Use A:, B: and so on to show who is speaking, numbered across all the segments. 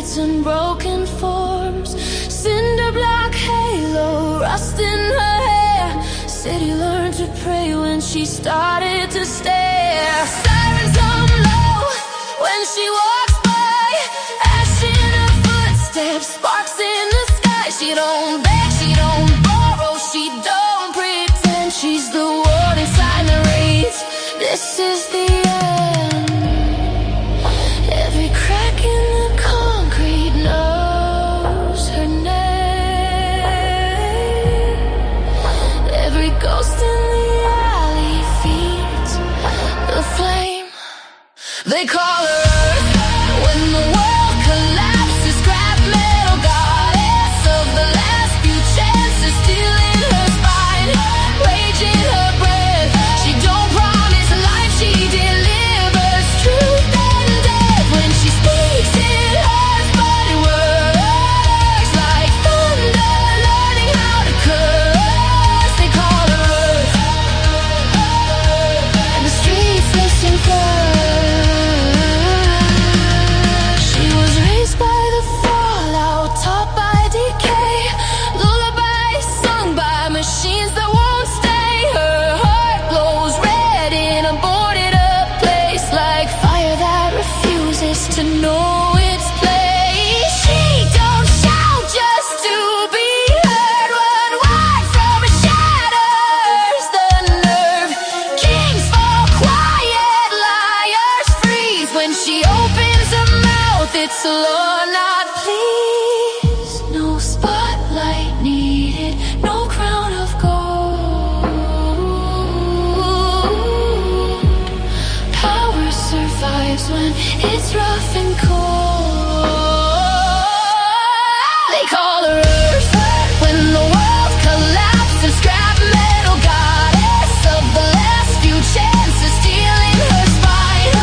A: lights and broken forms, cinder block halo, rust in her hair. City learned to pray when she started to stare. Sirens hum low when she walks by, ash in her footsteps, sparks in the sky. She don't beg, she don't borrow, she don't pretend. She's the warning sign that reads, this is the end. Every crack in the concrete knows her name. Every ghost in the alley feeds the flame. They call her Earth when the world collapses, scrap metal goddess of the last few chances, stealing her spine, rage in her breath. She don't promise life, she delivers truth and death. When she speaks it hurts, but it works like thunder, learning how to curse. They call her Earth, and the streets listen first. She was raised by the fallout, taught by decay, lullabies sung by machines that won't stay. Her heart glows red in a boarded up place, like fire that refuses to know its place. She don't shout just to be heard, run wide from it shatters the nerve. Kings fall quiet, liars freeze. When she opens her mouth, it's law, not please. No spotlight needed, no crown of gold. Power survives when it's rough and cold. They call her Earth when the world collapses, scrap metal goddess of the last few chances, stealing her spine,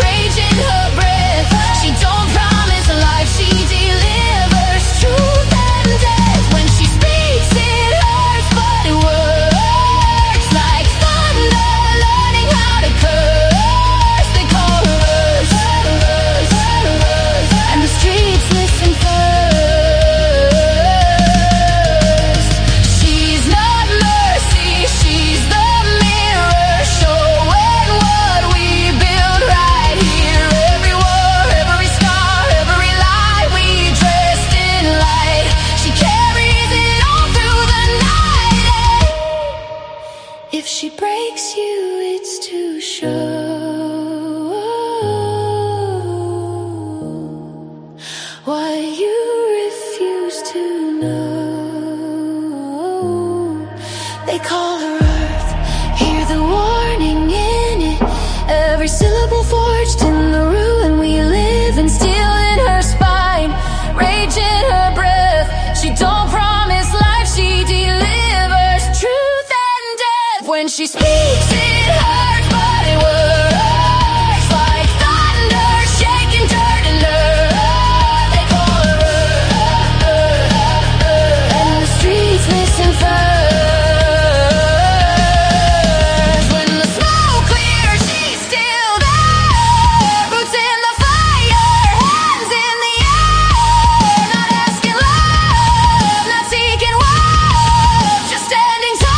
A: rage in her breath. She don't promise life, she delivers truth and death. When she speaks it hurts, but it works like thunder, learning how to curse. They call her Earth, and the streets listen first. She's not mercy, she's the mirror, showing what we build right here. Every war, every scar, every lie, we dressed in light. She carries it all through the night. If she breaks you, it's to show why you refuse to know. They call her Earth, hear the warning in it. Every syllable forged in the ruin we live in, steel in her spine, rage in her breath. She don't promise life, she delivers truth and death. When she speaks it hurts, but it works like thunder, shaking dirt and earth. They call her Earth, and the streets listen first. When the smoke clears, she's still there, boots in the fire, hands in the air, not asking love, not seeking love, just standing tall.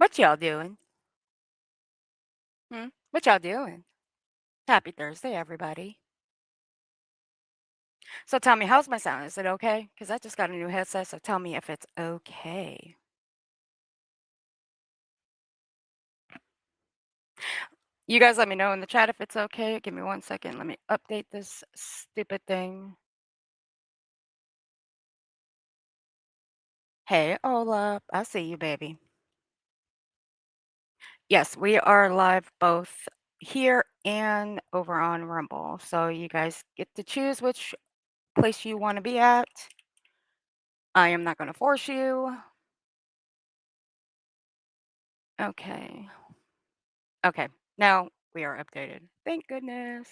B: What y'all doing? What y'all doing? Happy Thursday, everybody. So tell me, how's my sound? Is it okay? Because I just got a new headset, so tell me if it's okay. You guys let me know in the chat if it's okay. Give me 1 second. Let me update this stupid thing. Hey, Ola. I see you, baby. Yes, we are live both here and over on Rumble. So you guys get to choose which place you want to be at. I am not going to force you. Okay. Okay. Now we are updated. Thank goodness.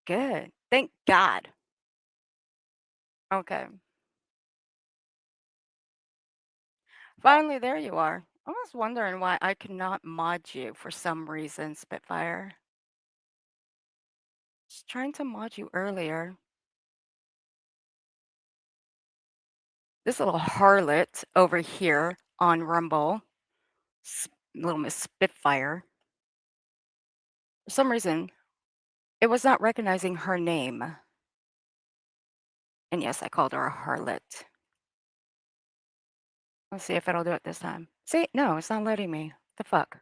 B: Good. Thank God. Okay. Finally, there you are. I was wondering why I could not mod you for some reason, Spitfire. Just trying to mod you earlier. This little harlot over here on Rumble, little Miss Spitfire, for some reason, it was not recognizing her name. And yes, I called her a harlot. Let's see if it'll do it this time. See, no, it's not letting me. The fuck?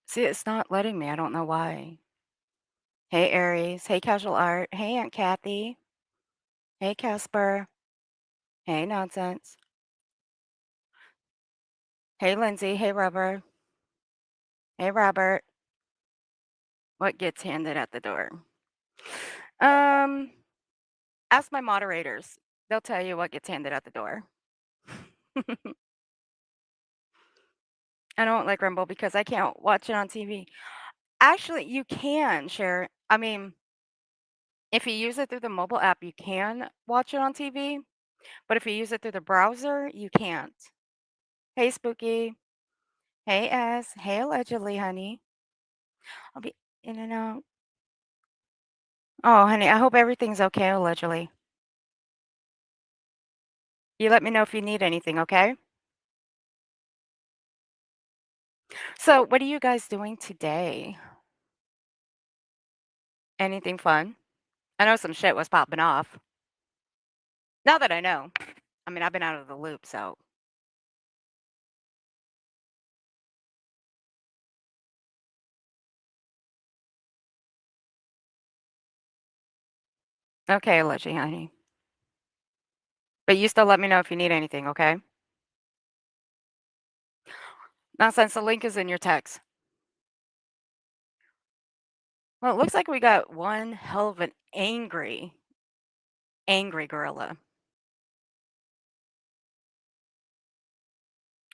B: See, it's not letting me. I don't know why. Hey, Aries. Hey, Casual Art. Hey, Aunt Kathy. Hey, Casper. Hey, Nonsense. Hey, Lindsay. Hey, Rubber. Hey, Robert. What gets handed at the door? Um, ask my moderators. They'll tell you what gets handed at the door. I don't like Rumble because I can't watch it on TV. Actually, you can share. I mean, if you use it through the mobile app, you can watch it on TV. But if you use it through the browser, you can't. Hey, Spooky. Hey, S. Hey, Allegedly, honey. I'll be in and out. Oh, honey, I hope everything's okay, Allegedly. You let me know if you need anything, okay? So, what are you guys doing today? Anything fun? I know some shit was popping off. Now that I know. I mean, I've been out of the loop, so. Okay, Allegedly, honey. But you still let me know if you need anything, okay? Nonsense, the link is in your text. Well, it looks like we got one hell of an angry gorilla.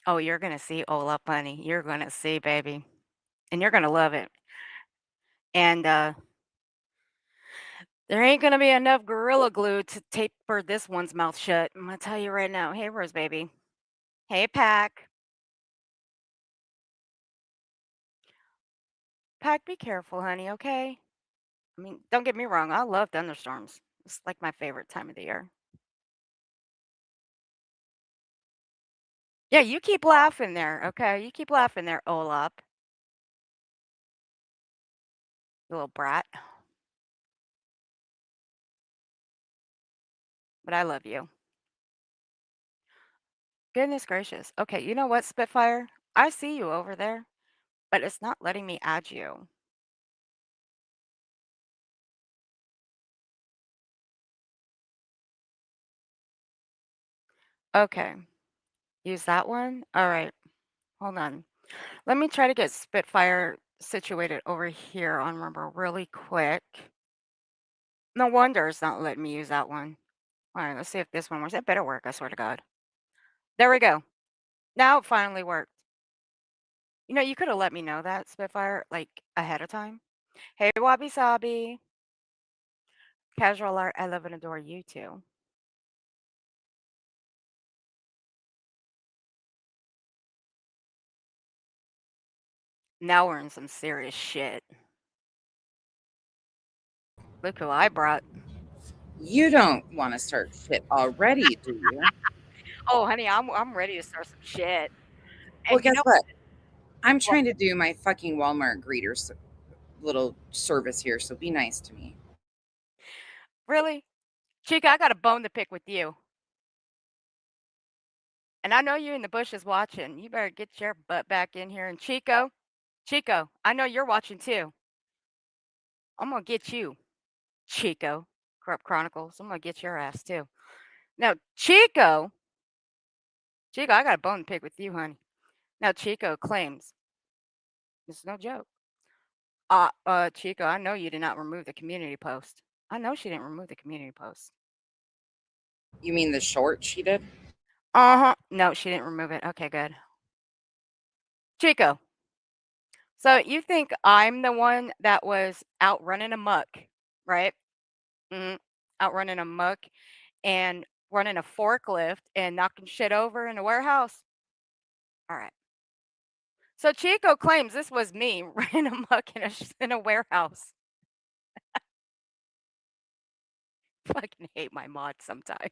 B: Oh, you're gonna see Olaf, honey. You're gonna see, baby. And you're gonna love it. And there ain't gonna be enough gorilla glue to taper this one's mouth shut. I'm gonna tell you right now. Hey, Rose, baby. Hey, Pack. Pack, be careful, honey, okay? I mean, don't get me wrong. I love thunderstorms. It's like my favorite time of the year. Yeah, you keep laughing there, okay? You keep laughing there, Olaf. You little brat. But I love you. Goodness gracious. Okay, you know what, Spitfire? I see you over there, but it's not letting me add you. Okay, use that one. All right, hold on. Let me try to get Spitfire situated over here on Rumble really quick. No wonder it's not letting me use that one. All right, let's see if this one works. It better work, I swear to God. There we go. Now it finally worked. You know, you could have let me know that, Spitfire, like ahead of time. Hey, Wabi Sabi. Casual Art, I love and adore you too. Now we're in some serious shit. Look who I brought.
C: You don't want to start shit already, do you?
B: Oh, honey, I'm ready to start some shit.
C: Well,
B: And you
C: guess
B: know
C: what? I'm
B: what?
C: trying to do my fucking Walmart greeter little service here, so be nice to me.
B: Really? Chica, I got a bone to pick with you. And I know you in the bushes watching. You better get your butt back in here. And Chico, I know you're watching too. I'm gonna get you, Chico. Corrupt Chronicles. I'm gonna get your ass too. Now, Chico, I got a bone to pick with you, honey. Now, Chico claims this is no joke. Chico, I know you did not remove the community post. I know she didn't remove the community post.
C: You mean the short she did?
B: Uh huh. No, she didn't remove it. Okay, good. Chico, so you think I'm the one that was out running amok, right? Mm, out running amok and running a forklift and knocking shit over in a warehouse? All right. So Chico claims this was me running amok in a warehouse. Fucking hate my mods sometimes.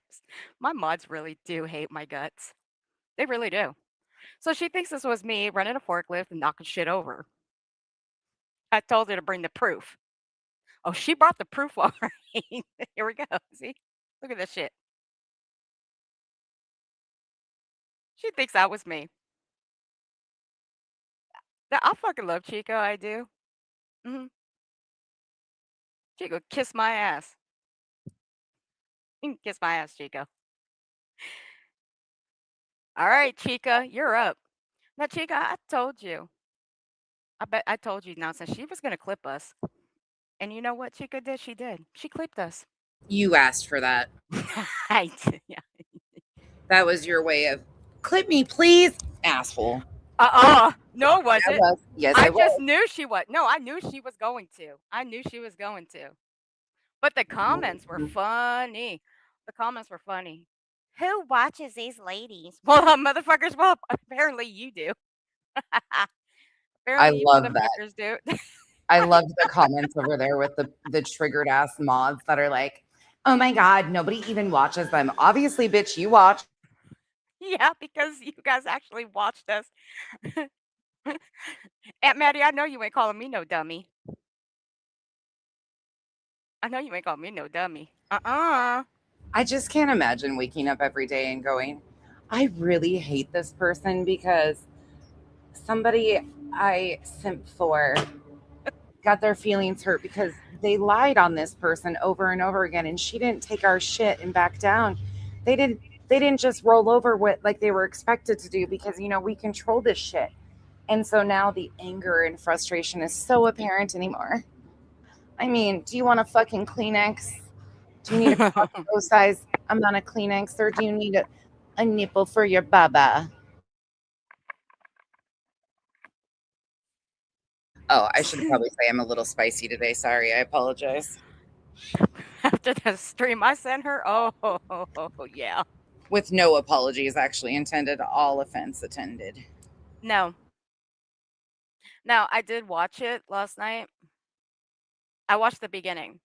B: My mods really do hate my guts. They really do. So she thinks this was me running a forklift and knocking shit over. I told her to bring the proof. Oh, she brought the proof all right. Here we go. See? Look at this shit. She thinks that was me. I fucking love Chico. I do. Hmm. Chico, kiss my ass. You can kiss my ass, Chico. All right, Chica, you're up. Now, Chica, I told you. I bet I told you nonsense. She was gonna clip us. And you know what Chica did? She did. She clipped us.
C: You asked for that.
B: I did, yeah.
C: That was your way of clip me, please, asshole.
B: No, it
C: I
B: wasn't.
C: was. Yes,
B: I
C: I
B: just
C: was.
B: knew she was. No, I knew she was going to. I knew she was going to. But the comments were funny. The comments were funny. Who watches these ladies? Well, motherfuckers, well, apparently you do.
C: I
B: Apparently you
C: love that.
B: motherfuckers do.
C: I loved the comments over there with the triggered ass mods that are like, "Oh my god, nobody even watches them." Obviously, bitch, you watch.
B: Yeah, because you guys actually watched us. Aunt Maddie, I know you ain't calling me no dummy. I know you ain't calling me no dummy.
C: I just can't imagine waking up every day and going, "I really hate this person because somebody I simp for got their feelings hurt because they lied on this person over and over again and she didn't take our shit and back down. They didn't they didn't just roll over what like they were expected to do because we control this shit. And so now the anger and frustration is so apparent anymore. I mean, do you want a fucking Kleenex? Do you need a
B: Uh-uh.
C: Costco size amount of Kleenex or do you need a nipple for your baba? Oh, I should probably say I'm a little spicy today. Sorry, I apologize.
B: After the stream I sent her, oh, yeah.
C: With no apologies actually intended, all offense attended.
B: No. Now, I did watch it last night. I watched the beginning.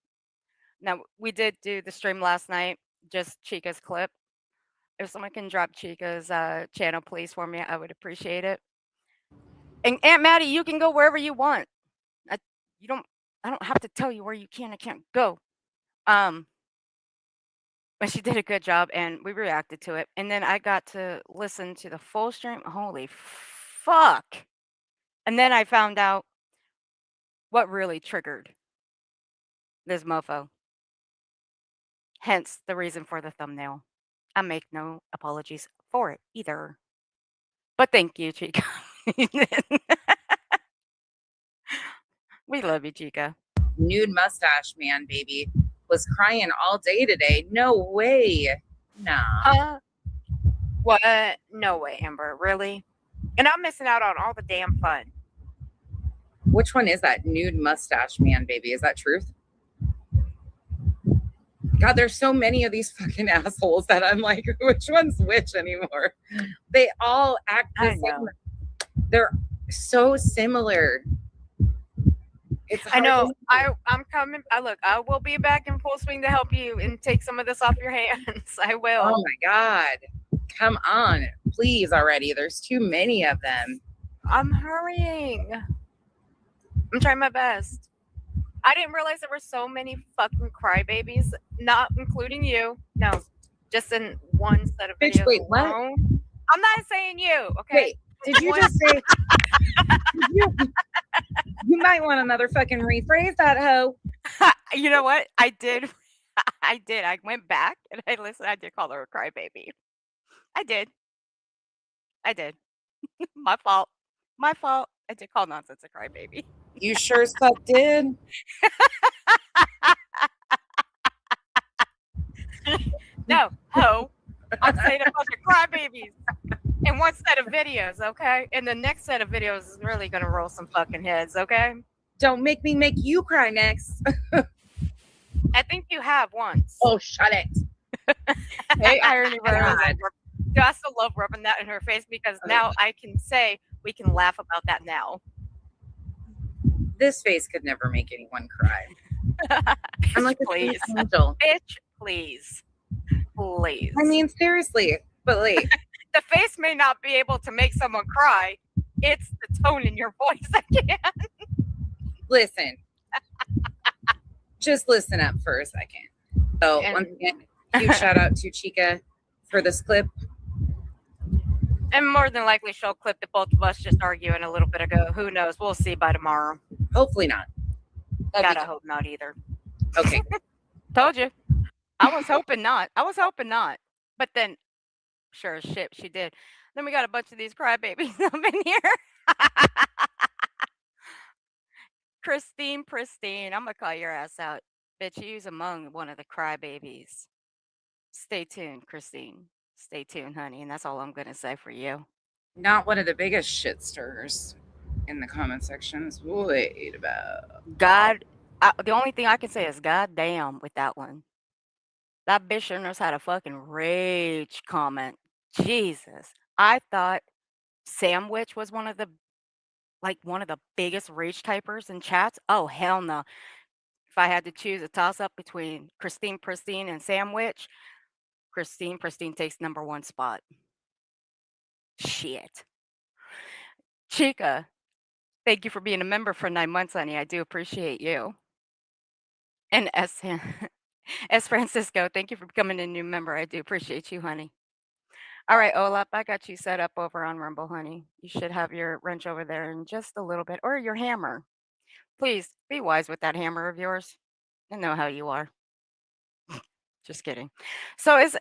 B: Now, we did do the stream last night, just Chica's clip. If someone can drop Chica's channel, please, for me, I would appreciate it. And Aunt Maddie, you can go wherever you want. I, you don't. I don't have to tell you where you can and can't go. Um, but she did a good job, and we reacted to it. And then I got to listen to the full stream. Holy fuck! And then I found out what really triggered this mofo. Hence the reason for the thumbnail. I make no apologies for it either. But thank you, Chica. We love you, Chica.
C: Nude mustache man, baby, was crying all day today. No way. Nah.
D: Uh, what? No way, Amber. Really? And I'm missing out on all the damn fun.
C: Which one is that? Nude mustache man, baby. Is that truth? God, there's so many of these fucking assholes that I'm like, which one's which anymore? They all act the
D: I
C: same.
D: know.
C: They're so similar. It's
D: I know. I'm coming. Look, I will be back in full swing to help you and take some of this off your hands. I will.
C: Oh my God. come on, please already. There's too many of them.
D: I'm hurrying. I'm trying my best. I didn't realize there were so many fucking crybabies, not including you. No, just in one set of
C: Bitch,
D: videos
C: wait, what?
D: alone. I'm not saying you, okay?
C: Wait, did you just say you might want to motherfucking rephrase that, hoe?
B: You know what? I did. I did. I went back and I listened. I did call her a crybaby. I did. My fault. My fault. I did call nonsense a crybaby.
C: You sure as fuck did.
B: No, ho. I'm saying a bunch of crybabies in one set of videos, okay? And the next set of videos is really gonna roll some fucking heads, okay?
C: Don't make me make you cry next.
B: I think you have once.
C: Oh, shut it.
B: Hey, Irony Rose.
C: God.
B: Dude, I still love rubbing that in her face because now I can say we can laugh about that now.
C: This face could never make anyone cry. I'm like a
B: Please.
C: sweet angel.
B: Bitch, please. Please.
C: I mean, seriously, but like,
B: the face may not be able to make someone cry. It's the tone in your voice that can.
C: listen. Just listen up for a second. So, once again, huge shout out to Chica for this clip.
B: And more than likely, she'll clip the both of us just arguing a little bit ago. Who knows? We'll see by tomorrow.
C: Hopefully not.
B: Gotta hope not either.
C: Okay.
B: Told you. I was hoping not. But then, sure as shit, she did. Then we got a bunch of these crybabies up in here. Pristine. I'm gonna call your ass out. Bitch, you's among one of the crybabies. Stay tuned, Christine. Stay tuned, honey. And that's all I'm gonna say for you.
C: Not one of the biggest shit stirrers in the comment sections. Wait about.
B: The only thing I can say is goddamn with that one. That bitch sure knows how to fucking rage comment. Jesus. I thought Sandwich was one of the biggest rage typers in chats. Oh, hell no. If I had to choose a toss up between Pristine, and Sandwich, Pristine takes number one spot. Shit. Chica, thank you for being a member for 9 months, honey. I do appreciate you. And S. Francisco, thank you for becoming a new member. I do appreciate you, honey. All right, Olap, I got you set up over on Rumble, honey. You should have your wrench over there in just a little bit, or your hammer. Please be wise with that hammer of yours. I know how you are. Just kidding. So, is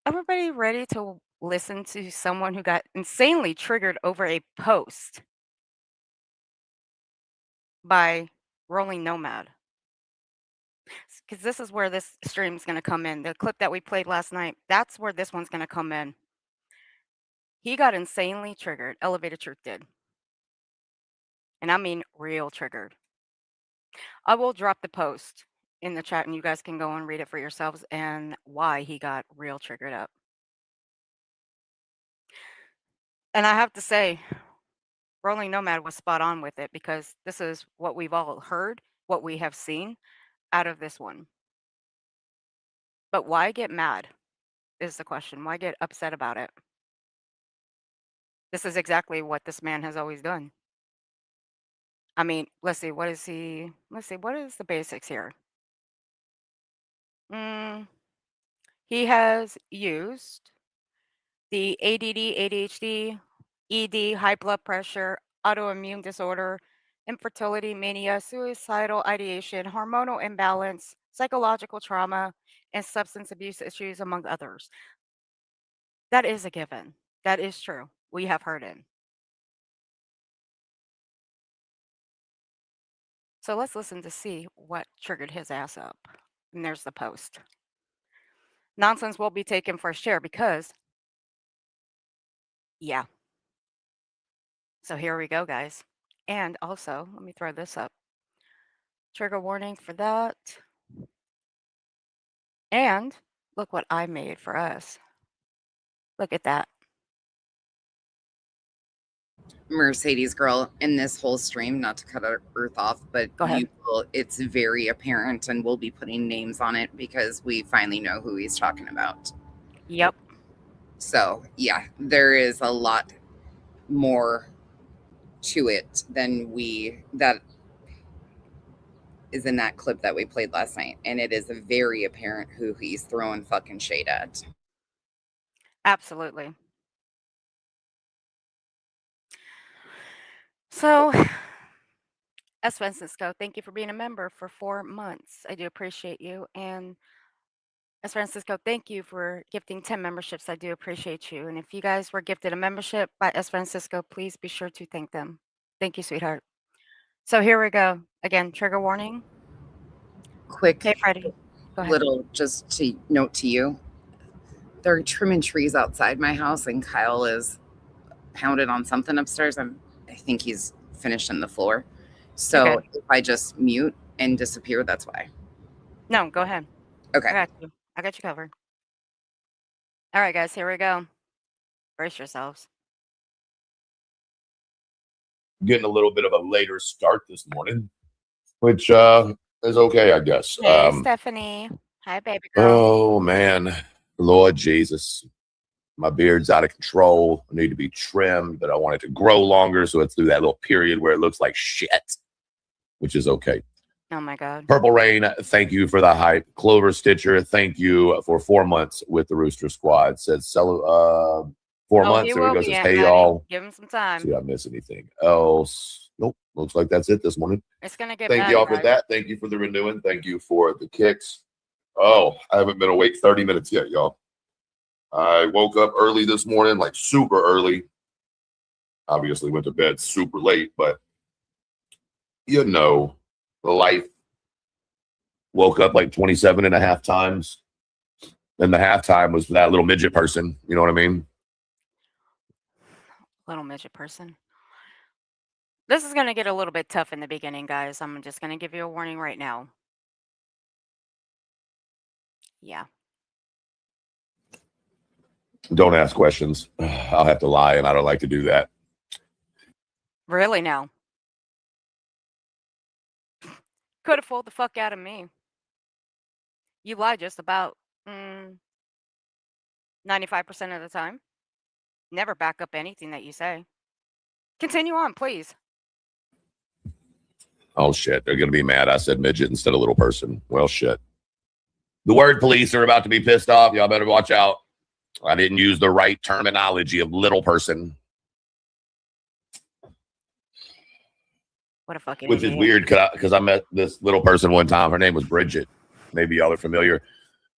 B: everybody ready to listen to someone who got insanely triggered over a post by Rolling Nomad? Because this is where this stream is going to come in. The clip that we played last night, that's where this one's going to come in. He got insanely triggered. Elevated Truth did. And I mean real triggered. I will drop the post in the chat and you guys can go and read it for yourselves and why he got real triggered up. And I have to say, Rolling Nomad was spot on with it because this is what we've all heard, what we have seen out of this one. But why get mad is the question. Why get upset about it? This is exactly what this man has always done. I mean, let's see, what is the basics here? He has used the ADD, ADHD, ED, high blood pressure, autoimmune disorder, infertility, mania, suicidal ideation, hormonal imbalance, psychological trauma, and substance abuse issues, among others. That is a given. That is true. We have heard it. So let's listen to see what triggered his ass up. And there's the post. Nonsense will be taken for a share because, yeah. So here we go, guys. And also, let me throw this up. Trigger warning for that. And look what I made for us. Look at that.
C: Mercedes girl, in this whole stream, not to cut our Earth off, but
B: Go ahead.
C: It's very apparent, and we'll be putting names on it because we finally know who he's talking about.
B: Yep.
C: So yeah, there is a lot more to it than that is in that clip that we played last night, and it is very apparent who he's throwing fucking shade at.
B: Absolutely. So, S. Francisco, thank you for being a member for 4 months. I do appreciate you. And S. Francisco, thank you for gifting 10 memberships. I do appreciate you. And if you guys were gifted a membership by S. Francisco, please be sure to thank them. Thank you, sweetheart. So here we go. Again, trigger warning.
C: Quick
B: Hey, Freddie. Go ahead.
C: little just to note to you, they're trimming trees outside my house, and Kyle is pounded on something upstairs. I think he's finishing the floor. So
B: Okay.
C: if I just mute and disappear, that's why.
B: No, go ahead. I
C: Okay.
B: got you. I got you covered. All right, guys, here we go. Brace yourselves.
E: Getting a little bit of a later start this morning, which is okay, I guess.
B: Hey, Stephanie. Hi, baby girl.
E: Oh man, Lord Jesus, my beard's out of control. I need to be trimmed, but I want it to grow longer, so it's through that little period where it looks like shit, which is okay.
B: Oh my God.
E: Purple Rain, thank you for the hype. Clover Stitcher, thank you for 4 months with the Rooster Squad. Said 4 months. There he goes. Says, hey y'all.
B: Give him some time.
E: See if I miss anything else. Nope. Looks like that's it this morning.
B: It's gonna get
E: Thank
B: better,
E: y'all for
B: guys.
E: that. Thank you for the renewing. Thank you for the kicks. Oh, I haven't been awake 30 minutes yet, y'all. I woke up early this morning, like super early. Obviously went to bed super late, but you know, life. Woke up like 27 and a half times. And the halftime was that little midget person. You know what I mean?
B: Little midget person. This is gonna get a little bit tough in the beginning, guys. I'm just gonna give you a warning right now. Yeah.
E: Don't ask questions. I'll have to lie, and I don't like to do that.
B: Really now. Could have fooled the fuck out of me. You lie just about 95% of the time. Never back up anything that you say. Continue on, please.
E: Oh, shit. They're going to be mad I said midget instead of little person. Well, shit. The word police are about to be pissed off. Y'all better watch out. I didn't use the right terminology of little person.
B: What a fucking
E: Which
B: idiot.
E: is weird because I met this little person one time. Her name was Bridget. Maybe y'all are familiar.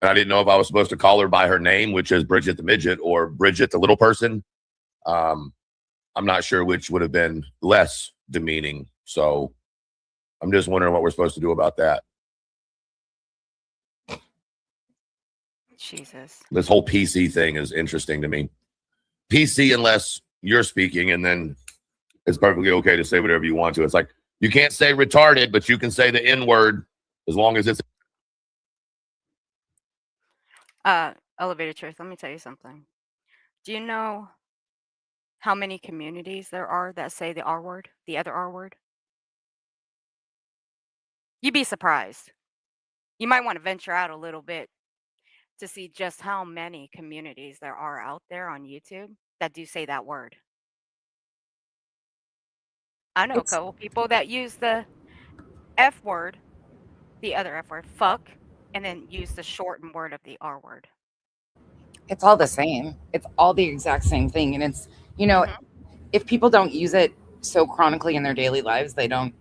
E: And I didn't know if I was supposed to call her by her name, which is Bridget the midget, or Bridget the little person. I'm not sure which would have been less demeaning. So I'm just wondering what we're supposed to do about that.
B: Jesus.
E: This whole PC thing is interesting to me. PC unless you're speaking, and then it's perfectly okay to say whatever you want to. It's like, you can't say retarded, but you can say the N-word as long as it's...
B: Elevated truth, let me tell you something. Do you know how many communities there are that say the R word, the other R word? You'd be surprised. You might want to venture out a little bit to see just how many communities there are out there on YouTube that do say that word. I know a couple people that use the F word, the other F word, fuck, and then use the shortened word of the R word.
C: It's all the same. It's all the exact same thing. And it's, if people don't use it so chronically in their daily lives, they don't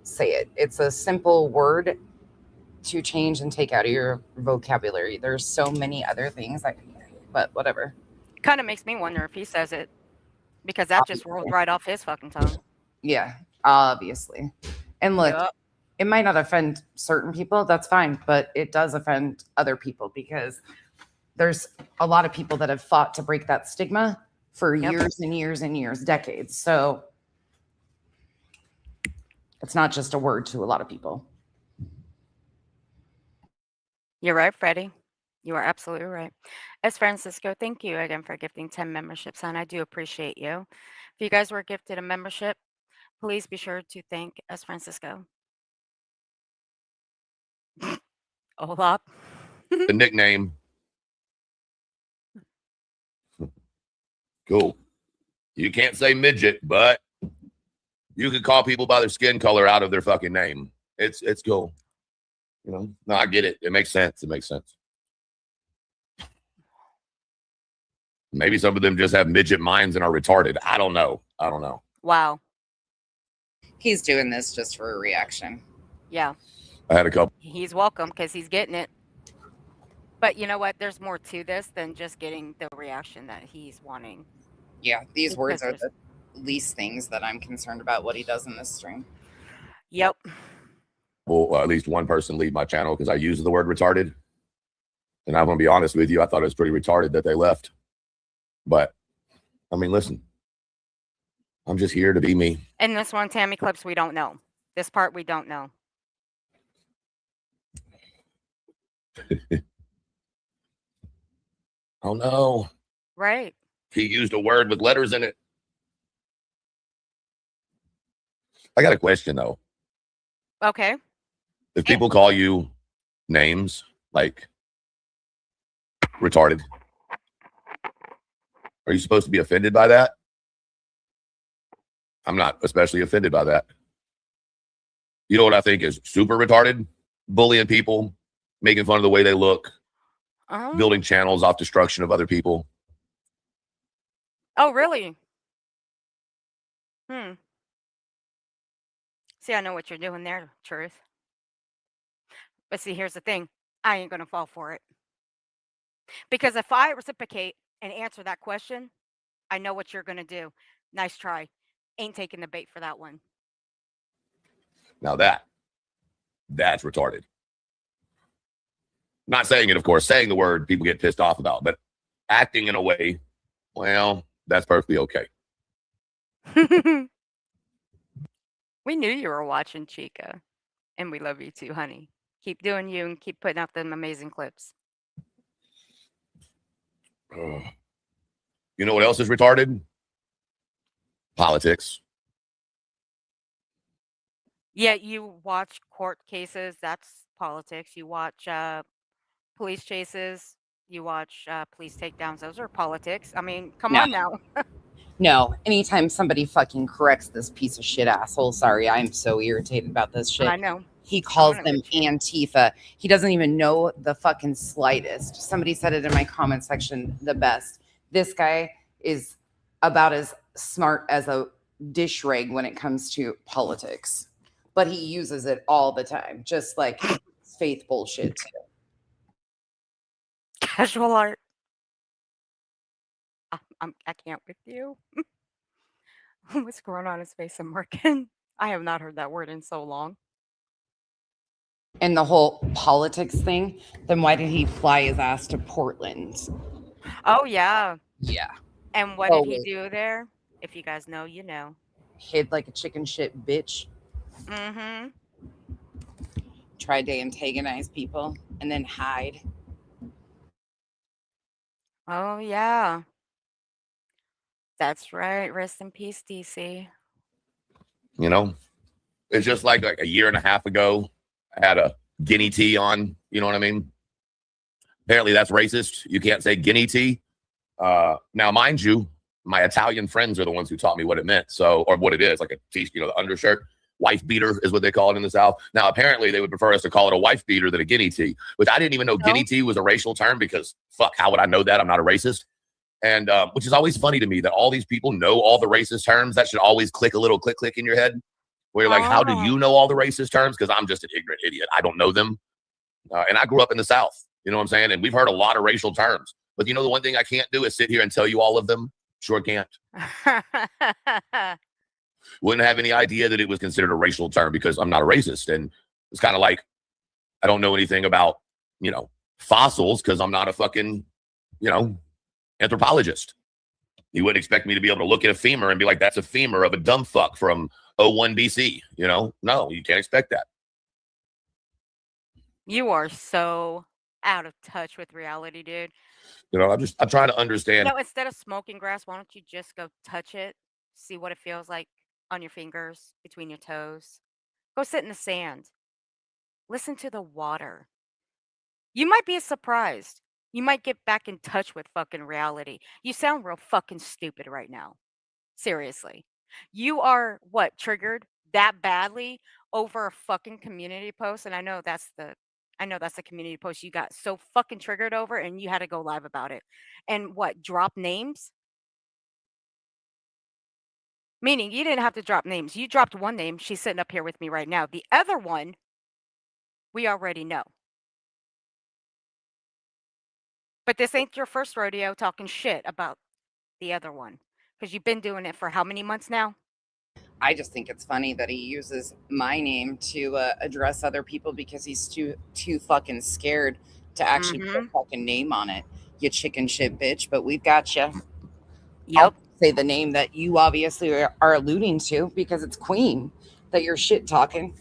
C: say it. It's a simple word to change and take out of your vocabulary. There's so many other things, but whatever.
B: Kind of makes me wonder if he says it, because that just rolled right off his fucking tongue.
C: Yeah, obviously. And look, it might not offend certain people. That's fine. But it does offend other people, because there's a lot of people that have fought to break that stigma for years and years and years, decades. So it's not just a word to a lot of people.
B: You're right, Freddie. You are absolutely right. S. Francisco, thank you again for gifting 10 memberships, and I do appreciate you. If you guys were gifted a membership, please be sure to thank S. Francisco.
E: The nickname. Cool. You can't say midget, but you can call people by their skin color out of their fucking name. It's cool. You know, no, I get it. It makes sense. It makes sense. Maybe some of them just have midget minds and are retarded. I don't know.
B: Wow.
C: He's doing this just for a reaction.
B: Yeah.
E: I had a couple.
B: He's welcome because he's getting it. But you know what? There's more to this than just getting the reaction that he's wanting.
C: Yeah, these
B: Because
C: words are
B: there's-
C: the least things that I'm concerned about what he does in this stream.
B: Yep.
E: Well, at least one person leave my channel because I used the word retarded. And I'm going to be honest with you. I thought it was pretty retarded that they left. But, I mean, listen. I'm just here to be me.
B: And this one, Tammy clips, we don't know. This part, we don't know.
E: Oh, no.
B: Right.
E: He used a word with letters in it. I got a question, though.
B: Okay.
E: If people call you names like retarded, are you supposed to be offended by that? I'm not especially offended by that. You know what I think is super retarded? Bullying people, making fun of the way they look, building channels off destruction of other people.
B: Oh, really? See, I know what you're doing there, Truth. But see, here's the thing. I ain't going to fall for it. Because if I reciprocate and answer that question, I know what you're going to do. Nice try. Ain't taking the bait for that one.
E: Now that's retarded. Not saying it, of course. Saying the word people get pissed off about, but acting in a way, well, that's perfectly okay.
B: We knew you were watching, Chica. And we love you too, honey. Keep doing you and keep putting out them amazing clips.
E: You know what else is retarded? Politics.
B: Yeah, you watch court cases. That's politics. You watch police chases. You watch police takedowns. Those are politics. I mean, come on now.
C: No, anytime somebody fucking corrects this piece of shit asshole, sorry, I'm so irritated about this shit.
B: I know.
C: He calls them Antifa. He doesn't even know the fucking slightest. Somebody said it in my comment section the best. This guy is about as smart as a dish rag when it comes to politics. But he uses it all the time, just like faith bullshit too.
B: Casual art. I can't with you. What's going on his face? I'm working. I have not heard that word in so long.
C: And the whole politics thing, then why did he fly his ass to Portland?
B: Oh, yeah.
C: Yeah.
B: And what did he do there? If you guys know, you know.
C: Hid like a chicken shit bitch.
B: Mm-hmm.
C: Tried to antagonize people and then hide.
B: Oh, yeah. That's right. Rest in peace, DC.
E: You know, it's just like a year and a half ago, I had a guinea tea on. You know what I mean? Apparently that's racist. You can't say guinea tea. Now, mind you, my Italian friends are the ones who taught me what it meant. So, or what it is, like a t, you know, the undershirt. Wife beater is what they call it in the South. Now, apparently they would prefer us to call it a wife beater than a guinea tea, which I didn't even know guinea tea was a racial term because fuck, how would I know that? I'm not a racist. And which is always funny to me that all these people know all the racist terms. That should always click a little click in your head where you're like, how do you know all the racist terms? Because I'm just an ignorant idiot. I don't know them. And I grew up in the South. You know what I'm saying? And we've heard a lot of racial terms. But you know, the one thing I can't do is sit here and tell you all of them. Sure can't. Wouldn't have any idea that it was considered a racial term because I'm not a racist. And it's kind of like, I don't know anything about, you know, fossils because I'm not a fucking, you know, anthropologist. You wouldn't expect me to be able to look at a femur and be like, that's a femur of a dumb fuck from 01 BC. You know, no, you can't expect that.
B: You are so out of touch with reality, dude.
E: You know, I'm trying to understand.
B: You know, instead of smoking grass, why don't you just go touch it, see what it feels like on your fingers, between your toes. Go sit in the sand. Listen to the water. You might be surprised You might get back in touch with fucking reality. You sound real fucking stupid right now. Seriously. You are what, triggered that badly over a fucking community post? And I know that's the community post you got so fucking triggered over and you had to go live about it. And what, drop names? Meaning you didn't have to drop names. You dropped one name. She's sitting up here with me right now. The other one, we already know. But this ain't your first rodeo talking shit about the other one. Because you've been doing it for how many months now?
C: I just think it's funny that he uses my name to address other people because he's too fucking scared to actually put a fucking name on it. You chicken shit bitch, but we've got you.
B: Yep.
C: I'll say the name that you obviously are alluding to because it's Queen that you're shit talking.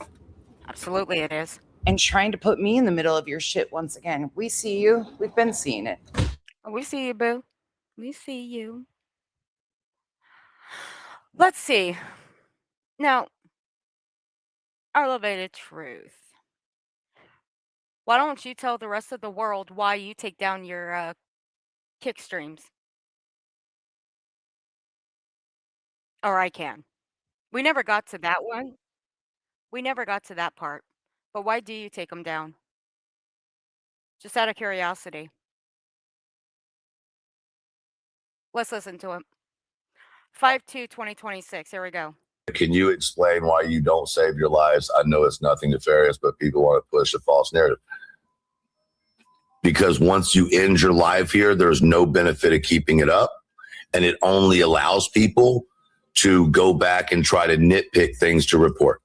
B: Absolutely it is.
C: And trying to put me in the middle of your shit once again. We see you. We've been seeing it.
B: We see you, boo. We see you. Let's see. Now, elevated truth. Why don't you tell the rest of the world why you take down your kick streams? Or I can. We never got to that one. We never got to that part. But why do you take them down? Just out of curiosity. Let's listen to him. 5/2/2026. Here we go.
F: Can you explain why you don't save your lives? I know it's nothing nefarious, but people want to push a false narrative. Because once you end your life here, there's no benefit of keeping it up. And it only allows people to go back and try to nitpick things to report.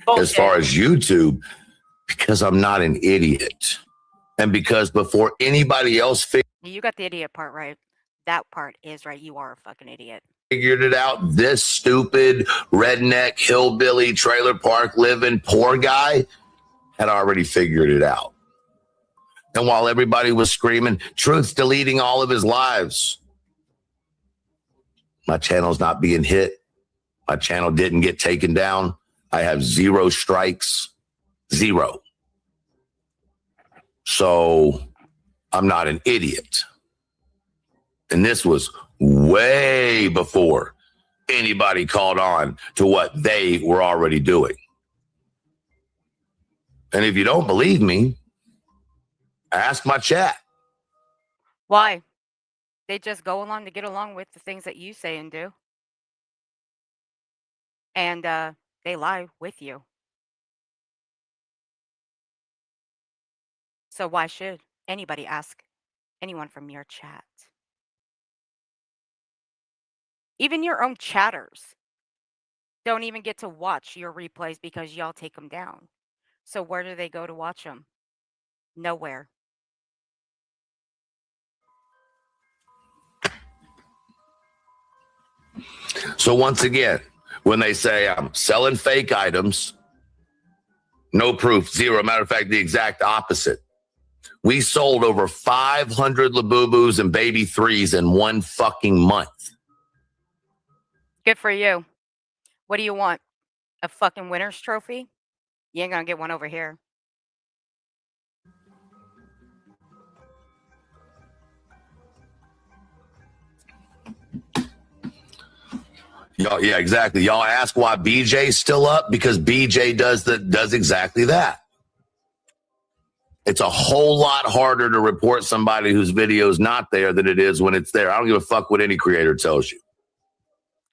B: Bullshit.
F: As far as YouTube, because I'm not an idiot. And because before anybody else
B: You got the idiot part right. That part is right. You are a fucking idiot.
F: figured it out, this stupid redneck hillbilly trailer park living poor guy had already figured it out. And while everybody was screaming, Truth's deleting all of his lives, my channel's not being hit. My channel didn't get taken down. I have 0 strikes, 0. So I'm not an idiot. And this was way before anybody called on to what they were already doing. And if you don't believe me, ask my chat.
B: Why? They just go along to get along with the things that you say and do. And they lie with you. So why should anybody ask anyone from your chat? Even your own chatters don't even get to watch your replays because y'all take them down. So where do they go to watch them? Nowhere.
F: So once again, when they say I'm selling fake items, no proof, 0. Matter of fact, the exact opposite. We sold over 500 Labubus and baby 3s in 1 fucking month.
B: Good for you. What do you want? A fucking winner's trophy? You ain't gonna get one over here.
F: Y'all, yeah, exactly. Y'all ask why BJ's still up? Because BJ does exactly that. It's a whole lot harder to report somebody whose video is not there than it is when it's there. I don't give a fuck what any creator tells you.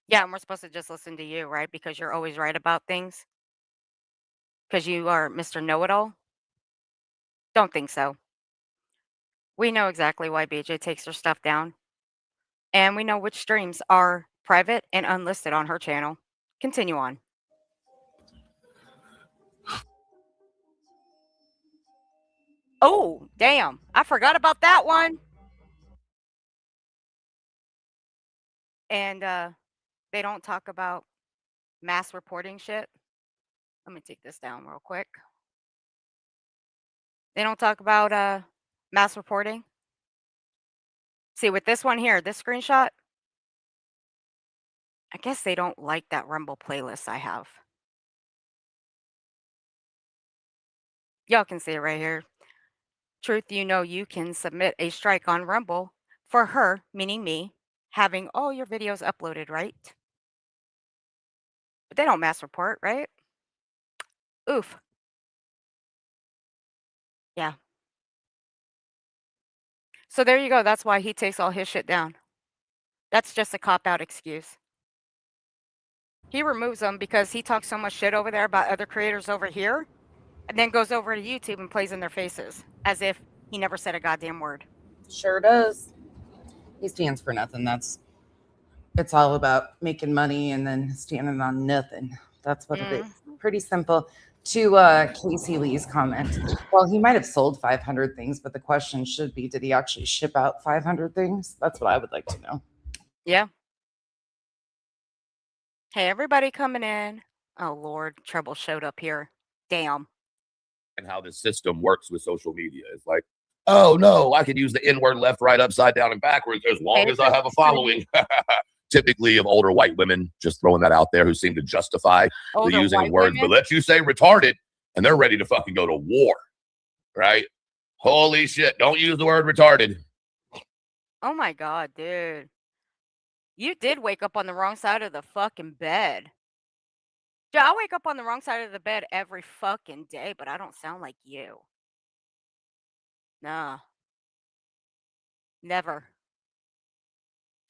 B: Yeah, and we're supposed to just listen to you, right? Because you're always right about things. Because you are Mr. Know-It-All. Don't think so. We know exactly why BJ takes her stuff down. And we know which streams are private and unlisted on her channel. Continue on. Oh, damn. I forgot about that one. And they don't talk about mass reporting shit. Let me take this down real quick. They don't talk about mass reporting. See, with this one here, this screenshot, I guess they don't like that Rumble playlist I have. Y'all can see it right here. Truth, you know you can submit a strike on Rumble for her, meaning me, having all your videos uploaded, right? But they don't mass report, right? Oof. Yeah. So there you go. That's why he takes all his shit down. That's just a cop-out excuse. He removes them because he talks so much shit over there about other creators over here, and then goes over to YouTube and plays in their faces as if he never said a goddamn word.
C: Sure does. He stands for nothing. It's all about making money and then standing on nothing. That's what it is. Pretty simple. To Casey Lee's comment, well, he might have sold 500 things, but the question should be, did he actually ship out 500 things? That's what I would like to know.
B: Yeah. Hey, everybody coming in. Oh, Lord. Trouble showed up here. Damn.
E: And how the system works with social media. It's like, oh, no, I can use the N-word left, right, upside down, and backwards as long as I have a following. Typically of older white women, just throwing that out there, who seem to justify the using of words, but let you say retarded, and they're ready to fucking go to war, right? Holy shit, don't use the word retarded.
B: Oh my God, dude. You did wake up on the wrong side of the fucking bed. Dude, I wake up on the wrong side of the bed every fucking day, but I don't sound like you. Nah. Never.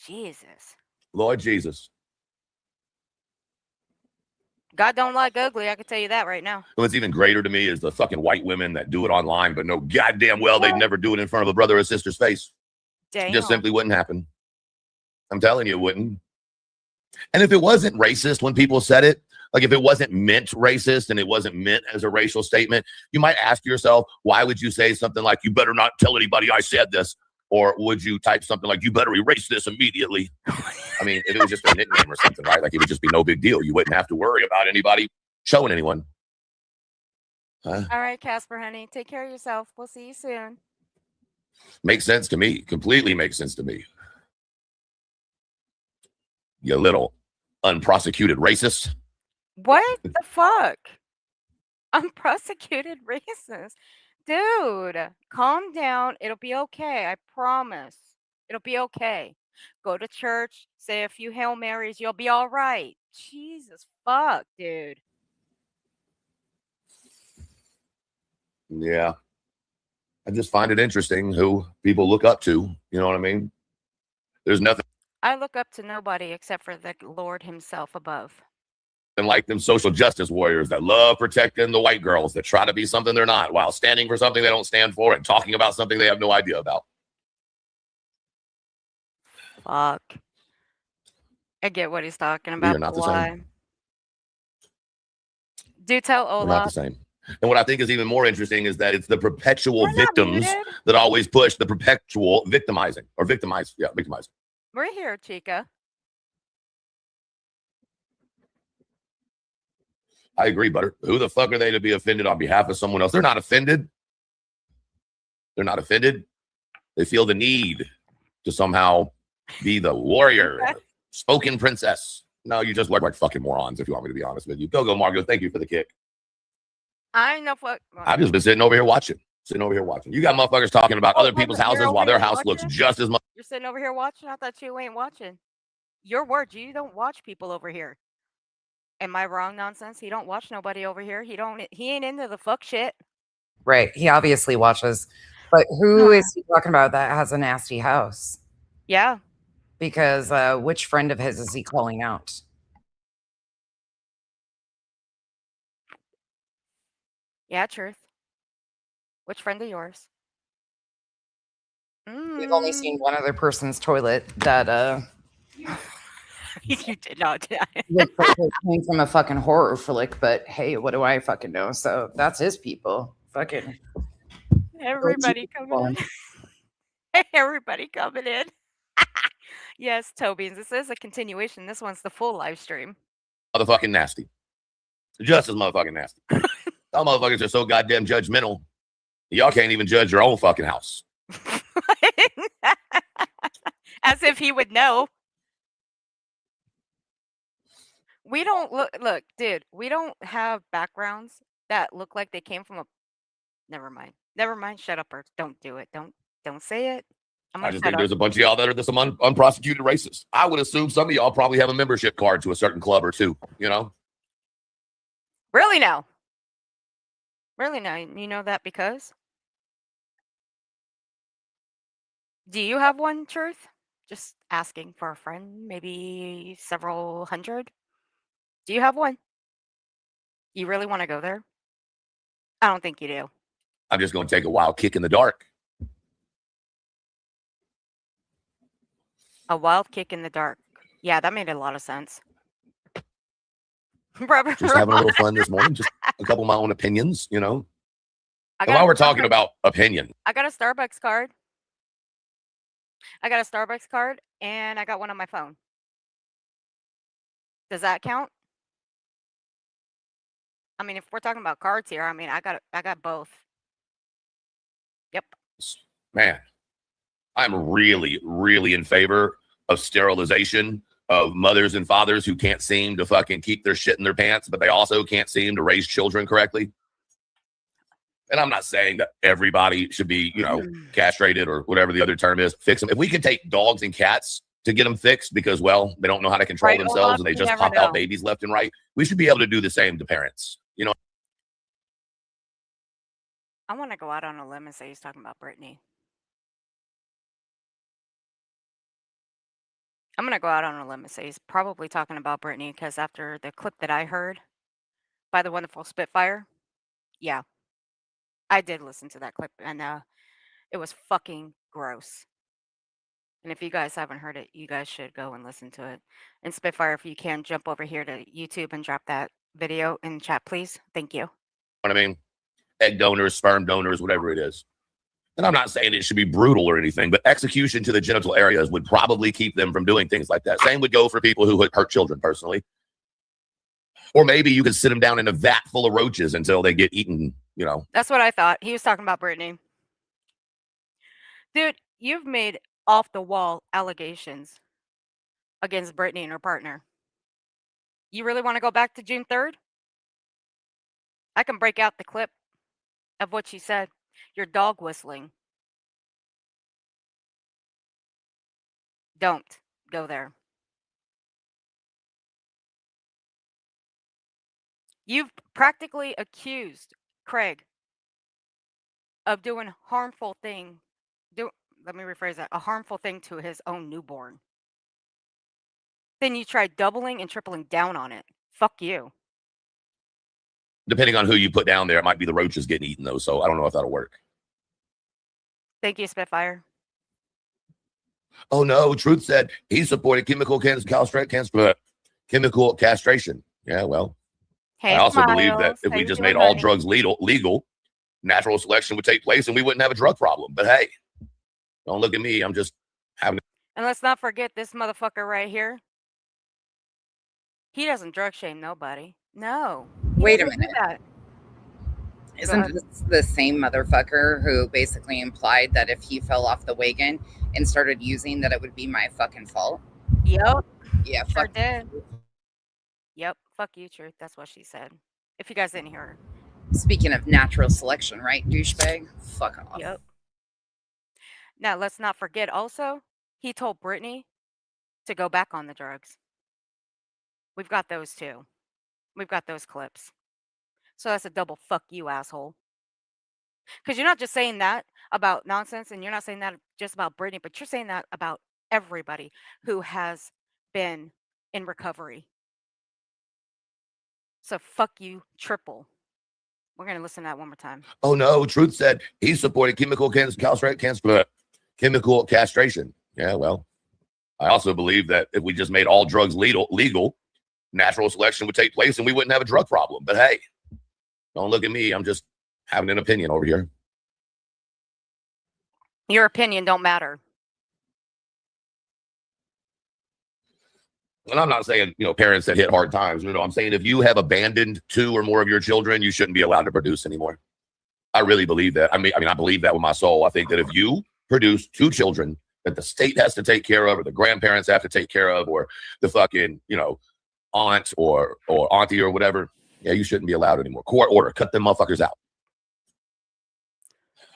B: Jesus.
E: Lord Jesus.
B: God don't like ugly, I can tell you that right now.
E: What's even greater to me is the fucking white women that do it online, but know goddamn well they'd never do it in front of a brother or sister's face.
B: Damn.
E: It just simply wouldn't happen. I'm telling you, it wouldn't. And if it wasn't racist when people said it, like if it wasn't meant racist and it wasn't meant as a racial statement, you might ask yourself, why would you say something like, you better not tell anybody I said this? Or would you type something like, you better erase this immediately? I mean, if it was just a nickname or something, right? Like it would just be no big deal. You wouldn't have to worry about anybody showing anyone.
B: All right, Casper, honey. Take care of yourself. We'll see you soon.
E: Makes sense to me. Completely makes sense to me. You little unprosecuted racist.
B: What the fuck? Unprosecuted racist. Dude, calm down. It'll be okay. I promise. It'll be okay. Go to church, say a few Hail Marys, you'll be all right. Jesus fuck, dude.
E: Yeah. I just find it interesting who people look up to. You know what I mean? There's nothing
B: I look up to nobody except for the Lord himself above.
E: like them social justice warriors that love protecting the white girls that try to be something they're not while standing for something they don't stand for and talking about something they have no idea about.
B: Fuck. I get what he's talking
E: We
B: about.
E: are not the
B: Why?
E: same.
B: Do tell
E: We're not the
B: Olaf.
E: same. And what I think is even more interesting is that it's the perpetual
B: We're not
E: victims
B: muted.
E: that always push the perpetual victimizing or victimize. Yeah, victimizing.
B: We're here, Chica.
E: I agree, Butter. Who the fuck are they to be offended on behalf of someone else? They're not offended. They're not offended. They feel the need to somehow be the warrior, spoken princess. No, you just look like fucking morons, if you want me to be honest with you. Go, Margo. Thank you for the kick.
B: I know what.
E: I've just been sitting over here watching. You got motherfuckers talking about other people's houses while their house looks just as much.
B: You're sitting over here watching? I thought you ain't watching. Your words, you don't watch people over here. Am I wrong, nonsense? He don't watch nobody over here. He ain't into the fuck shit.
C: Right. He obviously watches. But who is he talking about that has a nasty house?
B: Yeah.
C: Because which friend of his is he calling out?
B: Yeah, truth. Which friend of yours?
C: We've only seen one other person's toilet that
B: You did not.
C: looks like it came from a fucking horror flick, but hey, what do I fucking know? So that's his people. Fucking
B: Everybody coming in. Everybody coming in. Yes, Toby. This is a continuation. This one's the full live stream.
E: Motherfucking nasty. Just as motherfucking nasty. Some motherfuckers are so goddamn judgmental. Y'all can't even judge your own fucking house.
B: As if he would know. We don't look, dude, we don't have backgrounds that look like they came from a never mind. Never mind. Shut up, or don't do it. Don't say it. I'm
E: I
B: gonna
E: just
B: shut
E: think
B: up.
E: there's a bunch of y'all that are some unprosecuted racists. I would assume some of y'all probably have a membership card to a certain club or two, you know?
B: Really now? Really now? You know that because? Do you have one, Truth? Just asking for a friend, maybe several hundred. Do you have one? You really want to go there? I don't think you do.
E: I'm just going to take a wild kick in the dark.
B: A wild kick in the dark. Yeah, that made a lot of sense. Rubber
E: Just having a
B: Ron,
E: little fun this morning. Just a couple of my own opinions, you know?
B: I
E: And
B: got
E: while
B: a
E: we're talking
B: Starbucks-
E: about opinion,
B: I got a Starbucks card. I got a Starbucks card, and I got one on my phone. Does that count? I mean, if we're talking about cards here, I mean, I got both. Yep.
E: man, I'm really, really in favor of sterilization of mothers and fathers who can't seem to fucking keep their shit in their pants, but they also can't seem to raise children correctly. And I'm not saying that everybody should be, you know, castrated or whatever the other term is, fix them. If we could take dogs and cats to get them fixed because, well, they don't know how to control
B: Right,
E: themselves
B: Olaf,
E: and they
B: you
E: just
B: never
E: pop out
B: know.
E: babies left and right, we should be able to do the same to parents. You know,
B: I want to go out on a limb and say he's talking about Brittany. I'm going to go out on a limb and say he's probably talking about Brittany because after the clip that I heard by the wonderful Spitfire, yeah, I did listen to that clip and it was fucking gross. And if you guys haven't heard it, you guys should go and listen to it. And Spitfire, if you can, jump over here to YouTube and drop that video in chat, please. Thank you.
E: what I mean? Egg donors, sperm donors, whatever it is. And I'm not saying it should be brutal or anything, but execution to the genital areas would probably keep them from doing things like that. Same would go for people who hurt children personally. Or maybe you could sit them down in a vat full of roaches until they get eaten, you know.
B: That's what I thought. He was talking about Brittany. Dude, you've made off the wall allegations against Brittany and her partner. You really want to go back to June 3rd? I can break out the clip of what she said. Your dog whistling. Don't go there. You've practically accused Craig of doing harmful thing. Let me rephrase that. A harmful thing to his own newborn. Then you tried doubling and tripling down on it. Fuck you.
E: Depending on who you put down there, it might be the roaches getting eaten, though. So I don't know if that'll work.
B: Thank you, Spitfire.
E: Oh, no. Truth said he supported chemical castration. Yeah, well,
B: Hey,
E: I also believe that
B: Smiles.
E: if
B: How
E: we
B: you
E: just
B: doing,
E: made all
B: honey?
E: drugs legal, natural selection would take place and we wouldn't have a drug problem. But hey, don't look at me. I'm just having.
B: And let's not forget this motherfucker right here. He doesn't drug shame nobody. No. he
C: Wait a
B: doesn't do
C: minute.
B: that.
C: Isn't this the same motherfucker who basically implied that if he fell off the wagon and started using that it would be my fucking fault?
B: Yep.
C: Yeah,
B: Sure
C: fuck.
B: did. Yep. Fuck you, Truth. That's what she said. If you guys didn't hear her.
C: Speaking of natural selection, right, douchebag? Fuck off.
B: Yep. Now, let's not forget also, he told Brittany to go back on the drugs. We've got those too. We've got those clips. So that's a double fuck you, asshole. Because you're not just saying that about nonsense and you're not saying that just about Brittany, but you're saying that about everybody who has been in recovery. So fuck you, triple. We're going to listen to that one more time.
E: Oh, no. Truth said he supported chemical castration. Yeah, well, I also believe that if we just made all drugs legal, natural selection would take place and we wouldn't have a drug problem. But hey, don't look at me. I'm just having an opinion over here.
B: Your opinion don't matter.
E: And I'm not saying, you know, parents that hit hard times. You know, I'm saying if you have abandoned 2 or more of your children, you shouldn't be allowed to produce anymore. I really believe that. I mean, I believe that with my soul. I think that if you produce 2 children that the state has to take care of, or the grandparents have to take care of, or the fucking, you know, aunt or auntie or whatever, yeah, you shouldn't be allowed anymore. Court order, cut them motherfuckers out.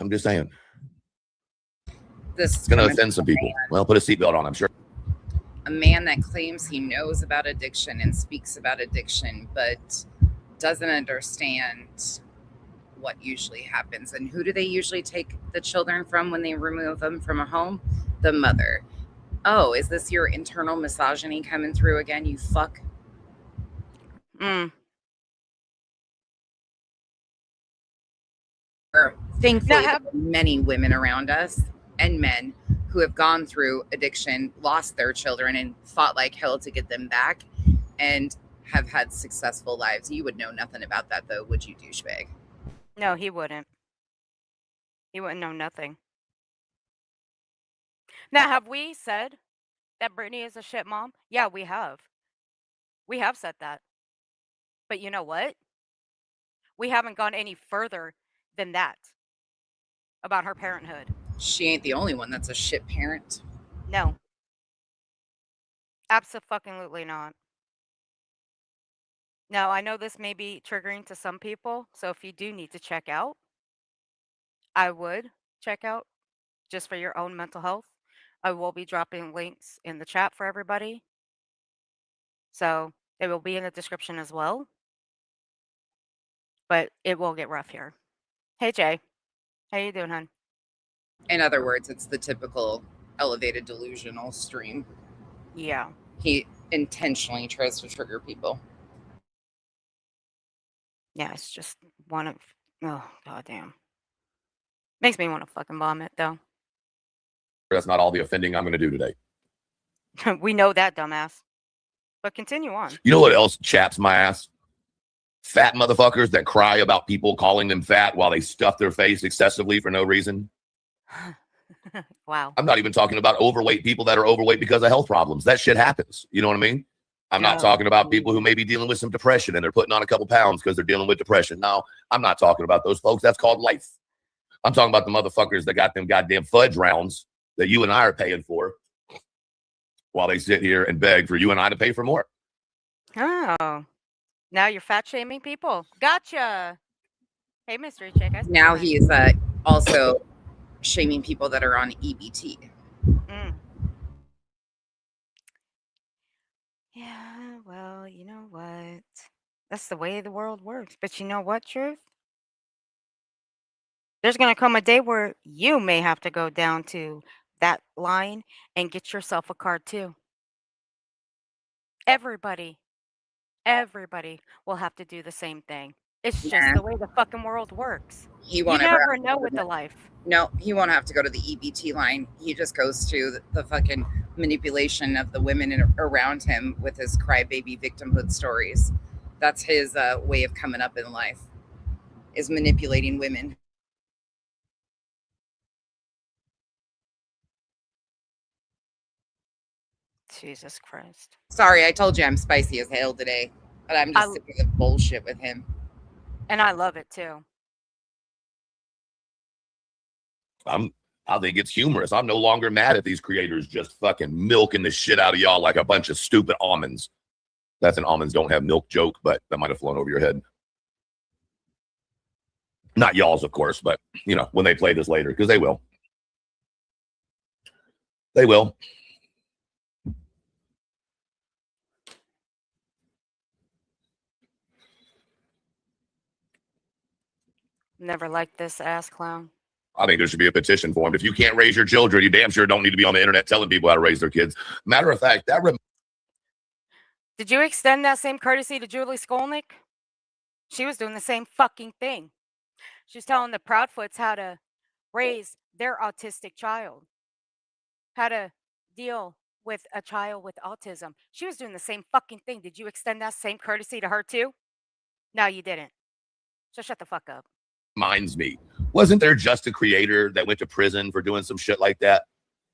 F: I'm just saying.
C: This
F: It's going to offend some people. Well, put a seatbelt on, I'm sure.
C: A man that claims he knows about addiction and speaks about addiction, but doesn't understand what usually happens. And who do they usually take the children from when they remove them from a home? The mother. Oh, is this your internal misogyny coming through again, you fuck? Thankfully, there are many women around us and men who have gone through addiction, lost their children, and fought like hell to get them back, and have had successful lives. You would know nothing about that, though, would you, douchebag?
B: No, he wouldn't. He wouldn't know nothing. Now, have we said that Brittany is a shit mom? Yeah, we have. We have said that. But you know what? We haven't gone any further than that about her parenthood.
C: She ain't the only one that's a shit parent.
B: No. Abso-fucking-lutely not. Now, I know this may be triggering to some people, so if you do need to check out, I would check out just for your own mental health. I will be dropping links in the chat for everybody. So it will be in the description as well. But it will get rough here. Hey, Jay. How you doing, hon?
C: In other words, it's the typical elevated delusional stream.
B: Yeah.
C: He intentionally tries to trigger people.
B: Yeah, it's just one of... Oh, goddamn. Makes me want to fucking vomit, though.
F: That's not all the offending I'm going to do today.
B: We know that, dumbass. But continue on.
F: You know what else chaps my ass? Fat motherfuckers that cry about people calling them fat while they stuff their face excessively for no reason.
B: Wow.
F: I'm not even talking about overweight people that are overweight because of health problems. That shit happens. You know what I mean? I'm not talking about people who may be dealing with some depression and they're putting on a couple pounds because they're dealing with depression. No, I'm not talking about those folks. That's called life. I'm talking about the motherfuckers that got them goddamn fudge rounds that you and I are paying for while they sit here and beg for you and I to pay for more.
B: Oh. Now you're fat shaming people. Gotcha. Hey, mystery chick.
C: Now he's also shaming people that are on EBT.
B: Yeah, well, you know what? That's the way the world works. But you know what, Truth? There's going to come a day where you may have to go down to that line and get yourself a card too. Everybody will have to do the same thing. It's just the way the fucking world works.
C: He won't
B: you
C: ever
B: never know with the life.
C: No, he won't have to go to the EBT line. He just goes to the fucking manipulation of the women around him with his crybaby victimhood stories. That's his way of coming up in life, is manipulating women.
B: Jesus Christ.
C: Sorry, I told you I'm spicy as hell today, but I'm just sick of the bullshit with him.
B: And I love it too.
F: I think it's humorous. I'm no longer mad at these creators just fucking milking the shit out of y'all like a bunch of stupid almonds. That's an almonds don't have milk joke, but that might have flown over your head. Not y'all's, of course, but, you know, when they play this later, because they will. They will.
B: Never liked this ass clown.
F: I think there should be a petition for him. If you can't raise your children, you damn sure don't need to be on the internet telling people how to raise their kids. Matter of fact,
B: did you extend that same courtesy to Julie Skolnick? She was doing the same fucking thing. She's telling the Proudfoots how to raise their autistic child, how to deal with a child with autism. She was doing the same fucking thing. Did you extend that same courtesy to her too? No, you didn't. So shut the fuck up.
F: Reminds me, wasn't there just a creator that went to prison for doing some shit like that?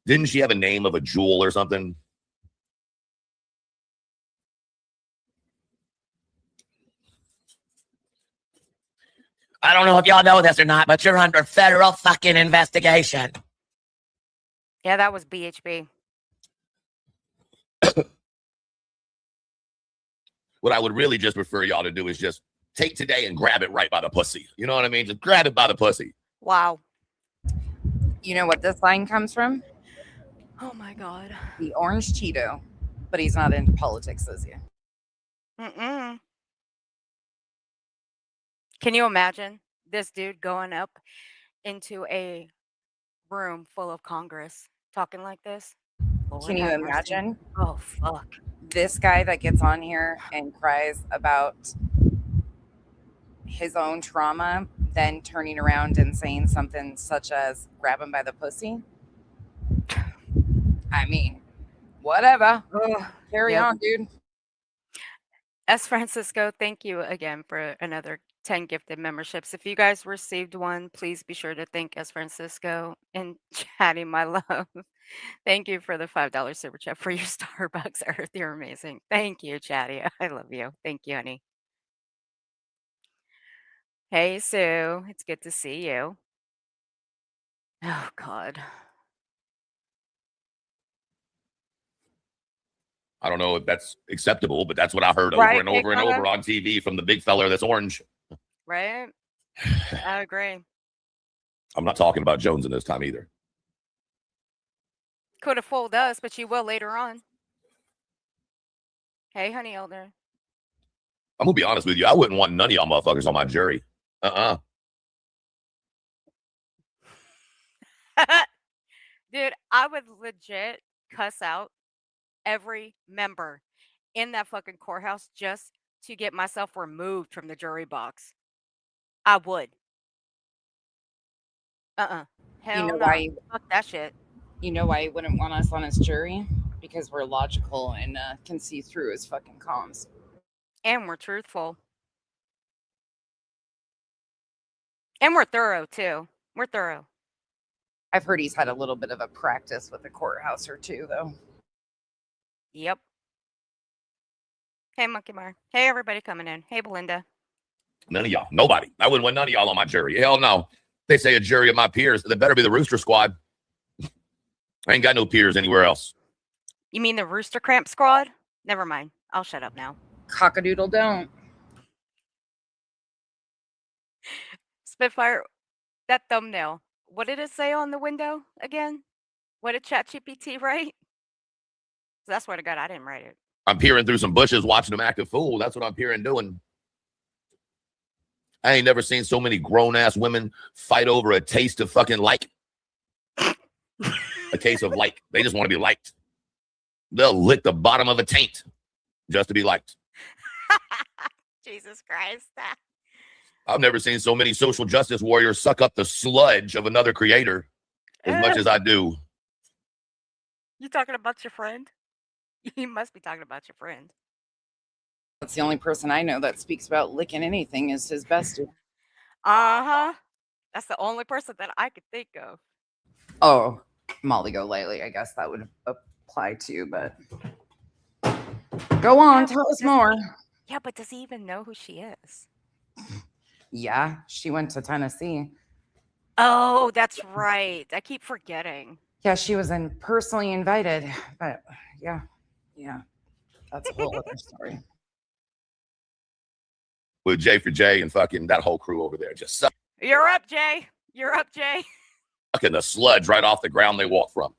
F: Didn't she have a name of a jewel or something?
G: I don't know if y'all know this or not, but you're under federal fucking investigation.
B: Yeah, that was BHB.
F: What I would really just prefer y'all to do is just take today and grab it right by the pussy. You know what I mean? Just grab it by the pussy.
B: Wow.
C: You know what this line comes from?
B: Oh my God.
C: The orange Cheeto, but he's not into politics, is he?
B: Mm-mm. Can you imagine this dude going up into a room full of Congress talking like this? Lord
C: Can you
B: have mercy.
C: imagine
B: Oh, fuck.
C: this guy that gets on here and cries about his own trauma, then turning around and saying something such as grab him by the pussy? I mean, whatever.
B: Ugh.
C: Carry
B: Yep.
C: on, dude.
B: S. Francisco, thank you again for another 10 gifted memberships. If you guys received one, please be sure to thank S. Francisco and Chatty, my love. Thank you for the $5 super chat for your Starbucks, Earth. You're amazing. Thank you, Chatty. I love you. Thank you, honey. Hey, Sue. It's good to see you. Oh, God.
F: I don't know if that's acceptable, but that's what I heard over
B: Right,
F: and
B: Big
F: over and
B: Brother?
F: over on TV from the big fella that's orange.
B: Right? I agree.
F: I'm not talking about Jones in this time either.
B: Could have fooled us, but you will later on. Hey, honey elder.
F: I'm gonna be honest with you. I wouldn't want none of y'all motherfuckers on my jury.
B: Dude, I would legit cuss out every member in that fucking courthouse just to get myself removed from the jury box. I would.
C: You
B: Hell
C: know
B: no.
C: why?
B: Fuck that shit.
C: You know why he wouldn't want us on his jury? Because we're logical and can see through his fucking comms.
B: And we're truthful. And we're thorough too. We're thorough.
C: I've heard he's had a little bit of a practice with the courthouse or two, though.
B: Yep. Hey, Monkey Mar. Hey, everybody coming in. Hey, Belinda.
F: None of y'all. Nobody. I wouldn't want none of y'all on my jury. Hell no. They say a jury of my peers. They better be the Rooster Squad. I ain't got no peers anywhere else.
B: You mean the Rooster Cramp Squad? Never mind. I'll shut up now.
C: Cockadoodle don't.
B: Spitfire, that thumbnail. What did it say on the window again? What did ChatGPT write? I swear to God, I didn't write it.
F: I'm peering through some bushes, watching them act a fool. That's what I'm peering doing. I ain't never seen so many grown-ass women fight over a taste of fucking like. A case of like. They just want to be liked. They'll lick the bottom of a taint just to be liked.
B: Jesus Christ.
F: I've never seen so many social justice warriors suck up the sludge of another creator as much as I do.
B: You talking about your friend? You must be talking about your friend.
C: That's the only person I know that speaks about licking anything is his bestie.
B: Uh-huh. That's the only person that I could think of.
C: Oh, Molly Go Lately. I guess that would apply to, but go on, tell us more.
B: Yeah, but does he even know who she is?
C: Yeah, she went to Tennessee.
B: Oh, that's right. I keep forgetting.
C: Yeah, she was personally invited, but yeah, that's a whole other story.
F: With J for J and fucking that whole crew over there just
B: You're up, Jay. You're up, Jay.
F: sucking the sludge right off the ground they walk from.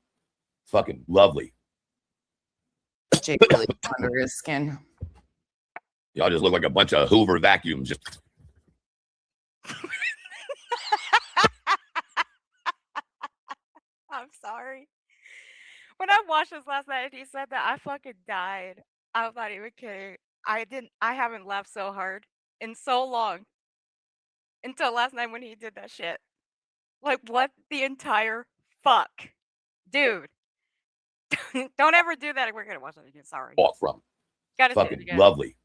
F: Fucking lovely.
C: Jake really under his skin.
F: Y'all just look like a bunch of Hoover vacuums. Just
B: I'm sorry. When I watched this last night and he said that, I fucking died. I'm not even kidding. I haven't laughed so hard in so long. Until last night when he did that shit. Like, what the entire fuck? Dude. Don't ever do that. We're gonna watch that again. Sorry.
F: walk from.
B: Gotta see it
F: Fucking
B: again.
F: lovely.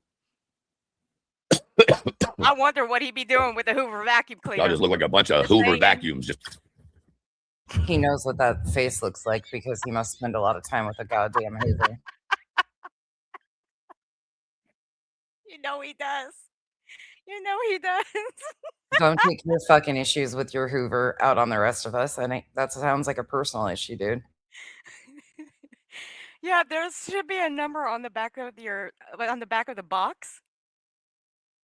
B: I wonder what he'd be doing with the Hoover vacuum cleaner.
F: Y'all just look like a bunch of
B: Just
F: Hoover
B: saying.
F: vacuums. Just
C: He knows what that face looks like because he must spend a lot of time with a goddamn Hoover.
B: You know he does. You know he does.
C: Don't take your fucking issues with your Hoover out on the rest of us. That sounds like a personal issue, dude.
B: Yeah, there should be a number on the back of the box.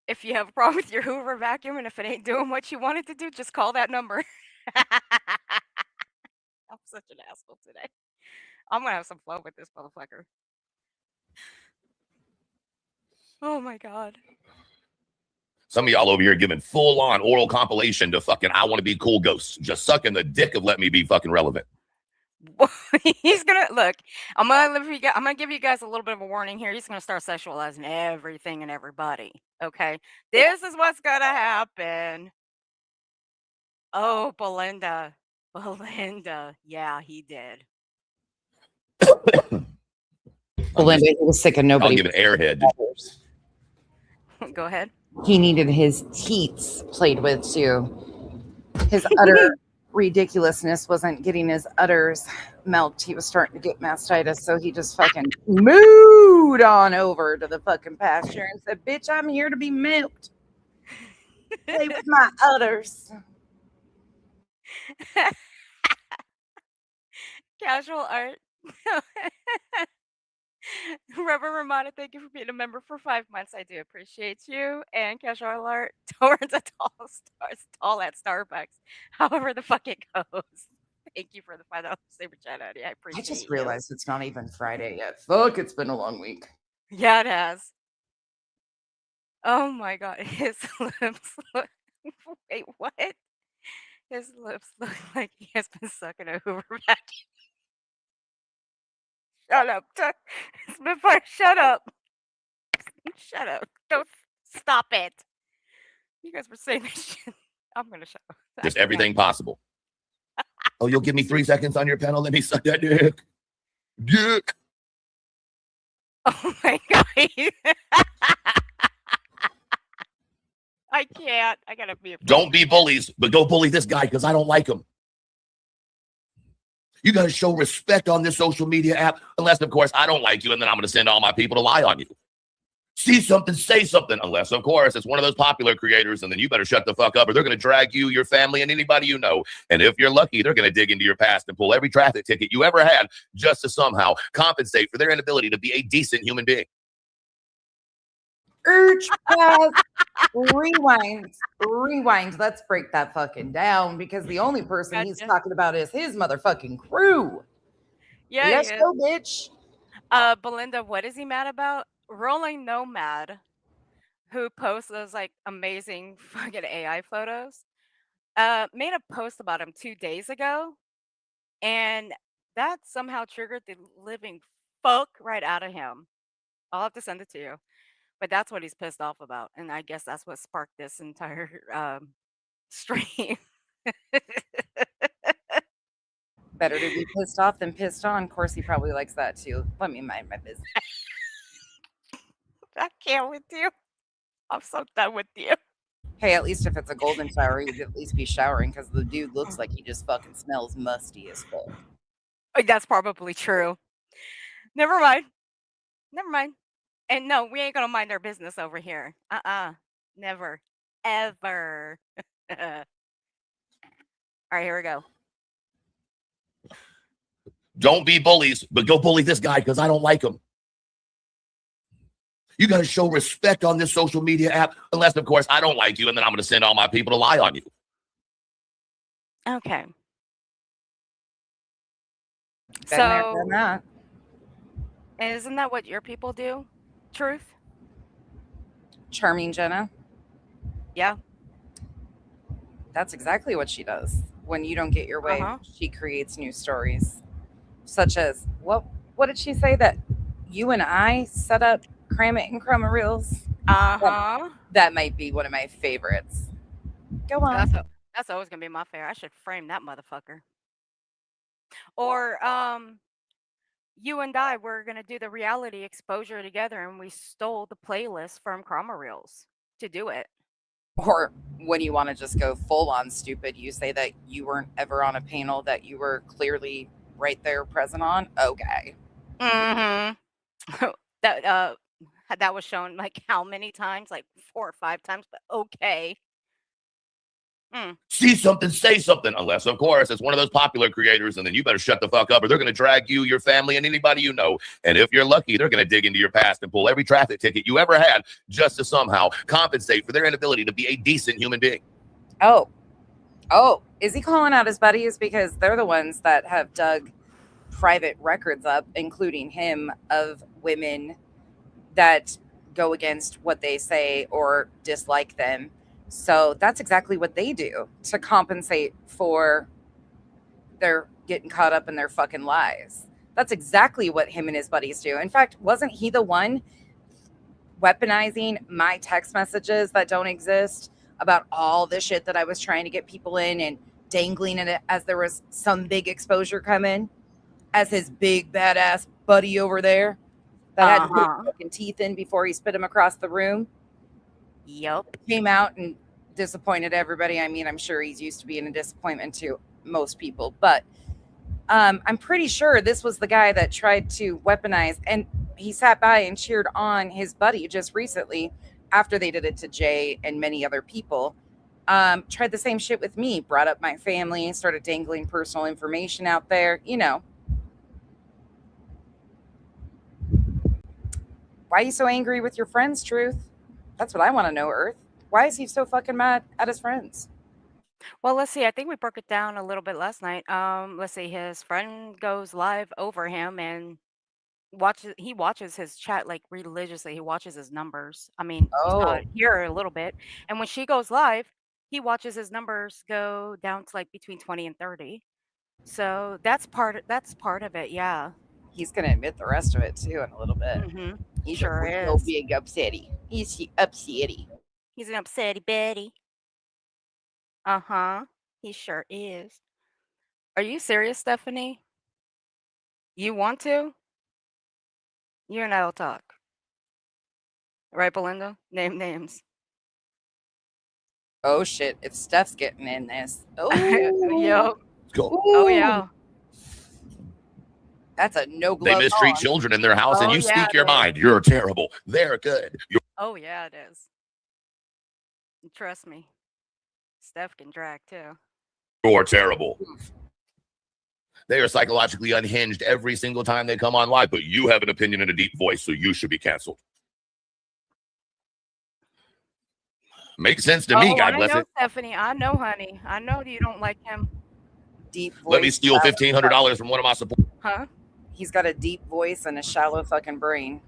B: If you have a problem with your Hoover vacuum and if it ain't doing what you want it to do, just call that number. such an asshole today. I'm gonna have some fun with this motherfucker. Oh my god.
F: Some of y'all over here giving full on oral compilation to fucking I want to be cool ghosts, just sucking the dick of let me be fucking relevant.
B: He's gonna look. I'm gonna give you guys a little bit of a warning here. He's gonna start sexualizing everything and everybody. Okay, this is what's gonna happen. Oh, Belinda, yeah, he did.
C: Belinda, he was sick of
F: I'll
C: nobody.
F: give an airhead.
B: Go ahead.
C: He needed his teats played with too. His utter ridiculousness wasn't getting his udders milked. He was starting to get mastitis, so he just fucking moved on over to the fucking pasture and said, "Bitch, I'm here to be milked. Play with my udders."
B: Casual art. Reverend Ramona, thank you for being a member for 5 months. I do appreciate you. And casual art towards a tall at Starbucks. However the fuck it goes. Thank you for the $5 super chat, Eddie. I appreciate
C: I just
B: you.
C: realized it's not even Friday yet. Fuck, it's been a long week.
B: Yeah, it has. Oh my god, his lips look. Wait, what? His lips look like he has been sucking a Hoover vacuum. Shut up, Spitfire. Shut up. Shut up. Don't stop it. You guys were saying this shit. I'm gonna shut up.
F: Just everything possible. Oh, you'll give me 3 seconds on your panel? Let me suck that dick. Dick.
B: Oh my god. I can't. I gotta be.
F: Don't be bullies, but go bully this guy because I don't like him. You got to show respect on this social media app, unless, of course, I don't like you, and then I'm going to send all my people to lie on you. See something, say something, unless, of course, it's one of those popular creators, and then you better shut the fuck up, or they're going to drag you, your family, and anybody you know. And if you're lucky, they're going to dig into your past and pull every traffic ticket you ever had just to somehow compensate for their inability to be a decent human being.
C: Urge, pause, rewind. Let's break that fucking down because the only person he's talking about is his motherfucking crew.
B: Yeah,
C: let's go, bitch.
B: Belinda, what is he mad about? Rolling Nomad, who posts those like amazing fucking AI photos, made a post about him 2 days ago, and that somehow triggered the living fuck right out of him. I'll have to send it to you. But that's what he's pissed off about, and I guess that's what sparked this entire stream.
C: Better to be pissed off than pissed on. Of course, he probably likes that too. Let me mind my business.
B: I can't with you. I'm so done with you.
C: Hey, at least if it's a golden shower, you'd at least be showering because the dude looks like he just fucking smells musty as fuck.
B: That's probably true. Never mind. And no, we ain't gonna mind our business over here. Never. Ever. All right, here we go.
F: Don't be bullies, but go bully this guy because I don't like him. You got to show respect on this social media app, unless, of course, I don't like you, and then I'm going to send all my people to lie on you.
B: Okay.
C: Been there, done that.
B: Isn't that what your people do? Truth?
C: Charming Jenna.
B: Yeah.
C: That's exactly what she does. When you don't get your way, she creates new stories. Such as, what did she say? That you and I set up Cram It and Chroma Reels? That might be one of my favorites. Go on.
B: That's always going to be my favorite. I should frame that motherfucker. Or, you and I were going to do the reality exposure together, and we stole the playlist from Chroma Reels to do it.
C: Or when you want to just go full on stupid, you say that you weren't ever on a panel that you were clearly right there present on. Okay.
B: Mm-hmm. That was shown like how many times? Like 4 or 5 times, but okay.
F: See something, say something, unless, of course, it's one of those popular creators, and then you better shut the fuck up, or they're going to drag you, your family, and anybody you know. And if you're lucky, they're going to dig into your past and pull every traffic ticket you ever had just to somehow compensate for their inability to be a decent human being.
C: Oh, Oh, is he calling out his buddies? Because they're the ones that have dug private records up, including him, of women that go against what they say or dislike them. So that's exactly what they do to compensate for their getting caught up in their fucking lies. That's exactly what him and his buddies do. In fact, wasn't he the one weaponizing my text messages that don't exist about all the shit that I was trying to get people in and dangling it as there was some big exposure coming as his big badass buddy over there that had to put his fucking teeth in before he spit him across the room?
B: Yup.
C: Came out and disappointed everybody. I mean, I'm sure he's used to being a disappointment to most people, but I'm pretty sure this was the guy that tried to weaponize, and he sat by and cheered on his buddy just recently after they did it to Jay and many other people. Tried the same shit with me, brought up my family, started dangling personal information out there, you know. Why are you so angry with your friends, Truth? That's what I want to know, Earth. Why is he so fucking mad at his friends?
B: Well, let's see. I think we broke it down a little bit last night. Let's see. His friend goes live over him and watches his chat like religiously. He watches his numbers. I mean, you saw
C: Oh,
B: it here a little bit. And when she goes live, he watches his numbers go down to like between 20 and 30. So that's part of it. Yeah.
C: he's gonna admit the rest of it too in a little bit.
B: Mhm.
C: He's
B: Sure
C: a real
B: is.
C: big upsetty. He's upsetty.
B: He's an upsetty Betty. Uh-huh. He sure is. Are you serious, Stephanie? You want to? You and I will talk. Right, Belinda? Name names.
C: Oh shit! If Steph's getting in this,
B: Yo.
C: oh,
F: Go.
B: Oh yeah.
C: that's a no
F: They
C: glove.
F: mistreat children in their house, and
B: Oh,
F: you
B: yeah,
F: speak your
B: it is.
F: mind. You're terrible. They're good.
B: Oh yeah, it is. Trust me. Steph can drag too.
F: You're terrible. They are psychologically unhinged every single time they come on live, but you have an opinion and a deep voice, so you should be canceled. Makes sense to me,
B: Oh,
F: God
B: I
F: bless
B: know,
F: it.
B: Stephanie. I know, honey. I know you don't like him.
C: Deep voice.
F: Let me steal
C: shallow
F: $1,500
C: fuck-
F: from one of my supporters.
B: Huh?
C: He's got a deep voice and a shallow fucking brain.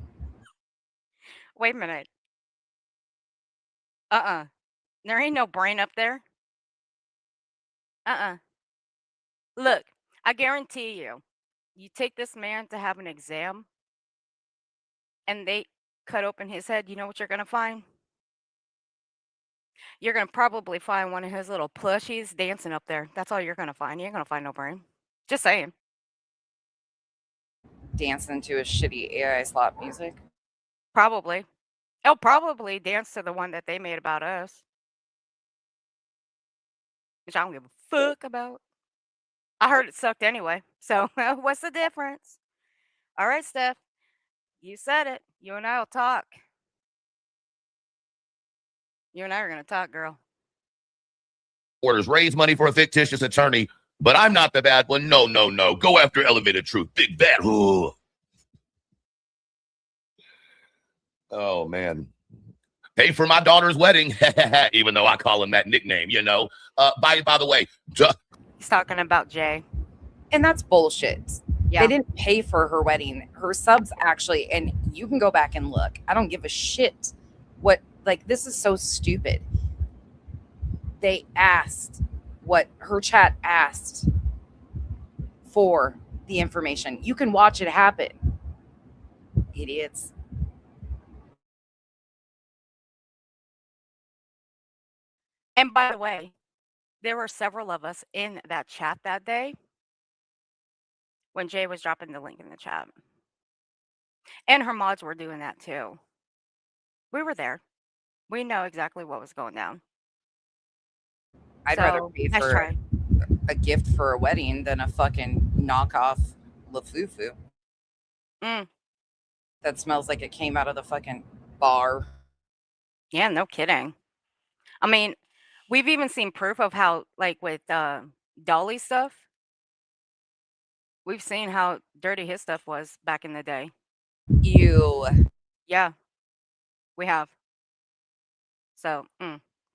B: Wait a minute. There ain't no brain up there. Look, I guarantee you take this man to have an exam and they cut open his head, you know what you're gonna find? You're gonna probably find one of his little plushies dancing up there. That's all you're gonna find. You ain't gonna find no brain. Just saying.
C: Dancing to his shitty AI slop music.
B: Probably. He'll probably dance to the one that they made about us. Which I don't give a fuck about. I heard it sucked anyway. So what's the difference? All right, Steph. You said it. You and I will talk. You and I are gonna talk, girl.
F: Raise money for a fictitious attorney, but I'm not the bad one. No, no, no. Go after elevated truth. Big bad. Ooh. Oh, man. Pay for my daughter's wedding, even though I call him that nickname, you know. By the way,
B: He's talking about Jay.
C: And that's bullshit.
B: Yeah.
C: They didn't pay for her wedding. Her subs actually, and you can go back and look. I don't give a shit what, like, this is so stupid. They asked what her chat asked for the information. You can watch it happen. Idiots.
B: And by the way, there were several of us in that chat that day when Jay was dropping the link in the chat. And her mods were doing that too. We were there. We know exactly what was going down.
C: I'd rather
B: So,
C: pay
B: nice
C: for
B: try.
C: a gift for a wedding than a fucking knockoff Lafufu
B: Mm,
C: that smells like it came out of the fucking bar.
B: yeah, no kidding. I mean, we've even seen proof of how, like with Dolly stuff, we've seen how dirty his stuff was back in the day.
C: You.
B: Yeah, we have. So,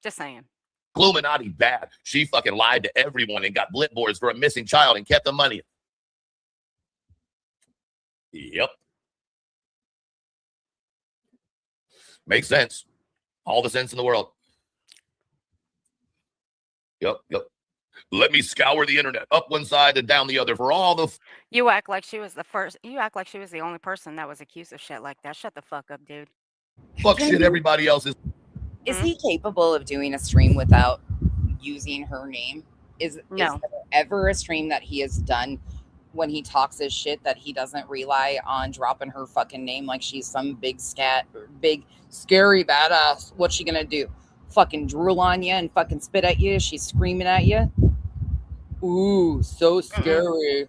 B: just saying.
F: Illuminati bad. She fucking lied to everyone and got blit boards for a missing child and kept the money. Yep. Makes sense. All the sense in the world. Yep. Let me scour the internet up one side and down the other for all the.
B: You act like she was the first. You act like she was the only person that was accused of shit like that. Shut the fuck up, dude.
F: Fuck shit everybody else is.
C: Is he capable of doing a stream without using her name? Is there ever a stream that he has done when he talks his shit that he doesn't rely on dropping her fucking name like she's some big scary badass? What's she gonna do? Fucking drool on you and fucking spit at you? She's screaming at you? Ooh, so scary.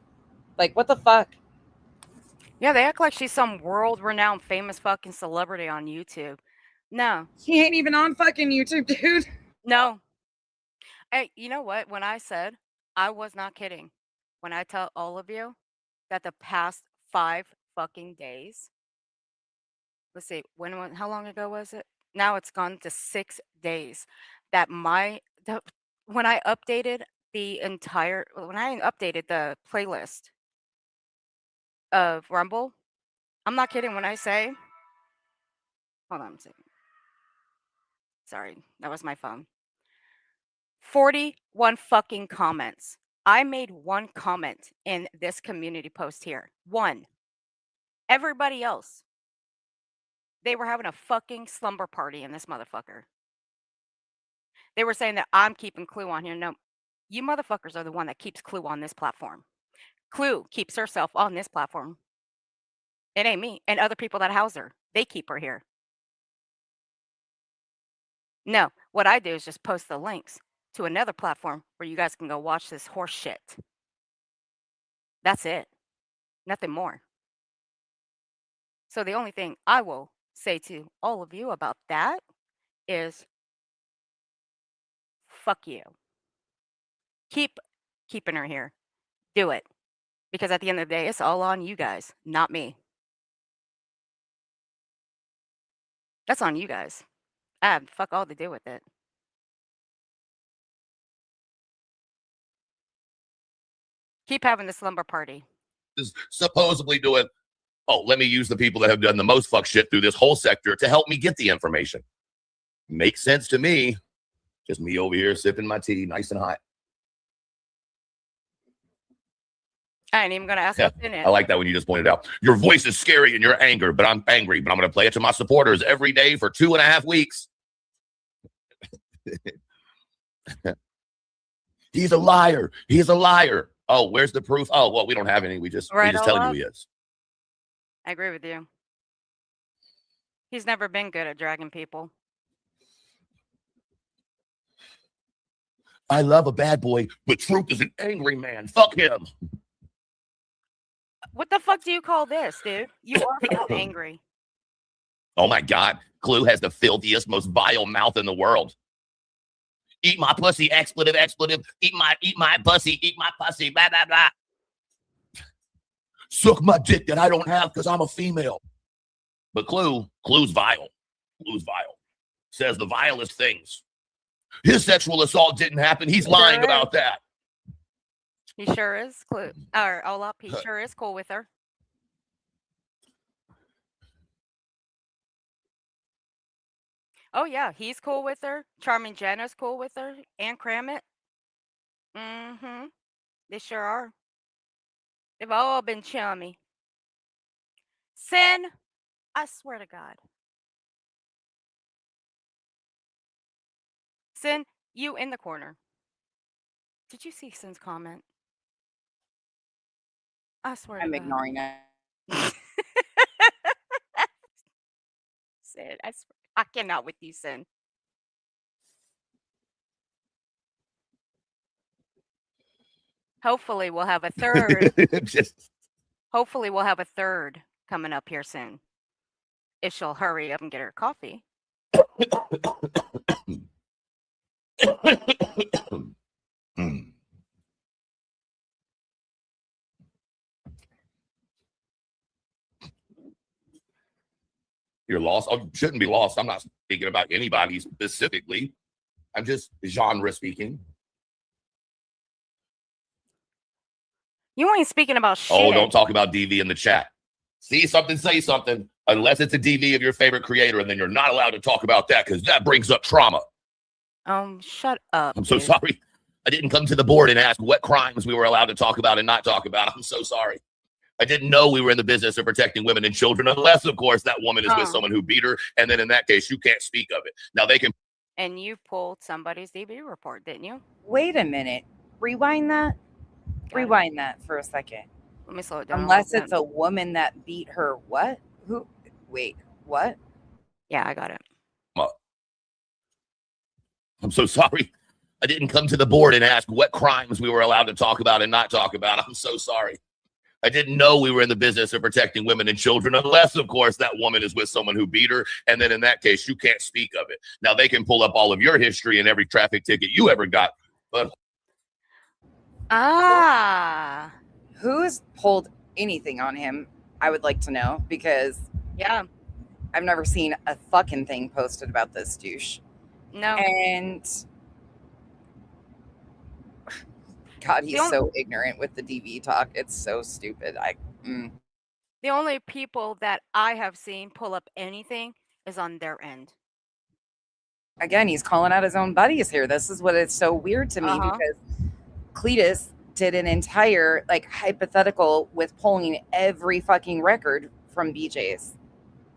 C: Like, what the fuck?
B: Yeah, they act like she's some world-renowned famous fucking celebrity on YouTube. No.
C: She ain't even on fucking YouTube, dude.
B: No. Hey, you know what? When I said, I was not kidding. When I tell all of you that the past 5 fucking days, let's see, how long ago was it? Now it's gone to 6 days that when I updated the playlist of Rumble, I'm not kidding when I say, hold on a second. Sorry, that was my phone. 41 fucking comments. I made 1 comment in this community post here. 1. Everybody else, they were having a fucking slumber party in this motherfucker. They were saying that I'm keeping Clue on here. No, you motherfuckers are the one that keeps Clue on this platform. Clue keeps herself on this platform. It ain't me. And other people that house her, they keep her here. No, what I do is just post the links to another platform where you guys can go watch this horse shit. That's it. Nothing more. So the only thing I will say to all of you about that is fuck you. Keep keeping her here. Do it. Because at the end of the day, it's all on you guys, not me. That's on you guys. I have fuck all to do with it. Keep having the slumber party.
F: Is supposedly doing, let me use the people that have done the most fuck shit through this whole sector to help me get the information. Makes sense to me. Just me over here sipping my tea, nice and hot.
B: I ain't even gonna ask what's in it.
F: I like that when you just pointed out. Your voice is scary in your anger, but I'm angry. But I'm going to play it to my supporters every day for 2.5 weeks. He's a liar. He's a liar. Oh, where's the proof? Oh, well, we don't have any. We just telling you he is.
B: I agree with you. He's never been good at dragging people.
F: I love a bad boy, but Truth is an angry man. Fuck him.
B: What the fuck do you call this, dude? You are fucking angry.
F: Oh my God. Clue has the filthiest, most vile mouth in the world. Eat my pussy, expletive, expletive. Eat my pussy, eat my pussy, blah, blah, blah. Suck my dick that I don't have because I'm a female. But Clue's vile. Clue's vile. Says the vilest things. His sexual assault didn't happen. He's lying about that.
B: He sure is. Clue. Or all up. He sure is cool with her. Oh, yeah. He's cool with her. Charming Jenna's cool with her. And Kramit. Mm-hmm. They sure are. They've all been chummy. Sin, I swear to God. Sin, you in the corner. Did you see Sin's comment? I swear to God.
C: I'm ignoring it.
B: Sin, I cannot with you, Sin. Hopefully we'll have a third. Hopefully we'll have a third coming up here soon. If she'll hurry up and get her coffee.
F: You're lost. Oh, you shouldn't be lost. I'm not speaking about anybody specifically. I'm just genre speaking.
B: You ain't speaking about shit.
F: Oh, don't talk about DV in the chat. See something, say something. Unless it's a DV of your favorite creator, and then you're not allowed to talk about that because that brings up trauma.
B: Shut up.
F: I'm so
B: dude.
F: sorry. I didn't come to the board and ask what crimes we were allowed to talk about and not talk about. I'm so sorry. I didn't know we were in the business of protecting women and children, unless, of course, that woman is with someone who beat her. And then in that case, you can't speak of it. Now they can.
B: And you pulled somebody's DV report, didn't you?
C: Wait a minute. Rewind that.
B: Got it.
C: Rewind that for a second.
B: Let me slow it down.
C: Unless it's a woman that beat her. What? Who? Wait. What?
B: Yeah, I got it.
F: I'm so sorry. I didn't come to the board and ask what crimes we were allowed to talk about and not talk about. I'm so sorry. I didn't know we were in the business of protecting women and children, unless, of course, that woman is with someone who beat her. And then in that case, you can't speak of it. Now they can pull up all of your history and every traffic ticket you ever got. But
C: who's pulled anything on him? I would like to know, because
B: yeah,
C: I've never seen a fucking thing posted about this douche.
B: No.
C: And God, he's so ignorant with the DV talk. It's so stupid.
B: The only people that I have seen pull up anything is on their end.
C: Again, he's calling out his own buddies here. This is what is so weird to me, because Cletus did an entire hypothetical with pulling every fucking record from BJ's.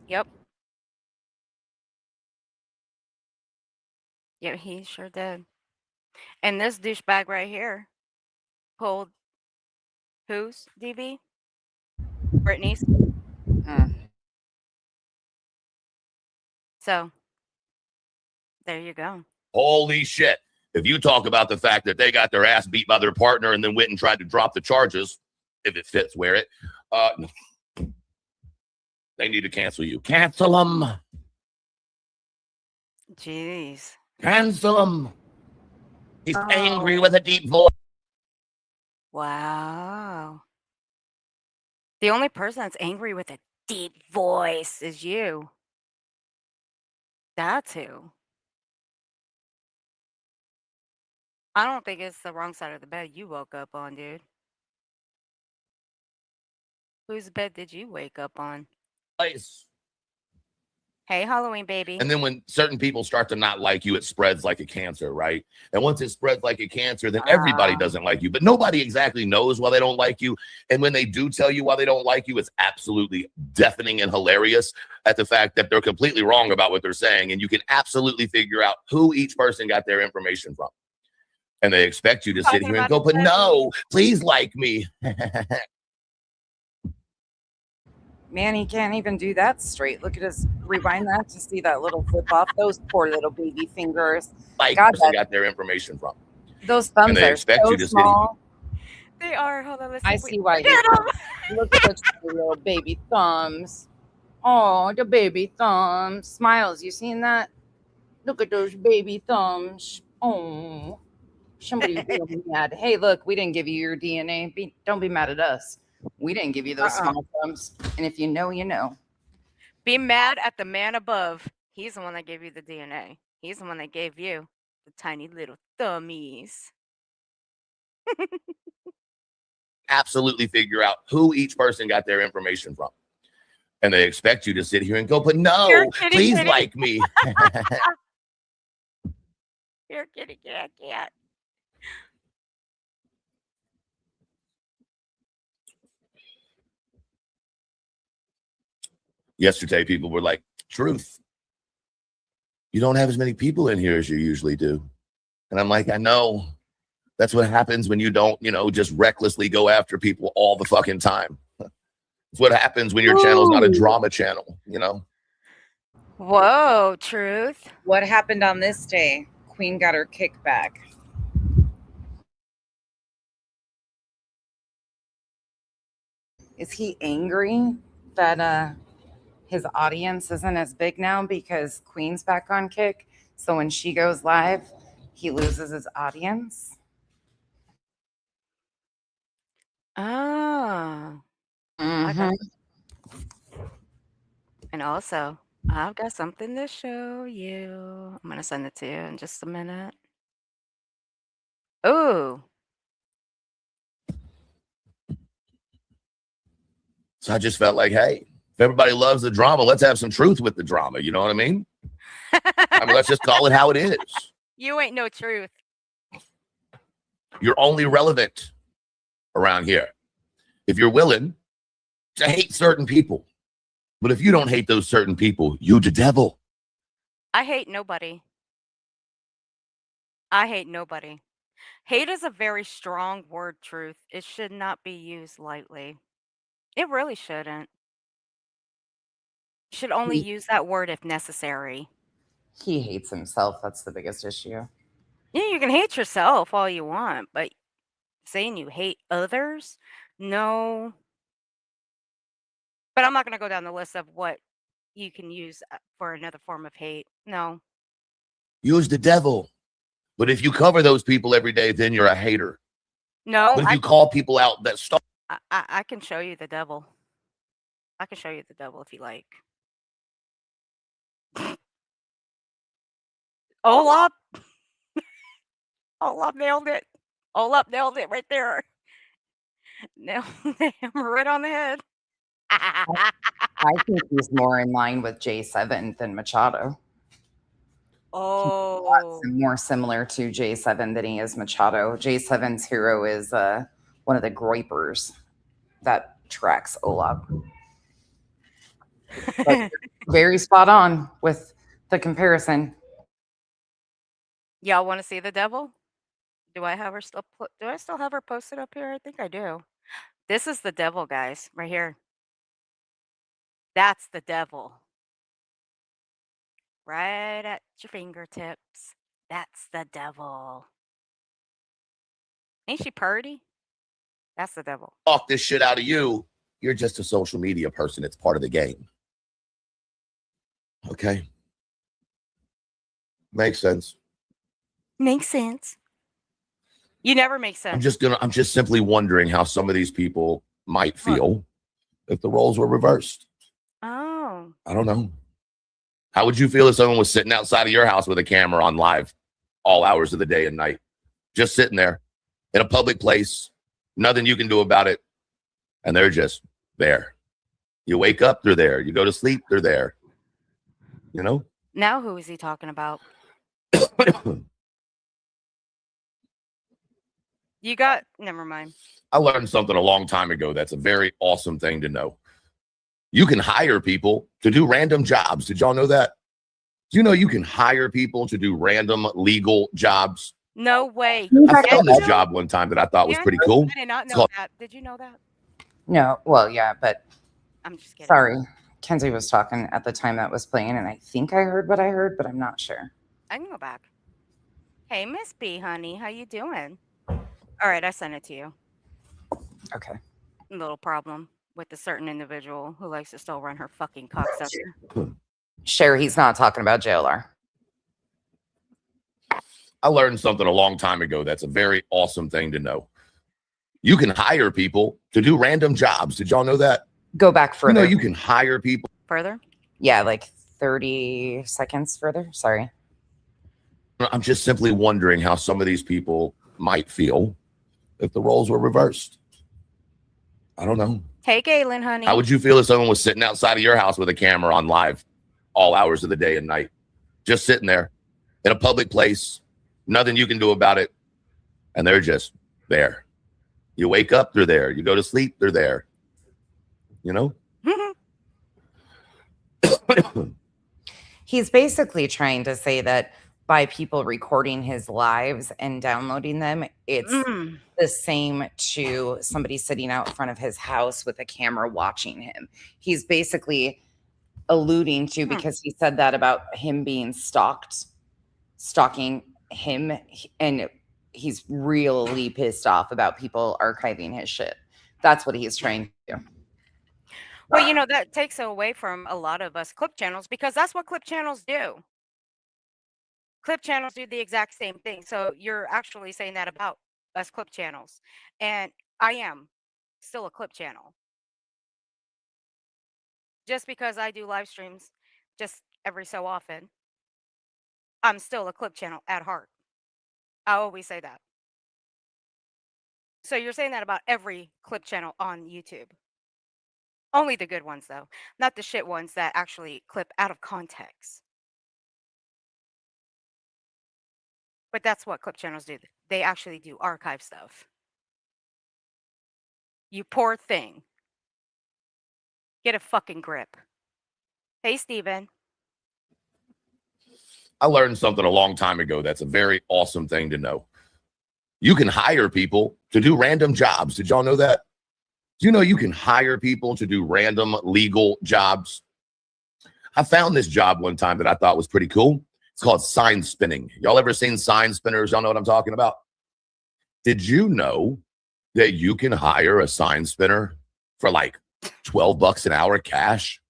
B: Yep. Yeah, he sure did. And this douchebag right here pulled whose DV? Brittany's. So there you go.
F: holy shit. If you talk about the fact that they got their ass beat by their partner and then went and tried to drop the charges, if it fits, wear it. They need to cancel you. Cancel them.
B: Jeez.
F: Cancel him. He's angry with a deep voice.
B: Wow. The only person that's angry with a deep voice is you. That's who. I don't think it's the wrong side of the bed you woke up on, dude. Whose bed did you wake up on? Hey, Halloween baby.
F: And then when certain people start to not like you, it spreads like a cancer, right? And once it spreads like a cancer, then everybody doesn't like you. But nobody exactly knows why they don't like you. And when they do tell you why they don't like you, it's absolutely deafening and hilarious at the fact that they're completely wrong about what they're saying. And you can absolutely figure out who each person got their information from. And they expect you to sit here and go, but no, please like me.
C: Man, he can't even do that straight. Look at his, rewind that to see that little flip off. Those poor little baby fingers.
F: Like, person got their information from.
C: Those thumbs are so small.
B: They are. Hold on,
C: I see why. Look at those little baby thumbs. Oh, the baby thumbs. Smiles, you seen that? Look at those baby thumbs. Oh, somebody will be mad. Hey, look, we didn't give you your DNA. Don't be mad at us. We didn't give you those small thumbs. And if you know, you know.
B: Be mad at the man above. He's the one that gave you the DNA. He's the one that gave you the tiny little thummies.
F: Absolutely figure out who each person got their information from. And they expect you to sit here and go, but no, please like me.
B: Here, kitty cat.
F: Yesterday, people were like, Truth, you don't have as many people in here as you usually do. And I'm like, I know. That's what happens when you don't, just recklessly go after people all the fucking time. It's what happens when your channel's not a drama channel,
B: Whoa, Truth.
C: What happened on this day? Queen got her kickback. Is he angry that his audience isn't as big now because Queen's back on Kick? So when she goes live, he loses his audience?
B: Oh.
C: Mm-hmm.
B: And also, I've got something to show you. I'm gonna send it to you in just a minute. Ooh.
F: So I just felt like, hey, if everybody loves the drama, let's have some truth with the drama. You know what I mean? I mean, let's just call it how it is.
B: You ain't no truth.
F: You're only relevant around here if you're willing to hate certain people. But if you don't hate those certain people, you the devil.
B: I hate nobody. I hate nobody. Hate is a very strong word, truth. It should not be used lightly. It really shouldn't. Should only
C: He,
B: use that word if necessary.
C: he hates himself. That's the biggest issue.
B: Yeah, you can hate yourself all you want, but saying you hate others, no. But I'm not going to go down the list of what you can use for another form of hate. No.
F: Use the devil. But if you cover those people every day, then you're a hater.
B: No,
F: But if you call people out that stop,
B: I can show you the devil. I can show you the devil if you like. Olaf. Olaf nailed it. Olaf nailed it right there. Nailed him right on the head.
C: I think he's more in line with J7 than Machado.
B: Oh.
C: More similar to J7 than he is Machado. J7's hero is one of the groypers that tracks Olaf. But very spot on with the comparison.
B: Y'all want to see the devil? Do I have her still? Do I still have her posted up here? I think I do. This is the devil, guys, right here. That's the devil. Right at your fingertips. That's the devil. Ain't she purty? That's the devil.
F: talk this shit out of you, you're just a social media person. It's part of the game. Okay. Makes sense.
B: Makes sense. You never make sense.
F: I'm just simply wondering how some of these people might feel if the roles were reversed.
B: Oh.
F: I don't know. How would you feel if someone was sitting outside of your house with a camera on live all hours of the day and night, just sitting there in a public place, nothing you can do about it, and they're just there? You wake up, they're there. You go to sleep, they're there. You know?
B: Now who is he talking about? You got, never mind.
F: I learned something a long time ago that's a very awesome thing to know. You can hire people to do random jobs. Did y'all know that? Do you know you can hire people to do random legal jobs?
B: No way.
F: I found this job one time that I thought was pretty cool.
B: I did not know that. Did you know that?
C: No, well, yeah, but
B: I'm just kidding.
C: sorry. Kenzie was talking at the time that was playing, and I think I heard what I heard, but I'm not sure.
B: I can go back. Hey, Miss B, honey, how you doing? All right, I sent it to you.
C: Okay.
B: A little problem with a certain individual who likes to still run her fucking cocksucker.
C: Sure, he's not talking about JLR.
F: I learned something a long time ago that's a very awesome thing to know. You can hire people to do random jobs. Did y'all know that?
C: Go back further.
F: You can hire people.
B: Further?
C: Yeah, like 30 seconds further. Sorry.
F: I'm just simply wondering how some of these people might feel if the roles were reversed. I don't know.
B: Hey, Galen, honey.
F: How would you feel if someone was sitting outside of your house with a camera on live all hours of the day and night, just sitting there in a public place, nothing you can do about it, and they're just there? You wake up, they're there. You go to sleep, they're there. You know?
C: He's basically trying to say that by people recording his lives and downloading them, it's the same to somebody sitting out in front of his house with a camera watching him. He's basically alluding to, because he said that about him being stalking him, and he's really pissed off about people archiving his shit. That's what he's trying to do.
B: Well, that takes away from a lot of us clip channels, because that's what clip channels do. Clip channels do the exact same thing. So you're actually saying that about us clip channels. And I am still a clip channel. Just because I do live streams just every so often. I'm still a clip channel at heart. I always say that. So you're saying that about every clip channel on YouTube. Only the good ones, though, not the shit ones that actually clip out of context. But that's what clip channels do. They actually do archive stuff. You poor thing. Get a fucking grip. Hey, Steven.
F: I learned something a long time ago that's a very awesome thing to know. You can hire people to do random jobs. Did y'all know that? Do you know you can hire people to do random legal jobs? I found this job one time that I thought was pretty cool. It's called sign spinning. Y'all ever seen sign spinners? Y'all know what I'm talking about? Did you know that you can hire a sign spinner for like $12 an hour cash?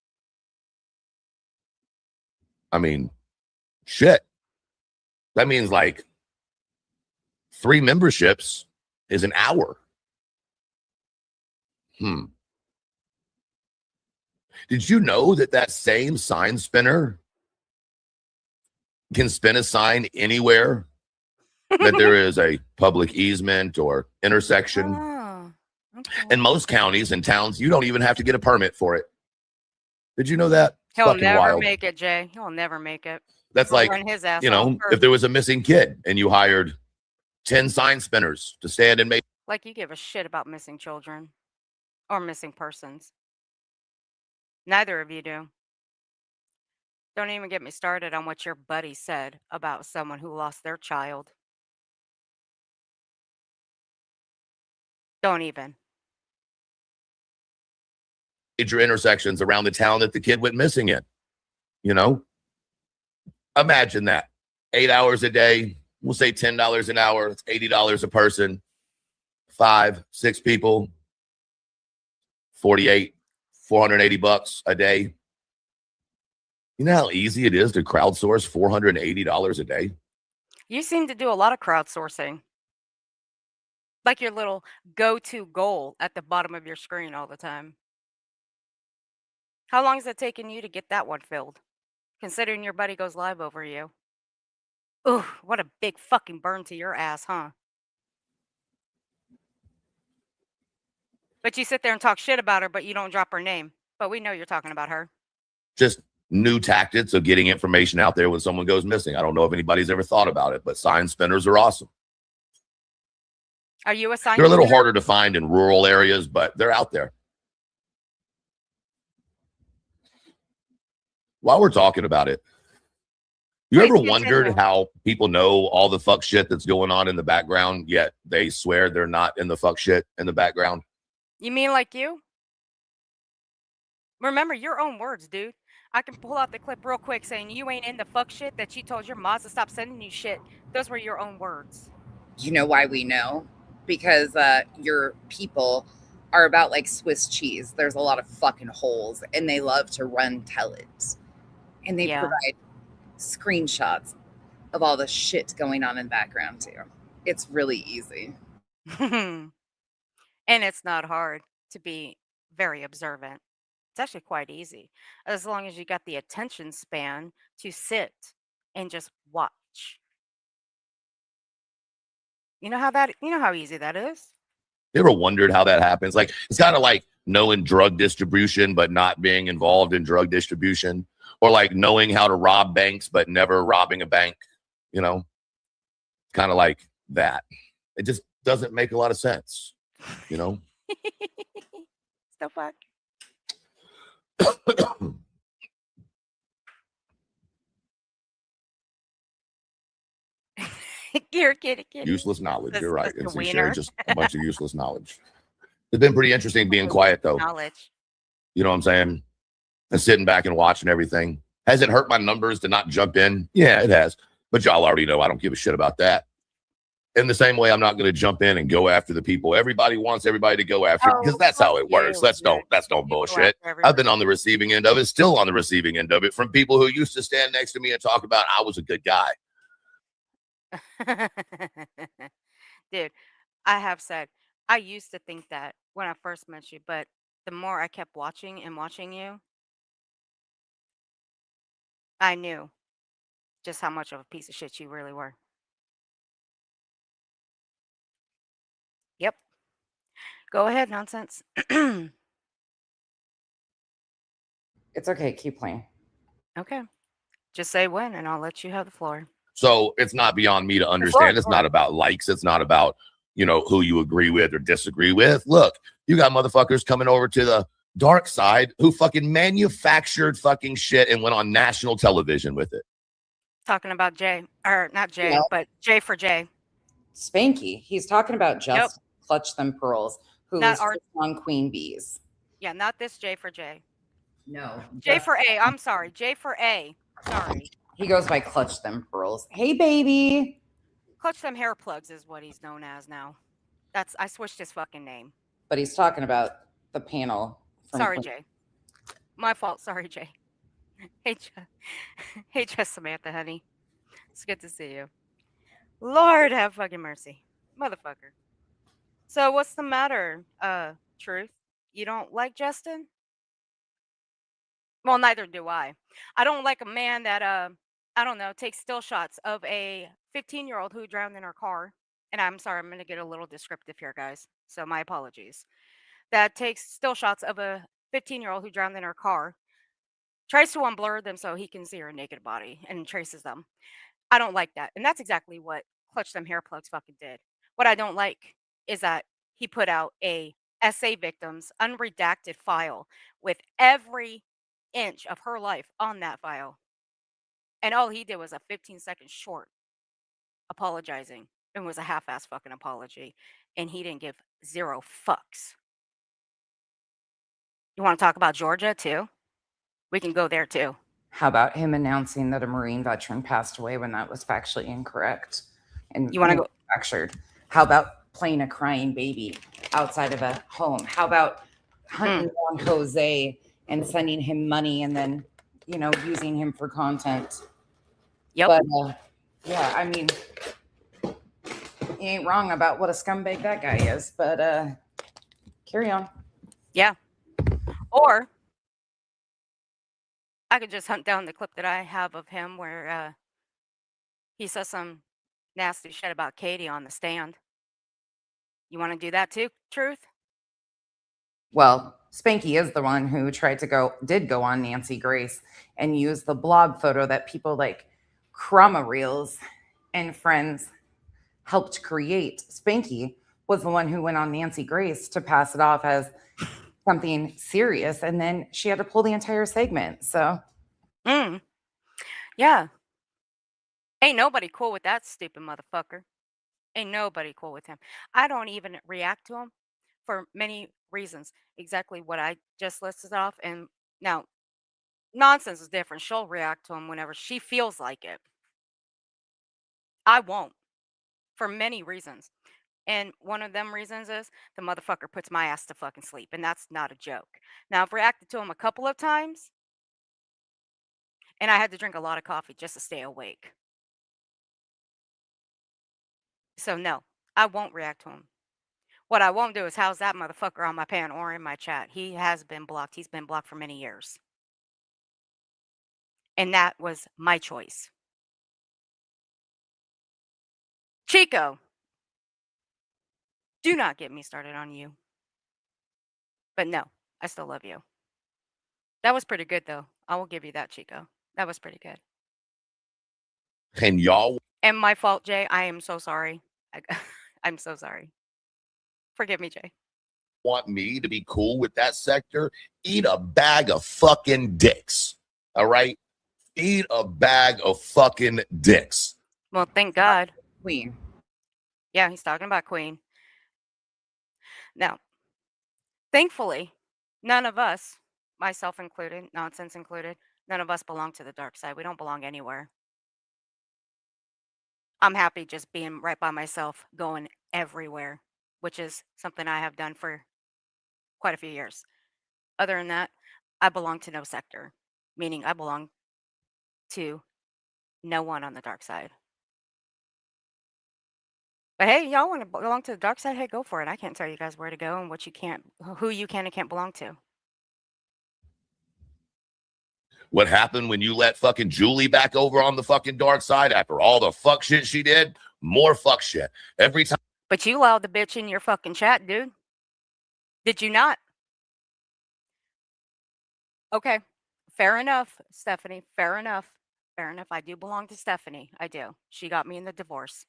F: I mean, shit. That means like 3 memberships is an hour. Did you know that that same sign spinner can spin a sign anywhere that there is a public easement or intersection?
B: Oh, okay.
F: In most counties and towns, you don't even have to get a permit for it. Did you know that? It's
B: He'll
F: fucking
B: never
F: wild.
B: make it, Jay. He'll never make it.
F: That's
B: We'll
F: like,
B: run his ass
F: you
B: off
F: know,
B: first.
F: if there was a missing kid and you hired 10 sign spinners to stand and make.
B: Like you give a shit about missing children or missing persons. Neither of you do. Don't even get me started on what your buddy said about someone who lost their child. Don't even.
F: Major intersections around the town that the kid went missing in. You know, imagine that 8 hours a day. We'll say $10 an hour. It's $80 a person. 5, 6 people. 48, $480 a day. You know how easy it is to crowdsource $480 a day?
B: You seem to do a lot of crowdsourcing. Like your little go-to goal at the bottom of your screen all the time. How long is it taking you to get that one filled? Considering your buddy goes live over you. Ooh, what a big fucking burn to your ass, huh? But you sit there and talk shit about her, but you don't drop her name. But we know you're talking about her.
F: Just new tactics of getting information out there when someone goes missing. I don't know if anybody's ever thought about it, but sign spinners are awesome.
B: Are you a sign
F: They're a little
B: spinner?
F: harder to find in rural areas, but they're out there. While we're talking about it, you
B: Please
F: ever wondered
B: continue.
F: how people know all the fuck shit that's going on in the background, yet they swear they're not in the fuck shit in the background?
B: You mean like you? Remember your own words, dude. I can pull out the clip real quick saying you ain't in the fuck shit that you told your mods to stop sending you shit. Those were your own words.
C: You know why we know? Because your people are about like Swiss cheese. There's a lot of fucking holes and they love to run tell it. And they
B: Yeah.
C: provide screenshots of all the shit going on in the background too. It's really easy.
B: And it's not hard to be very observant. It's actually quite easy, as long as you got the attention span to sit and just watch. You know how easy that is?
F: You ever wondered how that happens? Like, it's kind of like knowing drug distribution, but not being involved in drug distribution, or like knowing how to rob banks, but never robbing a bank, you know, kind of like that. It just doesn't make a lot of sense, you know?
B: Still fuck. You're kidding.
F: Useless knowledge.
B: This-
F: You're right.
B: this
F: It's
B: wiener.
F: sharing just a bunch of useless knowledge. It's been pretty interesting being quiet, though.
B: Knowledge.
F: You know what I'm saying? And sitting back and watching everything. Has it hurt my numbers to not jump in? Yeah, it has. But y'all already know I don't give a shit about that. In the same way, I'm not going to jump in and go after the people everybody wants everybody to go after, because
B: Oh,
F: that's how
B: fuck
F: it works.
B: you,
F: That's
B: dude.
F: no
B: You go
F: bullshit.
B: after
F: I've been on the receiving end of it, still on the receiving end of it, from people who used to stand next to me and talk about I was a good guy.
B: everybody. Dude, I have said, I used to think that when I first met you, but the more I kept watching and watching you, I knew just how much of a piece of shit you really were. Yep. Go ahead, nonsense.
C: It's okay. Keep playing.
B: Okay. Just say when, and I'll let you have the floor.
F: So it's not beyond me to understand. It's not about likes. It's not about, who you agree with or disagree with. Look, you got motherfuckers coming over to the dark side who fucking manufactured fucking shit and went on national television with it.
B: Talking about Jay, or not Jay,
C: No.
B: but Jay for Jay.
C: Spanky. He's talking about just Clutch Them Pearls, who
B: Not
C: is
B: our-
C: just on Queen Bees.
B: Yeah, not this Jay for Jay.
C: No.
B: J for A. I'm sorry. J for A. Sorry.
C: He goes by Clutch Them Pearls. Hey, baby.
B: Clutch Them Hair Plugs is what he's known as now. I switched his fucking name.
C: But he's talking about the panel.
B: Sorry, Jay. My fault. Sorry, Jay. Hey, Jess Samantha, honey. It's good to see you. Lord have fucking mercy. Motherfucker. So what's the matter, Truth? You don't like Justin? Well, neither do I. I don't like a man that, I don't know, takes still shots of a 15-year-old who drowned in her car. And I'm sorry, I'm going to get a little descriptive here, guys. So my apologies. That takes still shots of a 15-year-old who drowned in her car, tries to unblur them so he can see her naked body and traces them. I don't like that. And that's exactly what Clutch Them Hair Plugs fucking did. What I don't like is that he put out a SA victim's unredacted file with every inch of her life on that file. And all he did was a 15-second short apologizing. It was a half-ass fucking apology. And he didn't give zero fucks. You want to talk about Georgia too? We can go there too.
C: How about him announcing that a Marine veteran passed away when that was factually incorrect and
B: You want to go?
C: manufactured? How about playing a crying baby outside of a home? How about hunting down Jose and sending him money and then, using him for content?
B: Yep.
C: But yeah, I mean, he ain't wrong about what a scumbag that guy is. But carry on.
B: Yeah. Or I could just hunt down the clip that I have of him where he says some nasty shit about Katie on the stand. You want to do that too, Truth?
C: Well, Spanky is the one who did go on Nancy Grace and use the blog photo that people like Chroma Reels and friends helped create. Spanky was the one who went on Nancy Grace to pass it off as something serious, and then she had to pull the entire segment. So,
B: yeah. Ain't nobody cool with that stupid motherfucker. Ain't nobody cool with him. I don't even react to him for many reasons. Exactly what I just listed off. And now, nonsense is different. She'll react to him whenever she feels like it. I won't, for many reasons. And one of them reasons is the motherfucker puts my ass to fucking sleep. And that's not a joke. Now, I've reacted to him a couple of times. And I had to drink a lot of coffee just to stay awake. So, no, I won't react to him. What I won't do is house that motherfucker on my pan or in my chat. He has been blocked. He's been blocked for many years. And that was my choice. Chico, do not get me started on you. But no, I still love you. That was pretty good, though. I will give you that, Chico. That was pretty good.
F: And y'all.
B: And my fault, Jay. I am so sorry. I'm so sorry. Forgive me, Jay.
F: Want me to be cool with that sector? Eat a bag of fucking dicks. All right? Eat a bag of fucking dicks.
B: Well, thank God.
C: Queen.
B: Yeah, he's talking about Queen. Now, thankfully, none of us, myself included, nonsense included, none of us belong to the dark side. We don't belong anywhere. I'm happy just being right by myself, going everywhere, which is something I have done for quite a few years. Other than that, I belong to no sector, meaning I belong to no one on the dark side. But hey, y'all want to belong to the dark side? Hey, go for it. I can't tell you guys where to go and what you can't, who you can and can't belong to.
F: What happened when you let fucking Julie back over on the fucking dark side after all the fuck shit she did? More fuck shit. Every time.
B: But you allowed the bitch in your fucking chat, dude. Did you not? Okay. Fair enough, Stephanie. Fair enough. Fair enough. I do belong to Stephanie. I do. She got me in the divorce.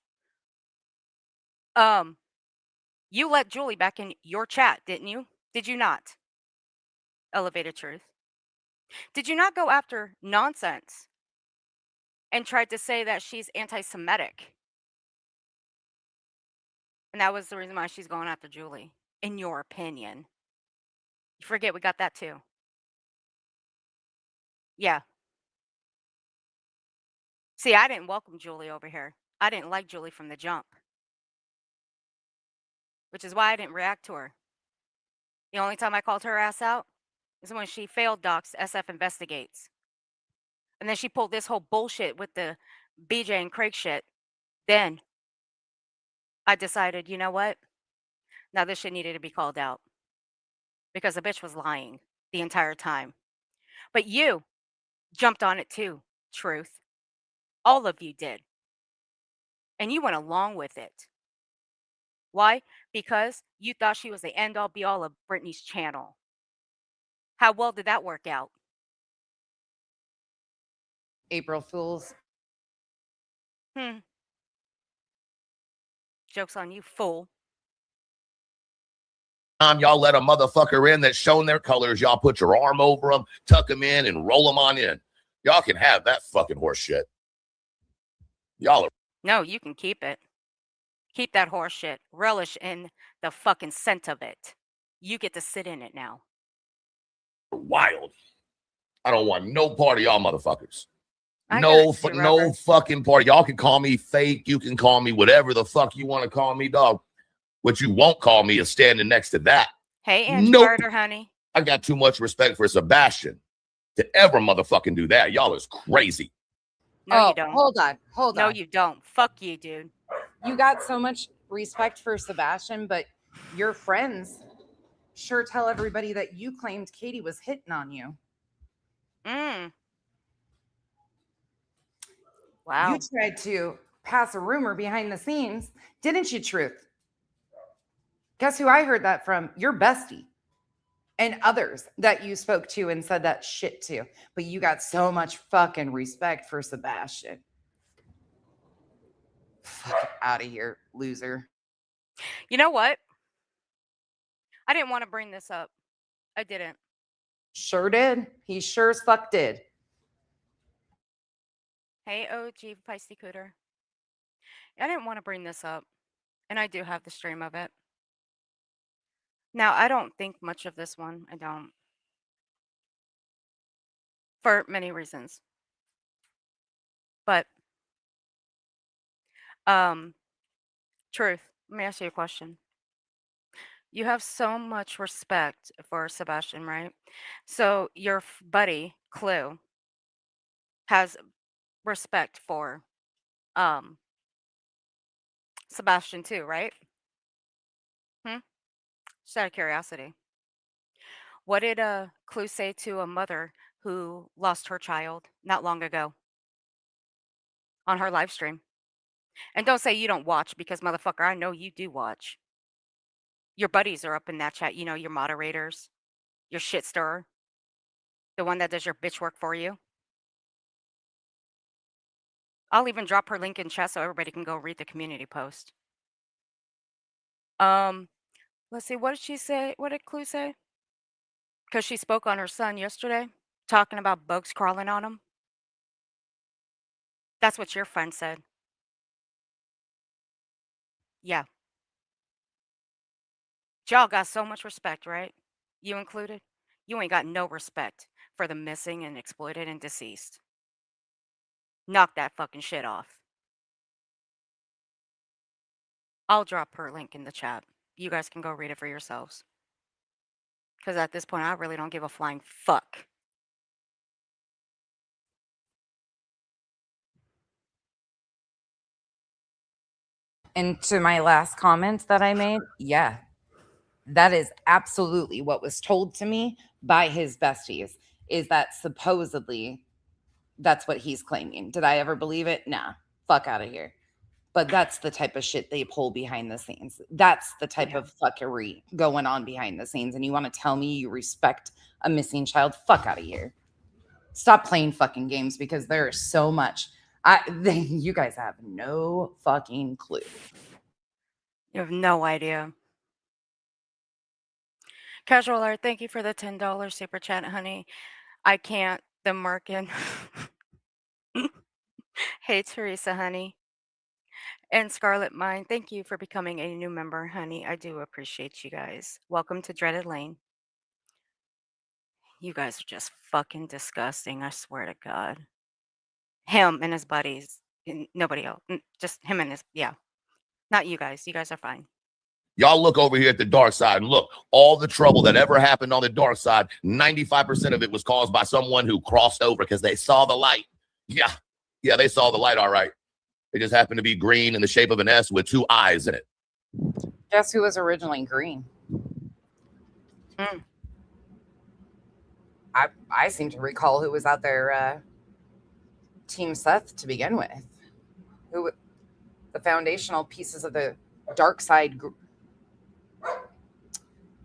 B: You let Julie back in your chat, didn't you? Did you not? Elevated Truth. Did you not go after nonsense and tried to say that she's anti-Semitic? And that was the reason why she's going after Julie, in your opinion. You forget we got that too. Yeah. See, I didn't welcome Julie over here. I didn't like Julie from the jump. Which is why I didn't react to her. The only time I called her ass out is when she failed docs SF Investigates. And then she pulled this whole bullshit with the BJ and Craig shit. Then I decided, you know what? Now this shit needed to be called out. Because the bitch was lying the entire time. But you jumped on it too, Truth. All of you did. And you went along with it. Why? Because you thought she was the end-all be-all of Britney's channel. How well did that work out?
C: April Fools.
B: Joke's on you, fool.
F: Y'all let a motherfucker in that's shown their colors, y'all put your arm over them, tuck them in, and roll them on in. Y'all can have that fucking horse shit. Y'all are
B: No, you can keep it. Keep that horse shit. Relish in the fucking scent of it. You get to sit in it now.
F: wild. I don't want no part of y'all motherfuckers.
B: I
F: No,
B: got you,
F: no
B: Robert.
F: fucking part. Y'all can call me fake. You can call me whatever the fuck you want to call me, dog. What you won't call me is standing next to that.
B: Hey, Angie
F: Nope.
B: Carter, honey.
F: I got too much respect for Sebastian to ever motherfucking do that. Y'all is crazy.
B: No, you don't.
C: Hold on.
B: No, you don't. Fuck you, dude.
C: You got so much respect for Sebastian, but your friends sure tell everybody that you claimed Katie was hitting on you.
B: Wow.
C: You tried to pass a rumor behind the scenes, didn't you, Truth? Guess who I heard that from? Your bestie and others that you spoke to and said that shit to. But you got so much fucking respect for Sebastian. Fuck out of here, loser.
B: You know what? I didn't want to bring this up. I didn't.
C: Sure did. He sure as fuck did.
B: Hey, OG Feisty Cooter. I didn't want to bring this up. And I do have the stream of it. Now, I don't think much of this one. I don't. For many reasons. But, Truth, let me ask you a question. You have so much respect for Sebastian, right? So your buddy, Clue, has respect for Sebastian too, right? Just out of curiosity. What did Clue say to a mother who lost her child not long ago on her live stream? And don't say you don't watch, because motherfucker, I know you do watch. Your buddies are up in that chat, you know, your moderators, your shit stirrer, the one that does your bitch work for you. I'll even drop her link in chat so everybody can go read the community post. Let's see, what did she say? What did Clue say? Because she spoke on her son yesterday, talking about bugs crawling on him. That's what your friend said. Yeah. Y'all got so much respect, right? You included? You ain't got no respect for the missing and exploited and deceased. Knock that fucking shit off. I'll drop her link in the chat. You guys can go read it for yourselves. Because at this point, I really don't give a flying fuck.
C: And to my last comment that I made, yeah, that is absolutely what was told to me by his besties. is that supposedly that's what he's claiming. Did I ever believe it? Nah, fuck out of here. But that's the type of shit they pull behind the scenes. That's the type of fuckery going on behind the scenes. And you want to tell me you respect a missing child? Fuck out of here. Stop playing fucking games, because there is so much. You guys have no fucking clue.
B: You have no idea. Casual Art, thank you for the $10 super chat, honey. I can't. The Merkin. Hey, Teresa, honey. And Scarlet Mine, thank you for becoming a new member, honey. I do appreciate you guys. Welcome to Dreaded Lane. You guys are just fucking disgusting, I swear to God. Him and his buddies. And nobody else. Just him and his, yeah. Not you guys. You guys are fine.
F: Y'all look over here at the dark side and look, all the trouble that ever happened on the dark side, 95% of it was caused by someone who crossed over because they saw the light. Yeah, they saw the light, all right. It just happened to be green in the shape of an S with 2 eyes in it.
C: Guess who was originally green? I seem to recall who was out there, Team Seth to begin with. Who the foundational pieces of the dark side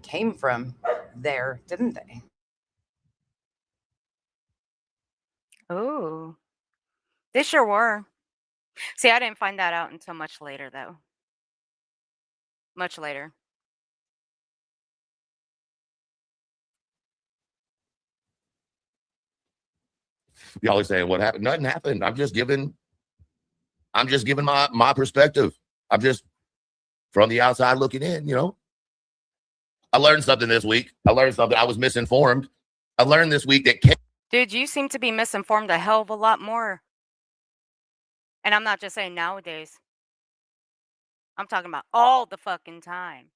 C: came from there, didn't they?
B: Oh, they sure were. See, I didn't find that out until much later, though. Much later.
F: Y'all are saying what happened? Nothing happened. I'm just giving my perspective. I'm just from the outside looking in, you know. I learned something this week. I was misinformed. I learned this week that
B: Dude, you seem to be misinformed a hell of a lot more. And I'm not just saying nowadays. I'm talking about all the fucking time.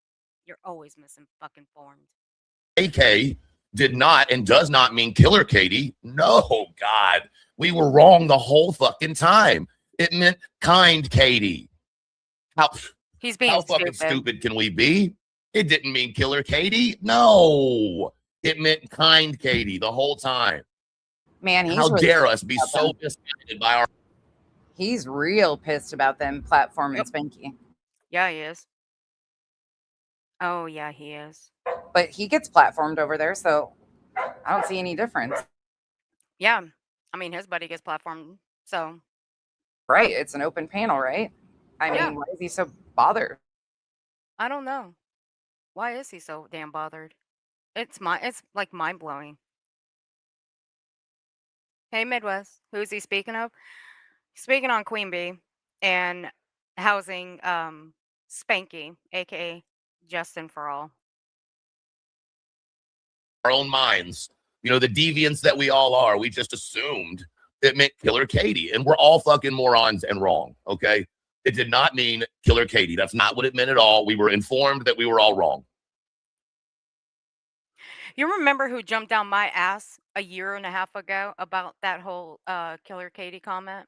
B: You're always misinformed.
F: AK did not and does not mean Killer Katie. No, God. We were wrong the whole fucking time. It meant kind Katie. How fucking stupid can we be? It didn't mean Killer Katie. No. It meant kind Katie the whole time.
C: Man,
F: how really dare us be so misguided by our...
C: He's real pissed about them platforming Spanky.
B: Yeah, he is. Oh, yeah, he is.
C: But he gets platformed over there, so I don't see any difference.
B: Yeah. I mean, his buddy gets platformed, so.
C: Right. It's an open panel, right? I mean, why is he so bothered?
B: I don't know. Why is he so damn bothered? It's like mind-blowing. Hey, Midwest. Who's he speaking of? Speaking on Queen Bee and housing Spanky, aka Justin for All.
F: Our own minds, you know, the deviants that we all are, we just assumed it meant Killer Katie, and we're all fucking morons and wrong. Okay, it did not mean Killer Katie. That's not what it meant at all. We were informed that we were all wrong.
B: You remember who jumped down my ass a year and a half ago about that whole Killer Katie comment?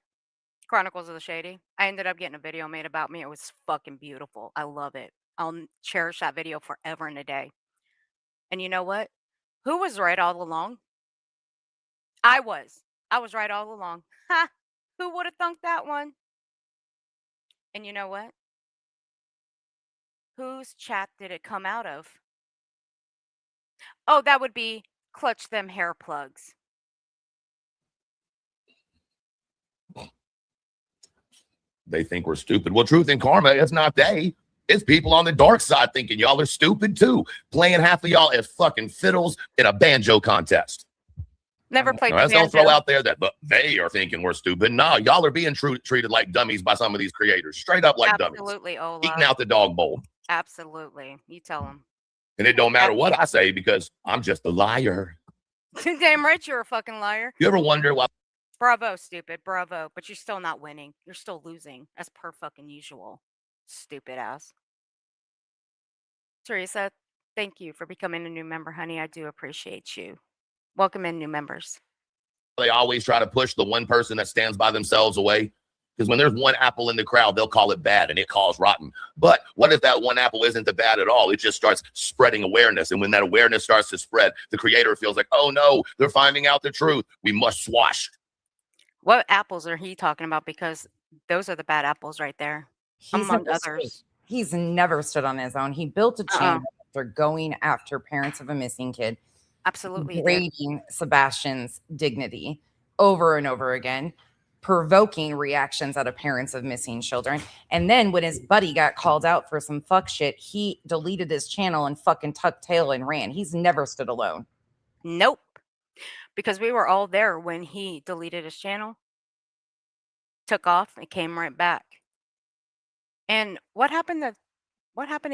B: Chronicles of the Shady. I ended up getting a video made about me. It was fucking beautiful. I love it. I'll cherish that video forever and a day. And you know what? Who was right all along? I was. I was right all along. Ha! Who would have thunk that one? And you know what? Whose chat did it come out of? Oh, that would be Clutch Them Hair Plugs.
F: They think we're stupid. Well, truth and karma, it's not they. It's people on the dark side thinking y'all are stupid too. Playing half of y'all as fucking fiddles in a banjo contest.
B: Never played
F: banjo. Don't throw out there that they are thinking we're stupid. No, y'all are being treated like dummies by some of these creators. Straight up like dummies.
B: Absolutely, Ola.
F: Eating out the dog bowl.
B: Absolutely. You tell them.
F: And it don't matter what I say because I'm just a liar.
B: Damn right you're a fucking liar.
F: You ever wonder why?
B: Bravo, stupid. Bravo. But you're still not winning. You're still losing. As per fucking usual. Stupid ass. Teresa, thank you for becoming a new member, honey. I do appreciate you. Welcome in, new members.
F: They always try to push the one person that stands by themselves away. Because when there's one apple in the crowd, they'll call it bad and it calls rotten. But what if that one apple isn't the bad at all? It just starts spreading awareness. And when that awareness starts to spread, the creator feels like, oh no, they're finding out the truth. We must swash.
B: What apples are he talking about? Because those are the bad apples right there, among others.
C: He's never stood on his own. He built a channel after going after parents of a missing kid.
B: Absolutely did.
C: Degrading Sebastian's dignity over and over again, provoking reactions out of parents of missing children. And then when his buddy got called out for some fuck shit, he deleted his channel and fucking tucked tail and ran. He's never stood alone.
B: Nope. Because we were all there when he deleted his channel, took off, and came right back. And what happened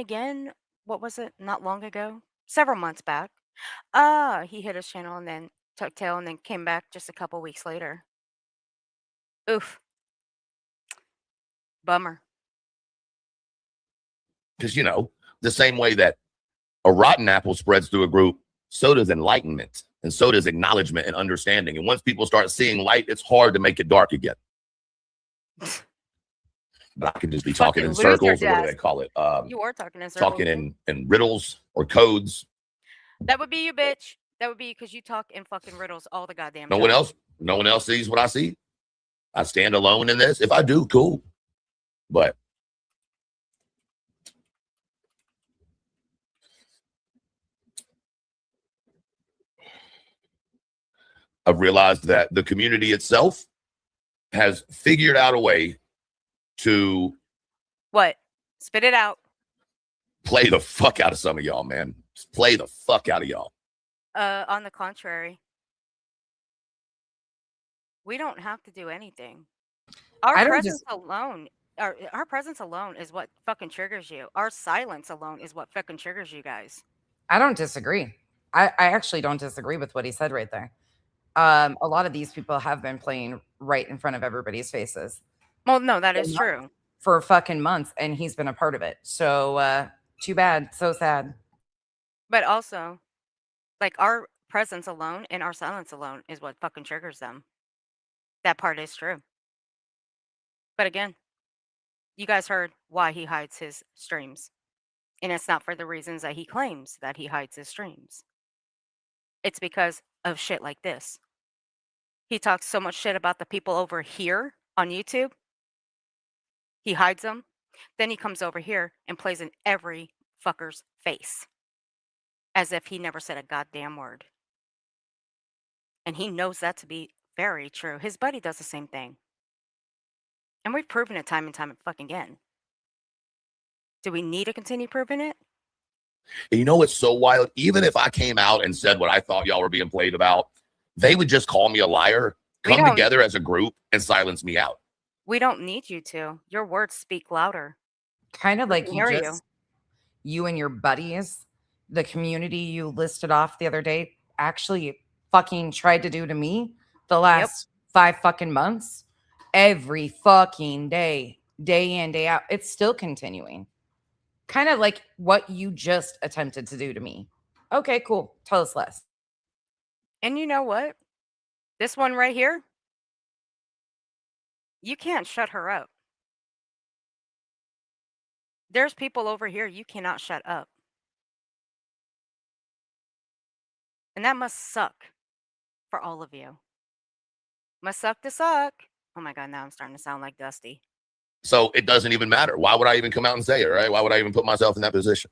B: again? What was it? Not long ago? Several months back. He hit his channel and then tucked tail and then came back just a couple weeks later. Oof. Bummer.
F: Because, the same way that a rotten apple spreads through a group, so does enlightenment. And so does acknowledgement and understanding. And once people start seeing light, it's hard to make it dark again. But I can just be talking in circles, or what do they call it?
B: You are talking in circles.
F: Talking in riddles or codes.
B: That would be you, bitch. That would be because you talk in fucking riddles all the goddamn
F: No
B: time.
F: one else sees what I see. I stand alone in this. If I do, cool. But I've realized that the community itself has figured out a way to
B: What? Spit it out.
F: play the fuck out of some of y'all, man. Just play the fuck out of y'all.
B: On the contrary, we don't have to do anything. Our presence alone is what fucking triggers you. Our silence alone is what fucking triggers you guys.
C: I don't disagree. I actually don't disagree with what he said right there. A lot of these people have been playing right in front of everybody's faces.
B: Well, no, that is true.
C: For fucking months, and he's been a part of it. So, too bad. So sad.
B: But also, like, our presence alone and our silence alone is what fucking triggers them. That part is true. But again, you guys heard why he hides his streams. And it's not for the reasons that he claims that he hides his streams. It's because of shit like this. He talks so much shit about the people over here on YouTube. He hides them. Then he comes over here and plays in every fucker's face. As if he never said a goddamn word. And he knows that to be very true. His buddy does the same thing. And we've proven it time and time fucking again. Do we need to continue proving it?
F: And you know what's so wild? Even if I came out and said what I thought y'all were being played about, they would just call me a liar, come together as a group, and silence me out.
B: We don't need you to. Your words speak louder.
C: Kind of like you and your buddies, the community you listed off the other day, actually fucking tried to do to me the last 5 fucking months. Every fucking day, day in, day out. It's still continuing. Kind of like what you just attempted to do to me. Okay, cool. Tell us less.
B: And you know what? This one right here, you can't shut her up. There's people over here you cannot shut up. And that must suck for all of you. Must suck to suck. Oh my God, now I'm starting to sound like Dusty.
F: So it doesn't even matter. Why would I even come out and say it, right? Why would I even put myself in that position?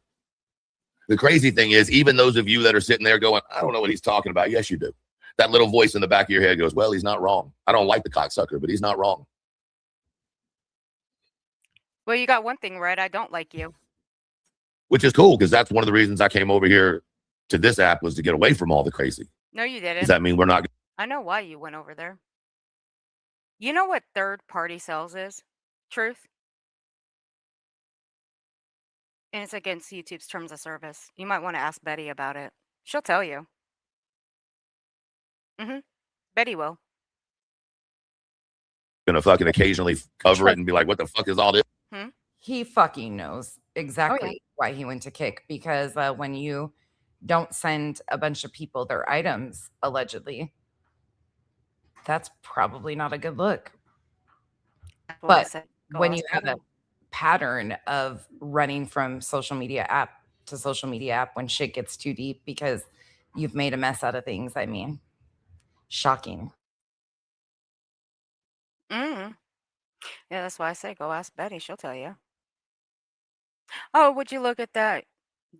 F: The crazy thing is, even those of you that are sitting there going, I don't know what he's talking about. Yes, you do. That little voice in the back of your head goes, well, he's not wrong. I don't like the cocksucker, but he's not wrong.
B: Well, you got one thing right. I don't like you.
F: Which is cool, because that's one of the reasons I came over here to this app, was to get away from all the crazy.
B: No, you didn't.
F: Does that mean we're not?
B: I know why you went over there. You know what third-party sales is? Truth. And it's against YouTube's terms of service. You might want to ask Betty about it. She'll tell you. Betty will.
F: Gonna fucking occasionally cover it and be like, what the fuck is all this?
C: He fucking knows exactly why he went to kick, because when you don't send a bunch of people their items, allegedly, that's probably not a good look.
B: That's why I
C: But
B: said go
C: when
B: ask
C: you have a
B: Betty.
C: pattern of running from social media app to social media app when shit gets too deep because you've made a mess out of things, I mean, shocking.
B: Mm. Yeah, that's why I say go ask Betty. She'll tell you. Oh, would you look at that?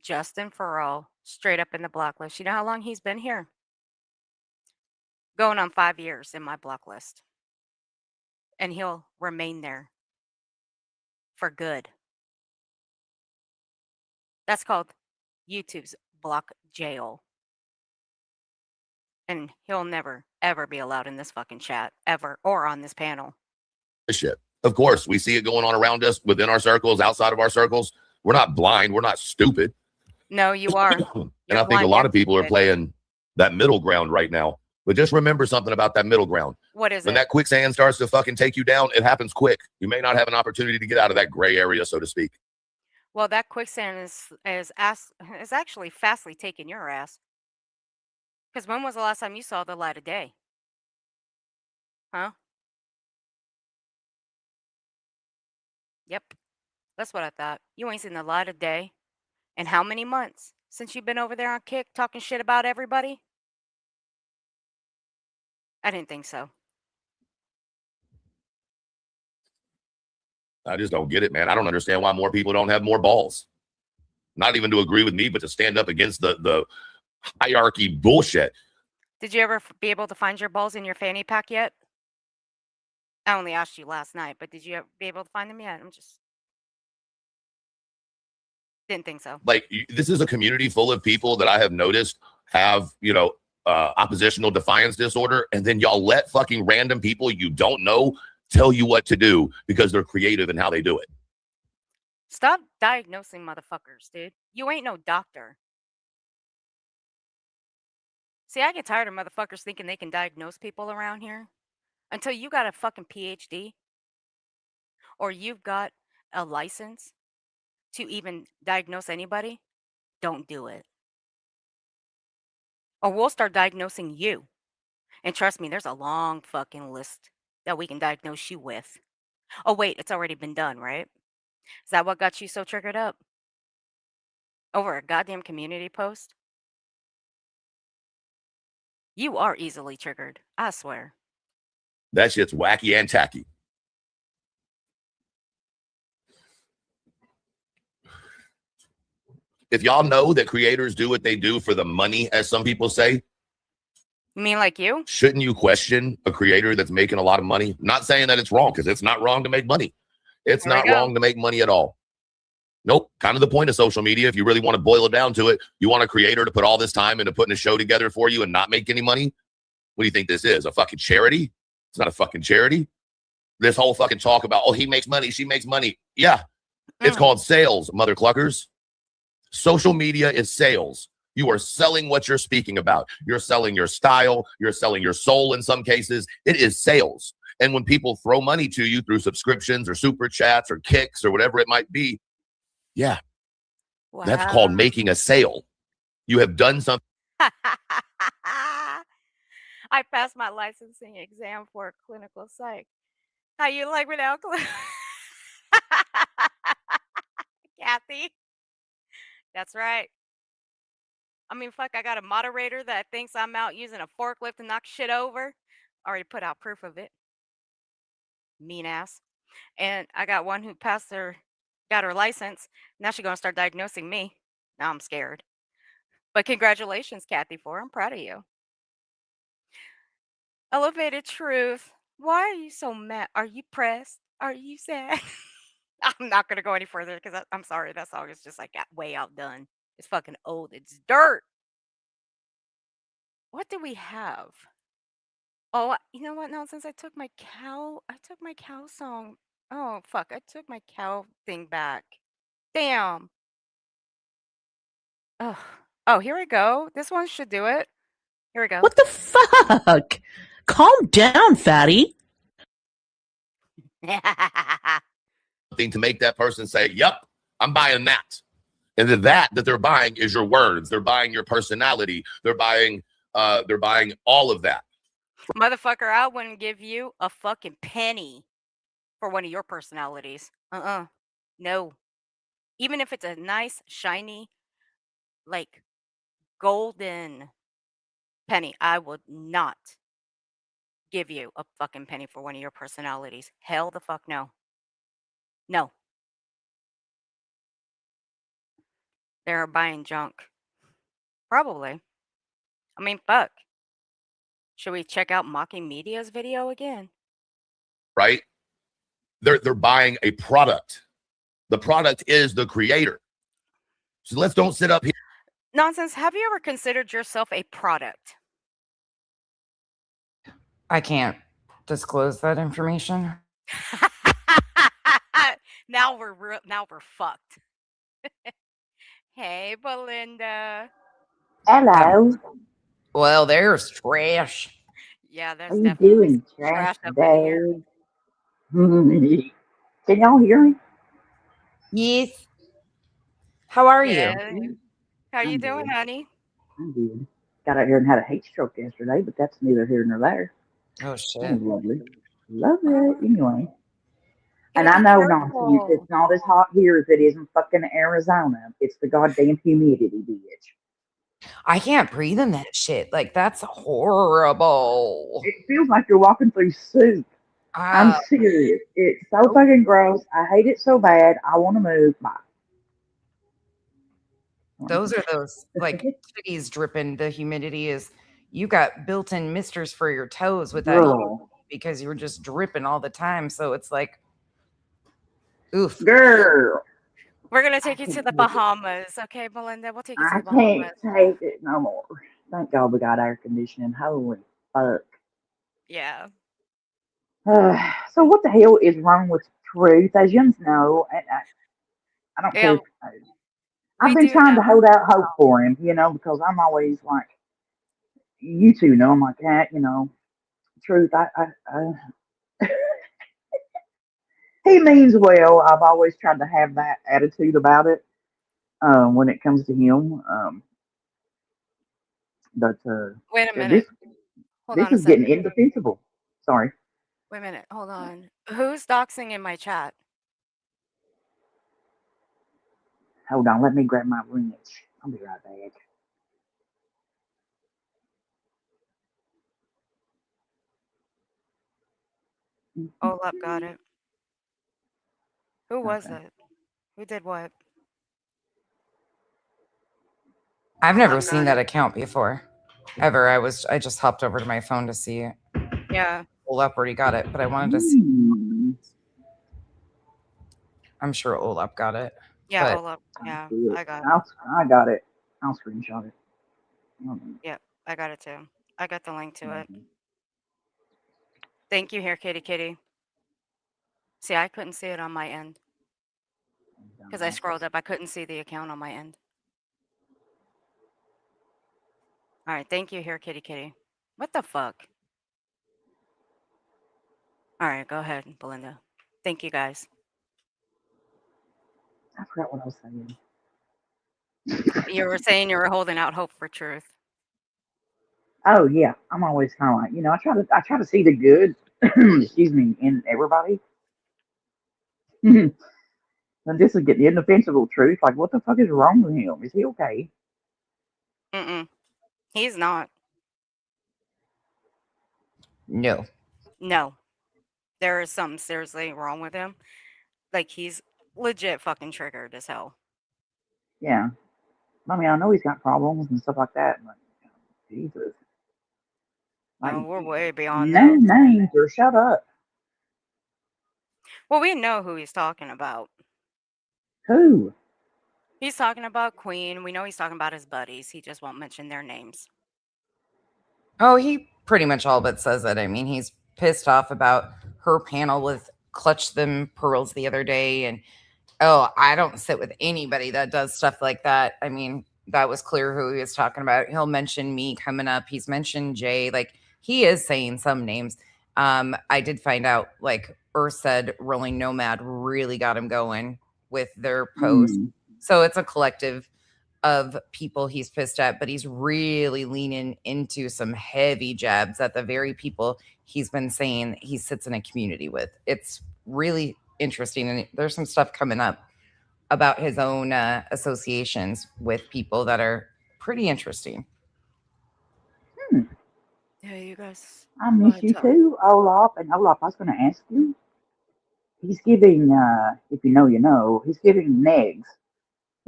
B: Justin Farrell, straight up in the blacklist. You know how long he's been here? Going on 5 years in my blacklist. And he'll remain there for good. That's called YouTube's block jail. And he'll never, ever be allowed in this fucking chat, ever, or on this panel.
E: Shit. Of course, we see it going on around us, within our circles, outside of our circles. We're not blind. We're not stupid.
B: No, you are.
E: And I think a lot of people are playing that middle ground right now. But just remember something about that middle ground.
B: What is
E: When
B: it?
E: that quicksand starts to fucking take you down, it happens quick. You may not have an opportunity to get out of that gray area, so to speak.
B: Well, that quicksand is actually fastly taking your ass. Because when was the last time you saw the light of day? Huh? Yep. That's what I thought. You ain't seen the light of day in how many months since you've been over there on Kick talking shit about everybody? I didn't think so.
E: I just don't get it, man. I don't understand why more people don't have more balls. Not even to agree with me, but to stand up against the hierarchy bullshit.
B: Did you ever be able to find your balls in your fanny pack yet? I only asked you last night, but did you ever be able to find them yet? I'm just didn't think so.
E: Like, this is a community full of people that I have noticed have, oppositional defiance disorder. And then y'all let fucking random people you don't know tell you what to do because they're creative in how they do it.
B: Stop diagnosing motherfuckers, dude. You ain't no doctor. See, I get tired of motherfuckers thinking they can diagnose people around here. Until you got a fucking PhD or you've got a license to even diagnose anybody, don't do it. Or we'll start diagnosing you. And trust me, there's a long fucking list that we can diagnose you with. Oh, wait, it's already been done, right? Is that what got you so triggered up? Over a goddamn community post? You are easily triggered, I swear.
E: That shit's wacky and tacky. If y'all know that creators do what they do for the money, as some people say,
B: You mean like you?
E: shouldn't you question a creator that's making a lot of money? Not saying that it's wrong, because it's not wrong to make money. It's
B: There we
E: not
B: go.
E: wrong to make money at all. Nope. Kind of the point of social media, if you really want to boil it down to it, you want a creator to put all this time into putting a show together for you and not make any money? What do you think this is? A fucking charity? It's not a fucking charity. This whole fucking talk about, oh, he makes money, she makes money. Yeah. It's called sales, mother cluckers. Social media is sales. You are selling what you're speaking about. You're selling your style. You're selling your soul in some cases. It is sales. And when people throw money to you through subscriptions or super chats or kicks or whatever it might be, yeah, that's called making a sale. You have done something.
B: I passed my licensing exam for clinical psych. How you like without Kathy? That's right. I mean, fuck, I got a moderator that thinks I'm out using a forklift to knock shit over. Already put out proof of it. Mean ass. And I got one who got her license. Now she's going to start diagnosing me. Now I'm scared. But congratulations, Kathy, I'm proud of you. Elevated truth. Why are you so mad? Are you pressed? Are you sad? I'm not going to go any further because I'm sorry. That song is just like way outdone. It's fucking old. It's dirt. What do we have? Oh, you know what? No, since I took my cow song. Oh, fuck. I took my cow thing back. Damn. Oh, here we go. This one should do it. Here we go.
H: What the fuck? Calm down, fatty.
E: To make that person say, yep, I'm buying that. And that they're buying is your words. They're buying your personality. They're buying all of that.
B: Motherfucker, I wouldn't give you a fucking penny for one of your personalities. No. Even if it's a nice, shiny, like golden penny, I would not give you a fucking penny for one of your personalities. Hell the fuck no. No. They're buying junk. Probably. I mean, fuck. Should we check out Mocking Media's video again?
E: Right? They're buying a product. The product is the creator. So let's don't sit up here.
B: Nonsense. Have you ever considered yourself a product?
C: I can't disclose that information.
B: now we're fucked. Hey, Belinda.
I: Hello.
C: Well, there's trash.
B: Yeah,
I: How
B: there's
I: you
B: definitely
I: doing,
B: some trash
I: trash
B: up in here.
I: day? Can y'all hear me?
C: Yes. How are you?
B: Yeah. How you
I: I'm
B: doing,
I: good.
B: honey?
I: I'm good. Got out here and had a heat stroke yesterday, but that's neither here nor there.
C: Oh
I: That
C: shit.
I: was lovely. Love
B: Oh,
I: it. Anyway.
B: gotta
I: And I
B: be
I: know nonsense.
B: careful.
I: It's not as hot here as it is in fucking Arizona. It's the goddamn humidity, bitch.
C: I can't breathe in that shit. Like that's horrible.
I: It feels like you're walking through soup. I'm
C: Ah,
I: serious. It's so
C: nope.
I: fucking gross. I hate it so bad. I want to move. Bye.
C: Those are those like titties dripping. The humidity is. You got built-in misters for your toes with that
I: Girl.
C: because you were just dripping all the time. So it's like, oof.
I: Girl.
B: We're gonna
I: I
B: take you to
I: can't
B: the
I: take it.
B: Bahamas, okay, Belinda? We'll take you to
I: I
B: the
I: can't
B: Bahamas.
I: take it no more. Thank God we got air conditioning. Holy fuck.
B: Yeah.
I: So what the hell is wrong with Truth? As you know, and I don't care.
B: Yeah,
I: I've
B: we
I: been
B: do
I: trying to
B: know.
I: hold out hope for him, because I'm always like, you two know, I'm like that, Truth. He means well. I've always tried to have that attitude about it when it comes to him. But
B: Wait a
I: yeah,
B: minute. Hold
I: this
B: on a
I: is getting
B: second.
I: indefensible. Sorry.
B: Wait a minute. Hold on. Who's doxing in my chat?
I: Hold on, let me grab my wrench. I'll be right back.
B: Olap got it. Who was
I: Okay.
B: it? Who did what?
C: I've never
B: Olap
C: seen
B: got
C: that
B: it.
C: account before. Ever. I just hopped over to my phone to see it.
B: Yeah.
C: Olap already got it, but I wanted to see.
I: Mm,
C: I'm sure Olap got it.
B: Yeah,
C: But
B: Olap. Yeah,
I: good.
B: I got it.
I: I got it. I'll screenshot it.
B: Yep, I got it too. I got the link to it. Thank you, here, Kitty Kitty. See, I couldn't see it on my end because I scrolled up. I couldn't see the account on my end. All right, thank you, here, Kitty Kitty. What the fuck? All right, go ahead, Belinda. Thank you, guys.
I: I forgot what I was saying.
B: You were saying you were holding out hope for truth.
I: Oh yeah, I'm always kind of like, I try to see the good, excuse me, in everybody. And this is getting indefensible truth. Like, what the fuck is wrong with him? Is he okay?
B: Mm-mm. He's not.
C: no.
B: No. There is something seriously wrong with him. Like, he's legit fucking triggered as hell.
I: Yeah. I mean, I know he's got problems and stuff like that, but Jesus. Like,
B: No, we're way beyond
I: no
B: that.
I: names or shut up.
B: Well, we know who he's talking about.
I: Who?
B: He's talking about Queen. We know he's talking about his buddies. He just won't mention their names.
C: Oh, he pretty much all but says it. I mean, he's pissed off about her panel with Clutch Them Pearls the other day. And, oh, I don't sit with anybody that does stuff like that. I mean, that was clear who he was talking about. He'll mention me coming up. He's mentioned Jay. Like, he is saying some names. I did find out, like, Earth said Rolling Nomad really got him going with their post. So it's a collective of people he's pissed at, but he's really leaning into some heavy jabs at the very people he's been saying he sits in a community with. It's really interesting. And there's some stuff coming up about his own associations with people that are pretty interesting.
B: Yeah, you guys.
I: I
B: go
I: miss
B: ahead,
I: you
B: talk.
I: too, Olaf. And Olaf, I was going to ask you. He's giving, if you know, you know, he's giving Negs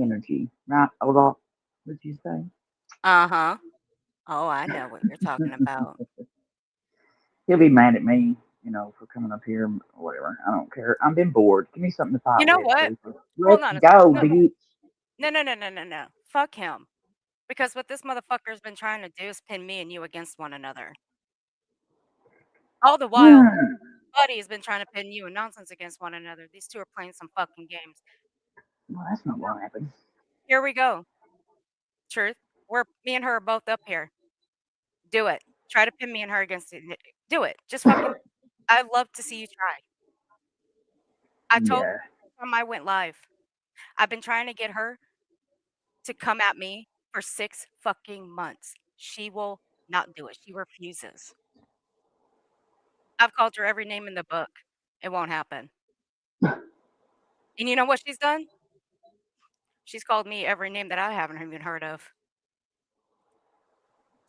I: energy, right, Olaf? What'd you say?
B: Uh-huh. Oh, I know what you're talking about.
I: He'll be mad at me, you know, for coming up here or whatever. I don't care. I've been bored. Give me something to
B: You
I: fight
B: know
I: with,
B: what?
I: Trooper.
B: Hold
I: Let's
B: on a
I: go,
B: no,
I: bitch.
B: no. Fuck him. Because what this motherfucker's been trying to do is pin me and you against one another. All the while, Buddy has been trying to pin you and Nonsense against one another. These two are playing some fucking games.
I: Well, that's not what happened.
B: Here we go. Truth. Me and her are both up here. Do it. Try to pin me and her against it. Do it. Just fucking. I'd love to see you try. I told
I: Yeah.
B: her I went live. I've been trying to get her to come at me for 6 fucking months. She will not do it. She refuses. I've called her every name in the book. It won't happen. And you know what she's done? She's called me every name that I haven't even heard of.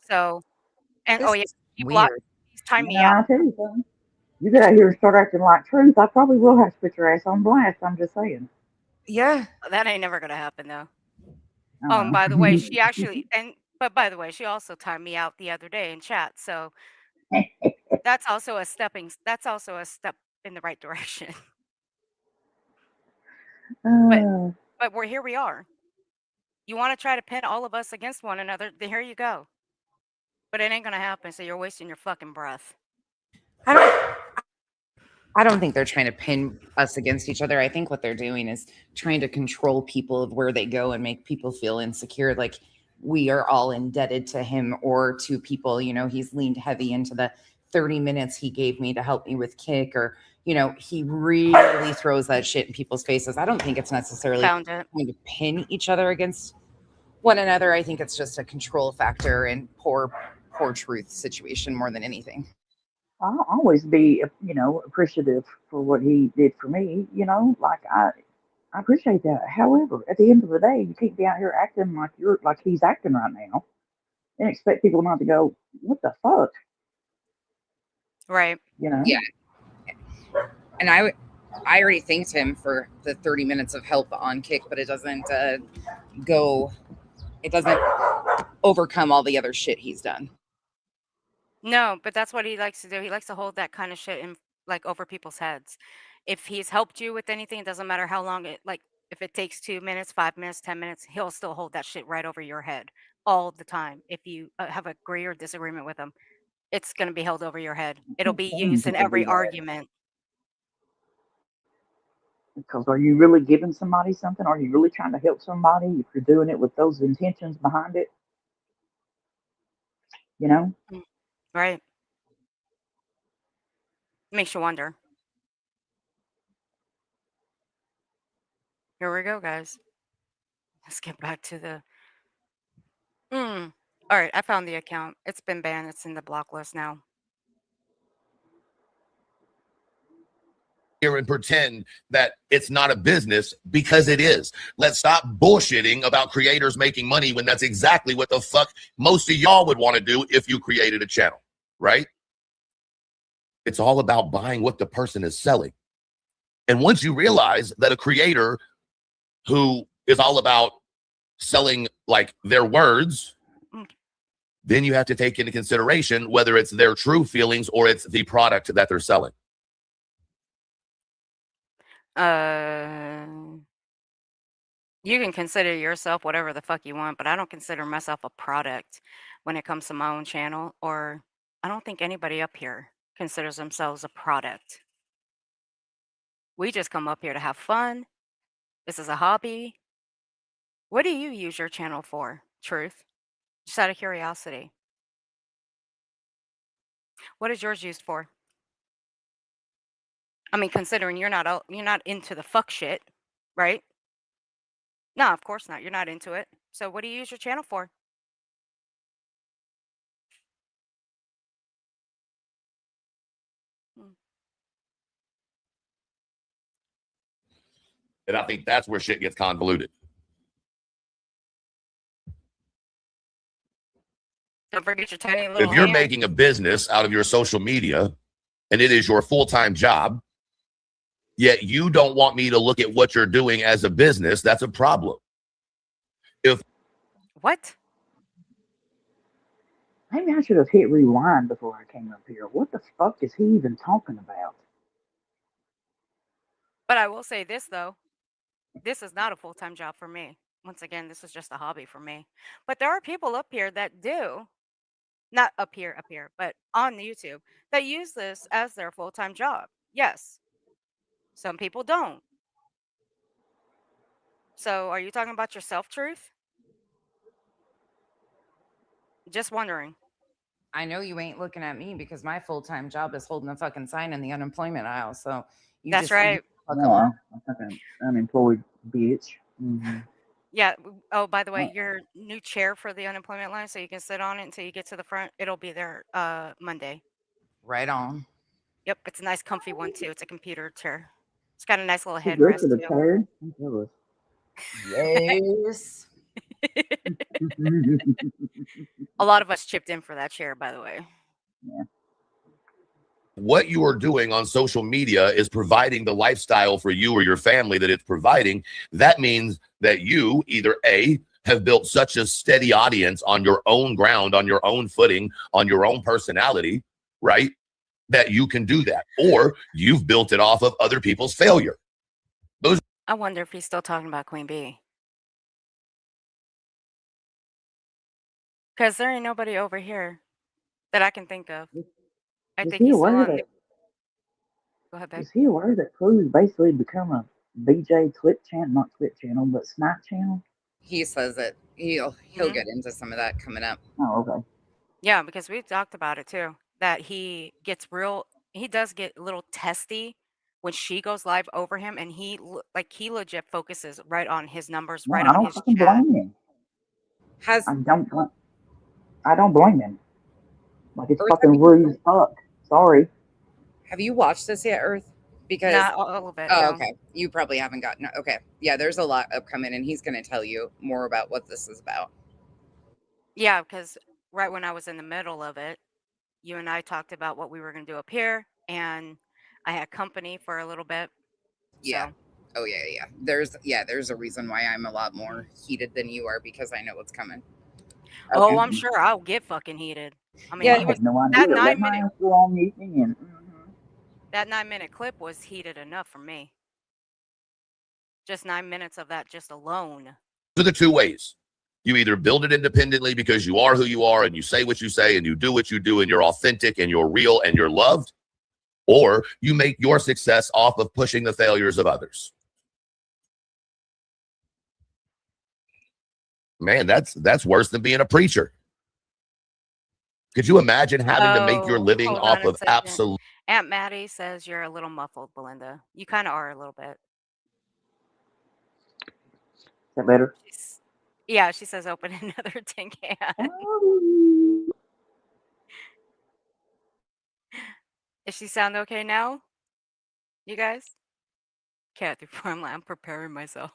B: So, and
C: This
B: yeah,
C: is
B: she blocked.
C: weird.
B: She's timed me
I: Now,
B: out.
I: I'll tell you something. You get out here and start acting like Truth, I probably will have to put your ass on blast. I'm just saying.
C: Yeah.
B: That ain't never gonna happen though.
I: I
B: Oh, and
I: know.
B: by the way, she actually but by the way, she also timed me out the other day in chat. So that's also a step in the right direction. But
I: Uh,
B: here we are. You want to try to pin all of us against one another, then here you go. But it ain't gonna happen, so you're wasting your fucking breath.
C: I don't think they're trying to pin us against each other. I think what they're doing is trying to control people of where they go and make people feel insecure, like we are all indebted to him or to people. You know, he's leaned heavy into the 30 minutes he gave me to help me with Kick, or, you know, he really throws that shit in people's faces. I don't think it's necessarily
B: Found it.
C: trying to pin each other against one another. I think it's just a control factor and poor truth situation more than anything.
I: I'll always be, you know, appreciative for what he did for me. You know, like I appreciate that. However, at the end of the day, you can't be out here acting like you're like he's acting right now, and expect people not to go, "What the fuck?"
B: Right.
I: You know?
C: Yeah. And I already thanked him for the 30 minutes of help on Kick, but it doesn't it doesn't overcome all the other shit he's done.
B: No, but that's what he likes to do. He likes to hold that kind of shit in like over people's heads. If he's helped you with anything, it doesn't matter how long it like if it takes 2 minutes, 5 minutes, 10 minutes, he'll still hold that shit right over your head all the time. If you have agree or disagreement with him, it's going to be held over your head. It'll be
I: Some
B: used in
I: people do
B: every
I: that.
B: argument.
I: Because are you really giving somebody something? Are you really trying to help somebody if you're doing it with those intentions behind it? You know?
B: Mm, Right. Makes you wonder. Here we go, guys. Let's get back to the All right, I found the account. It's been banned. It's in the block list now.
F: Here and pretend that it's not a business, because it is. Let's stop bullshitting about creators making money when that's exactly what the fuck most of y'all would want to do if you created a channel, right? It's all about buying what the person is selling. And once you realize that a creator who is all about selling like their words, then you have to take into consideration whether it's their true feelings or it's the product that they're selling.
B: You can consider yourself whatever the fuck you want, but I don't consider myself a product when it comes to my own channel, or I don't think anybody up here considers themselves a product. We just come up here to have fun. This is a hobby. What do you use your channel for, Truth? Just out of curiosity. What is yours used for? I mean, considering you're not into the fuck shit, right? No, of course not. You're not into it. So what do you use your channel for? Hmm.
F: And I think that's where shit gets convoluted.
B: Don't forget your tiny little
F: If you're
B: hand.
F: making a business out of your social media and it is your full-time job, yet you don't want me to look at what you're doing as a business, that's a problem.
B: What?
I: Maybe I should have hit rewind before I came up here. What the fuck is he even talking about?
B: But I will say this, though. This is not a full-time job for me. Once again, this is just a hobby for me. But there are people up here that do, not up here, but on YouTube, that use this as their full-time job. Yes. Some people don't. So are you talking about your self-truth? Just wondering.
C: I know you ain't looking at me because my full-time job is holding a fucking sign in the unemployment aisle. So you
B: That's
C: just
B: right.
C: fuck
I: No,
C: along.
I: I'm fucking unemployed bitch. Mm-hmm.
B: Yeah. Oh, by the way, your new chair for the unemployment line, so you can sit on it until you get to the front. It'll be there Monday.
C: Right on.
B: Yep, it's a nice comfy one too. It's a computer chair. It's got a nice little
I: Too good for
B: headrest
I: the
B: too.
I: chair. I'm jealous.
C: Yes.
B: A lot of us chipped in for that chair, by the way.
I: Yeah.
F: What you are doing on social media is providing the lifestyle for you or your family that it's providing. That means that you either A, have built such a steady audience on your own ground, on your own footing, on your own personality, right? That you can do that. Or you've built it off of other people's failure.
B: I wonder if he's still talking about Queen Bee. Because there ain't nobody over here that I can think of. I
I: Is
B: think
I: he
B: he's still
I: aware
B: on.
I: that?
B: Go ahead, babe.
I: Is he aware that Clue's basically become a BJ clip channel, not clip channel, but snipe channel?
C: He says it. He'll
B: Mhm.
C: get into some of that coming up.
I: Oh, okay.
B: Yeah, because we've talked about it too. That he does get a little testy when she goes live over him, and he legit focuses right on his numbers,
I: No,
B: right
I: I
B: on
I: don't
B: his
I: fucking
B: chat.
I: blame him.
C: Has
I: I don't blame him. Like, it's
C: Earth,
I: fucking rude as fuck. Sorry.
C: have you watched this yet, Earth? Because
B: Not a little bit.
C: oh,
B: No.
C: okay. You probably haven't gotten it. Okay. Yeah, there's a lot upcoming, and he's going to tell you more about what this is about.
B: Yeah, because right when I was in the middle of it, you and I talked about what we were going to do up here, and I had company for a little bit.
C: Yeah.
B: So,
C: Oh, yeah. There's a reason why I'm a lot more heated than you are because I know what's coming.
B: oh,
C: Okay.
B: I'm sure I'll get fucking heated. I mean,
C: Yeah.
I: I
B: he was
I: had no
B: that
I: idea. Let
B: 9
I: my
B: minute
I: ass go on mute and
B: that 9 minute clip was heated enough for me. Just 9 minutes of that just alone.
F: Those are the two ways. You either build it independently because you are who you are and you say what you say and you do what you do and you're authentic and you're real and you're loved, or you make your success off of pushing the failures of others. Man, that's worse than being a preacher. Could you imagine having to make your living
B: hold
F: off
B: on a
F: of
B: second.
F: absolute?
B: Aunt Maddie says you're a little muffled, Belinda. You kind of are a little bit.
I: Is that better?
B: Yeah, she says open another tin can.
I: Oh.
B: Does she sound okay now? You guys? Kathy Farmland, I'm preparing myself.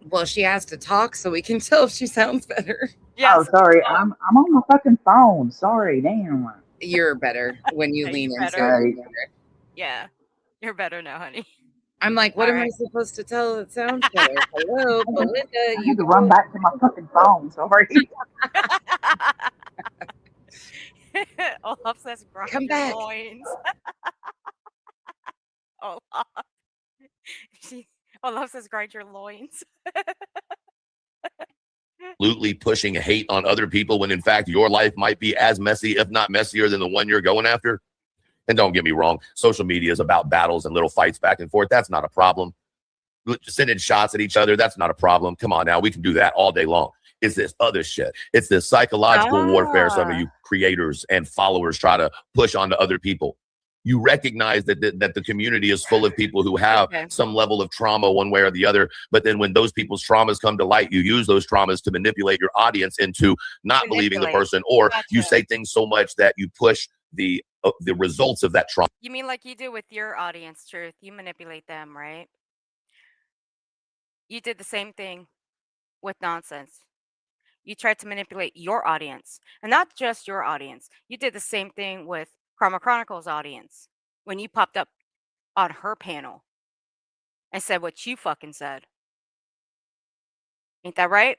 C: Well, she has to talk so we can tell if she sounds better.
B: Yeah,
I: Oh, sorry. I'm on my fucking phone. Sorry, damn.
C: You're better when you
B: Yeah,
C: lean
B: you're
C: into
B: better.
C: it.
B: Yeah, you're better now, honey.
C: I'm like, what
B: All
C: am I
B: right.
C: supposed to tell that sounds better? Hello, Belinda.
I: I had to run back to my fucking phone. Sorry.
B: Olaf says grind
C: Come
B: your
C: back.
B: loins. Olaf. Olaf says grind your loins.
F: Absolutely pushing hate on other people when in fact your life might be as messy, if not messier, than the one you're going after. And don't get me wrong, social media is about battles and little fights back and forth. That's not a problem. Sending shots at each other, that's not a problem. Come on now, we can do that all day long. It's this other shit. It's this psychological warfare some of you creators and followers try to push onto other people. You recognize that the community is full of people who have some level of trauma one way or the other. But then when those people's traumas come to light, you use those traumas to manipulate your audience into not believing the person, or you say things so much that you push the results of that trauma.
B: You mean like you do with your audience, Truth? You manipulate them, right? You did the same thing with nonsense. You tried to manipulate your audience, and not just your audience. You did the same thing with Karma Chronicles' audience when you popped up on her panel and said what you fucking said. Ain't that right?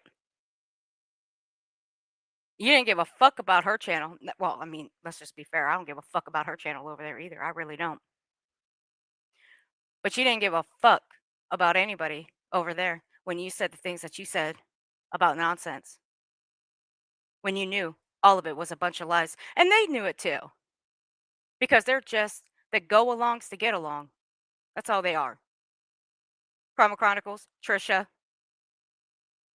B: You didn't give a fuck about her channel. Well, I mean, let's just be fair. I don't give a fuck about her channel over there either. I really don't. But you didn't give a fuck about anybody over there when you said the things that you said about nonsense. When you knew all of it was a bunch of lies. And they knew it too. Because they're just the go-alongs to get along. That's all they are. Chroma Chronicles, Trisha.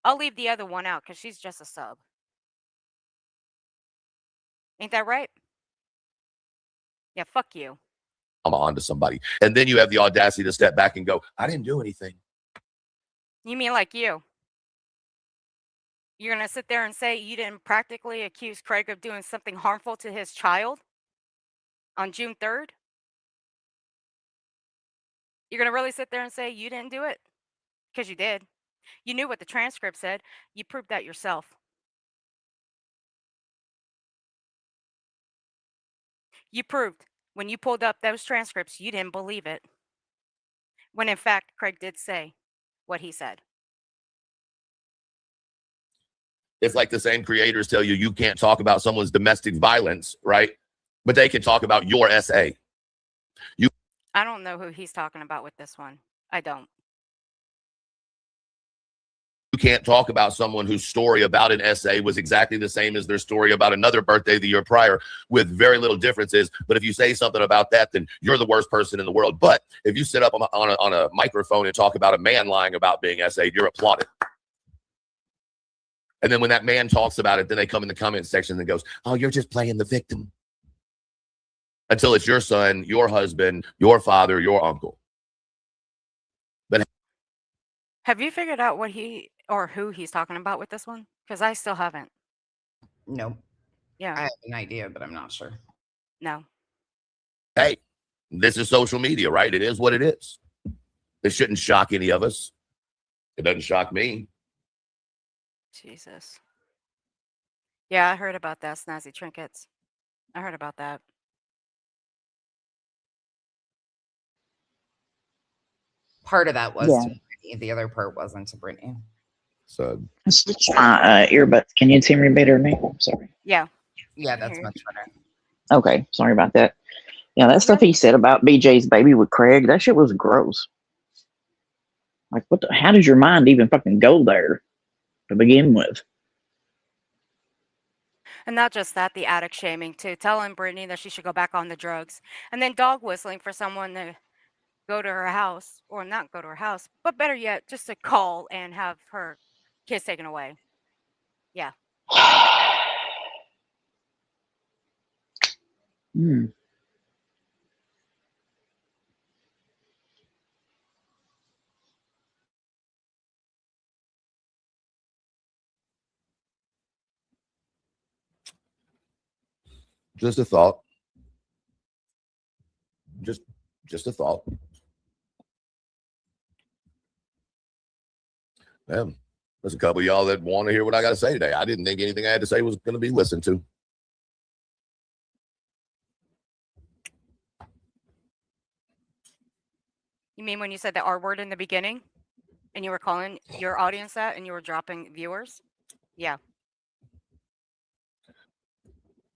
B: I'll leave the other one out because she's just a sub. Ain't that right? Yeah, fuck you.
F: I'm on to somebody. And then you have the audacity to step back and go, I didn't do anything.
B: You mean like you? You're going to sit there and say you didn't practically accuse Craig of doing something harmful to his child on June 3rd? You're going to really sit there and say you didn't do it? Because you did. You knew what the transcript said. You proved that yourself. You proved when you pulled up those transcripts, you didn't believe it. When in fact, Craig did say what he said.
F: It's like the same creators tell you you can't talk about someone's domestic violence, right? But they can talk about your SA.
B: I don't know who he's talking about with this one. I don't.
F: You can't talk about someone whose story about an SA was exactly the same as their story about another birthday the year prior with very little differences. But if you say something about that, then you're the worst person in the world. But if you sit up on a microphone and talk about a man lying about being SA, you're applauded. And then when that man talks about it, then they come in the comment section and goes, oh, you're just playing the victim. Until it's your son, your husband, your father, your uncle. But
B: have you figured out what he or who he's talking about with this one? Because I still haven't.
C: Nope.
B: Yeah.
C: I have an idea, but I'm not sure.
B: No.
F: Hey, this is social media, right? It is what it is. It shouldn't shock any of us. It doesn't shock me.
B: Jesus. Yeah, I heard about that, snazzy trinkets. I heard about that.
C: Part of that was
I: Yeah.
C: to Brittany. The other part wasn't to Brittany.
F: So
I: I switched my earbuds. Can you hear me better now? I'm sorry.
B: Yeah.
C: Yeah, that's much better.
I: Okay, sorry about that. Yeah, that stuff he said about BJ's baby with Craig, that shit was gross. Like, what the, how does your mind even fucking go there to begin with?
B: And not just that, the addict shaming too, telling Brittany that she should go back on the drugs, and then dog whistling for someone to go to her house, or not go to her house, but better yet, just to call and have her kids taken away. Yeah.
I: Hmm.
F: just a thought. Just a thought. Yeah, there's a couple of y'all that want to hear what I got to say today. I didn't think anything I had to say was going to be listened to.
B: You mean when you said the R word in the beginning and you were calling your audience that and you were dropping viewers? Yeah.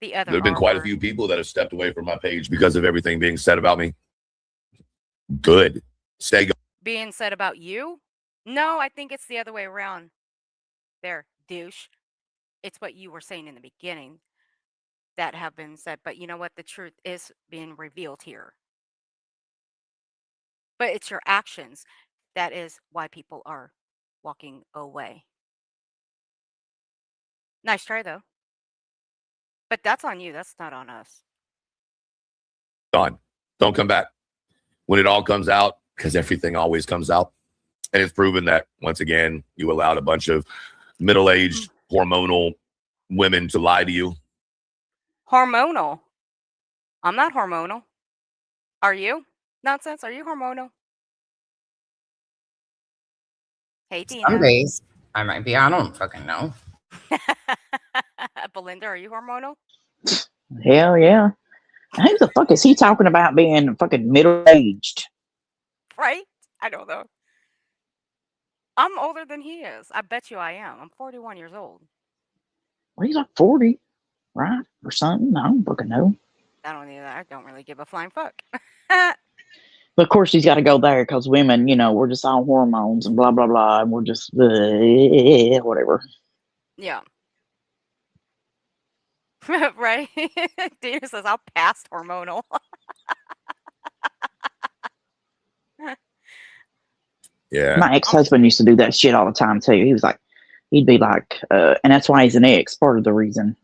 B: The other
F: There have been
B: R
F: quite a
B: word.
F: few people that have stepped away from my page because of everything being said about me. Good. Stay going.
B: Being said about you? No, I think it's the other way around. There, douche. It's what you were saying in the beginning that have been said. But you know what? The truth is being revealed here. But it's your actions that is why people are walking away. Nice try, though. But that's on you. That's not on us.
F: Gone. Don't come back. When it all comes out, because everything always comes out. And it's proven that, once again, you allowed a bunch of middle-aged hormonal women to lie to you.
B: Hormonal. I'm not hormonal. Are you? Nonsense. Are you hormonal? Hey,
C: Some
B: Tina.
C: days I might be. I don't fucking know.
B: Belinda, are you hormonal?
H: Hell yeah. Who the fuck is he talking about being fucking middle aged?
B: Right? I don't know. I'm older than he is. I bet you I am. I'm 41 years old.
H: Well, he's like 40, right? Or something. I don't fucking know.
B: I don't either. I don't really give a flying fuck.
H: But of course, he's got to go there because women, we're just all hormones and blah, blah, blah. And we're just whatever.
B: Yeah. Right? Dana says, I'll pass hormonal.
E: Yeah.
H: My ex-husband used to do that shit all the time too. He'd be like, and that's why he's an ex, part of the reason.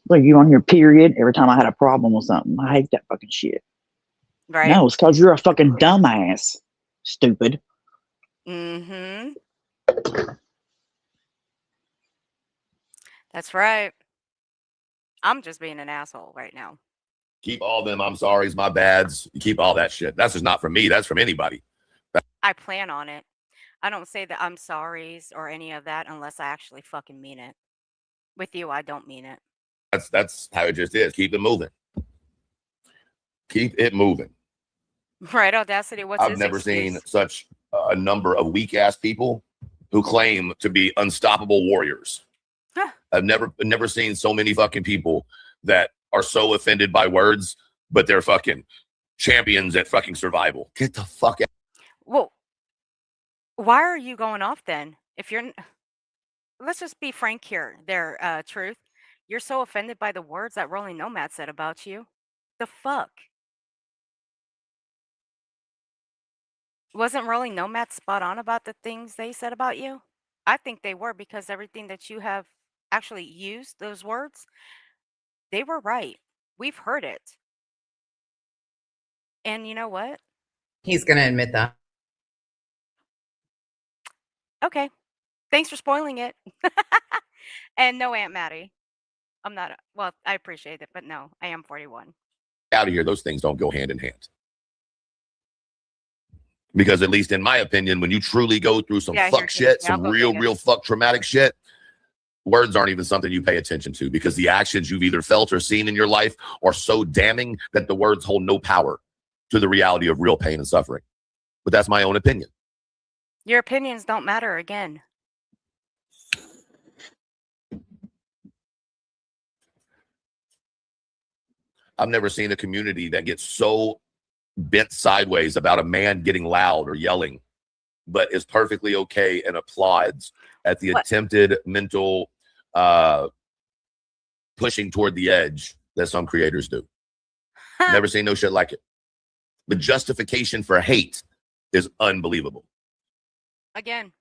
H: Like, you on your period every time I had a problem with something. I hate that fucking shit.
B: Right?
H: No, it's because you're a fucking dumbass. Stupid.
B: Mm-hmm. That's right. I'm just being an asshole right now.
E: Keep all them I'm sorry's, my bads. You keep all that shit. That's just not from me. That's from anybody.
B: I plan on it. I don't say that I'm sorry's or any of that unless I actually fucking mean it. With you, I don't mean it.
E: That's how it just is. Keep it moving. Keep it moving.
B: Right, Audacity, what's
E: I've
B: his
E: never
B: excuse?
E: seen such a number of weak ass people who claim to be unstoppable warriors.
B: Huh.
E: I've never seen so many fucking people that are so offended by words, but they're fucking champions at fucking survival. Get the fuck out.
B: Well, why are you going off then? If you're, let's just be frank here, there, Truth. You're so offended by the words that Rolling Nomad said about you. The fuck? Wasn't Rolling Nomad spot on about the things they said about you? I think they were, because everything that you have actually used, those words, they were right. We've heard it. And you know what?
C: He's gonna admit that.
B: Okay. Thanks for spoiling it. And no, Aunt Maddie. I'm not, well, I appreciate it, but no, I am 41.
E: Out of here. Those things don't go hand in hand. Because at least in my opinion, when you truly go through some
B: Yeah,
E: fuck
B: here,
E: shit,
B: Casey, I'll
E: some
B: go
E: real,
B: get it.
E: real fuck traumatic shit, words aren't even something you pay attention to, because the actions you've either felt or seen in your life are so damning that the words hold no power to the reality of real pain and suffering. But that's my own opinion.
B: Your opinions don't matter again.
E: I've never seen a community that gets so bent sideways about a man getting loud or yelling, but is perfectly okay and applauds at the attempted mental pushing toward the edge that some creators do. Never seen no shit like it. The justification for hate is unbelievable.
B: Again,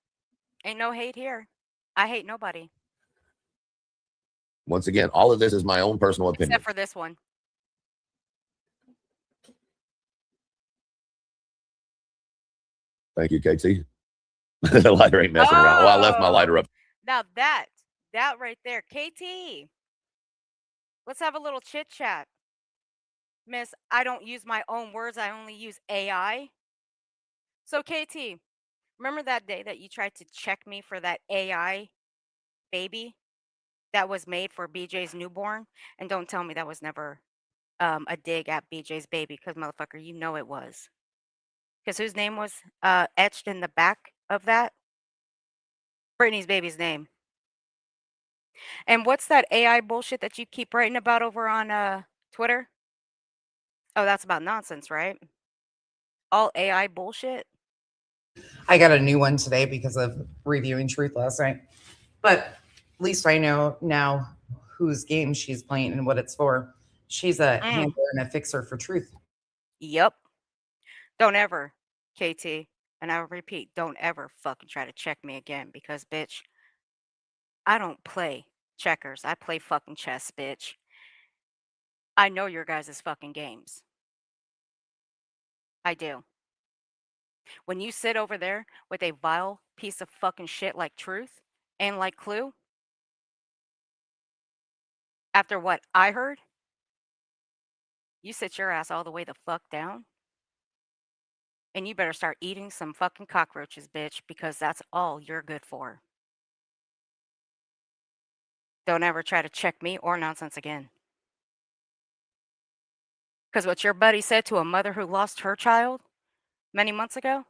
B: ain't no hate here. I hate nobody.
E: Once again, all of this is my own personal opinion.
B: Except for this one.
E: Thank you, KT. The lighter ain't messing around. Well, I left my lighter up.
B: Now that right there, KT. Let's have a little chit chat. Miss, I don't use my own words. I only use AI. So KT, remember that day that you tried to check me for that AI baby that was made for BJ's newborn? And don't tell me that was never a dig at BJ's baby, because motherfucker, you know it was. Because whose name was etched in the back of that? Brittany's baby's name. And what's that AI bullshit that you keep writing about over on Twitter? Oh, that's about nonsense, right? All AI bullshit.
C: I got a new one today because of reviewing Truth last night. But at least I know now whose game she's playing and what it's for. She's a handler and a fixer for Truth.
B: Yep. Don't ever, KT, and I repeat, don't ever fucking try to check me again, because, bitch, I don't play checkers. I play fucking chess, bitch. I know your guys' fucking games. I do. When you sit over there with a vile piece of fucking shit like Truth and like Clue, after what I heard, you sit your ass all the way the fuck down. And you better start eating some fucking cockroaches, bitch, because that's all you're good for. Don't ever try to check me or nonsense again. Because what your buddy said to a mother who lost her child many months ago,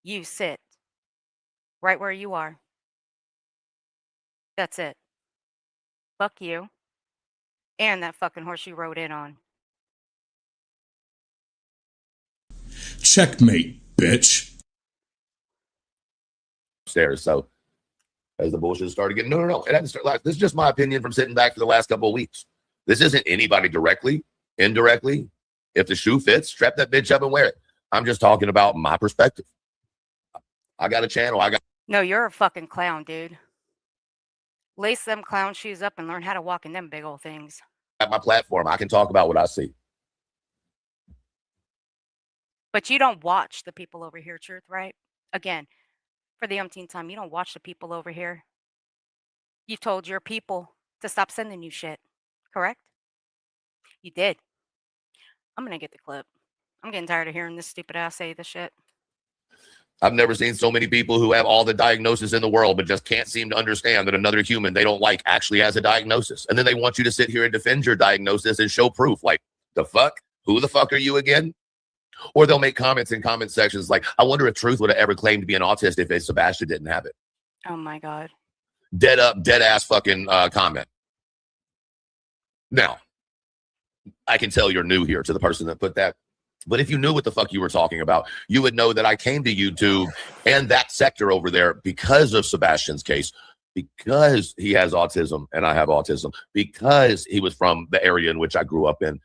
B: you sit right where you are. That's it. Fuck you. And that fucking horse you rode in on.
J: Checkmate, bitch.
E: Upstairs. So as the bullshit started getting, no. It hadn't started. This is just my opinion from sitting back for the last couple of weeks. This isn't anybody directly, indirectly. If the shoe fits, strap that bitch up and wear it. I'm just talking about my perspective. I got a channel.
B: No, you're a fucking clown, dude. Lace them clown shoes up and learn how to walk in them big old things.
E: At my platform, I can talk about what I see.
B: But you don't watch the people over here, Truth, right? Again, for the umpteenth time, you don't watch the people over here. You've told your people to stop sending you shit, correct? You did. I'm gonna get the clip. I'm getting tired of hearing this stupid ass say this shit.
E: I've never seen so many people who have all the diagnosis in the world, but just can't seem to understand that another human they don't like actually has a diagnosis. And then they want you to sit here and defend your diagnosis and show proof. Like, the fuck? Who the fuck are you again? Or they'll make comments in comment sections like, I wonder if Truth would have ever claimed to be an autist if Sebastian didn't have it.
B: Oh my God.
E: Dead ass fucking comment. Now, I can tell you're new here to the person that put that. But if you knew what the fuck you were talking about, you would know that I came to YouTube and that sector over there because of Sebastian's case, because he has autism and I have autism, because he was from the area in which I grew up in.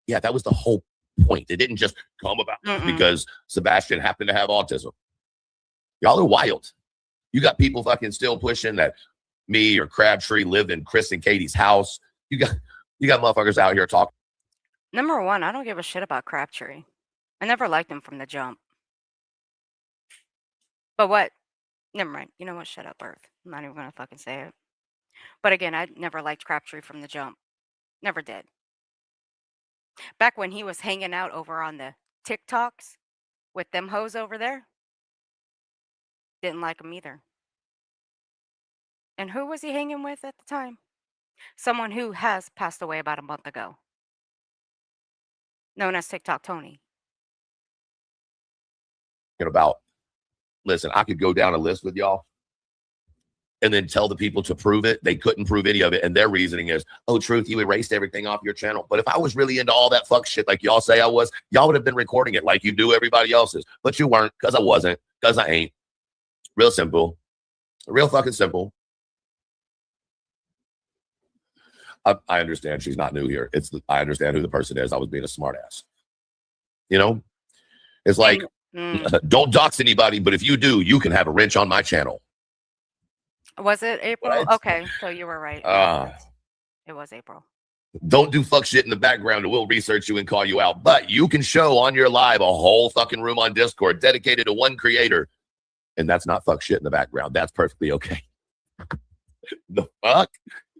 E: Yeah, that was the whole point. It didn't just come about because Sebastian happened to have autism. Y'all are wild. You got people fucking still pushing that me or Crabtree lived in Chris and Katie's house. You got motherfuckers out here talking.
B: Number one, I don't give a shit about Crabtree. I never liked him from the jump. But what? Never mind. You know what? Shut up, Earth. I'm not even going to fucking say it. But again, I never liked Crabtree from the jump. Never did. Back when he was hanging out over on the TikToks with them hoes over there, didn't like him either. And who was he hanging with at the time? Someone who has passed away about a month ago, known as TikTok Tony.
E: About, listen, I could go down a list with y'all and then tell the people to prove it. They couldn't prove any of it. And their reasoning is, oh, Truth, you erased everything off your channel. But if I was really into all that fuck shit like y'all say I was, y'all would have been recording it like you do everybody else's. But you weren't, because I wasn't, because I ain't. Real simple. Real fucking simple. I understand she's not new here. I understand who the person is. I was being a smart ass. You know? It's like, don't dox anybody, but if you do, you can have a wrench on my channel.
B: Was it April?
E: What?
B: Okay, so you were right. It was April.
E: Don't do fuck shit in the background and we'll research you and call you out. But you can show on your live a whole fucking room on Discord dedicated to one creator. And that's not fuck shit in the background. That's perfectly okay. The fuck?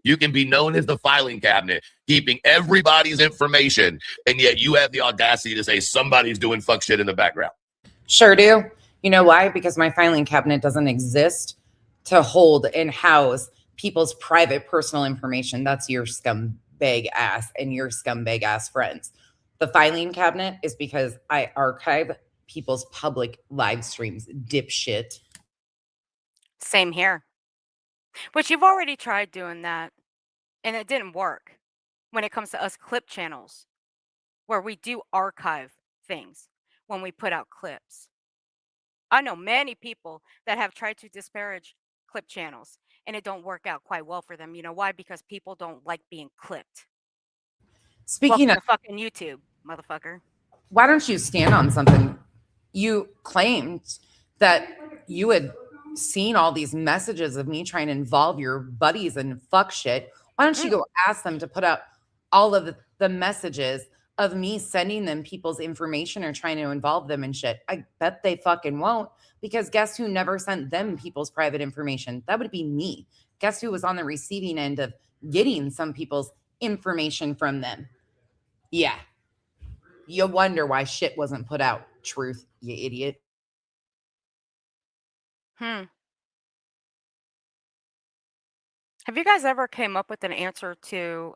E: You can be known as the filing cabinet, keeping everybody's information, and yet you have the audacity to say somebody's doing fuck shit in the background.
C: Sure do. You know why? Because my filing cabinet doesn't exist to hold and house people's private personal information. That's your scumbag ass and your scumbag ass friends. The filing cabinet is because I archive people's public live streams, dipshit.
B: Same here. But you've already tried doing that, and it didn't work when it comes to us clip channels, where we do archive things when we put out clips. I know many people that have tried to disparage clip channels, and it don't work out quite well for them. You know why? Because people don't like being clipped.
C: Speaking
B: Welcome
C: of
B: to fucking YouTube, motherfucker.
C: Why don't you stand on something? You claimed that you had seen all these messages of me trying to involve your buddies in fuck shit. Why don't you go ask them to put out all of the messages of me sending them people's information or trying to involve them in shit? I bet they fucking won't, because guess who never sent them people's private information? That would be me. Guess who was on the receiving end of getting some people's information from them? Yeah. You wonder why shit wasn't put out. Truth, you idiot.
B: Have you guys ever came up with an answer to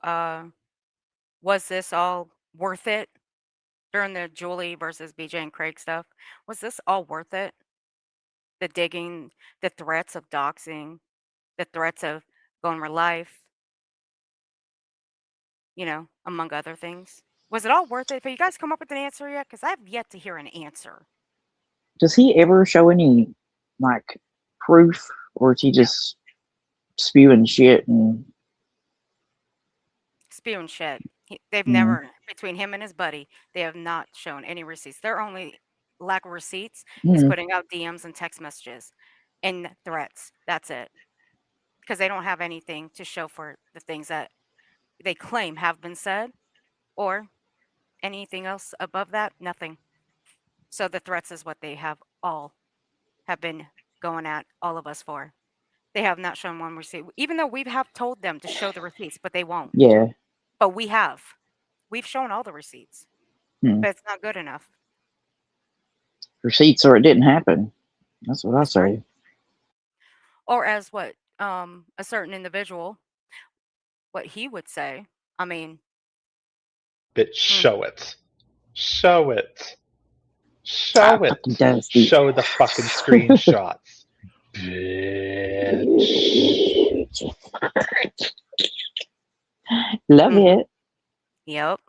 B: was this all worth it during the Julie versus BJ and Craig stuff? Was this all worth it? The digging, the threats of doxing, the threats of going for life, among other things. Was it all worth it? Have you guys come up with an answer yet? Because I've yet to hear an answer.
H: Does he ever show any like proof, or is he just spewing shit and
B: Spewing shit. They've
H: Mhm.
B: never, between him and his buddy, they have not shown any receipts. Their only lack of receipts is
H: Mhm.
B: putting out DMs and text messages and threats. That's it. Because they don't have anything to show for the things that they claim have been said, or anything else above that, nothing. So the threats is what they have been going at all of us for. They have not shown one receipt, even though we have told them to show the receipts, but they won't.
H: yeah.
B: But we have. We've shown all the receipts,
H: Hmm.
B: but it's not good enough.
H: Receipts or it didn't happen. That's what I
B: That's right.
H: say.
B: Or as what a certain individual, what he would say. I mean,
J: Bitch, show it. Show it. Show
H: Ah,
J: it.
H: fucking Dusty.
J: Show the fucking screenshots. Bitch.
H: Love
B: Mhm.
H: it.
B: Yep.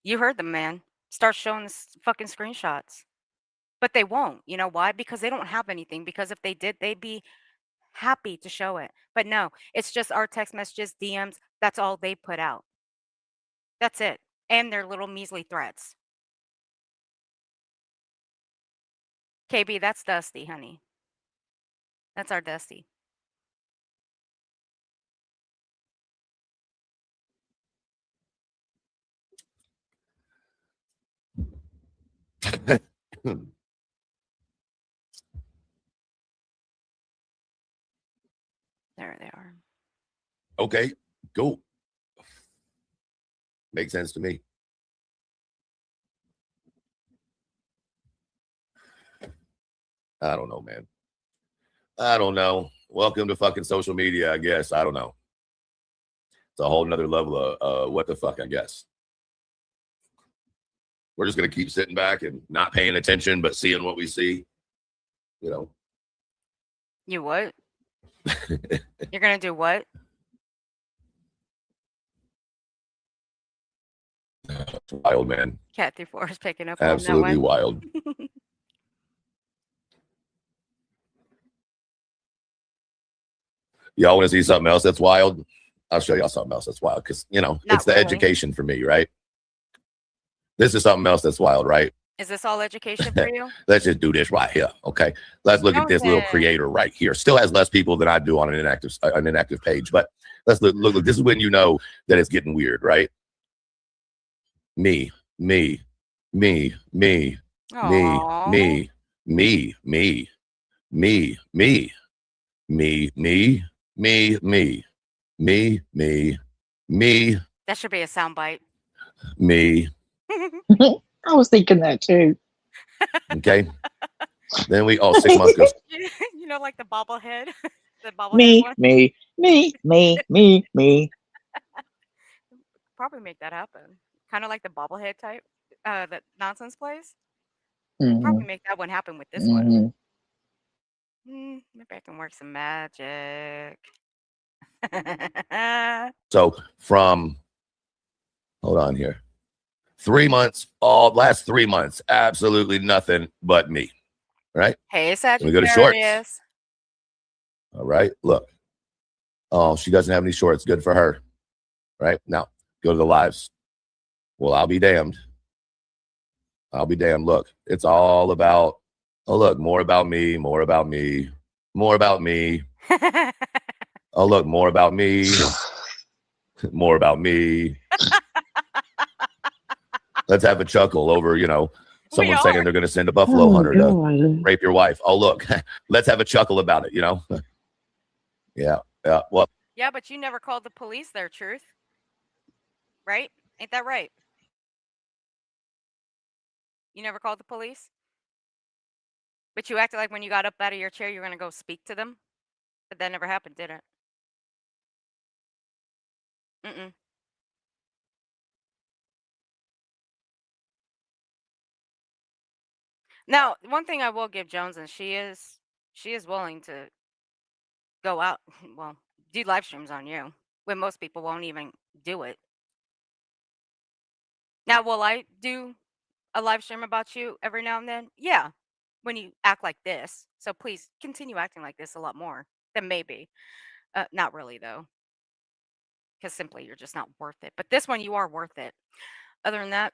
B: You heard the man. Start showing the fucking screenshots. But they won't. You know why? Because they don't have anything. Because if they did, they'd be happy to show it. But no, it's just our text messages, DMs. That's all they put out. That's it. And their little measly threats. KB, that's Dusty, honey. That's our Dusty. There they are.
E: Okay, cool. Makes sense to me. I don't know, man. I don't know. Welcome to fucking social media, I guess. I don't know. It's a whole nother level of what the fuck, I guess. We're just going to keep sitting back and not paying attention, but seeing what we see. You know.
B: You what? You're going to do what?
E: Wild, man.
B: Cat 34 is picking up
E: Absolutely
B: on that one.
E: wild. Y'all want to see something else that's wild? I'll show y'all something else that's wild because,
B: Not
E: it's the
B: really.
E: education for me, right? This is something else that's wild, right?
B: Is this all education for you?
E: Let's just do this right here, okay? Let's look at this little
B: Okay.
E: creator right here. Still has less people than I do on an inactive page, but let's look. This is when you know that it's getting weird, right? Me, me, me, me,
B: Aw.
E: me, me, me, me, me, me, me, me, me, me, me, me,
B: That should be a soundbite.
E: me.
H: I was thinking that too.
E: Okay. Then 6 months goes.
B: You know, like the bobblehead? The bobblehead
H: Me,
B: one?
H: me, me, me, me, me.
B: Probably make that happen. Kind of like the bobblehead type that Nonsense plays.
H: Mhm.
B: Probably make that one happen with this one.
H: Mhm.
B: Maybe I can work some magic.
E: So from, hold on here, 3 months, last 3 months, absolutely nothing but me, right?
B: Hey,
E: Let me go to shorts.
B: Sagittarius.
E: All right, look. Oh, she doesn't have any shorts. Good for her. Right now, go to the lives. Well, I'll be damned. I'll be damned. Look, it's all about, oh, look, more about me, more about me, more about me. Oh, look, more about me, more about me. Let's have a chuckle over, someone saying they're going to send a buffalo
H: Oh,
E: hunter to
H: God.
E: rape your wife. Oh, look, let's have a chuckle about it, Yeah. Well,
B: Yeah, but you never called the police there, Truth. Right? Ain't that right? You never called the police? But you acted like when you got up out of your chair, you were going to go speak to them? But that never happened, did it? Mm-mm. Now, one thing I will give Jones, and she is willing to go out, well, do live streams on you when most people won't even do it. Now, will I do a live stream about you every now and then? Yeah, when you act like this. So please continue acting like this a lot more. Then maybe. Not really though, because simply you're just not worth it. But this one, you are worth it. Other than that,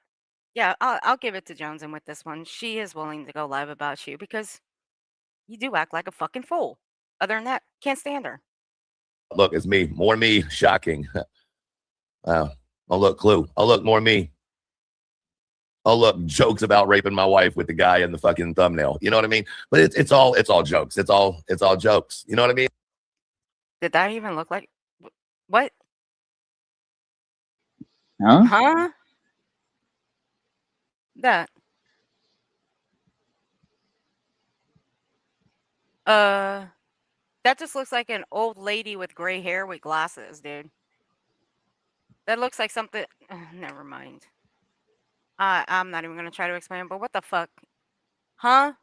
B: yeah, I'll give it to Jones. And with this one, she is willing to go live about you because you do act like a fucking fool. Other than that, can't stand her.
F: Look, it's me. More me. Shocking. Oh, look, Clue. Oh, look, more me. Oh, look, jokes about raping my wife with the guy in the fucking thumbnail. You know what I mean? But it's all jokes. It's all jokes. You know what I mean?
B: Did that even look like what?
H: Huh?
B: Huh? That. That just looks like an old lady with gray hair with glasses, dude. That looks like something. Never mind. I'm not even gonna try to explain. But what the fuck? Huh?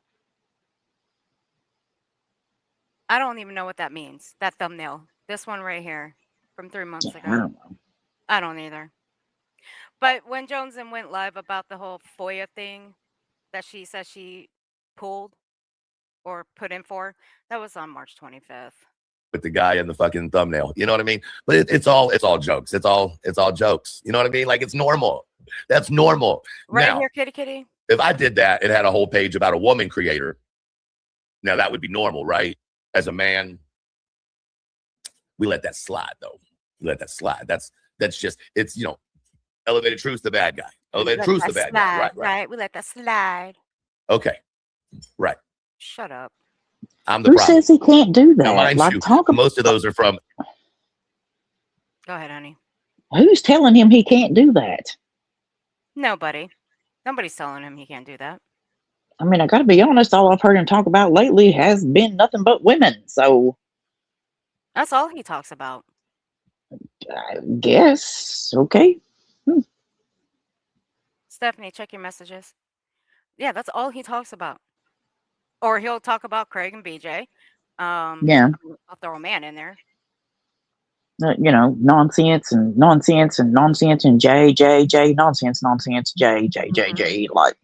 B: I don't even know what that means. That thumbnail. This one right here, from 3 months
H: I
B: ago.
H: don't know.
B: I don't either. But when Joneson went live about the whole FOIA thing that she said she pulled or put in for, that was on March 25th.
F: With the guy in the fucking thumbnail. You know what I mean? But it's all jokes. It's all jokes. You know what I mean? Like it's normal. That's normal.
B: Right
F: Now,
B: here, kitty kitty.
F: if I did that, it had a whole page about a woman creator. Now that would be normal, right? As a man, we let that slide though. We let that slide. That's just, it's, elevated truth's the bad guy. Elevated truth's the bad guy.
B: Right. We let that slide.
F: Okay. Right.
B: Shut up.
F: I'm the
H: Who
F: problem.
H: says he can't do that?
F: Now, mind
H: Like,
F: you,
H: talk about,
F: most of those are from.
B: Go ahead, honey.
H: who's telling him he can't do that?
B: Nobody. Nobody's telling him he can't do that.
H: I mean, I got to be honest. All I've heard him talk about lately has been nothing but women. So
B: That's all he talks about.
H: I guess okay.
B: Stephanie, check your messages. Yeah, that's all he talks about. Or he'll talk about Craig and BJ.
H: Yeah.
B: I'll throw a man in there.
H: Nonsense and nonsense and nonsense and J nonsense J. Like,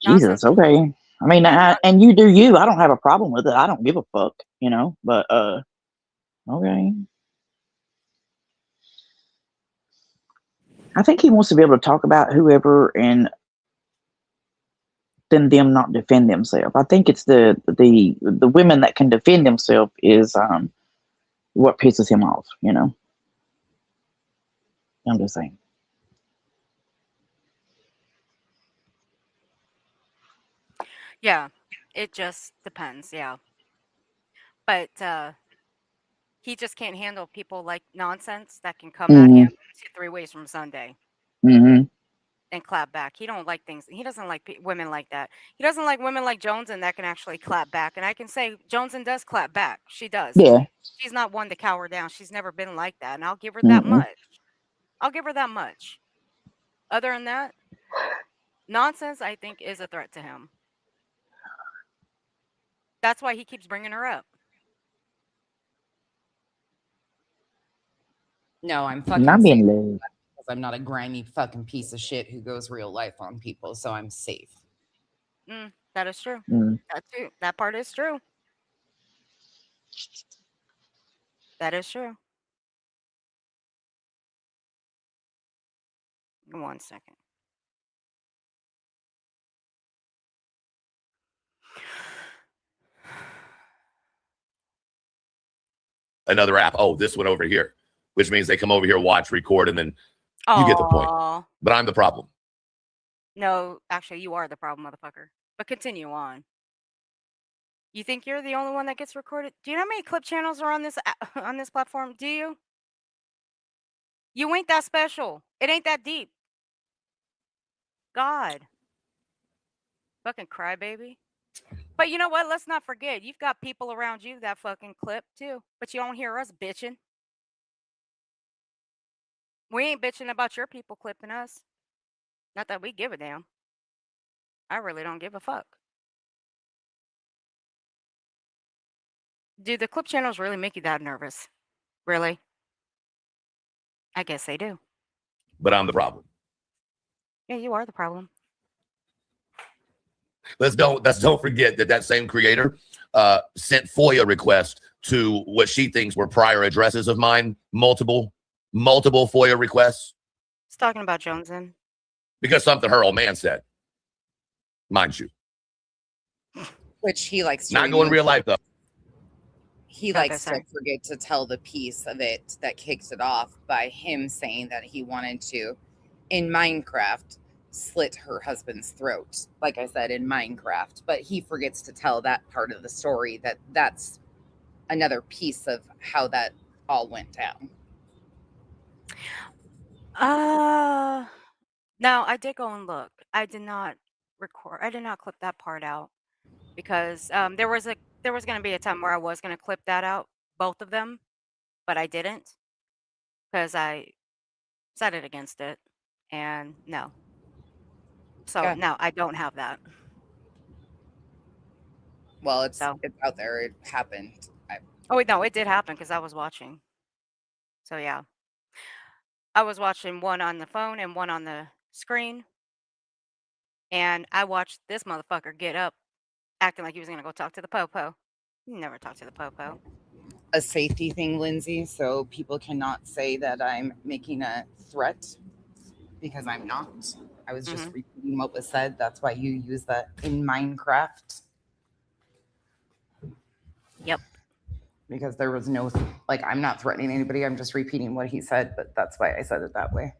H: Jesus,
B: Nonsense.
H: okay. I mean, and you do you. I don't have a problem with it. I don't give a fuck, But okay. I think he wants to be able to talk about whoever and then them not defend themselves. I think it's the women that can defend themselves is what pisses him off. I'm just saying.
B: Yeah, it just depends. Yeah, but he just can't handle people like nonsense that can come at him 2-3 ways from Sunday
H: Mm-hmm.
B: and clap back. He don't like things. He doesn't like women like that. He doesn't like women like Joneson that can actually clap back. And I can say Joneson does clap back. She does.
H: Yeah.
B: She's not one to cower down. She's never been like that, and I'll give her that much. I'll give her that much. Other than that, nonsense, I think, is a threat to him. That's why he keeps bringing her up.
C: No, I'm fucking
H: Not
C: safe
H: being low.
C: because I'm not a grimy fucking piece of shit who goes real life on people, so I'm safe.
B: That is true. That part is true. That is true. 1 second.
F: Another app. Oh, this one over here, which means they come over here, watch, record, and then you get the point. But I'm the problem.
B: No, actually, you are the problem, motherfucker. But continue on. You think you're the only one that gets recorded? Do you know how many clip channels are on this platform? Do you? You ain't that special. It ain't that deep. God. Fucking crybaby. But you know what? Let's not forget, you've got people around you that fucking clip too. But you don't hear us bitching. We ain't bitching about your people clipping us. Not that we give a damn. I really don't give a fuck. Do the clip channels really make you that nervous? Really? I guess they do.
F: But I'm the problem.
B: Yeah, you are the problem.
F: Let's don't forget that same creator sent FOIA requests to what she thinks were prior addresses of mine, multiple FOIA requests.
B: It's talking about Jonesin.
F: Because something her old man said, mind you.
C: Which he likes to
F: Not going real life though.
C: He likes to forget to tell the piece of it that kicks it off by him saying that he wanted to, in Minecraft, slit her husband's throat. Like I said, in Minecraft. But he forgets to tell that part of the story, that's another piece of how that all went down.
B: No, I did go and look. I did not record. I did not clip that part out because there was going to be a time where I was going to clip that out, both of them, but I didn't because I decided against it. And no. So
C: Yeah.
B: no, I don't have that.
C: Well, it's out there. It happened.
B: Oh wait, no, it did happen because I was watching. So yeah, I was watching one on the phone and one on the screen, and I watched this motherfucker get up, acting like he was gonna go talk to the popo. He never talked to the popo.
C: A safety thing, Lindsay, so people cannot say that I'm making a threat because I'm not. I was just repeating what was said. That's why you use that in Minecraft.
B: Yep.
C: Because there was no, like, I'm not threatening anybody. I'm just repeating what he said, but that's why I said it that way.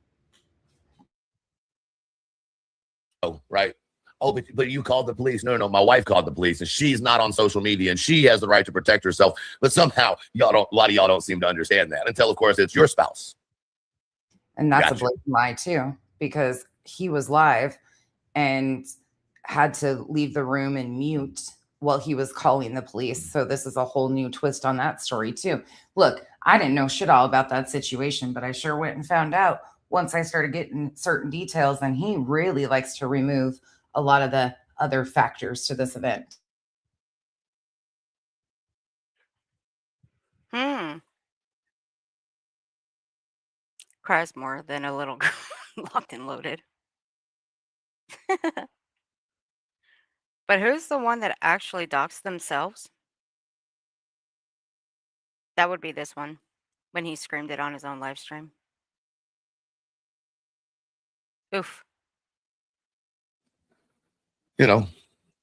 F: Oh, right. Oh, but you called the police. No, my wife called the police, and she's not on social media, and she has the right to protect herself. But somehow, a lot of y'all don't seem to understand that until, of course, it's your spouse.
C: And that's a blatant lie, too, because he was live and had to leave the room and mute while he was calling the police. So this is a whole new twist on that story, too. Look, I didn't know shit all about that situation, but I sure went and found out once I started getting certain details, and he really likes to remove a lot of the other factors to this event.
B: Cries more than a little locked and loaded. But who's the one that actually doxed themselves? That would be this one, when he screamed it on his own live stream. Oof.
F: You know.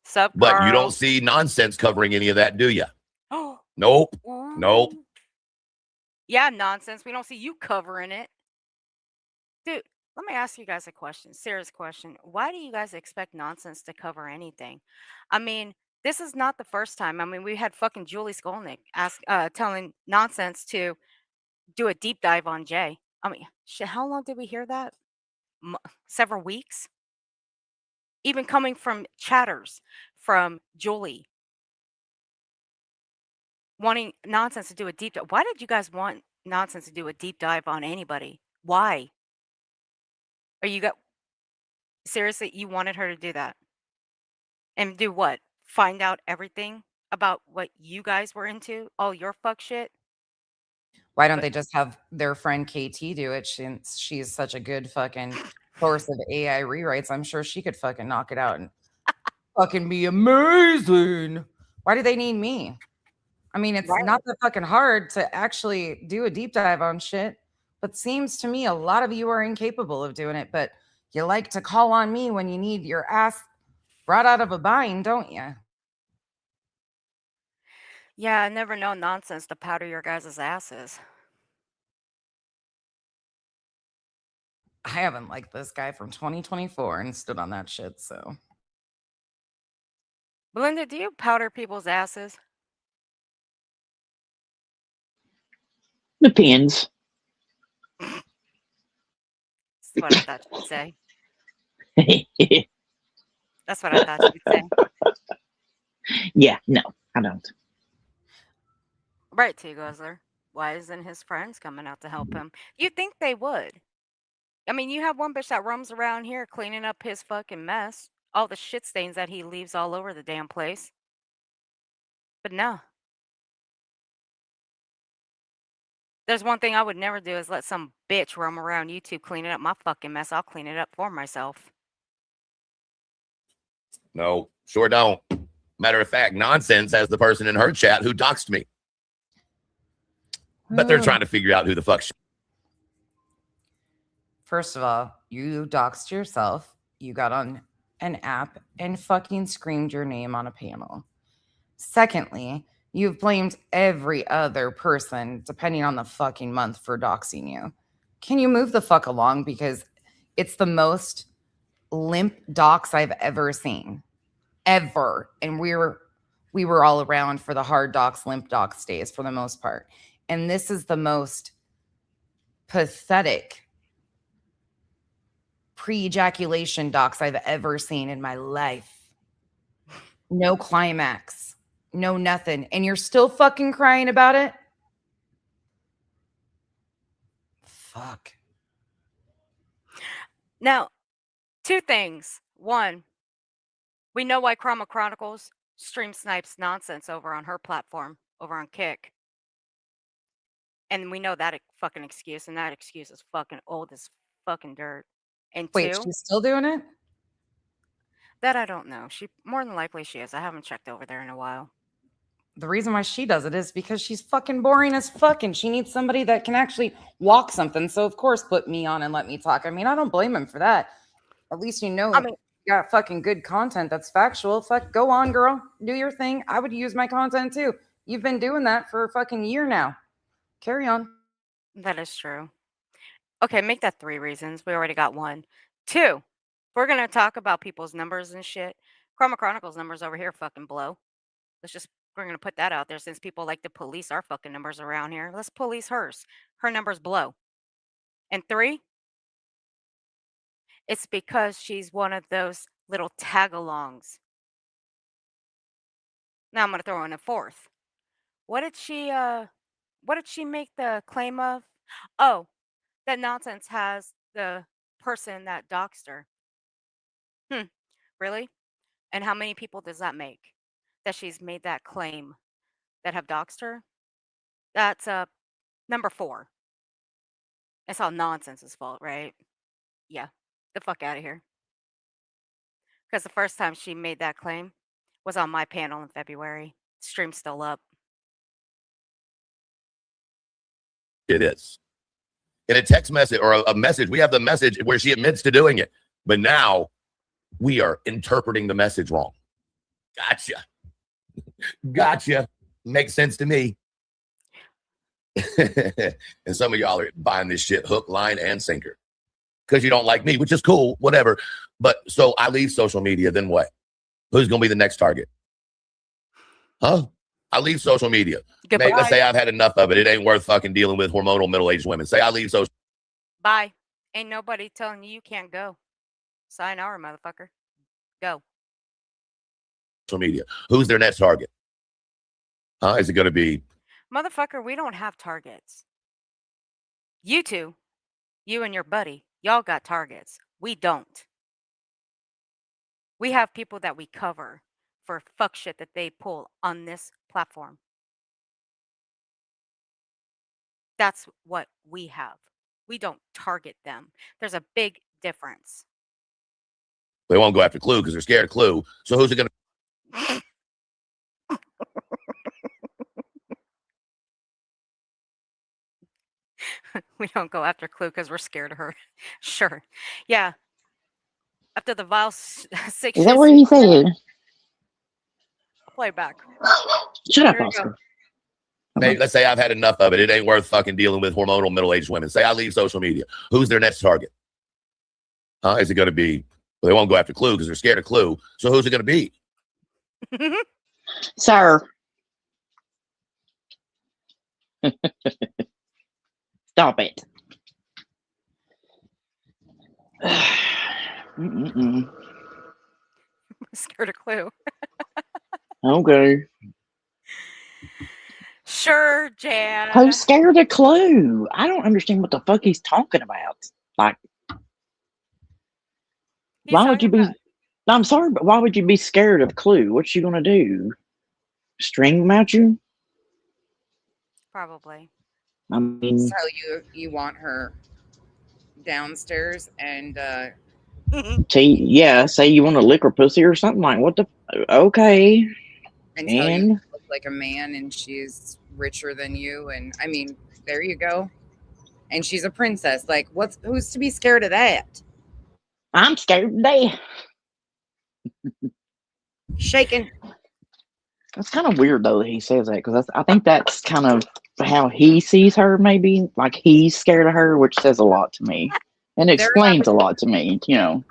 B: Sup,
F: but
B: Carl?
F: You don't see nonsense covering any of that, do you?
B: Oh.
F: Nope. Nope.
B: Yeah, nonsense. We don't see you covering it. Dude, let me ask you guys a question. Serious question. Why do you guys expect nonsense to cover anything? I mean, this is not the first time. I mean, we had fucking Julie Skolnick telling nonsense to do a deep dive on Jay. I mean, shit, how long did we hear that? Several weeks? Even coming from chatters from Julie wanting nonsense to do a deep dive. Why did you guys want nonsense to do a deep dive on anybody? Why? Are you seriously, you wanted her to do that? And do what? Find out everything about what you guys were into? All your fuck shit?
C: Why don't they just have their friend KT do it, since she's such a good fucking source of AI rewrites? I'm sure she could fucking knock it out and fucking be amazing. Why do they need me? I mean, it's not that fucking hard to actually do a deep dive on shit, but seems to me a lot of you are incapable of doing it, but you like to call on me when you need your ass brought out of a bind, don't you?
B: Yeah, I never know nonsense to powder your guys' asses.
C: I haven't liked this guy from 2024 and stood on that shit, so.
B: Belinda, do you powder people's asses?
H: Depends.
B: That's what I thought you'd say. That's what I thought you'd say.
H: Yeah, no, I don't.
B: Right, T Guzzler. Why isn't his friends coming out to help him? You'd think they would. I mean, you have one bitch that roams around here cleaning up his fucking mess. All the shit stains that he leaves all over the damn place. But no. There's one thing I would never do is let some bitch roam around YouTube cleaning up my fucking mess. I'll clean it up for myself.
F: No, sure don't. Matter of fact, Nonsense has the person in her chat who doxed me. But they're trying to figure out who the fuck.
C: First of all, you doxed yourself. You got on an app and fucking screamed your name on a panel. Secondly, you've blamed every other person, depending on the fucking month, for doxing you. Can you move the fuck along? Because it's the most limp dox I've ever seen. Ever. And we were all around for the hard dox, limp dox days for the most part. And this is the most pathetic pre-ejaculation docs I've ever seen in my life. No climax. No nothing. And you're still fucking crying about it? Fuck.
B: Now, two things. One, we know why Chroma Chronicles stream snipes nonsense over on her platform, over on Kick. And we know that fucking excuse, and that excuse is fucking old as fucking dirt. And
C: Wait,
B: two,
C: she's still doing it?
B: that I don't know. She more than likely she is. I haven't checked over there in a while.
C: The reason why she does it is because she's fucking boring as fuck, and she needs somebody that can actually walk something. So of course put me on and let me talk. I mean, I don't blame him for that. At least you know you got fucking good content that's factual. Fuck, go on, girl. Do your thing. I would use my content too. You've been doing that for a fucking year now. Carry on.
B: That is true. Okay, make that 3 reasons. We already got 1. 2, if we're going to talk about people's numbers and shit, Chroma Chronicles numbers over here fucking blow. We're going to put that out there since people like to police our fucking numbers around here. Let's police hers. Her numbers blow. And 3, it's because she's one of those little tag-alongs. Now I'm going to throw in a 4th. What did she make the claim of? Oh, that Nonsense has the person that doxed her. Really? And how many people does that make? That she's made that claim that have doxed her? That's number 4. It's all Nonsense's fault, right? Yeah. The fuck out of here. Because the first time she made that claim was on my panel in February. Stream's still up.
F: It is. In a text message or a message, we have the message where she admits to doing it. But now we are interpreting the message wrong. Gotcha. Gotcha. Makes sense to me. And some of y'all are buying this shit hook, line, and sinker because you don't like me, which is cool, whatever. But so I leave social media, then what? Who's going to be the next target? Huh? I leave social media.
B: Goodbye.
F: Let's say I've had enough of it. It ain't worth fucking dealing with hormonal middle-aged women. Say I leave social.
B: Bye. Ain't nobody telling you can't go. Sign our motherfucker. Go.
F: Social media. Who's their next target? Is it going to be?
B: Motherfucker, we don't have targets. You two, you and your buddy, y'all got targets. We don't. We have people that we cover for fuck shit that they pull on this platform. That's what we have. We don't target them. There's a big difference.
F: They won't go after Clue because they're scared of Clue. So who's it going to?
B: We don't go after Clue because we're scared of her. Sure. Yeah. After the vile 6
H: Is that what he said?
B: Play back.
H: Shut up,
B: Here we
H: Oscar.
F: Let's say I've had enough of it. It ain't worth fucking dealing with hormonal middle-aged women. Say I leave social media. Who's their next target? Is it going to be? Well, they won't go after Clue because they're scared of Clue. So who's it going to be?
H: Sir. Stop it.
B: Scared of Clue.
H: Okay.
B: Sure, Jan.
H: Who's scared of Clue? I don't understand what the fuck he's talking about. Like,
B: He's
H: why would you
B: talking
H: be?
B: about
H: I'm sorry, but why would you be scared of Clue? What's she gonna do? String him at you?
B: probably.
H: I mean,
C: So you want her downstairs and
H: say you want to lick her pussy or something, like what the? Okay,
C: and tell you
H: and
C: you look like a man and she's richer than you, and I mean, there you go. And she's a princess. Like, who's to be scared of that?
H: I'm scared to death.
C: Shaking.
H: It's kind of weird though that he says that, because I think that's kind of how he sees her. Maybe like he's scared of her, which says a lot to me and explains a lot to me. You know,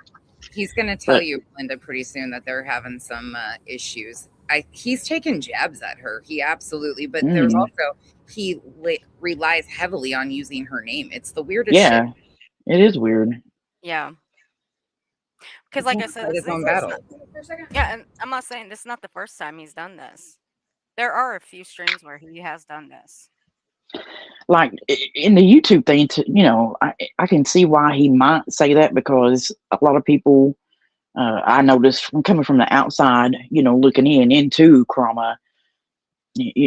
C: He's going to tell
H: But-
C: you, Linda, pretty soon that they're having some issues. He's taking jabs at her. He absolutely, but there's also, he relies heavily on using her name. It's the weirdest
H: yeah,
C: shit.
H: it is weird.
B: Yeah. Because, like I said,
C: Fight his own battle.
B: yeah, and I'm not saying this is not the first time he's done this. There are a few streams where he has done this.
H: Like in the YouTube thing, you know, I can see why he might say that, because a lot of people, I noticed from coming from the outside, you know, looking into Chroma,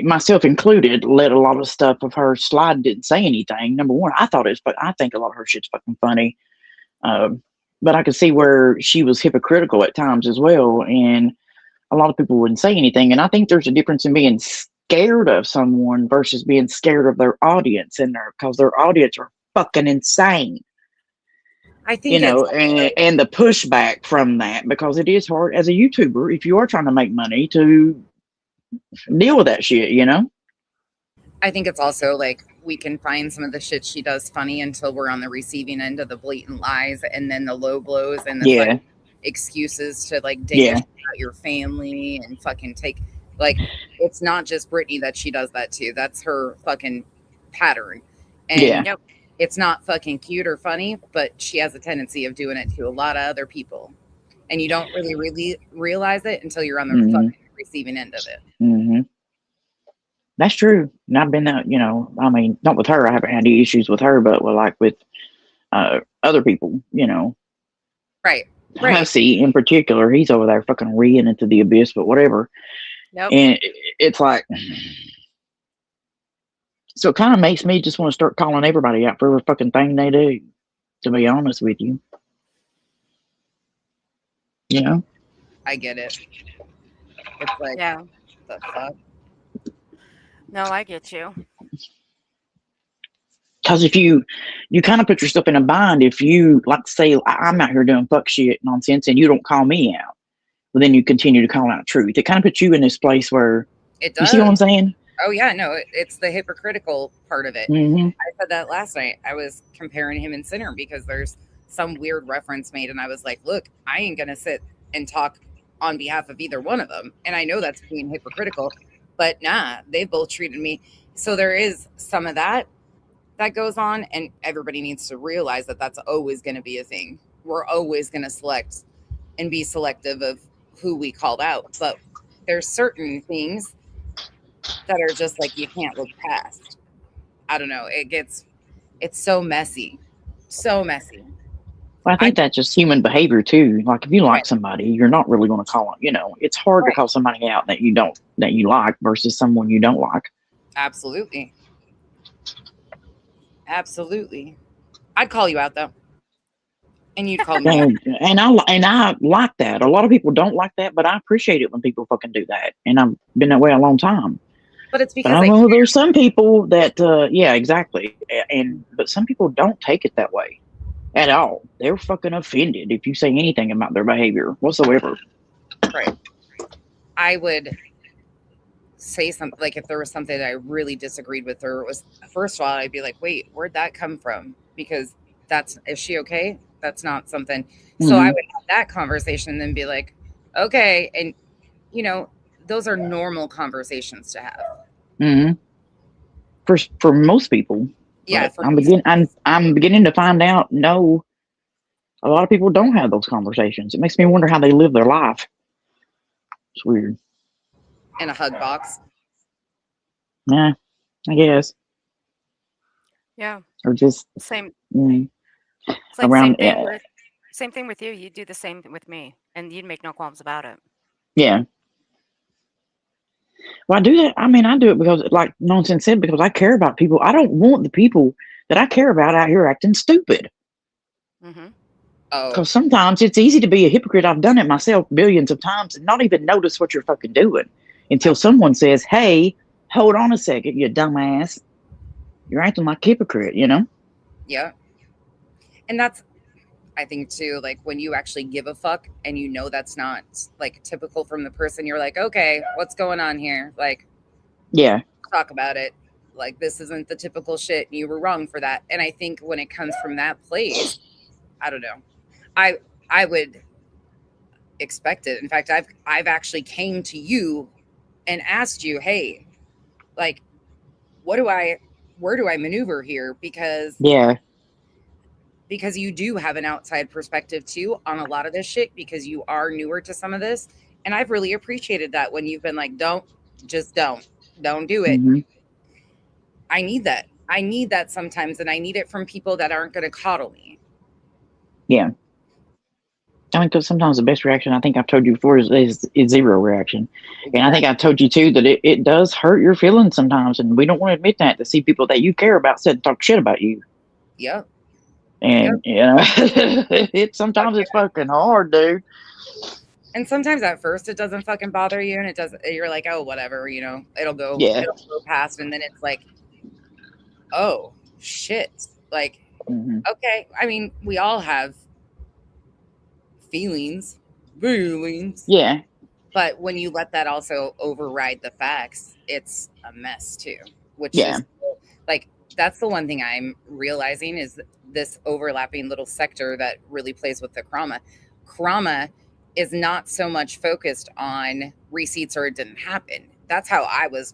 H: myself included, let a lot of stuff of her slide, didn't say anything. Number one, I thought but I think a lot of her shit's fucking funny. But I could see where she was hypocritical at times as well, and a lot of people wouldn't say anything. And I think there's a difference in being scared of someone versus being scared of their audience in there, because their audience are fucking insane.
C: I think
H: you know, and the pushback from that, because it is hard as a YouTuber if you are trying to make money to deal with that shit, you know.
C: I think it's also like we can find some of the shit she does funny until we're on the receiving end of the blatant lies and then the low blows and the fucking excuses to like dig out your family and fucking take, like, it's not just Brittany that she does that to. That's her fucking pattern. And it's not fucking cute or funny, but she has a tendency of doing it to a lot of other people. And you don't really realize it until you're on the fucking receiving end of it.
H: That's true. And I've been that, you know, I mean, not with her, I haven't had any issues with her, but with other people, you know.
C: Right.
H: Hussey in particular, he's over there fucking reeing into the abyss, but whatever. And it's like, so it kind of makes me just want to start calling everybody out for every fucking thing they do, to be honest with you. You know?
C: I get it. It's like, the fuck?
B: No, I get you.
H: Because if you kind of put yourself in a bind, if you, like, say, I'm out here doing fuck shit nonsense and you don't call me out, well, then you continue to call out truth. It kind of puts you in this place where,
C: it does.
H: You see what I'm saying?
C: Oh, yeah, no, it's the hypocritical part of it. I said that last night. I was comparing him and Sinner because there's some weird reference made, and I was like, look, I ain't going to sit and talk on behalf of either one of them. And I know that's being hypocritical, but nah, they both treated me. So there is some of that goes on, and everybody needs to realize that that's always going to be a thing. We're always going to select and be selective of who we called out, but there's certain things that are just like you can't look past. I don't know, it's so messy. Well,
H: I think that's just human behavior too. Like if you like somebody, you're not really going to call it, you know, it's hard to call somebody out that you like versus someone you don't like.
C: Absolutely. I'd call you out though. And you'd call me out.
H: And I like that. A lot of people don't like that, but I appreciate it when people fucking do that. And I've been that way a long time.
C: But it's because
H: I know there's some people that, exactly. But some people don't take it that way at all. They're fucking offended if you say anything about their behavior whatsoever.
C: Right. I would say something, like if there was something that I really disagreed with her, it was, first of all, I'd be like, wait, where'd that come from? Because is she okay? That's not something. So I would have that conversation and then be like, okay. And, you know, those are normal conversations to have.
H: For most people.
C: Yeah.
H: I'm beginning to find out, no, a lot of people don't have those conversations. It makes me wonder how they live their life. It's weird.
C: In a hug box.
H: Yeah, I guess.
B: Yeah.
H: Or just
B: Same.
H: mm,
B: It's like
H: around.
B: same thing with you. You do the same with me, and you'd make no qualms about it.
H: Yeah. Well, I do that. I mean, I do it because, like Nonsense said, because I care about people. I don't want the people that I care about out here acting stupid.
B: Mm-hmm.
C: Oh,
H: Because sometimes it's easy to be a hypocrite. I've done it myself billions of times and not even notice what you're fucking doing until someone says, "Hey, hold on a second, you dumbass. You're acting like a hypocrite," you know?
C: yeah. And that's, I think too, like when you actually give a fuck and you know that's not like typical from the person, you're like, okay, what's going on here? Like,
H: Yeah.
C: talk about it. Like, this isn't the typical shit. And you were wrong for that. And I think when it comes from that place, I don't know. I would expect it. In fact, I've actually came to you and asked you, hey, like, where do I maneuver here? Because
H: Yeah.
C: you do have an outside perspective too on a lot of this shit, because you are newer to some of this. And I've really appreciated that when you've been like, don't do it.
H: Hmm.
C: I need that sometimes, and I need it from people that aren't going to coddle me.
H: Yeah. I mean, because sometimes the best reaction, I think I've told you before, is zero reaction. And I think I've told you too that it does hurt your feelings sometimes. And we don't want to admit that, to see people that you care about sit and talk shit about you.
C: Yep.
H: And, you know, sometimes it's fucking hard, dude.
C: And sometimes at first it doesn't fucking bother you, and it does. You're like, oh, whatever, you know, it'll go past, and then it's like, oh shit, like, okay. I mean, we all have feelings,
H: Yeah.
C: but when you let that also override the facts, it's a mess too. Which
H: Yeah.
C: is like, that's the one thing I'm realizing is this overlapping little sector that really plays with the trauma. Trauma is not so much focused on receipts or it didn't happen. That's how I was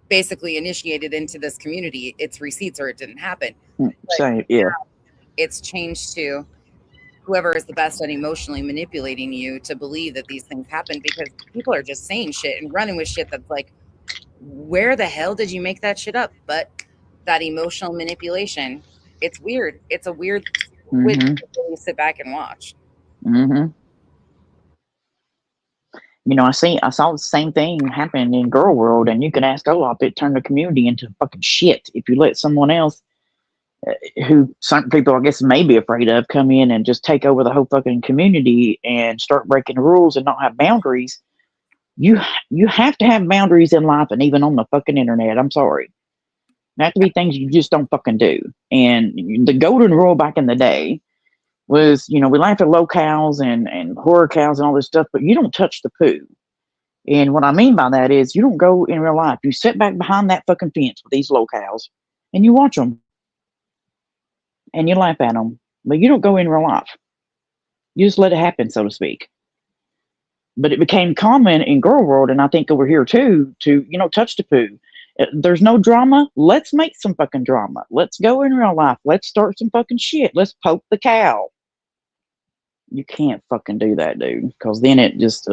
C: basically initiated into this community. It's receipts or it didn't happen.
H: Same. Yeah.
C: It's changed to whoever is the best at emotionally manipulating you to believe that these things happen, because people are just saying shit and running with shit that's like, where the hell did you make that shit up? But that emotional manipulation, it's weird. It's a weird switch to really sit back and watch.
H: Mm-hmm. You know, I saw the same thing happen in Girl World, and you can ask Olaf, it turned the community into fucking shit if you let someone else, who some people I guess may be afraid of, come in and just take over the whole fucking community and start breaking the rules and not have boundaries. You have to have boundaries in life, and even on the fucking internet. I'm sorry. There have to be things you just don't fucking do. And the golden rule back in the day was, you know, we laugh at locales and horror cows and all this stuff, but you don't touch the poo. And what I mean by that is, you don't go in real life. You sit back behind that fucking fence with these locales and you watch them and you laugh at them, but you don't go in real life. You just let it happen, so to speak. But it became common in Girl World, and I think over here too, to, you know, touch the poo. There's no drama. Let's make some fucking drama. Let's go in real life. Let's start some fucking shit. Let's poke the cow. You can't fucking do that, dude, because then it just,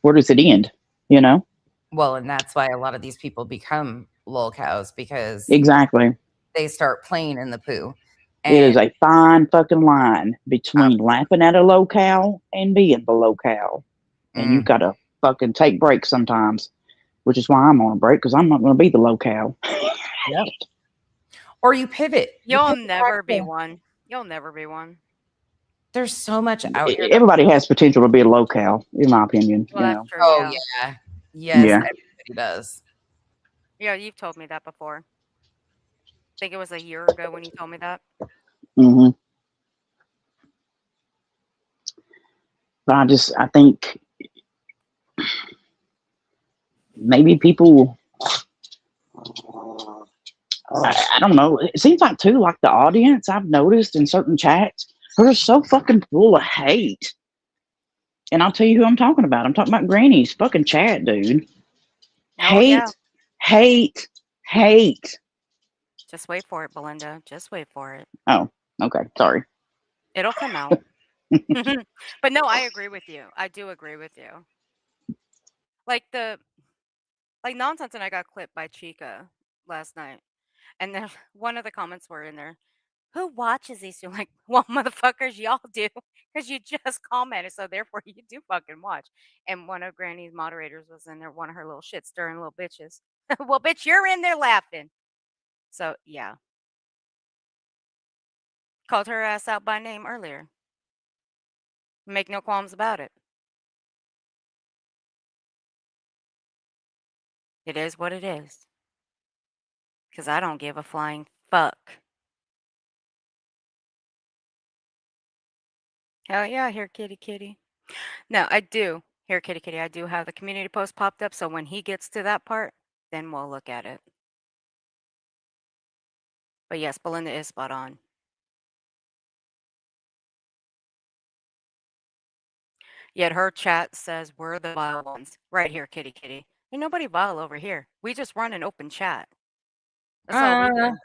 H: where does it end? You know?
C: Well, and that's why a lot of these people become lol cows, because
H: Exactly.
C: they start playing in the poo.
H: It is a fine fucking line between laughing at a locale and being the locale. And you've got to fucking take breaks sometimes, which is why I'm on a break, because I'm not going to be the locale.
C: Yep. Or you pivot.
B: You'll never be one. You'll never be one.
C: There's so much out here.
H: Everybody has potential to be a locale, in my opinion.
B: Well,
H: you
B: that's
H: know?
B: true.
C: Oh,
B: yeah.
C: Yes,
H: Yeah.
C: everybody does.
B: Yeah, you've told me that before. I think it was a year ago when you told me that.
H: Mm-hmm. But I think maybe people, I don't know. It seems like too, like the audience I've noticed in certain chats, they're so fucking full of hate. And I'll tell you who I'm talking about. I'm talking about Granny's fucking chat, dude. Hate.
B: Just wait for it, Belinda. Just wait for it.
H: Oh, okay. Sorry.
B: It'll come out. But no, I agree with you. I do agree with you. Like Nonsense and I got clipped by Chica last night, and then one of the comments were in there. Who watches these? You're like, well, motherfuckers, y'all do, because you just commented, so therefore you do fucking watch. And one of Granny's moderators was in there, one of her little shit stirring little bitches. Well, bitch, you're in there laughing. So yeah, called her ass out by name earlier. Make no qualms about it. It is what it is. Because I don't give a flying fuck. Hell yeah, here, kitty, kitty. No, I do. Here, kitty, kitty. I do have the community post popped up. So when he gets to that part, then we'll look at it. But yes, Belinda is spot on. Yet her chat says we're the vile ones. Right here, kitty, kitty. Ain't nobody vile over here. We just run an open chat. That's all we do.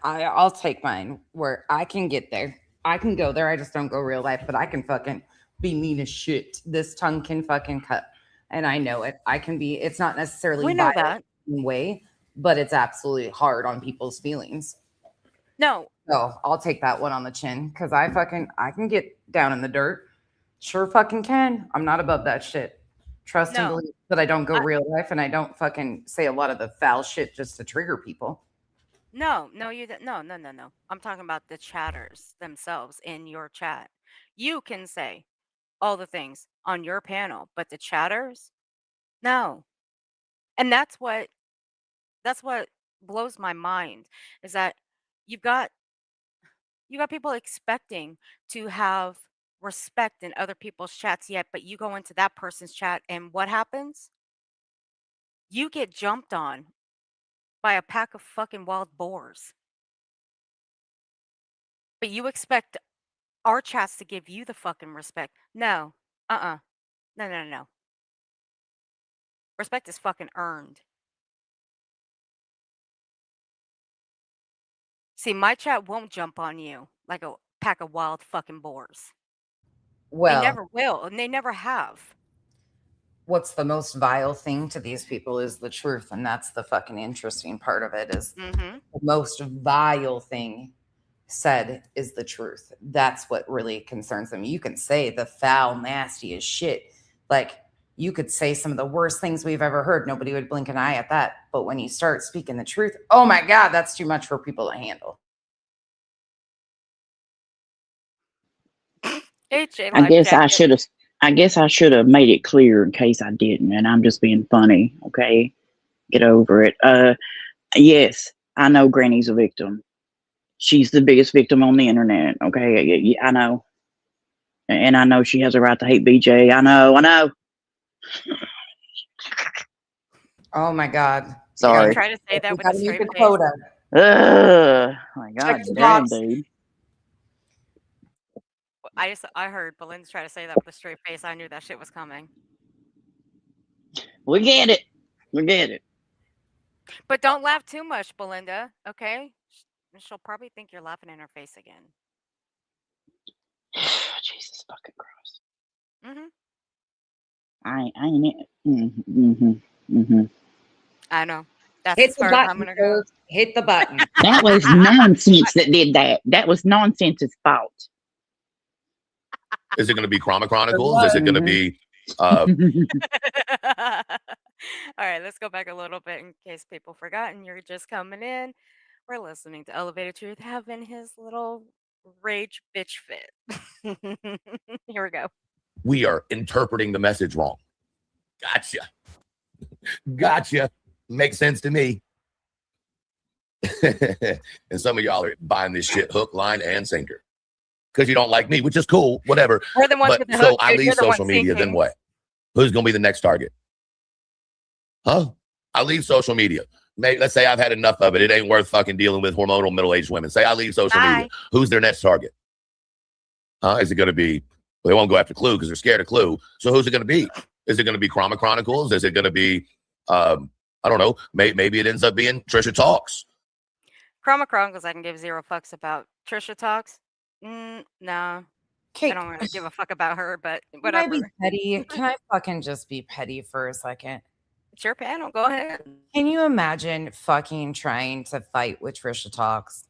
C: I'll take mine where I can get there. I can go there. I just don't go real life, but I can fucking be mean as shit. This tongue can fucking cut. And I know it. I can be, it's not necessarily
B: We know
C: violent in a way, but it's absolutely hard on people's feelings.
B: No.
C: So I'll take that one on the chin because I can get down in the dirt. Sure fucking can. I'm not above that shit. Trust and believe that I don't go real life and I don't fucking say a lot of the foul shit just to trigger people.
B: No. I'm talking about the chatters themselves in your chat. You can say all the things on your panel, but the chatters, no. And that's what blows my mind is that you've got people expecting to have respect in other people's chats yet, but you go into that person's chat and what happens? You get jumped on by a pack of fucking wild boars. But you expect our chats to give you the fucking respect. No. No. Respect is fucking earned. See, my chat won't jump on you like a pack of wild fucking boars.
C: Well,
B: they never will, and they never have.
C: What's the most vile thing to these people is the truth, and that's the fucking interesting part of it is the most vile thing said is the truth. That's what really concerns them. You can say the foul, nastiest shit. Like, you could say some of the worst things we've ever heard. Nobody would blink an eye at that. But when you start speaking the truth, oh my God, that's too much for people to handle.
H: I guess I should have made it clear in case I didn't, and I'm just being funny. Okay, get over it. Yes, I know Granny's a victim. She's the biggest victim on the internet. Okay, I know, and I know she has a right to hate BJ. I know.
C: Oh my God!
H: Sorry.
B: Try to say that with a straight face.
C: Quota.
H: My God, damn, dude.
B: I heard Belinda try to say that with a straight face. I knew that shit was coming.
H: We get it.
B: But don't laugh too much, Belinda. Okay, she'll probably think you're laughing in her face again.
H: Jesus fucking Christ.
B: I know. That's as far as I'm gonna go.
C: Hit the button.
H: That was nonsense that did that. That was Nonsense's fault.
E: Is it going to be Chroma Chronicles? Is it going to be?
B: All right, let's go back a little bit in case people forgotten. You're just coming in. We're listening to Elevated Truth having his little rage bitch fit. Here we go.
E: We are interpreting the message wrong. Gotcha. Makes sense to me. And some of y'all are buying this shit hook, line, and sinker. Because you don't like me, which is cool, whatever.
B: We're the ones with the
E: so
B: hook,
E: I
B: dude.
E: leave
B: You're the
E: social
B: one
E: media, then
B: sinking.
E: what? Who's going to be the next target? Huh? I leave social media. Let's say I've had enough of it. It ain't worth fucking dealing with hormonal middle-aged women. Say I leave social media. Who's their next target? Is it going to be, well, they won't go after Clue because they're scared of Clue. So who's it going to be? Is it going to be Chroma Chronicles? Is it going to be, I don't know, maybe it ends up being Trisha Talks.
B: Chroma Chronicles, I can give zero fucks about. Trisha Talks? No. I don't really give a fuck about her, but
C: Can I
B: whatever.
C: be petty? Can I fucking just be petty for a second?
B: It's your panel. Go ahead.
C: Can you imagine fucking trying to fight with Trisha Talks?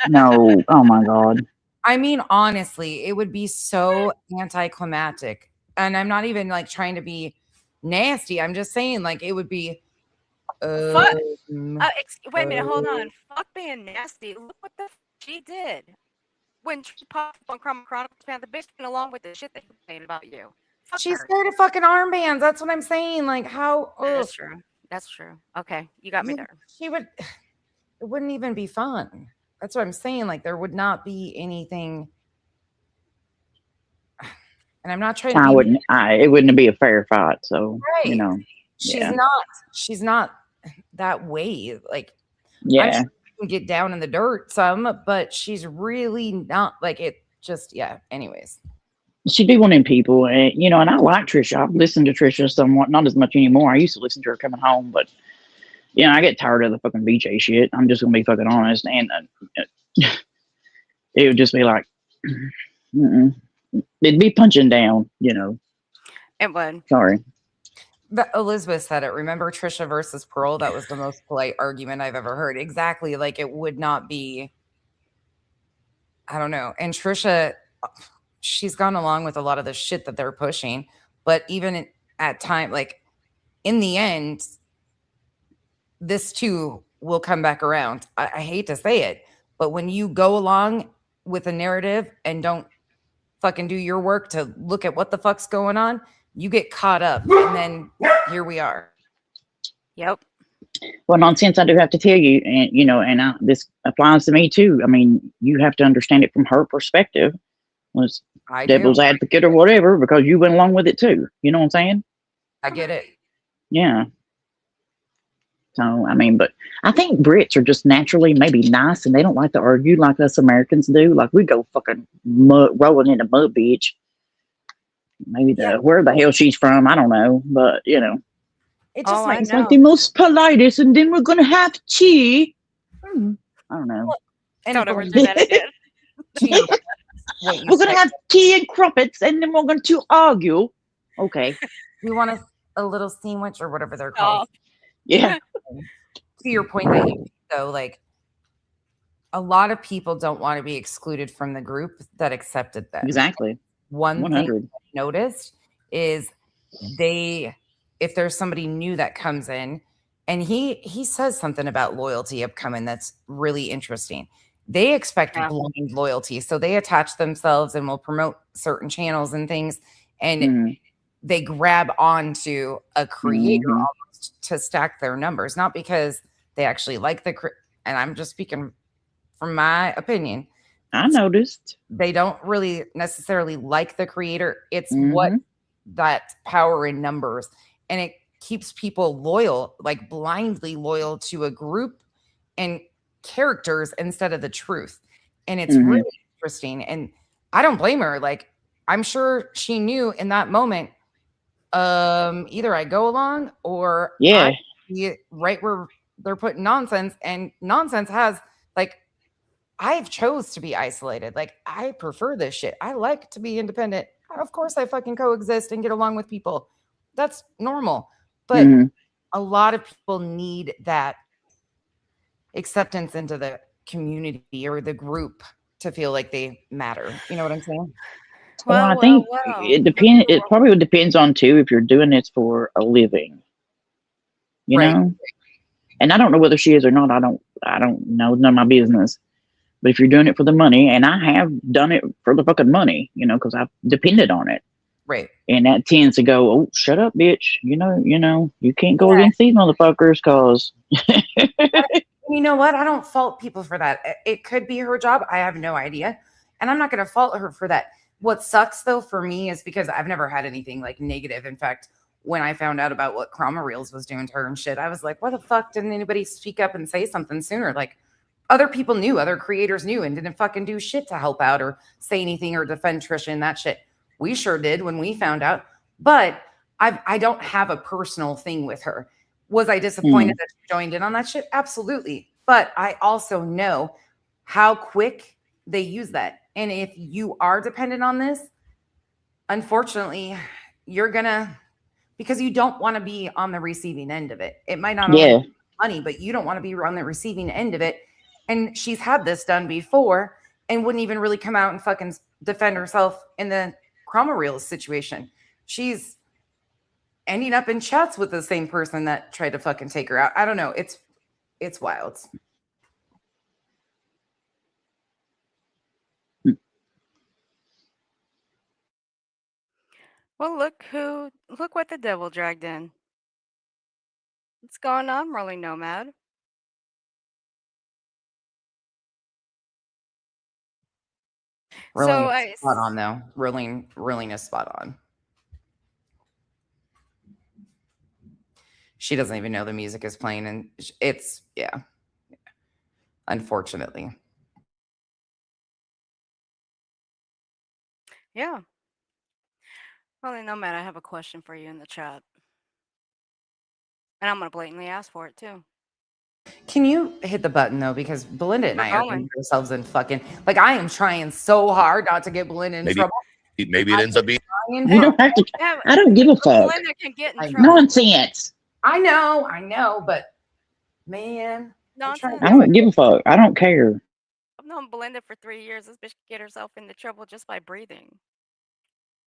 H: No. Oh my God.
C: I mean, honestly, it would be so anticlimactic. And I'm not even like trying to be nasty. I'm just saying, like, it would be.
B: Fuck. Wait a minute. Hold on. Fuck being nasty. Look what the she did when she popped up on Chronicles. Man, the bitch went along with the shit that you're saying about you. Fuck
C: She's
B: her.
C: scared of fucking armbands. That's what I'm saying. Like, how?
B: That's true. That's true. Okay, you got me there.
C: She would. It wouldn't even be fun. That's what I'm saying. Like, there would not be anything. And I'm not trying to.
H: It wouldn't be a fair fight. So you know,
C: She's not that way. Like,
H: yeah.
C: I'm sure she can get down in the dirt some, but she's really not like it. Just anyways.
H: She'd be one of them people, and you know, and I like Trisha. I've listened to Trisha somewhat, not as much anymore. I used to listen to her coming home, but you know, I get tired of the fucking BJ shit. I'm just gonna be fucking honest, and it would just be like, it'd be punching down, you know.
B: It would.
H: Sorry.
C: But Elizabeth said it. Remember Trisha versus Pearl? That was the most polite argument I've ever heard. Exactly. Like, it would not be. I don't know. And Trisha, she's gone along with a lot of the shit that they're pushing, but even at time, like in the end, this too will come back around. I hate to say it, but when you go along with a narrative and don't fucking do your work to look at what the fuck's going on, you get caught up, and then here we are.
B: Yep.
H: Well, nonsense, I do have to tell you, and you know, and this applies to me too. I mean, you have to understand it from her perspective. Was devil's advocate or whatever, because you went along with it too. You know what I'm saying?
C: I get it.
H: Yeah. So, I mean, but I think Brits are just naturally maybe nice, and they don't like to argue like us Americans do. Like, we go fucking rolling in the mud, bitch. Maybe where the hell she's from, I don't know, but you know,
C: it just
H: it's like the most politest, and then we're gonna have tea. I don't know.
B: And don't overdo that again.
H: We're gonna have tea and crumpets, and then we're going to argue. Okay.
C: You want a little sandwich or whatever they're called?
H: Yeah.
C: To your point that you made, though, like a lot of people don't want to be excluded from the group that accepted them.
H: Exactly.
C: One thing I noticed is if there's somebody new that comes in, and he says something about loyalty upcoming that's really interesting. They expect blind loyalty, so they attach themselves and will promote certain channels and things, and they grab onto a creator almost to stack their numbers, not because they actually like and I'm just speaking from my opinion.
H: I noticed
C: they don't really necessarily like the creator. It's what that power in numbers, and it keeps people loyal, like blindly loyal to a group and characters instead of the truth. And it's really interesting. And I don't blame her. Like, I'm sure she knew in that moment, either I go along or I be right where they're putting nonsense, and nonsense has like, I've chose to be isolated. Like, I prefer this shit. I like to be independent. Of course I fucking coexist and get along with people. That's normal. But a lot of people need that acceptance into the community or the group to feel like they matter. You know what I'm saying?
H: Well, I think it depends. It probably depends on too if you're doing this for a living. You know? And I don't know whether she is or not. I don't know. None of my business. But if you're doing it for the money, and I have done it for the fucking money, you know, because I've depended on it.
C: Right.
H: And that tends to go, oh, shut up, bitch. You know, you can't go against these motherfuckers because.
C: You know what? I don't fault people for that. It could be her job. I have no idea. And I'm not going to fault her for that. What sucks, though, for me is because I've never had anything like negative. In fact, when I found out about what Chroma Reels was doing to her and shit, I was like, why the fuck didn't anybody speak up and say something sooner? Like, other people knew, other creators knew, and didn't fucking do shit to help out or say anything or defend Trisha and that shit. We sure did when we found out. But I don't have a personal thing with her. Was I disappointed that she joined in on that shit? Absolutely. But I also know how quick they use that. And if you are dependent on this, unfortunately, you're gonna, because you don't want to be on the receiving end of it. It might not only
H: Yeah.
C: be money, but you don't want to be on the receiving end of it. And she's had this done before and wouldn't even really come out and fucking defend herself in the chroma reels situation. She's ending up in chats with the same person that tried to fucking take her out. I don't know. It's wild.
B: Well, look what the devil dragged in. What's going on, Rolling Nomad?
C: Rolling
B: So
C: is spot on though. Rolling is spot on. She doesn't even know the music is playing, and it's unfortunately.
B: Yeah. Rolling Nomad, I have a question for you in the chat. And I'm gonna blatantly ask for it too.
C: Can you hit the button though? Because Belinda and
B: We're
C: I are
B: going.
C: getting ourselves in fucking, like, I am trying so hard not to get Belinda in trouble.
F: Maybe it ends up being.
H: You don't have to.
B: Yeah,
H: I don't give a fuck.
B: Belinda can get in
C: I know.
B: trouble.
H: Nonsense.
C: I know, but man, I'm trying
B: Nonsense.
C: to
H: I don't give a fuck. I don't care.
B: I've known Belinda for 3 years. This bitch can get herself into trouble just by breathing.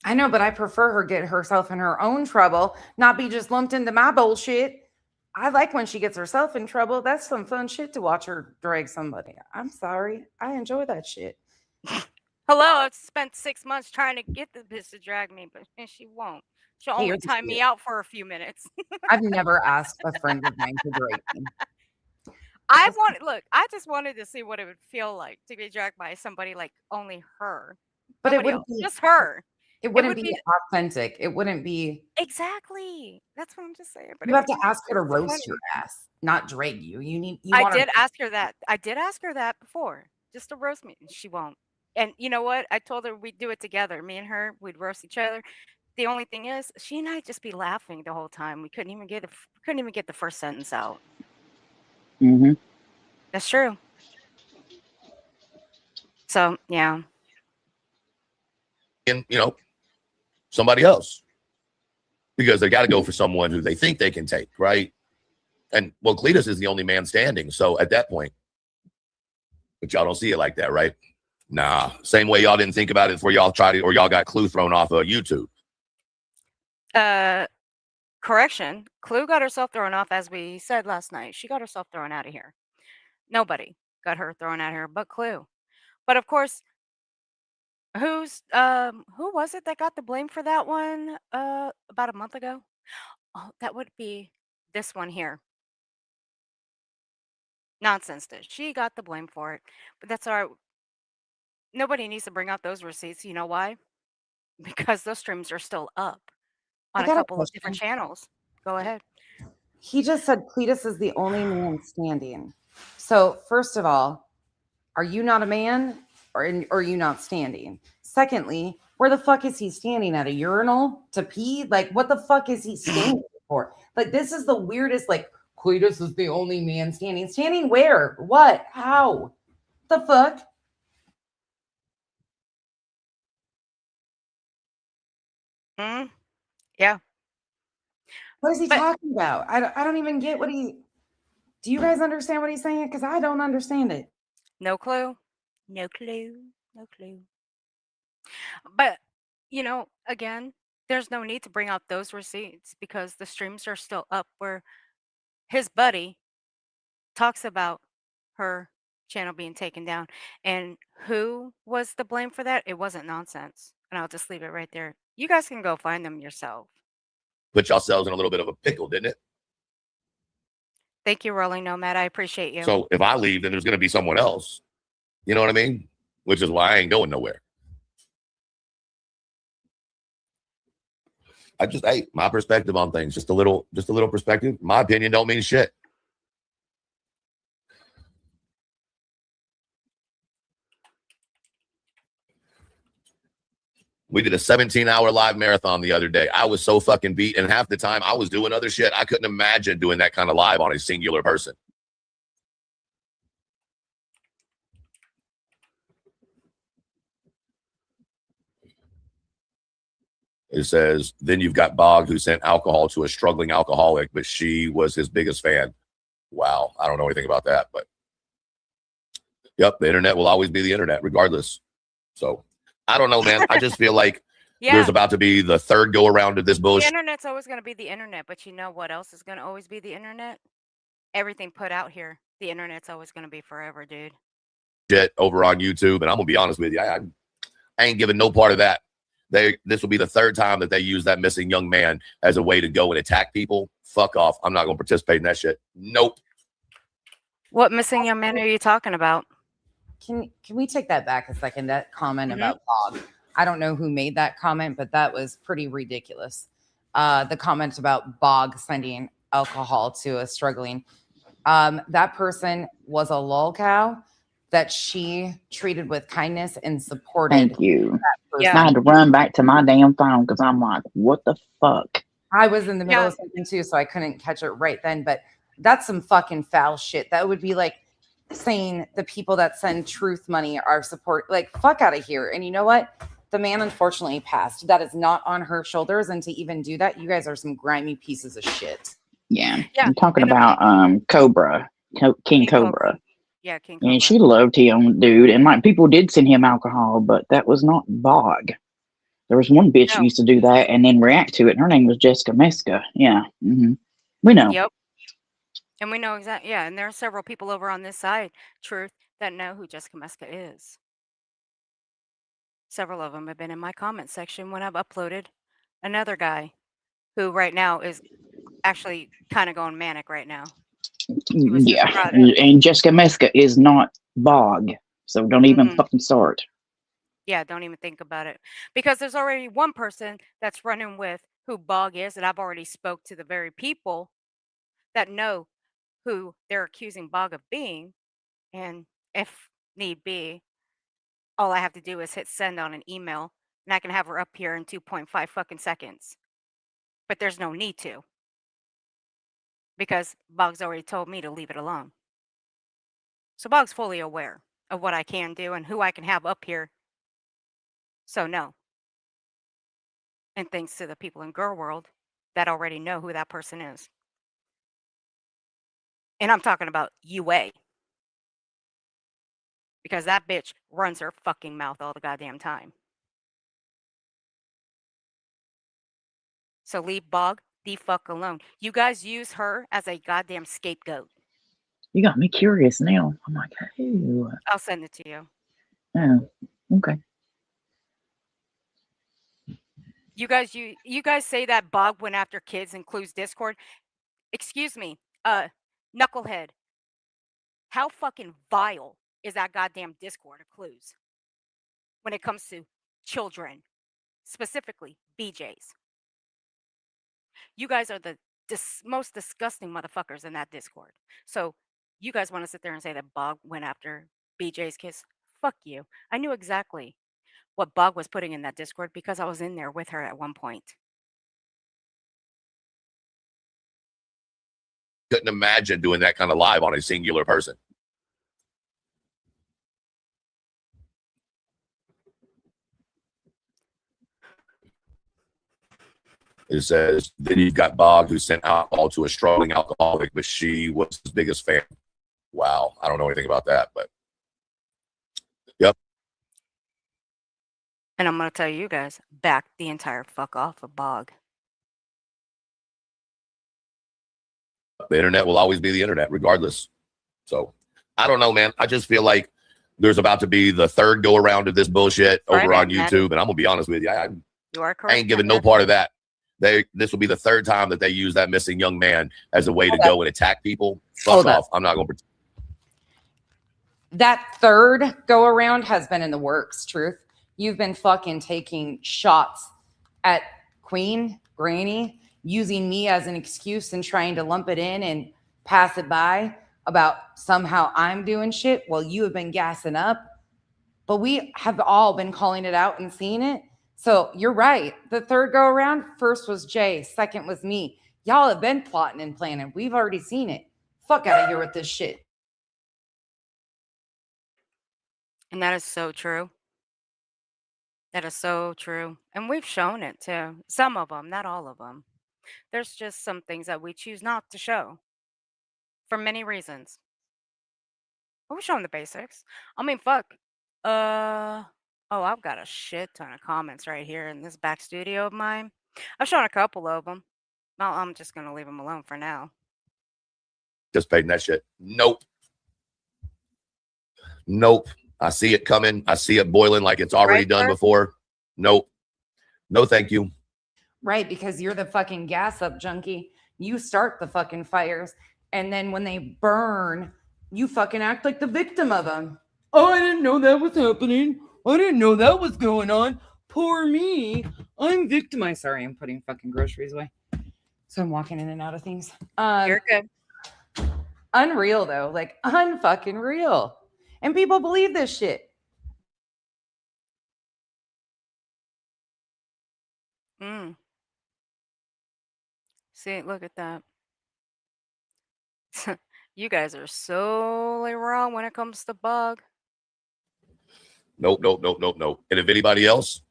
C: I know, but I prefer her get herself in her own trouble, not be just lumped into my bullshit. I like when she gets herself in trouble. That's some fun shit to watch her drag somebody. I'm sorry. I enjoy that shit.
B: Hello, I've spent 6 months trying to get the bitch to drag me, but she won't. She'll only time me out for a few minutes.
C: I've never asked a friend of mine to drag me.
B: I just wanted to see what it would feel like to be dragged by somebody like only her.
C: But
B: Nobody
C: it
B: else,
C: wouldn't be
B: just her.
C: It wouldn't be authentic. It wouldn't be.
B: Exactly. That's what I'm just saying. But
C: You have to ask her to roast your ass, not drag you.
B: I did ask her that. I did ask her that before, just to roast me. She won't. And you know what? I told her we'd do it together. Me and her, we'd roast each other. The only thing is, she and I'd just be laughing the whole time. We couldn't even get the first sentence out.
H: Mm-hmm.
B: That's true. So yeah.
F: And somebody else, because they got to go for someone who they think they can take, right? And well, Cletus is the only man standing. So at that point, but y'all don't see it like that, right? Nah. Same way y'all didn't think about it before y'all tried it, or y'all got Clue thrown off of YouTube.
B: Correction. Clue got herself thrown off, as we said last night. She got herself thrown out of here. Nobody got her thrown out of here but Clue. But of course, who was it that got the blame for that one about a month ago? Oh, that would be this one here. Nonsense dish. She got the blame for it. But that's all right. Nobody needs to bring out those receipts. You know why? Because those streams are still up on a couple of different channels. Go ahead.
C: He just said Cletus is the only man standing. So first of all, are you not a man, or are you not standing? Secondly, where the fuck is he standing, at a urinal to pee? Like, what the fuck is he standing for? Like, this is the weirdest. Like, Cletus is the only man standing. Standing where? What? How? The fuck?
B: Yeah.
C: What is he talking about? I don't even get what he. Do you guys understand what he's saying? Because I don't understand it.
B: No clue. No clue. No clue. But, again, there's no need to bring out those receipts because the streams are still up where his buddy talks about her channel being taken down. And who was the blame for that? It wasn't Nonsense. And I'll just leave it right there. You guys can go find them yourself.
F: Put yourselves in a little bit of a pickle, didn't it?
B: Thank you, Rolling Nomad. I appreciate you.
F: So if I leave, then there's going to be someone else. You know what I mean? Which is why I ain't going nowhere. My perspective on things, just a little perspective. My opinion don't mean shit. We did a 17-hour live marathon the other day. I was so fucking beat, and half the time I was doing other shit. I couldn't imagine doing that kind of live on a singular person. It says, then you've got Bog, who sent alcohol to a struggling alcoholic, but she was his biggest fan. Wow. I don't know anything about that, but yep, the internet will always be the internet, regardless. So I don't know, man. I just feel like there's about to be the third go around of this
B: The
F: bullshit
B: internet's always going to be the internet, but you know what else is going to always be the internet? Everything put out here. The internet's always going to be forever, dude.
F: over on YouTube. And I'm gonna be honest with you, I ain't giving no part of that. This will be the third time that they use that missing young man as a way to go and attack people. Fuck off. I'm not gonna participate in that shit. Nope.
B: What missing young man are you talking about?
C: Can we take that back a second? That comment
B: Mhm.
C: about Bob. I don't know who made that comment, but that was pretty ridiculous. The comment about Bog sending alcohol to a struggling. That person was a lolcow that she treated with kindness and supported.
H: Thank you.
B: Yeah.
H: I had to run back to my damn phone because I'm like, what the fuck?
C: I was in the middle
B: Yeah.
C: of something too, so I couldn't catch it right then. But that's some fucking foul shit. That would be like saying the people that send truth money are support. Like, fuck out of here. And you know what? The man unfortunately passed. That is not on her shoulders. And to even do that, you guys are some grimy pieces of shit.
H: Yeah.
B: Yeah,
H: I'm talking
B: and
H: about Cobra, King Cobra.
B: Yeah, King Cobra.
H: And she loved him, dude. And like people did send him alcohol, but that was not Bog. There was one bitch who
B: No.
H: used to do that and then react to it. And her name was Jessica Meska. Yeah. We know.
B: Yep. And we know exactly. Yeah, and there are several people over on this side, Truth, that know who Jessica Meska is. Several of them have been in my comment section when I've uploaded another guy who right now is actually kind of going manic right now. He was just
H: Yeah.
B: brought up.
H: And Jessica Meska is not Bog. So don't even
B: Mhm.
H: fucking start.
B: Yeah, don't even think about it. Because there's already one person that's running with who Bog is, and I've already spoke to the very people that know who they're accusing Bog of being. And if need be, all I have to do is hit send on an email, and I can have her up here in 2.5 fucking seconds. But there's no need to. Because Bog's already told me to leave it alone. So Bog's fully aware of what I can do and who I can have up here. So no. And thanks to the people in Girl World that already know who that person is. And I'm talking about UA. Because that bitch runs her fucking mouth all the goddamn time. So leave Bog the fuck alone. You guys use her as a goddamn scapegoat.
H: You got me curious now. I'm like, hey.
B: I'll send it to you.
H: Oh, okay.
B: You guys say that Bog went after kids and clues Discord. Excuse me, knucklehead. How fucking vile is that goddamn Discord of clues when it comes to children, specifically BJs? You guys are the most disgusting motherfuckers in that Discord. So you guys want to sit there and say that Bog went after BJ's kids? Fuck you. I knew exactly what Bog was putting in that Discord because I was in there with her at one point.
F: Couldn't imagine doing that kind of live on a singular person. It says, then you've got Bog, who sent alcohol to a struggling alcoholic, but she was his biggest fan. Wow. I don't know anything about that, but yep.
B: And I'm going to tell you guys, back the entire fuck off of Bog.
F: The internet will always be the internet, regardless. So I don't know, man. I just feel like there's about to be the third go around of this bullshit
B: Right,
F: over on
B: Matt.
F: YouTube. And I'm going to be honest with you.
B: You are
F: I
B: correct.
F: ain't giving no part of that. This will be the third time that they use that missing young man as a way to go and attack people. Fuck off. I'm not going to.
C: That third go around has been in the works, Truth. You've been fucking taking shots at Queen, Granny, using me as an excuse and trying to lump it in and pass it by about somehow I'm doing shit while you have been gassing up. But we have all been calling it out and seeing it. So you're right. The third go around, first was Jay, second was me. Y'all have been plotting and planning. We've already seen it. Fuck out of here with this shit.
B: And that is so true. That is so true. And we've shown it too. Some of them, not all of them. There's just some things that we choose not to show for many reasons. But we're showing the basics. I mean, fuck. Oh, I've got a shit ton of comments right here in this back studio of mine. I've shown a couple of them. Well, I'm just going to leave them alone for now.
E: Just paid that shit. Nope. Nope. I see it coming. I see it boiling like it's already
B: Right,
E: done
B: sir?
E: before. Nope. No, thank you.
C: Right, because you're the fucking gas up junkie. You start the fucking fires, and then when they burn, you fucking act like the victim of them. Oh, I didn't know that was happening. I didn't know that was going on. Poor me. I'm victimized. Sorry, I'm putting fucking groceries away. So I'm walking in and out of things.
D: You're good.
C: Unreal though, like unfucking real. And people believe this shit.
B: Mm. See, look at that. You guys are solely wrong when it comes to bug.
E: Nope, nope, nope, nope, nope. And if anybody else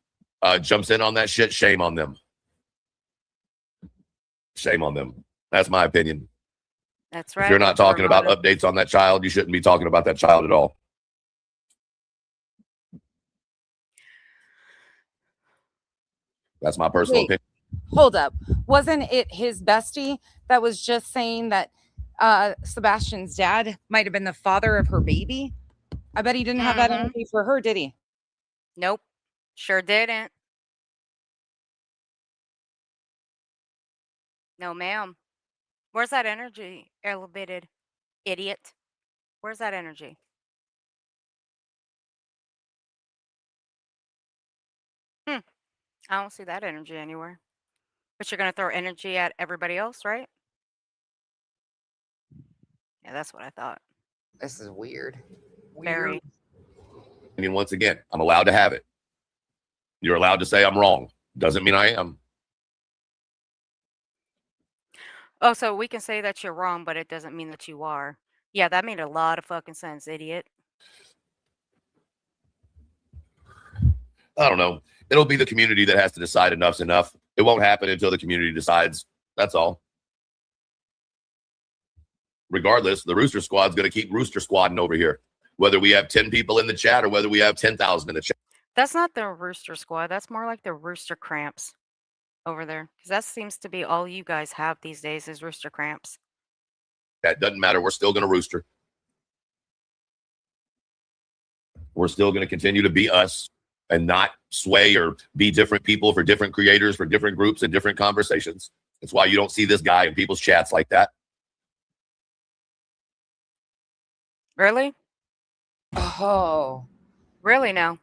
E: jumps in on that shit, shame on them. Shame on them. That's my opinion.
B: That's right.
E: If you're not
B: Dr.
E: talking about
B: Ramada.
E: updates on that child, you shouldn't be talking about that child at all. That's my personal opinion.
C: Hold up. Wasn't it his bestie that was just saying that Sebastian's dad might have been the father of her baby? I bet he didn't have that
B: Mhm.
C: energy for her, did he?
B: Nope. Sure didn't. No, ma'am. Where's that energy, elevated idiot? Where's that energy? I don't see that energy anywhere. But you're going to throw energy at everybody else, right? Yeah, that's what I thought.
C: This is weird.
B: Very.
E: I mean, once again, I'm allowed to have it. You're allowed to say I'm wrong. Doesn't mean I am.
B: Oh, so we can say that you're wrong, but it doesn't mean that you are. Yeah, that made a lot of fucking sense, idiot.
E: I don't know. It'll be the community that has to decide enough's enough. It won't happen until the community decides. That's all. Regardless, the Rooster Squad's going to keep Rooster Squadding over here. Whether we have 10 people in the chat or whether we have 10,000 in the chat.
B: That's not the Rooster Squad. That's more like the Rooster Cramps over there. Because that seems to be all you guys have these days is Rooster Cramps.
E: That doesn't matter. We're still going to rooster. We're still going to continue to be us and not sway or be different people for different creators, for different groups and different conversations. That's why you don't see this guy in people's chats like that.
B: Really?
C: Oh.
B: Really now?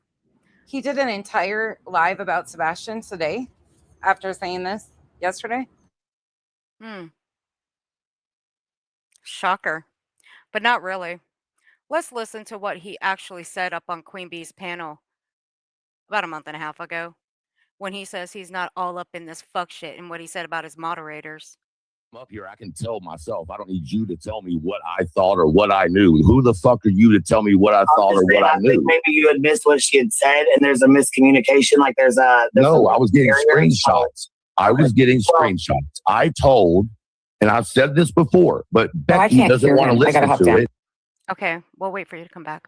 C: He did an entire live about Sebastian today after saying this yesterday.
B: Shocker. But not really. Let's listen to what he actually said up on Queen Bee's panel about a month and a half ago when he says he's not all up in this fuck shit and what he said about his moderators.
F: I'm up here. I can tell myself. I don't need you to tell me what I thought or what I knew. Who the fuck are you to tell me what I thought or what I knew?
K: Think maybe you had missed what she had said, and there's a miscommunication. Like there's
F: no, I was getting screenshots. I was getting screenshots. I told, and I've said this before, but Becky doesn't want to listen to it.
B: Okay, we'll wait for you to come back.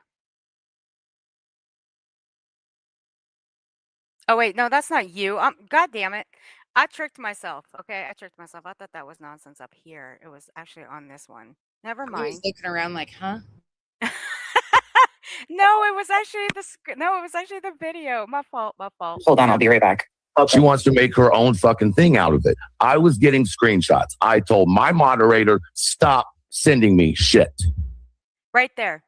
B: Oh wait, no, that's not you. God damn it. I tricked myself. Okay, I tricked myself. I thought that was nonsense up here. It was actually on this one. Never
C: I
B: mind.
C: was looking around like, huh?
B: No, it was actually the video. My fault.
G: Hold on, I'll be right back.
F: She wants to make her own fucking thing out of it. I was getting screenshots. I told my moderator, stop sending me shit.
B: Right there.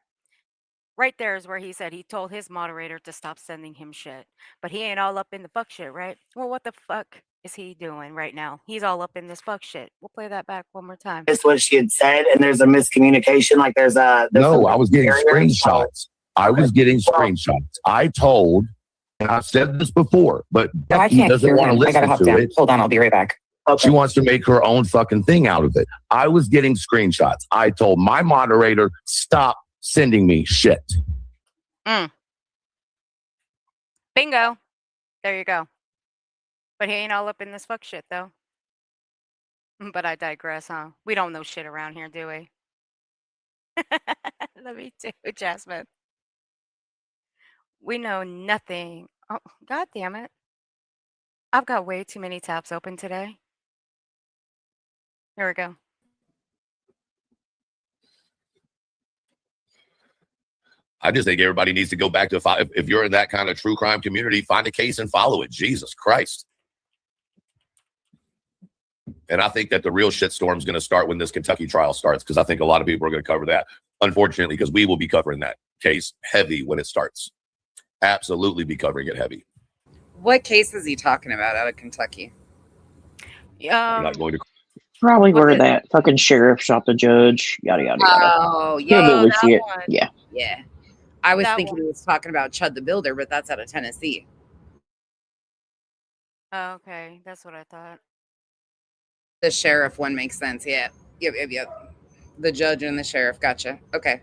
B: Right there is where he said he told his moderator to stop sending him shit. But he ain't all up in the fuck shit, right? Well, what the fuck is he doing right now? He's all up in this fuck shit. We'll play that back one more time.
K: Missed what she had said, and there's a miscommunication. Like there's
F: No, I was getting screenshots. I was getting screenshots. I told, and I've said this before, but Becky doesn't want to listen to it.
G: Hold on, I'll be right back.
F: She wants to make her own fucking thing out of it. I was getting screenshots. I told my moderator, stop sending me shit.
B: Bingo. There you go. But he ain't all up in this fuck shit, though. But I digress, huh? We don't know shit around here, do we? Let me too, Jasmine. We know nothing. Oh, God damn it. I've got way too many tabs open today. Here we go.
F: I just think everybody needs to go back to if you're in that kind of true crime community, find a case and follow it. Jesus Christ. And I think that the real shitstorm is going to start when this Kentucky trial starts, because I think a lot of people are going to cover that, unfortunately, because we will be covering that case heavy when it starts. Absolutely be covering it heavy.
C: What case is he talking about out of Kentucky?
F: I'm not going to.
H: Probably
B: Was
H: where
B: it-
H: that fucking sheriff shot the judge. Yada yada yada.
C: Oh, yeah.
H: Hillbilly
B: that
H: shit.
B: one.
H: Yeah.
C: Yeah. I was
B: That
C: thinking he was talking about Chud the Builder, but that's out of Tennessee.
B: Oh, okay, that's what I thought.
C: The sheriff one makes sense. Yeah. Yep. The judge and the sheriff. Gotcha. Okay.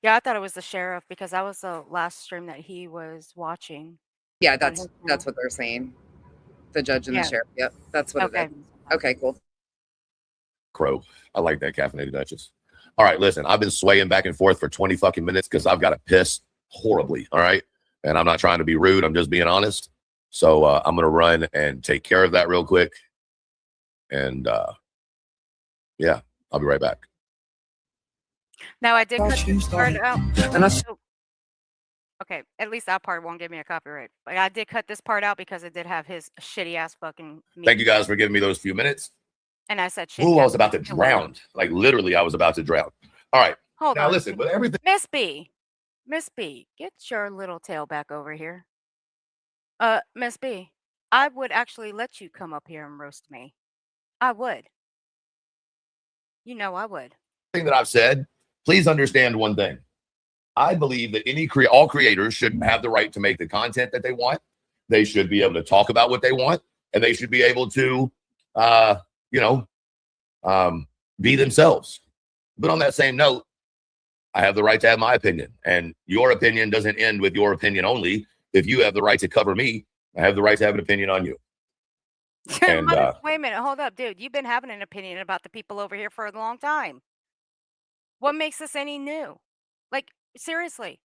B: Yeah, I thought it was the sheriff because that was the last stream that he was watching.
C: Yeah,
B: on
C: that's
B: his
C: that's
B: channel.
C: what they're saying. The judge and
B: Yeah.
C: the sheriff. Yep. That's what
B: Okay.
C: it is. Okay, cool.
F: Crow. I like that caffeinated Duchess. All right, listen, I've been swaying back and forth for 20 fucking minutes because I've got to piss horribly. All right. And I'm not trying to be rude. I'm just being honest. So I'm going to run and take care of that real quick. And yeah, I'll be right back.
B: Now I did cut this part out.
C: And I
B: Oh, okay, at least that part won't give me a copyright. But I did cut this part out because it did have his shitty ass fucking.
F: Thank you guys for giving me those few minutes.
B: And I said shitty.
F: Ooh, I was
B: ass
F: about to
B: killer.
F: drown. Like literally, I was about to drown. All right.
B: Hold
F: Now
B: on.
F: listen, but everything.
B: Miss B, get your little tail back over here. Miss B, I would actually let you come up here and roast me. I would. You know I would.
F: Thing that I've said, please understand one thing. I believe that all creators should have the right to make the content that they want. They should be able to talk about what they want, and they should be able to, be themselves. But on that same note, I have the right to have my opinion, and your opinion doesn't end with your opinion only. If you have the right to cover me, I have the right to have an opinion on you. And
B: Wait a minute, hold up, dude. You've been having an opinion about the people over here for a long time. What makes this any new? Like, seriously.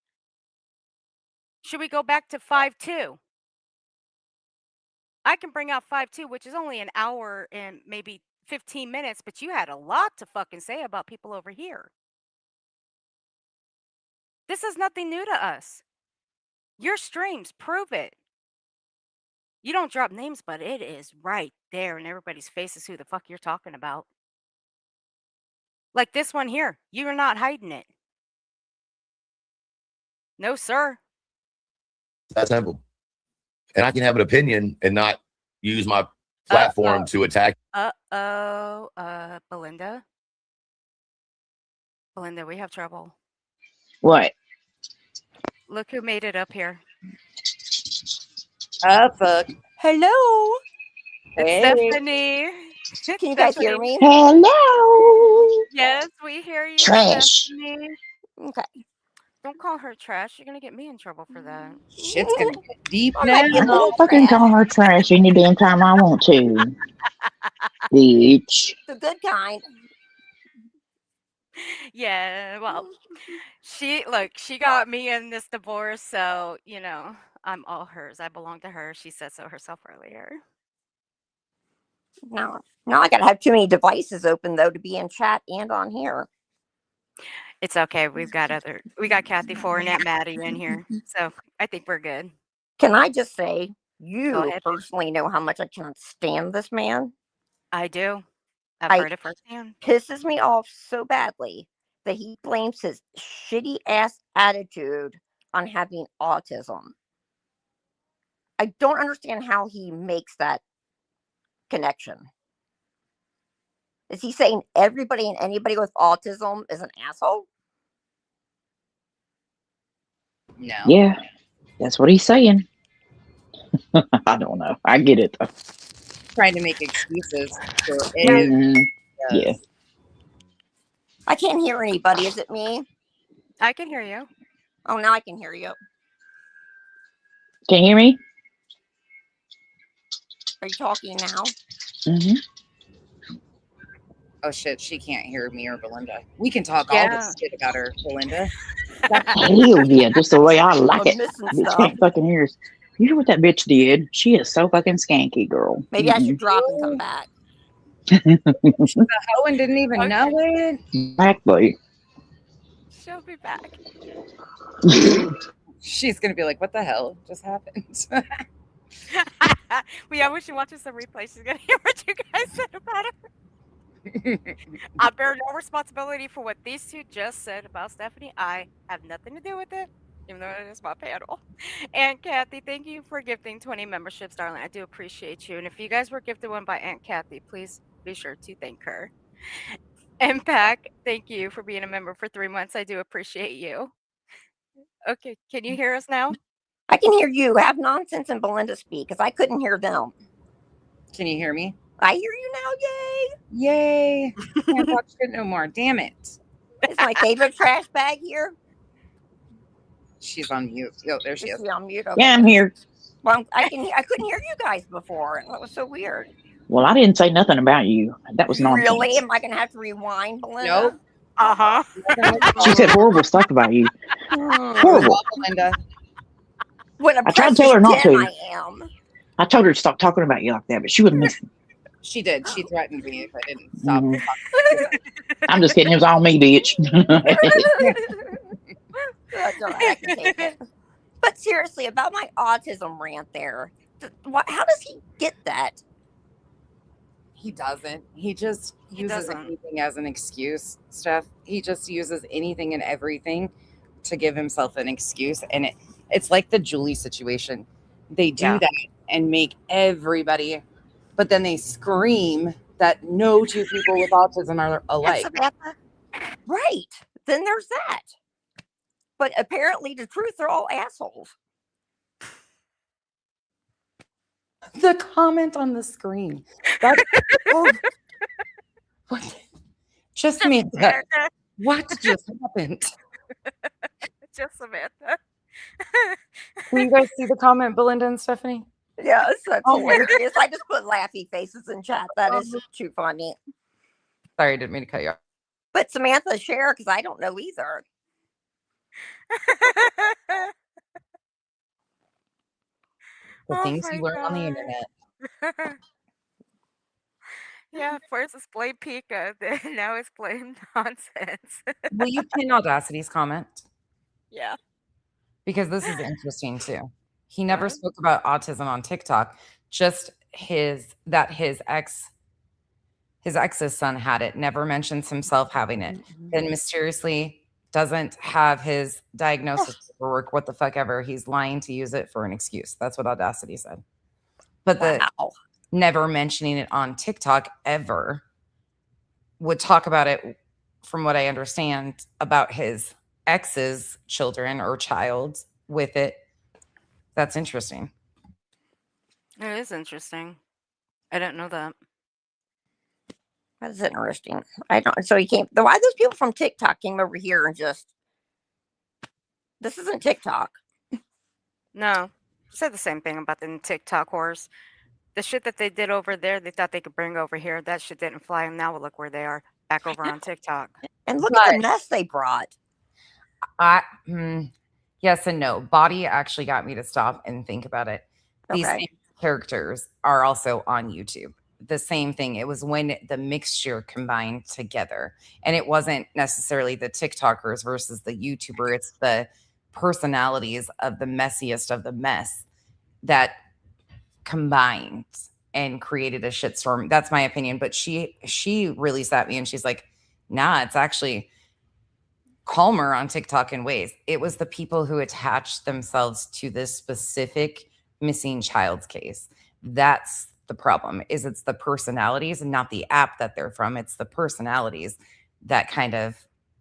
B: Should we go back to 5.2? I can bring out 5.2, which is only an hour and maybe 15 minutes, but you had a lot to fucking say about people over here. This is nothing new to us. Your streams prove it. You don't drop names, but it is right there in everybody's faces who the fuck you're talking about. Like this one here, you're not hiding it. No, sir.
F: that's simple. And I can have an opinion and not use my platform to attack.
B: Belinda. Belinda, we have trouble.
H: What?
B: Look who made it up here.
C: Oh, fuck.
L: Hello.
B: It's Stephanie.
L: Can you guys hear me?
H: Hello.
B: Yes, we hear you.
H: Trash.
B: Stephanie.
L: Okay.
B: Don't call her trash. You're gonna get me in trouble for that.
C: Shit's gonna get deep
L: I
C: now.
L: might be a
H: I
L: little
H: can fucking
L: trash.
H: call her trash any damn time I want to. Bitch.
L: The good kind.
B: Yeah, well, she got me in this divorce, so I'm all hers. I belong to her. She said so herself earlier.
L: Now I gotta have too many devices open though to be in chat and on here.
B: It's okay. We got Kathy Four and Aunt Maddie in here, so I think we're good.
L: Can I just say,
B: Go
L: you
B: ahead.
L: personally know how much I cannot stand this man.
B: I do. I've heard it firsthand.
L: Pisses me off so badly that he blames his shitty ass attitude on having autism. I don't understand how he makes that connection. Is he saying everybody and anybody with autism is an asshole?
C: No.
H: Yeah, that's what he's saying. I don't know. I get it though.
C: Trying to make excuses for
H: Mhm. Yeah.
L: I can't hear anybody. Is it me?
B: I can hear you.
L: Oh, now I can hear you.
H: Can you hear me?
L: Are you talking now?
H: Mm-hmm.
C: Oh shit, she can't hear me or Belinda. We can talk all
B: Yeah.
C: this shit about her, Belinda.
H: Hell yeah, just the way I like
L: I'm
H: it.
L: missing
H: Bitch
L: stuff.
H: can't fucking hear us. You hear what that bitch did? She is so fucking skanky, girl.
L: Maybe I should drop and come back.
C: She's a hoe and didn't even know it.
H: Exactly.
B: She'll be back.
C: She's gonna be like, "What the hell just happened?"
B: Well, yeah, when she watches the replay, she's gonna hear what you guys said about her. I bear no responsibility for what these two just said about Stephanie. I have nothing to do with it, even though it is my panel. Aunt Kathy, thank you for gifting 20 memberships, darling. I do appreciate you. And if you guys were gifted one by Aunt Kathy, please be sure to thank her. Impact, thank you for being a member for 3 months. I do appreciate you. Okay, can you hear us now?
L: I can hear you. Have Nonsense and Belinda speak because I couldn't hear them.
C: Can you hear me?
L: I hear you now. Yay!
C: Yay! Can't talk shit no more. Damn it!
L: It's my favorite trash bag here.
C: She's on mute. Oh, there she
L: Is
C: is.
L: she on mute? Okay.
H: Yeah, I'm here.
L: Well, I couldn't hear you guys before. That was so weird.
H: Well, I didn't say nothing about you. That was nonsense.
L: Really? Am I gonna have to rewind, Belinda?
C: Nope.
B: Uh-huh.
H: She said horrible stuff about you. Horrible.
C: Belinda.
L: What a
H: I tried to tell her not
L: precious
H: to.
L: gem I am.
H: I told her to stop talking about you like that, but she wouldn't listen.
C: She did. She threatened me if I didn't stop.
H: Mhm. I'm just kidding. It was all me, bitch.
L: That's all right. I can take it. But seriously, about my autism rant there, how does he get that?
C: He doesn't. He just uses
B: doesn't.
C: anything as an excuse, Steph. He just uses anything and everything to give himself an excuse. And it's like the Julie situation. They do that and make everybody, but then they scream that no two people with autism are alike.
L: Right. Then there's that. But apparently the truth, they're all assholes.
C: The comment on the screen. That's what just Samantha. What just happened?
B: Just Samantha.
C: Can you guys see the comment, Belinda and Stephanie?
L: Yes, that's
C: Oh,
L: hilarious. I just put laughy faces in chat. That is too funny.
C: Sorry, I didn't mean to cut you off.
L: But Samantha, share because I don't know either.
C: The things you learn on the
B: God.
C: internet.
B: Yeah, first it's blame Pika, then now it's blame nonsense.
C: Will you pin Audacity's comment?
B: Yeah.
C: Because this is interesting too. He never spoke about autism on TikTok, just his ex's son had it, never mentions himself having it. Then mysteriously doesn't have his diagnosis paperwork, what the fuck ever. He's lying to use it for an excuse. That's what Audacity said. But the never mentioning it on TikTok ever would talk about it, from what I understand, about his ex's children or child with it. That's interesting.
B: It is interesting. I didn't know that.
L: That's interesting. I don't. So he came. Why those people from TikTok came over here and just? This isn't TikTok.
B: No, said the same thing about the TikTok whores. The shit that they did over there, they thought they could bring over here. That shit didn't fly, and now look where they are, back over on TikTok.
L: And look at the mess they brought.
C: Yes and no. Body actually got me to stop and think about it. These same characters are also on YouTube. The same thing. It was when the mixture combined together, and it wasn't necessarily the TikTokers versus the YouTuber. It's the personalities of the messiest of the mess that combined and created a shitstorm. That's my opinion. But she really sat me and she's like, nah, it's actually calmer on TikTok in ways. It was the people who attached themselves to this specific missing child's case. That's the problem. Is it's the personalities and not the app that they're from. It's the personalities that kind of,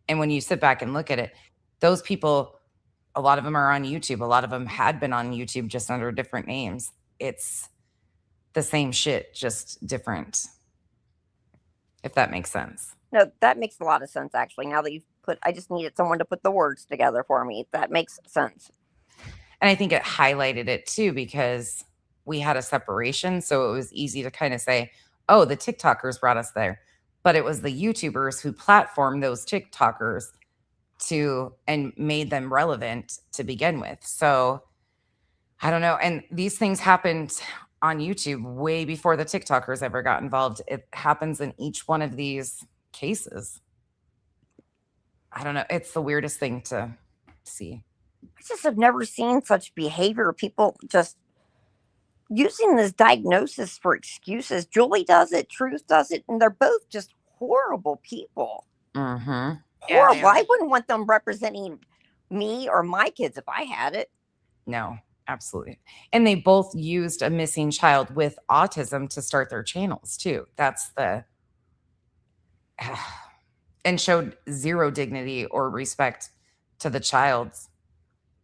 C: and when you sit back and look at it, those people, a lot of them are on YouTube. A lot of them had been on YouTube just under different names. It's the same shit, just different. If that makes sense.
L: No, that makes a lot of sense, actually, now that you've I just needed someone to put the words together for me. That makes sense.
C: And I think it highlighted it too, because we had a separation. So it was easy to kind of say, oh, the TikTokers brought us there. But it was the YouTubers who platformed those TikTokers and made them relevant to begin with. So I don't know. And these things happened on YouTube way before the TikTokers ever got involved. It happens in each one of these cases. I don't know. It's the weirdest thing to see.
L: I just have never seen such behavior. People just using this diagnosis for excuses. Julie does it, Truth does it, and they're both just horrible people.
C: Mm-hmm.
L: Horrible. Yeah. I wouldn't want them representing me or my kids if I had it.
C: No, absolutely. And they both used a missing child with autism to start their channels too. That's and showed zero dignity or respect to the child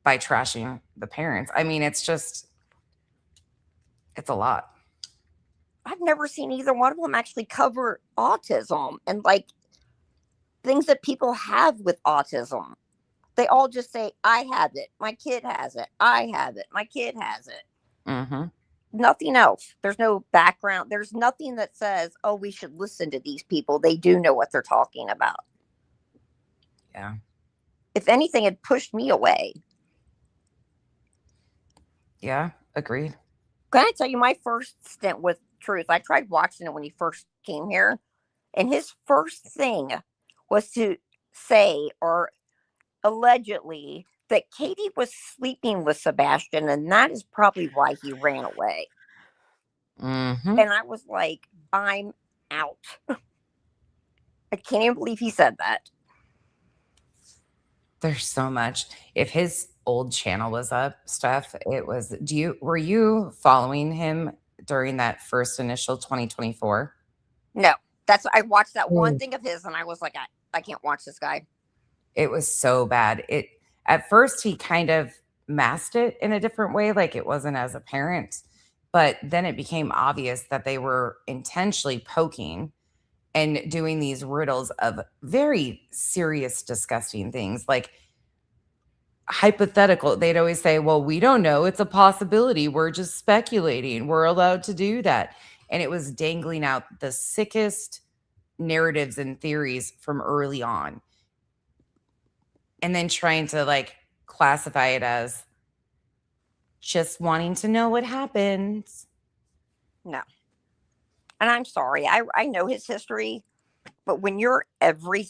C: by trashing the parents. I mean, it's a lot.
L: I've never seen either one of them actually cover autism and like things that people have with autism. They all just say, I have it. My kid has it. I have it. My kid has it.
C: Mm-hmm.
L: Nothing else. There's no background. There's nothing that says, oh, we should listen to these people. They do know what they're talking about.
C: Yeah.
L: If anything, it pushed me away.
C: Yeah, agreed.
L: Can I tell you my first stint with Truth? I tried watching it when he first came here. And his first thing was to say, or allegedly, that Katie was sleeping with Sebastian, and that is probably why he ran away.
C: Mm-hmm.
L: And I was like, I'm out. I can't even believe he said that.
C: There's so much. If his old channel was up, Steph, it was, were you following him during that first initial 2024?
L: No, I watched that one thing of his and I was like, I can't watch this guy.
C: It was so bad. At first he kind of masked it in a different way, like it wasn't as apparent, but then it became obvious that they were intentionally poking and doing these riddles of very serious, disgusting things, like hypothetical. They'd always say, well, we don't know. It's a possibility. We're just speculating. We're allowed to do that. And it was dangling out the sickest narratives and theories from early on. And then trying to like classify it as just wanting to know what happens.
L: No. And I'm sorry, I know his history, but when your very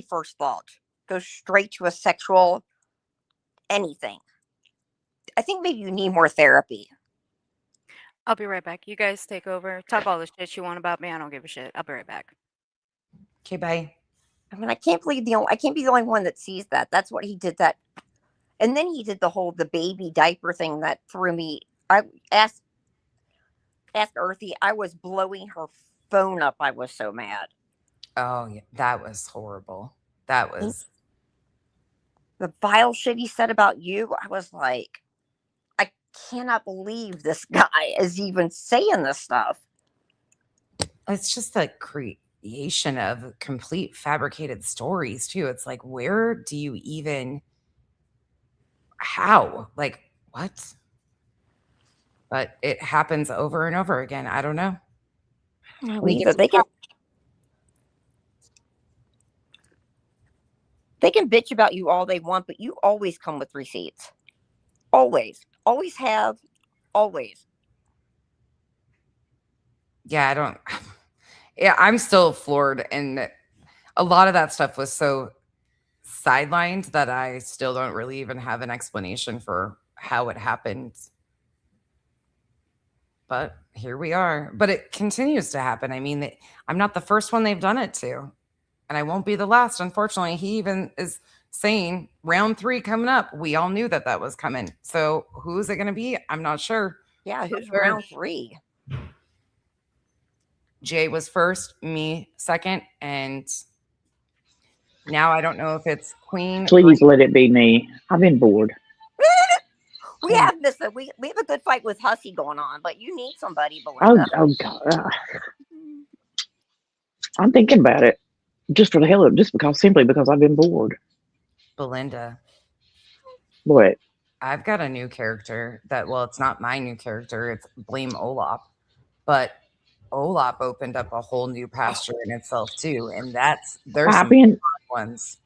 L: first thought goes straight to a sexual anything, I think maybe you need more therapy.
B: I'll be right back. You guys take over. Talk all the shit you want about me. I don't give a shit. I'll be right back.
C: Okay, bye.
L: I mean, I can't be the only one that sees that. That's what he did that. And then he did the baby diaper thing that threw me. I asked Earthy, I was blowing her phone up. I was so mad.
C: Oh, yeah, that was horrible. That was
L: the vile shit he said about you. I was like, I cannot believe this guy is even saying this stuff.
C: It's just the creation of complete fabricated stories too. It's like, where do you even, how, like what? But it happens over and over again. I don't know.
L: They can bitch about you all they want, but you always come with receipts. Always have, always.
C: Yeah, I'm still floored. And a lot of that stuff was so sidelined that I still don't really even have an explanation for how it happened. But here we are. But it continues to happen. I mean, I'm not the first one they've done it to. And I won't be the last, unfortunately. He even is saying round 3 coming up. We all knew that was coming. So who's it going to be? I'm not sure.
L: Yeah, who's round 3?
C: Jay was first, me second, and now I don't know if it's Queen.
H: Please let it be me. I've been bored.
L: We have we have a good fight with Hussy going on, but you need somebody, Belinda.
H: Oh God. I'm thinking about it. just for the hell of it, just simply because I've been bored.
C: Belinda,
H: What?
C: I've got a new character that, well, it's not my new character. It's Blame Olaf. But Olaf opened up a whole new pasture in itself too. And there's
H: I've
C: some
H: been
C: ones.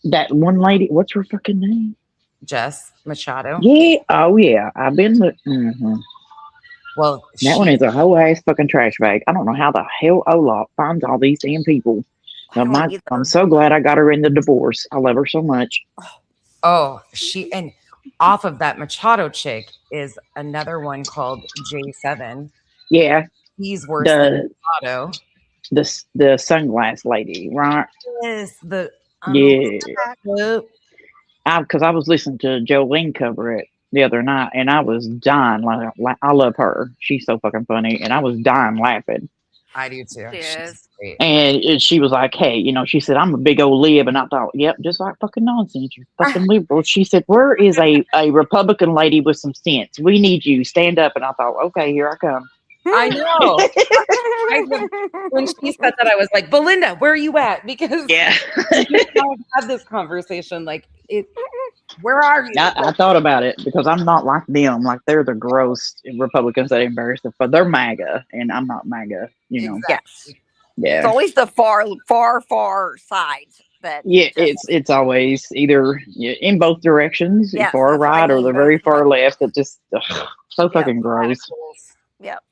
H: that one lady. What's her fucking name?
C: Jess Machado.
H: Yeah. Oh yeah. I've been.
C: Well,
H: that one is a whole ass fucking trash bag. I don't know how the hell Olaf finds all these damn people. I'm so glad I got her in the divorce. I love her so much.
C: Oh, and off of that Machado chick is another one called J7.
H: Yeah.
C: He's worse than Machado.
H: The sunglass lady, right?
C: Yes.
H: Yeah. Because I was listening to Jolene cover it the other night, and I was dying. Like I love her. She's so fucking funny, and I was dying laughing.
C: I do too.
H: And she was like, "Hey, she said I'm a big old lib," and I thought, "Yep, just like fucking nonsense. You're fucking liberal." She said, "Where is a Republican lady with some sense? We need you. Stand up." And I thought, "Okay, here I come."
C: I know. When she said that, I was like, "Belinda, where are you at?" Because we had this conversation. Like, where are you?
H: I thought about it because I'm not like them. Like they're the gross Republicans that embarrass them, but they're MAGA, and I'm not MAGA.
L: Yes.
H: Yeah.
L: It's always the far sides that.
H: Yeah, it's always either in both directions,
L: Yes,
H: far
L: that's what I
H: right or
L: mean,
H: the very far left. That just so fucking gross.
L: Yep.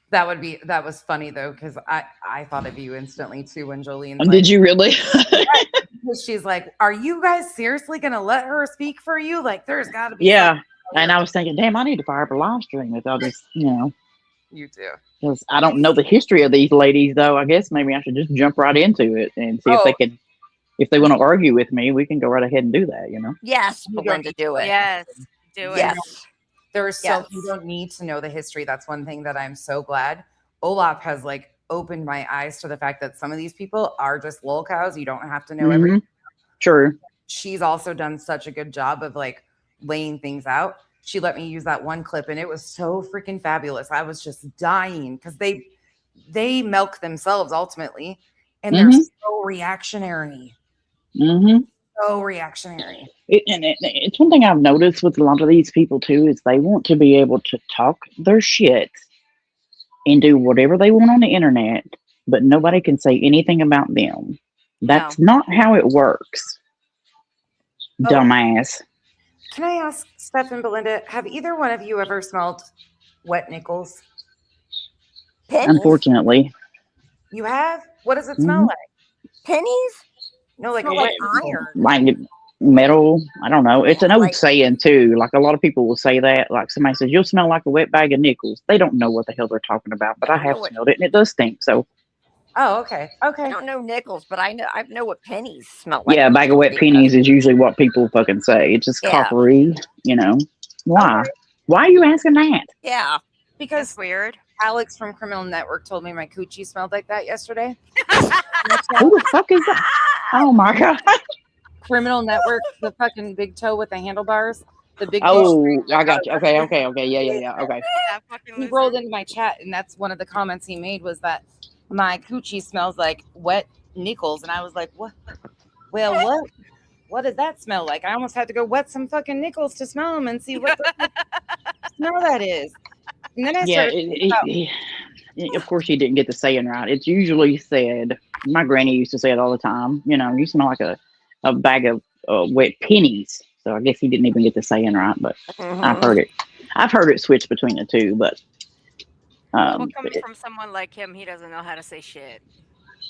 C: That was funny though, because I thought of you instantly too when Jolene.
H: Did you really?
C: She's like, "Are you guys seriously gonna let her speak for you? Like, there's got to be."
H: Yeah, and I was thinking, damn, I need to fire up a live stream if I'll just,
C: You do.
H: Because I don't know the history of these ladies, though. I guess maybe I should just jump right into it and see if they want to argue with me. We can go right ahead and do that.
L: Yes, Belinda, do it.
D: Yes, do it.
L: Yes.
C: You don't need to know the history. That's one thing that I'm so glad Olaf has opened my eyes to the fact that some of these people are just lol cows. You don't have to know everything.
H: True.
C: She's also done such a good job of laying things out. She let me use that one clip and it was so freaking fabulous. I was just dying because they milk themselves ultimately, and they're so reactionary. So reactionary.
H: It's one thing I've noticed with a lot of these people too is they want to be able to talk their shit and do whatever they want on the internet, but nobody can say anything about them. That's not how it works. Dumbass.
C: Can I ask Steph and Belinda, have either one of you ever smelled wet nickels?
H: Unfortunately.
C: You have? What does it smell like?
L: Pennies?
C: No, like
L: wet iron.
H: Like metal. I don't know. It's an old saying too. Like a lot of people will say that. Like somebody says, "You'll smell like a wet bag of nickels." They don't know what the hell they're talking about, but I have smelled it and it does stink. So.
C: Oh, okay. Okay.
L: I don't know nickels, but I know what pennies smell like.
H: Yeah, a bag of wet pennies is usually what people fucking say. It's just coppery, Why?
C: Okay.
H: Why are you asking that?
L: Yeah.
C: Because
D: it's weird.
C: Alex from Criminal Network told me my coochie smelled like that yesterday.
H: Who the fuck is that? Oh my god.
C: Criminal Network, the fucking big toe with the handlebars. The big
H: I got you. Okay. Yeah. Okay.
C: He rolled into my chat and that's one of the comments he made was that my coochie smells like wet nickels. And I was like, what? Well, what does that smell like? I almost had to go wet some fucking nickels to smell them and see what the smell that is. And then I started
H: of course he didn't get the saying right. It's usually said, my granny used to say it all the time, you smell like a bag of wet pennies. So I guess he didn't even get the saying right, but I've heard it switch between the two, but
D: coming from someone like him, he doesn't know how to say shit.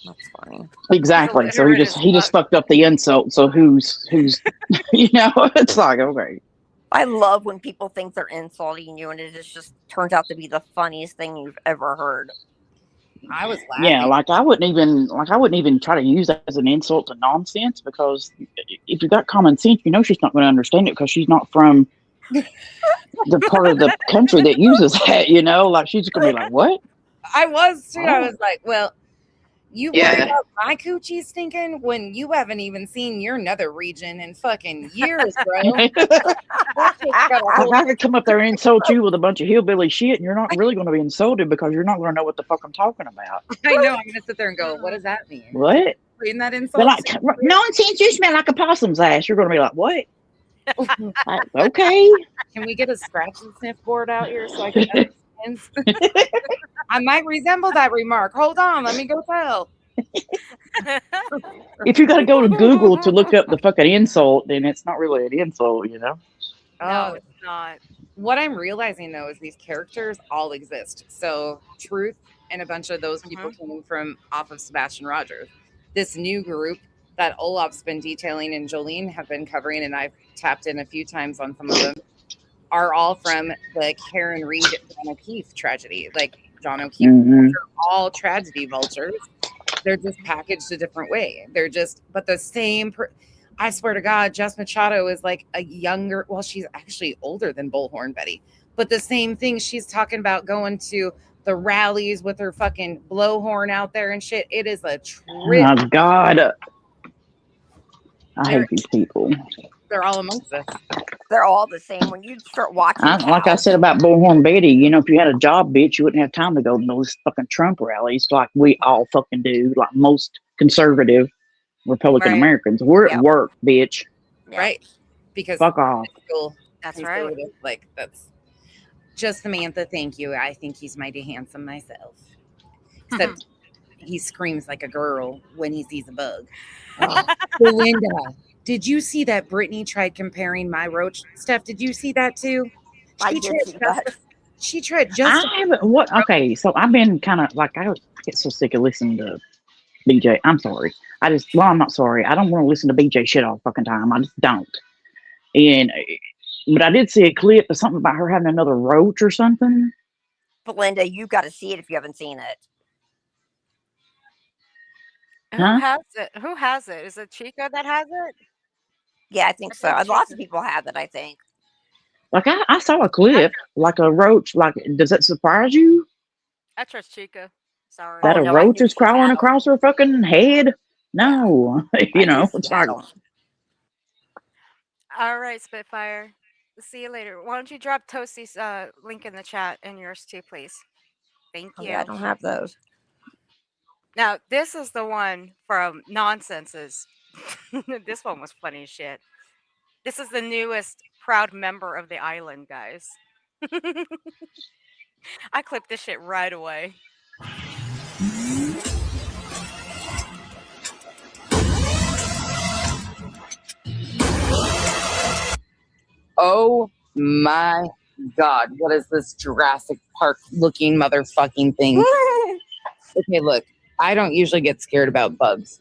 L: That's funny.
H: Exactly. So he just fucked up the insult. So who's it's like, okay.
L: I love when people think they're insulting you and it just turns out to be the funniest thing you've ever heard.
C: I was laughing.
H: Yeah, I wouldn't even try to use that as an insult to nonsense, because if you got common sense, she's not going to understand it because she's not from the part of the country that uses that, she's going to be like, what?
C: I was too. I was like, well, You worry about my coochie stinking when you haven't even seen your nether region in fucking years, bro.
H: I could come up there and insult you with a bunch of hillbilly shit, and you're not really going to be insulted because you're not going to know what the fuck I'm talking about.
C: I know. I'm going to sit there and go, what does that mean?
H: What?
C: Reading that
H: They're
C: insult?
H: like, nonsense, you smell like a possum's ass. You're going to be like, what? Okay.
C: Can we get a scratch and sniff board out here so I can understand? I might resemble that remark. Hold on. Let me go tell.
H: If you got to go to Google to look up the fucking insult, then it's not really an insult, you know?
D: No, it's not.
C: What I'm realizing, though, is these characters all exist. So Truth and a bunch of those people came from off of Sebastian Rogers. This new group that Olaf's been detailing and Jolene have been covering, and I've tapped in a few times on some of them, are all from the Karen Reed, John O'Keefe tragedy. Like John O'Keefe, they're all tragedy vultures. They're just packaged a different way. They're just, but the same. I swear to God, Jess Machado is like a younger, well, she's actually older than Bullhorn Betty, but the same thing. She's talking about going to the rallies with her fucking blowhorn out there and shit. It is a trip.
H: Oh, my God. I hate these people.
C: They're all amongst us.
L: They're all the same. When you start watching,
H: Like I said about Bullhorn Betty, you know, if you had a job, bitch, you wouldn't have time to go to those fucking Trump rallies like we all fucking do, like most conservative Republican Americans. We're at work, bitch.
C: Right. Because
H: fuck off.
C: That's right. Like, that's just Samantha. Thank you. I think he's mighty handsome myself. Except he screams like a girl when he sees a bug. Belinda, did you see that Brittany tried comparing my roach? Steph, did you see that too? She tried just.
H: I haven't. What? Okay, so I've been kind of like I get so sick of listening to BJ. I'm sorry. I'm not sorry. I don't want to listen to BJ shit all the fucking time. I just don't. But I did see a clip of something about her having another roach or something.
L: Belinda, you got to see it if you haven't seen it.
B: Who has it? Who has it? Is it Chica that has it?
L: Yeah, I think so. Lots of people have it, I think.
H: Like I saw a clip, like a roach. Like, does that surprise you?
B: I trust Chica. Sorry.
H: That a roach is crawling across her fucking head? No, you know, it's like.
B: All right, Spitfire. See you later. Why don't you drop Toasty's link in the chat and yours too, please? Thank you.
L: Yeah, I don't have those.
B: Now, this is the one from Nonsenses. This one was funny as shit. This is the newest proud member of the island, guys. I clipped this shit right away.
C: Oh my God, what is this Jurassic Park looking motherfucking thing? Okay, look, I don't usually get scared about bugs,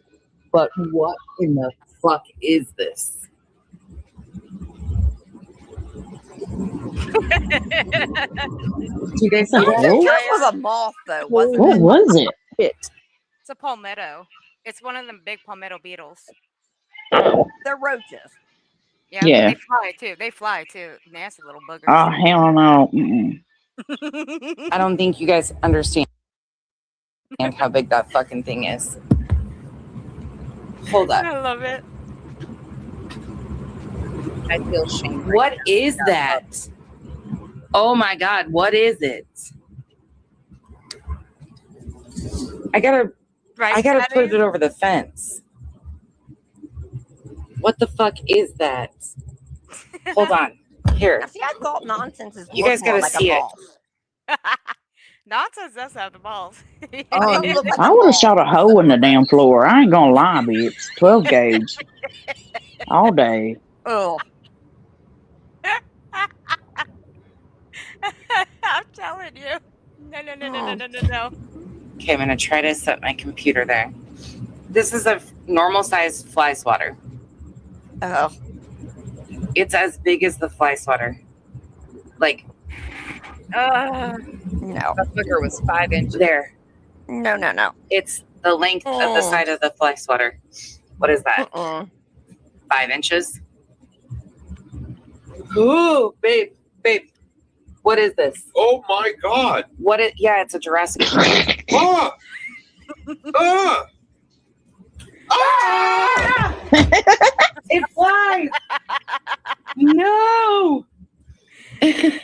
C: but what in the fuck is this? Do you guys see that?
L: That was a moth, though, wasn't
H: What was it?
B: It's a palmetto. It's one of them big palmetto beetles.
L: They're roaches.
H: Yeah.
B: They fly too. They fly too. Nasty little buggers.
H: Oh hell no!
C: I don't think you guys understand how big that fucking thing is. Hold up.
B: I love it.
C: I feel shame. What is that? Oh my God, what is it? I gotta put it over the fence. What the fuck is that? Hold on. Here.
L: Now, see, I thought Nonsenses.
C: You guys gotta
L: like
C: see it.
B: Nonsense does have the balls.
H: I would have shot a hole in the damn floor. I ain't gonna lie, bitch. 12 gauge all day.
L: Oh.
B: I'm telling you. No.
C: Okay, I'm gonna try to set my computer there. This is a normal size fly swatter.
L: Oh.
C: It's as big as the fly swatter. Like,
L: no.
C: The flicker was 5 inches. There.
L: No.
C: It's the length of the side of the fly swatter. What is that? 5 inches? Ooh, babe. What is this?
E: Oh my God.
C: Yeah, it's a Jurassic Park.
E: Ah! Ah! Ah!
C: It flies. No. It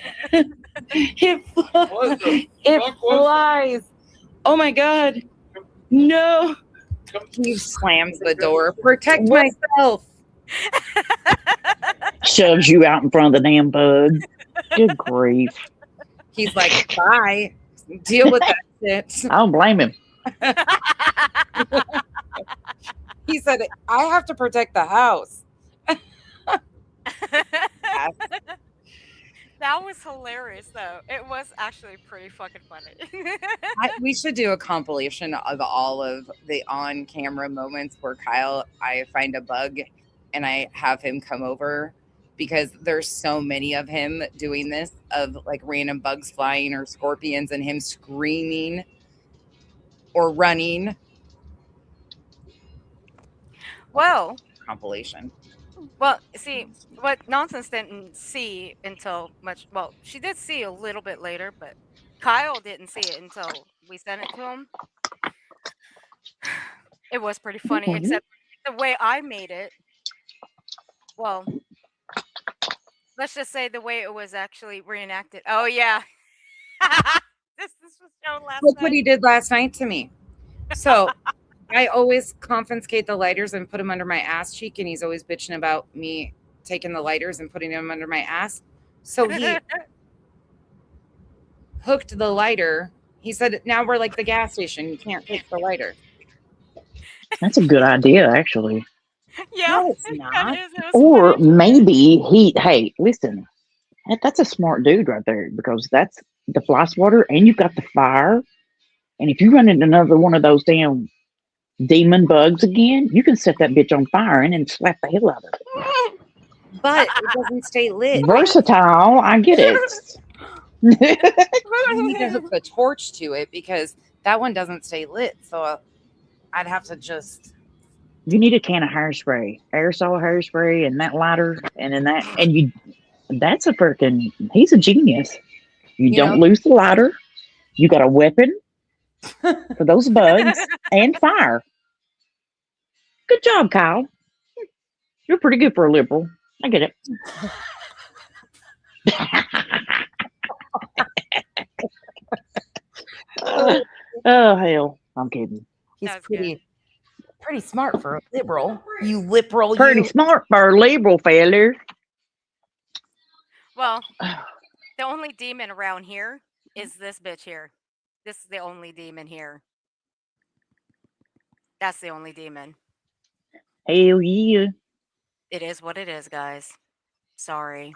E: What the
C: It
E: fuck was
C: flies. Oh my god. No. He slams the door. Protect
H: What?
C: myself.
H: Shoves you out in front of the damn bug. Good grief.
C: He's like, bye. Deal with that shit.
H: I don't blame him.
C: He said, I have to protect the house.
B: That was hilarious, though. It was actually pretty fucking funny.
C: We should do a compilation of all of the on-camera moments where I find a bug and I have him come over, because there's so many of him doing this, of like random bugs flying or scorpions and him screaming or running.
B: Well,
C: Compilation.
B: well, see, what Nonsense didn't see until much. Well, she did see a little bit later, but Kyle didn't see it until we sent it to him. It was pretty funny, except the way I made it. Well, let's just say the way it was actually reenacted. Oh yeah, this was shown last
C: Look
B: night.
C: what he did last night to me. So I always confiscate the lighters and put them under my ass cheek, and he's always bitching about me taking the lighters and putting them under my ass. So he hooked the lighter. He said, now we're like the gas station. You can't take the lighter.
H: That's a good idea, actually.
B: Yeah,
C: No, it's not.
B: it was
H: Or
B: funny.
H: maybe hey, listen, that's a smart dude right there, because that's the fly swatter and you've got the fire. And if you run into another one of those damn demon bugs again, you can set that bitch on fire and then slap the hell out of it.
C: But it doesn't stay lit.
H: Versatile, I get it.
C: You need to hook the torch to it, because that one doesn't stay lit. So I'd have to just.
H: You need a can of hairspray, aerosol hairspray, and that lighter, and then that, and you. That's a freaking. He's a genius. You don't lose the lighter. You got a weapon for those bugs and fire. Good job, Kyle. You're pretty good for a liberal. I get it. Oh hell, I'm kidding.
C: He's pretty smart for a liberal. You liberal.
H: Pretty smart for a liberal fella.
B: Well, the only demon around here is this bitch here. This is the only demon here. That's the only demon.
H: Hell yeah.
B: It is what it is, guys. Sorry.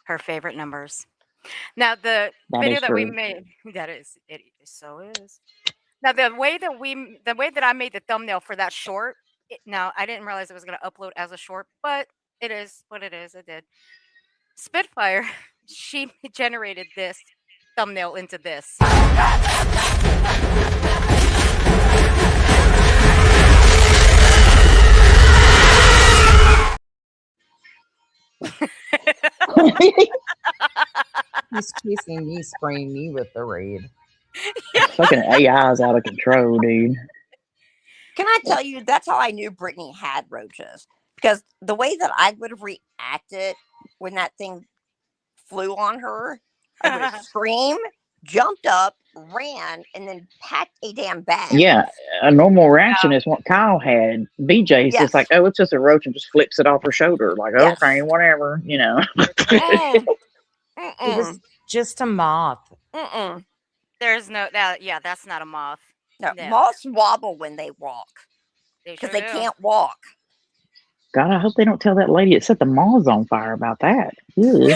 B: Her favorite numbers. Now the video that we made, it so is. Now the way that I made the thumbnail for that short, now I didn't realize it was going to upload as a short, but it is what it is. It did. Spitfire, she generated this thumbnail into this.
C: He's chasing me, spraying me with the raid.
H: Fucking AI is out of control, dude.
L: Can I tell you, that's how I knew Brittany had roaches. Because the way that I would have reacted when that thing flew on her, I would have screamed, jumped up, ran, and then packed a damn bag.
H: Yeah, a normal reaction is what Kyle had. BJ's just like, oh, it's just a roach, and just flips it off her shoulder. Like, okay, whatever, you know.
C: It was just a moth.
B: There's no that. Yeah, that's not a moth.
L: No, moths wobble when they walk because they can't walk.
H: God, I hope they don't tell that lady that set the moths on fire about that. Ew.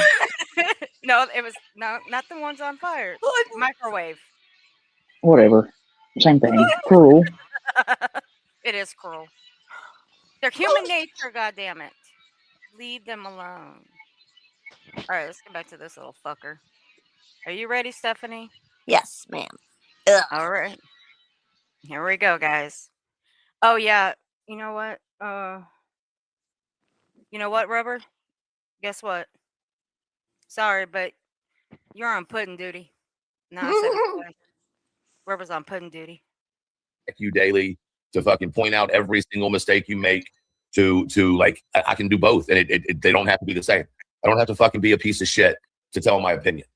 B: No, it was not the ones on fire. Microwave.
H: Whatever, same thing. Cruel.
B: It is cruel. They're human nature. God damn it! Leave them alone. All right, let's get back to this little fucker. Are you ready, Stephanie?
L: Yes, ma'am.
B: All right. Here we go, guys. Oh yeah. You know what? You know what, Rubber? Guess what? Sorry, but you're on pudding duty. No, I said it twice. Whoever's on pudding duty.
F: You daily to fucking point out every single mistake you make. To like, I can do both, and they don't have to be the same. I don't have to fucking be a piece of shit to tell my opinion.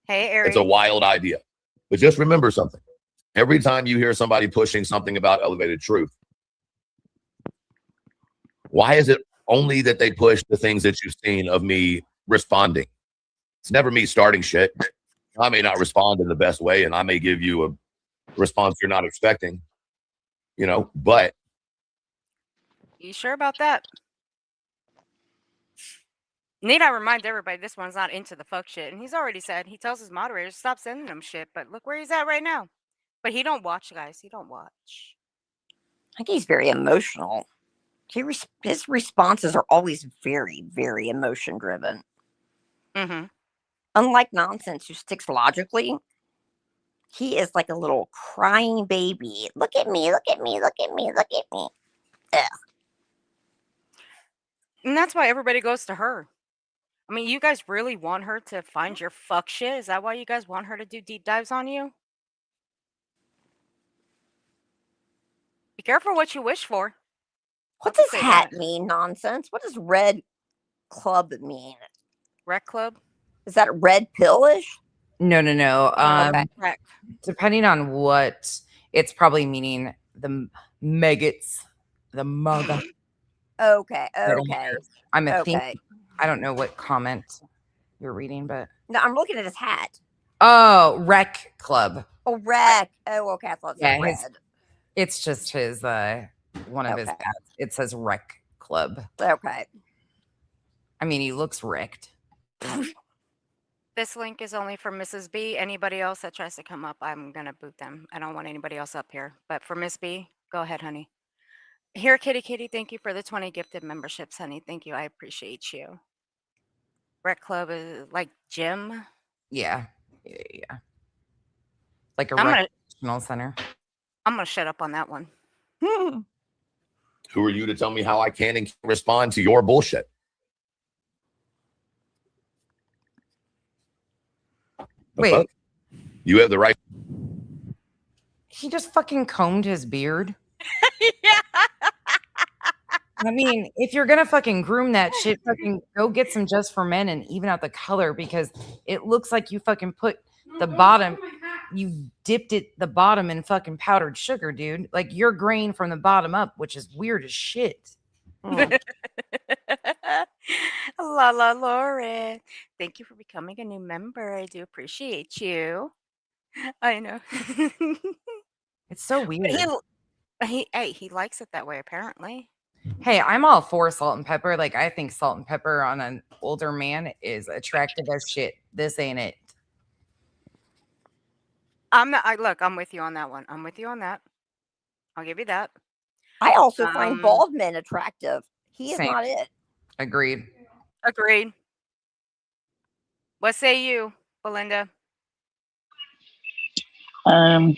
B: Hey, Aries.
F: It's a wild idea, but just remember something. Every time you hear somebody pushing something about elevated truth, why is it only that they push the things that you've seen of me responding? It's never me starting shit. I may not respond in the best way, and I may give you a response you're not expecting, but.
B: You sure about that? Need I remind everybody this one's not into the fuck shit. And he's already said, he tells his moderators, stop sending him shit. But look where he's at right now. But he don't watch, guys. He don't watch.
L: I think he's very emotional. His responses are always very, very emotion driven.
B: Mm-hmm.
L: Unlike Nonsense, who sticks logically, he is like a little crying baby. Look at me, look at me, look at me, look at me. Ugh.
B: And that's why everybody goes to her. I mean, you guys really want her to find your fuck shit? Is that why you guys want her to do deep dives on you? Be careful what you wish for.
L: What does hat mean, Nonsense? What does red club mean?
B: Rec club?
L: Is that red pillish?
C: No.
L: Okay.
C: Depending on what, it's probably meaning the maggots, the mother.
L: Okay.
C: I'm a
L: okay.
C: I don't know what comment you're reading, but
L: no, I'm looking at his hat.
C: Oh, Rec Club.
L: Oh, Rec. Oh, okay. I thought it said red.
C: It's just his one of his hats. It says Rec Club.
L: Okay.
C: I mean, he looks wrecked.
B: This link is only for Mrs. B. Anybody else that tries to come up, I'm gonna boot them. I don't want anybody else up here. But for Miss B, go ahead, honey. Here, Kitty, thank you for the 20 gifted memberships, honey. Thank you. I appreciate you. Rec Club is like gym.
C: Yeah. Like a recreational center.
B: I'm gonna shut up on that one.
F: Who are you to tell me how I can and can't respond to your bullshit?
C: Wait.
F: Fuck? You have the right.
C: He just fucking combed his beard.
B: Yeah.
C: I mean, if you're gonna fucking groom that shit, fucking go get some Just for Men and even out the color, because it looks like you fucking put the bottom, you dipped the bottom in fucking powdered sugar, dude. Like you're graying from the bottom up, which is weird as shit.
B: La Lauren. Thank you for becoming a new member. I do appreciate you. I know.
C: It's so weird.
B: He likes it that way, apparently.
C: Hey, I'm all for salt and pepper. Like, I think salt and pepper on an older man is attractive as shit. This ain't it.
B: Look, I'm with you on that one. I'm with you on that. I'll give you that.
L: I also find bald men attractive. He is
C: Same.
L: not it.
C: Agreed.
B: What say you, Belinda?
H: I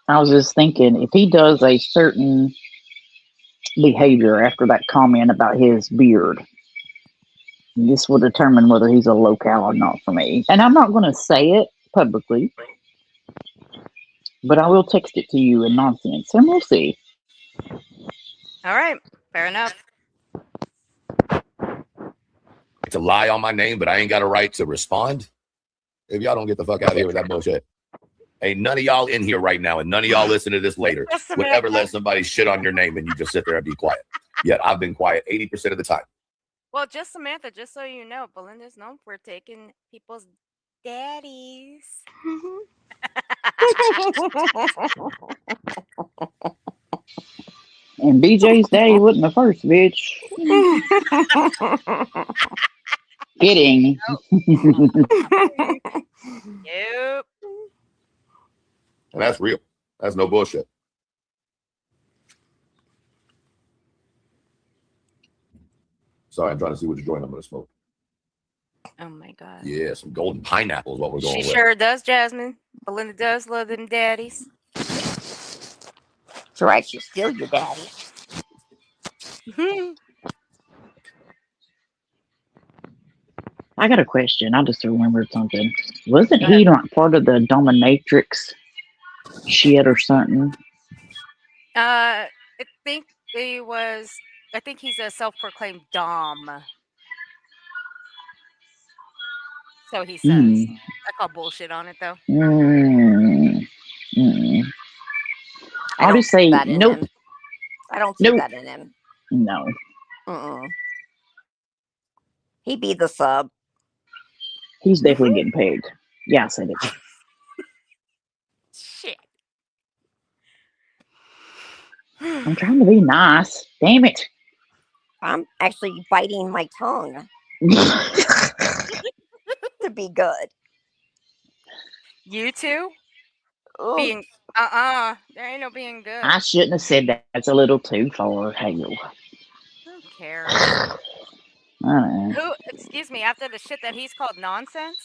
H: was just thinking, if he does a certain behavior after that comment about his beard, this will determine whether he's a locale or not for me. And I'm not going to say it publicly, but I will text it to you in Nonsense, and we'll see.
B: All right, fair enough.
F: To lie on my name, but I ain't got a right to respond. If y'all don't get the fuck out of here with that bullshit. Ain't none of y'all in here right now, and none of y'all listen to this later would ever let somebody shit on your name and you just sit there and be quiet. Yet I've been quiet 80% of the time.
B: Well, just Samantha, just so you know, Belinda's known for taking people's daddies.
H: And BJ's daddy wasn't the first, bitch. Kidding.
B: Yep.
F: And that's real. That's no bullshit. Sorry, I'm trying to see which joint I'm going to smoke.
B: Oh my God.
F: Yeah, some golden pineapple is what we're going with.
B: She sure does, Jasmine. Belinda does love them daddies.
L: That's right. She's still your daddy.
H: I got a question. I just remembered something. Wasn't he not part of the dominatrix shit or something.
B: I think I think he's a self-proclaimed dom. So he says. I call bullshit on it though.
L: I
H: I'll
L: don't
H: just
L: see
H: say
L: that in
H: nope.
L: him. I don't see
H: Nope.
L: that in him.
H: No.
L: He be the sub.
H: He's definitely getting pegged. Yeah, I said it.
B: Shit.
H: I'm trying to be nice. Damn it.
L: I'm actually biting my tongue to be good.
B: You two?
L: Ugh.
B: Being there ain't no being good.
H: I shouldn't have said that. That's a little too far. Hell.
B: Who cares?
H: I don't know.
B: Who? Excuse me. After the shit that he's called nonsense,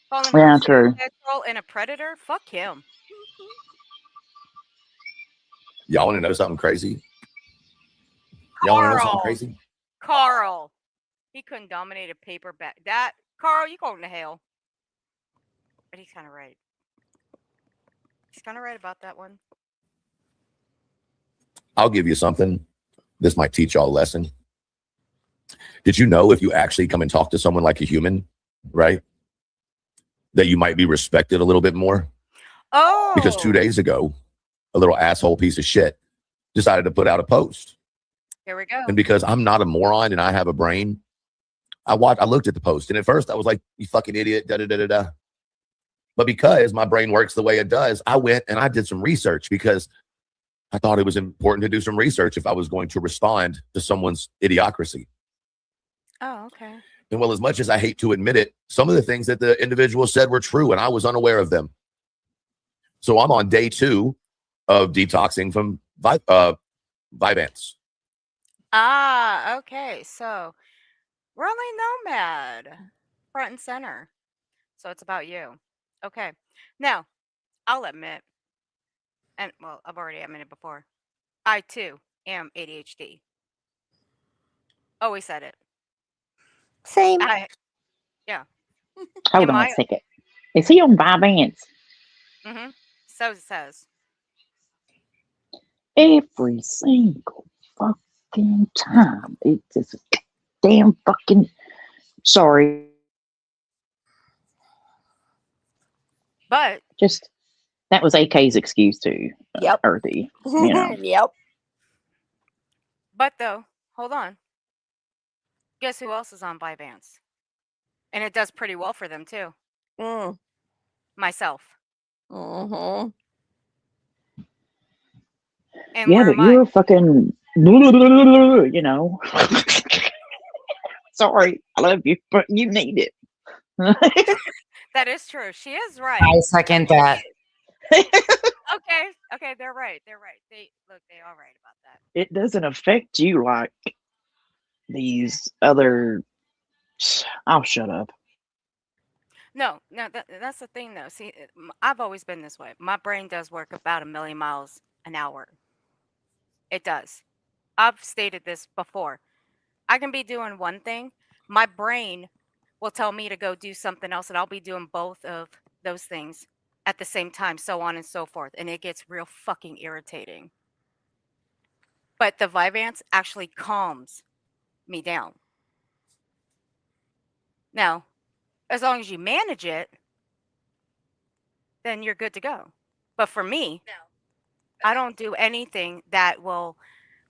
B: calling
H: Yeah,
B: himself
H: true.
B: a troll and a predator. Fuck him.
F: Y'all want to know something crazy? Y'all want to know something crazy?
B: Carl. He couldn't dominate a paperback. That Carl, you going to hell. But he's kind of right. He's kind of right about that one.
F: I'll give you something. This might teach y'all a lesson. Did you know if you actually come and talk to someone like a human, right, that you might be respected a little bit more?
B: Oh.
F: Because 2 days ago, a little asshole piece of shit decided to put out a post.
B: Here we go.
F: And because I'm not a moron and I have a brain, I looked at the post, and at first I was like, you fucking idiot, da da da da da. But because my brain works the way it does, I went and I did some research because I thought it was important to do some research if I was going to respond to someone's idiocracy.
B: Oh, okay.
F: And well, as much as I hate to admit it, some of the things that the individual said were true, and I was unaware of them. So I'm on day 2 of detoxing from Vyvanse.
B: Ah, okay. So Rolling Nomad, front and center. So it's about you. Okay. Now, I'll admit, and well, I've already admitted before, I too am ADHD. Always said it.
L: Same.
B: Yeah.
H: Hold on a second. Is he on Vyvanse?
B: Mm-hmm. So it says.
H: Every single fucking time. It's just damn fucking. Sorry.
B: But
H: just that was AK's excuse to
L: Yep.
H: Earthy. You know.
L: Yep.
B: But though, hold on. Guess who else is on Vyvanse? And it does pretty well for them too. Myself.
L: Mm-hmm.
B: And
H: Yeah,
B: where
H: but
B: am I?
H: you're fucking. You know. Sorry, I love you, but you need it.
B: That is true. She is right.
C: I second that.
B: Okay, they're right. They are right about that.
H: It doesn't affect you like these other. I'll shut up.
B: No, that's the thing though. See, I've always been this way. My brain does work about 1,000,000 miles an hour. It does. I've stated this before. I can be doing one thing. My brain will tell me to go do something else, and I'll be doing both of those things at the same time, so on and so forth. And it gets real fucking irritating. But the Vyvanse actually calms me down. Now, as long as you manage it, then you're good to go. But for me, I don't do anything that will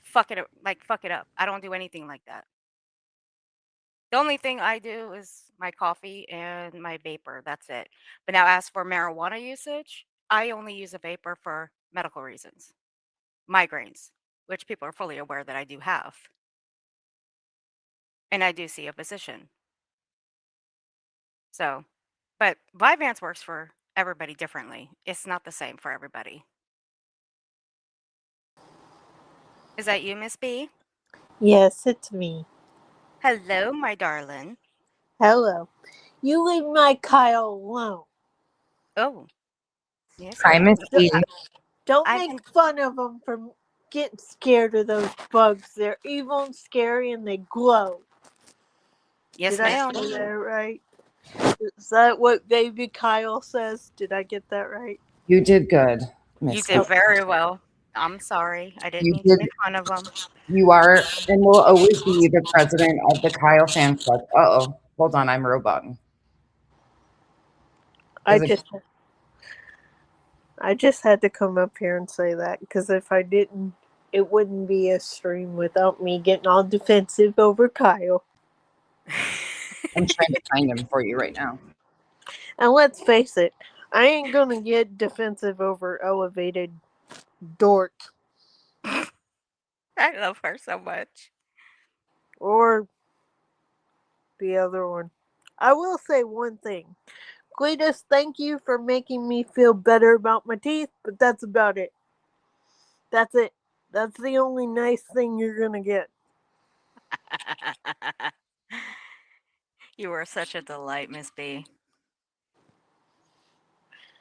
B: fuck it up. I don't do anything like that. The only thing I do is my coffee and my vapor. That's it. But now, as for marijuana usage, I only use a vapor for medical reasons. Migraines, which people are fully aware that I do have. And I do see a physician. So, but Vyvanse works for everybody differently. It's not the same for everybody. Is that you, Miss B?
M: Yes, it's me.
B: Hello, my darling.
M: Hello. You leave my Kyle alone.
B: Oh. Yes.
C: Hi, Miss B.
M: Don't make fun of him for getting scared of those bugs. They're evil and scary and they glow.
B: Yes,
M: Did I say that right? Is that what baby Kyle says? Did I get that right?
C: You did good,
B: You
C: Miss.
B: did very well. I'm sorry. I didn't
C: You
B: mean to
C: did.
B: make fun of them.
C: You are and will always be the president of the Kyle fan club. Uh-oh. Hold on, I'm roboting.
M: I
C: Is it-
M: just had to come up here and say that because if I didn't, it wouldn't be a stream without me getting all defensive over Kyle.
C: I'm trying to find him for you right now.
M: And let's face it, I ain't gonna get defensive over elevated dork
B: I love her so much.
M: or the other one. I will say one thing. Cletus, thank you for making me feel better about my teeth, but that's about it. That's it. That's the only nice thing you're gonna get.
B: You are such a delight, Miss B.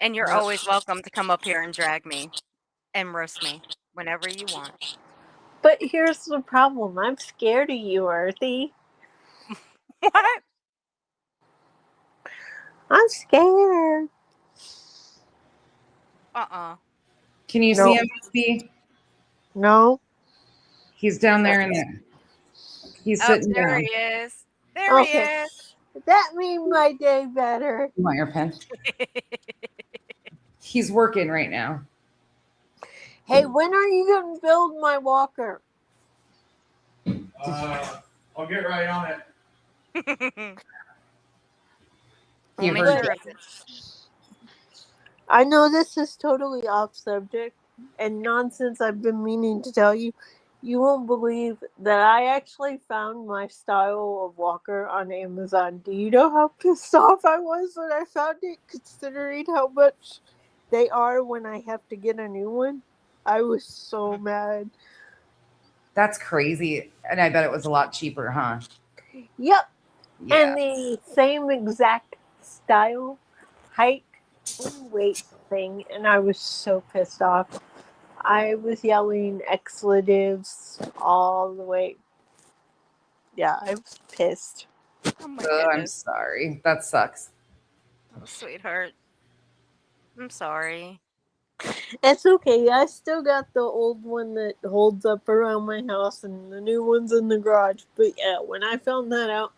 B: And you're
M: Well,
B: always welcome to come up here and drag me and roast me whenever you want.
M: but here's the problem. I'm scared of you, Earthy.
B: What?
M: I'm scared.
C: Can you
M: No.
C: see him, Miss B?
M: No.
C: He's down there in there. He's
B: Oh,
C: sitting
B: there
C: down.
B: he is. There he
M: Okay.
B: is.
M: That made my day better.
C: You want your pen? He's working right now.
M: Hey, when are you gonna build my walker?
N: I'll get right on it.
C: He
B: We'll make
C: heard
B: sure
C: you.
B: of it.
M: I know this is totally off subject and nonsense. I've been meaning to tell you. You won't believe that I actually found my style of walker on Amazon. Do you know how pissed off I was when I found it, considering how much they are when I have to get a new one? I was so mad.
C: That's crazy. And I bet it was a lot cheaper, huh?
M: Yep.
C: Yeah.
M: And the same exact style, height, and weight thing. And I was so pissed off. I was yelling expletives all the way. Yeah, I was pissed.
B: Oh my
C: I'm
B: goodness.
C: sorry. That sucks.
B: Oh, sweetheart. I'm sorry.
M: It's okay. I still got the old one that holds up around my house and the new one's in the garage. But yeah, when I found that out,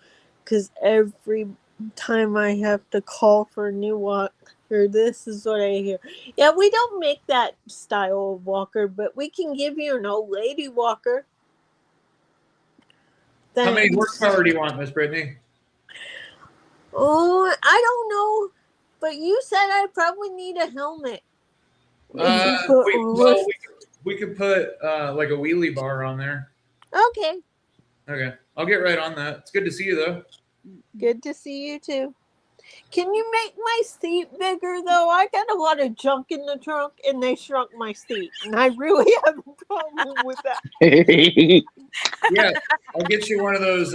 M: because every time I have to call for a new walker, this is what I hear. Yeah, we don't make that style of walker, but we can give you an old lady walker.
N: How many
M: Thanks.
N: horsepower do you want, Miss Brittany?
M: Oh, I don't know. But you said I probably need a helmet.
N: We could put like a wheelie bar on there.
M: Okay.
N: Okay, I'll get right on that. It's good to see you, though.
M: Good to see you too. Can you make my seat bigger though? I got a lot of junk in the trunk and they shrunk my seat. And I really have a problem with that.
N: Yeah, I'll get you one of those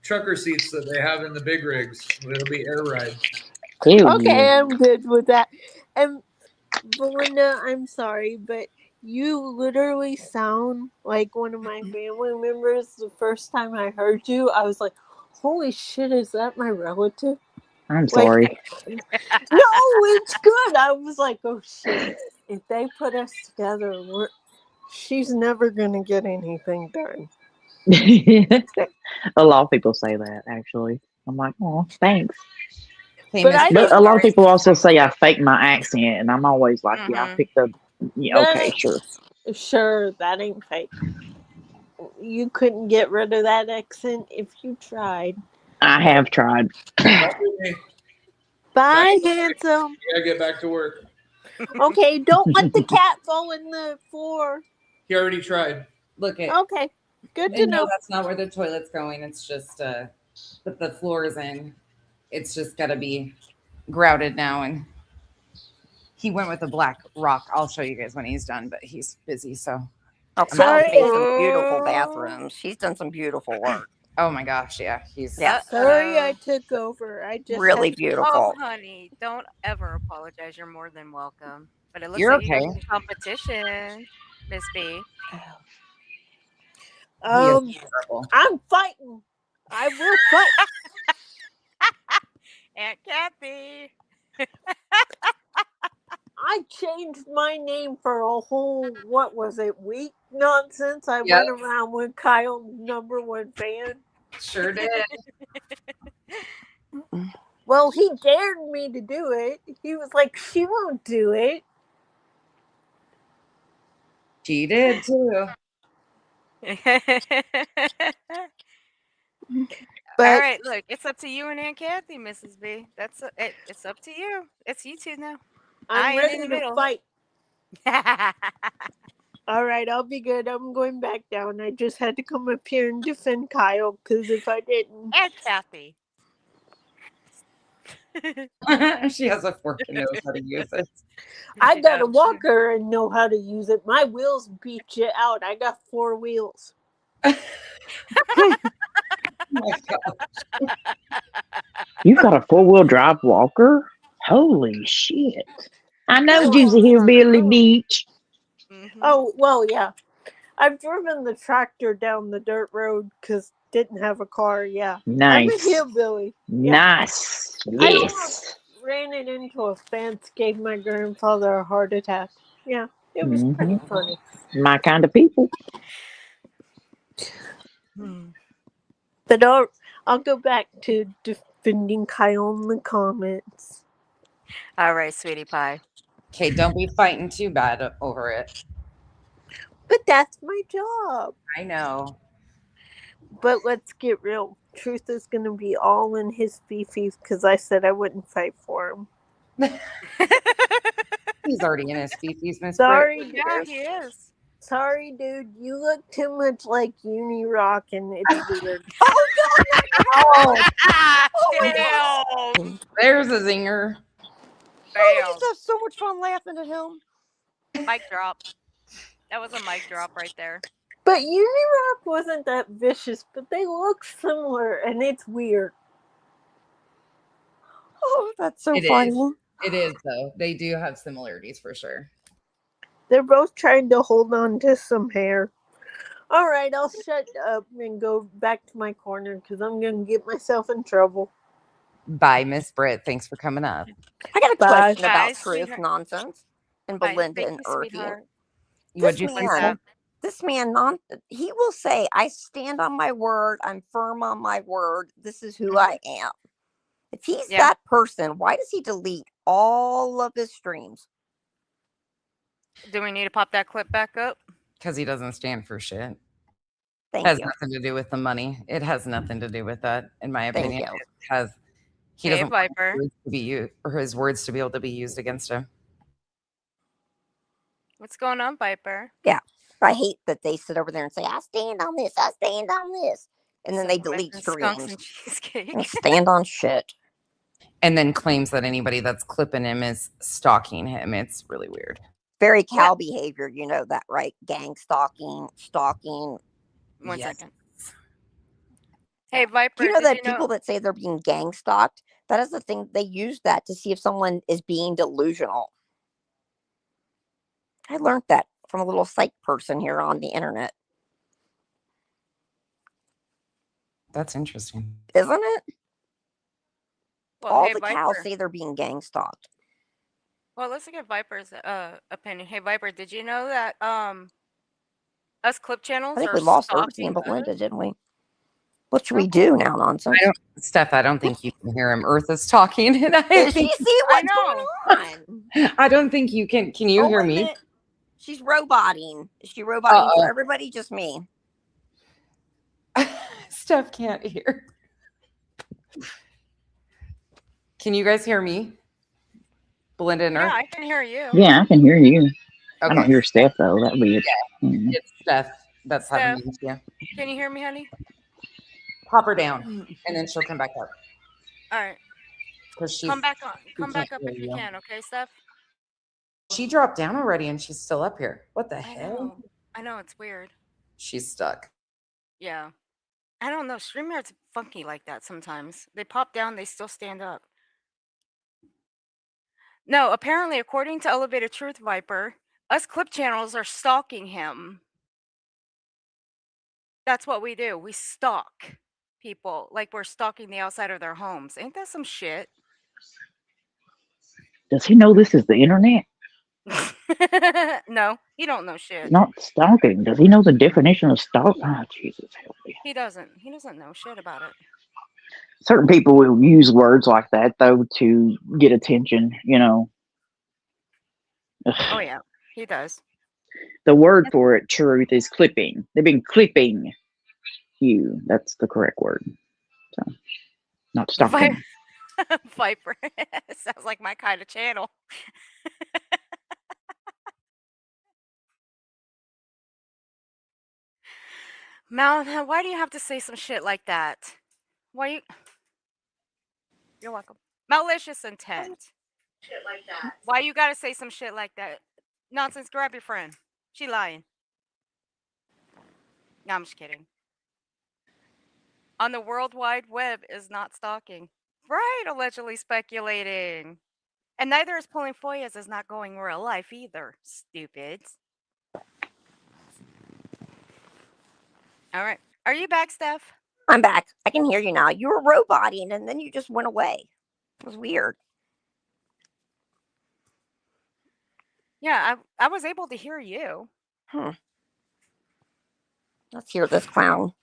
N: trucker seats that they have in the big rigs. It'll be air ride.
M: Okay, I'm good with that. And Belinda, I'm sorry, but you literally sound like one of my family members. The first time I heard you, I was like, holy shit, is that my relative?
H: I'm sorry.
M: No, it's good. I was like, oh shit. If they put us together, she's never gonna get anything done.
H: A lot of people say that, actually. I'm like, oh, thanks.
M: But
H: But a lot of people also say I fake my accent, and I'm always like, yeah, I picked the. Yeah, okay, sure.
M: Sure, that ain't fake. You couldn't get rid of that accent if you tried.
H: I have tried.
M: Bye, handsome.
N: Yeah, get back to work.
M: Okay, don't let the cat fall in the floor.
N: He already tried.
C: Look at.
M: Okay, good to
C: And
M: know.
C: no, that's not where the toilet's going. It's just put the floors in. It's just got to be grouted now. And he went with a black rock. I'll show you guys when he's done, but he's busy. So.
L: Oh, Kyle's made some beautiful bathrooms. She's done some beautiful work.
C: Oh my gosh, yeah. He's
M: Sorry I took over. I just
L: Really
M: had to-
L: beautiful.
B: Oh, honey, don't ever apologize. You're more than welcome. But it looks
C: You're
B: like you got
C: okay.
B: some competition, Miss B.
M: I'm fighting. I will fight.
B: Aunt Kathy.
M: I I changed my name for a whole, what was it, week nonsense. I
C: Yep.
M: went around with Kyle's #1 fan.
C: Sure did.
M: Well, he dared me to do it. He was like, she won't do it.
C: She did too.
M: But
B: All right, look, it's up to you and Aunt Kathy, Mrs. B. It's up to you. It's you two now. I
M: I'm
B: ain't in
M: ready
B: the
M: to
B: middle.
M: fight. All right, I'll be good. I'm going back down. I just had to come up here and defend Kyle, because if I didn't...
B: And Kathy.
C: She has a fork and knows how to use it.
M: I got a walker and know how to use it. My wheels beat you out. I got 4 wheels.
C: Oh my God.
H: You got a 4-wheel drive walker? Holy shit. I know
M: No.
H: Juicy Hillbilly Beach.
M: Oh, well, yeah. I've driven the tractor down the dirt road because didn't have a car. Yeah. I'm a
H: Nice.
M: hillbilly. Yeah.
H: Nice.
M: I
H: Yes.
M: almost ran it into a fence, gave my grandfather a heart attack. Yeah, it was pretty funny.
H: My kind of people.
M: But I'll go back to defending Kyle in the comments.
B: All right, sweetie pie.
C: Okay, don't be fighting too bad over it.
M: But that's my job.
C: I know.
M: But let's get real. Truth is going to be all in his fifis because I said I wouldn't fight for him.
C: He's already in his fifis, Miss
M: Sorry,
C: Britt.
B: Yeah,
M: dude.
B: he is.
M: Sorry, dude. You look too much like Uni Rock, and it's weird.
L: Oh
C: Oh,
B: Damn.
C: there's a zinger.
L: I just have so much fun laughing at him.
B: Mic drop. That was a mic drop right there.
M: But Unirock wasn't that vicious, but they look similar, and it's weird.
L: Oh, that's so
C: It
L: funny.
C: is. It is, though. They do have similarities for sure.
M: They're both trying to hold on to some hair. All right, I'll shut up and go back to my corner because I'm going to get myself in trouble.
C: Bye, Miss Britt. Thanks for coming up.
L: I got a
M: Bye.
L: question about
B: Bye,
L: truth
B: sweetheart.
L: nonsense and
B: Bye.
L: Belinda
B: Thank
L: and
B: you,
L: Earthy.
B: sweetheart.
C: What'd you say?
L: This man, he will say, I stand on my word. I'm firm on my word. This is who I am. If he's that person, why does he delete all of his streams?
B: Do we need to pop that clip back up?
C: Because he doesn't stand for shit.
L: Thank
C: has
L: you.
C: nothing to do with the money. It has nothing to do with that, in my opinion.
L: you.
C: It has. He
B: Hey,
C: doesn't want
B: Viper.
C: his words to be used, or his words to be able to be used against him.
B: What's going on, Viper?
L: Yeah. I hate that they sit over there and say, I stand on this, I stand on this. And then they delete
B: Skunks and
L: streams
B: cheesecake.
L: and stand on shit.
C: And then claims that anybody that's clipping him is stalking him. It's really weird.
L: Very cow behavior, you know that, right? Gang stalking.
B: One second. Hey, Viper.
L: Do you know
B: did
L: that people that say they're being gang stalked, that is the thing, they use that to see if someone is being delusional. I learned that from a little psych person here on the internet.
C: That's interesting.
L: Isn't it?
B: Well,
L: All
B: hey,
L: the
B: Viper.
L: cows say they're being gang stalked.
B: Well, let's look at Viper's opinion. Hey, Viper, did you know that us clip channels
L: I think
B: are
L: we lost Earthy
B: stalking
L: and Belinda,
B: us?
L: didn't we? What should we do now, nonsense?
C: Steph, I don't think you can hear him. Earth is talking, and I
L: Does
C: think
L: she see what's going on?
C: I don't think you can. Can you hear
L: wait a
C: me?
L: minute. She's roboting. Is she roboting for everybody? Just me.
C: Steph can't hear. Can you guys hear me? Belinda and Earth?
B: Yeah, I can hear you.
H: Yeah, I can hear you. I
C: Okay.
H: don't hear Steph though. That'd be it.
C: It's Steph that's having an issue.
B: Can you hear me, honey?
C: Pop her down, and then she'll come back up.
B: All right.
C: Because
B: Come back on. Come
C: can't
B: back up
C: hear
B: if you
C: you.
B: can, okay, Steph?
C: She dropped down already, and she's still up here. What the hell?
B: I know, it's weird.
C: She's stuck.
B: Yeah. I don't know. StreamYard's funky like that sometimes. They pop down, they still stand up. No, apparently, according to Elevated Truth Viper, us clip channels are stalking him. That's what we do. We stalk people like we're stalking the outside of their homes. Ain't that some shit?
H: Does he know this is the internet?
B: No, he don't know shit.
H: Not stalking. Does he know the definition of stalk? Ah, Jesus help me.
B: He doesn't. He doesn't know shit about it.
H: Certain people will use words like that though to get attention. You know. Ugh.
B: Oh yeah, he does.
H: The word for it, truth, is clipping. They've been clipping you. That's the correct word. So, not stalking.
B: Viper. Sounds like my kind of channel. Mal, why do you have to say some shit like that? Why you? You're welcome. Malicious intent.
L: Shit like that.
B: Why you gotta say some shit like that? Nonsense. Grab your friend. She lying. No, I'm just kidding. On the World Wide Web is not stalking. Right, allegedly speculating. And neither is pulling FOIAs is not going real life either, stupids. All right. Are you back, Steph?
L: I'm back. I can hear you now. You were roboting and then you just went away. It was weird.
B: Yeah, I was able to hear you.
L: Let's hear this clown.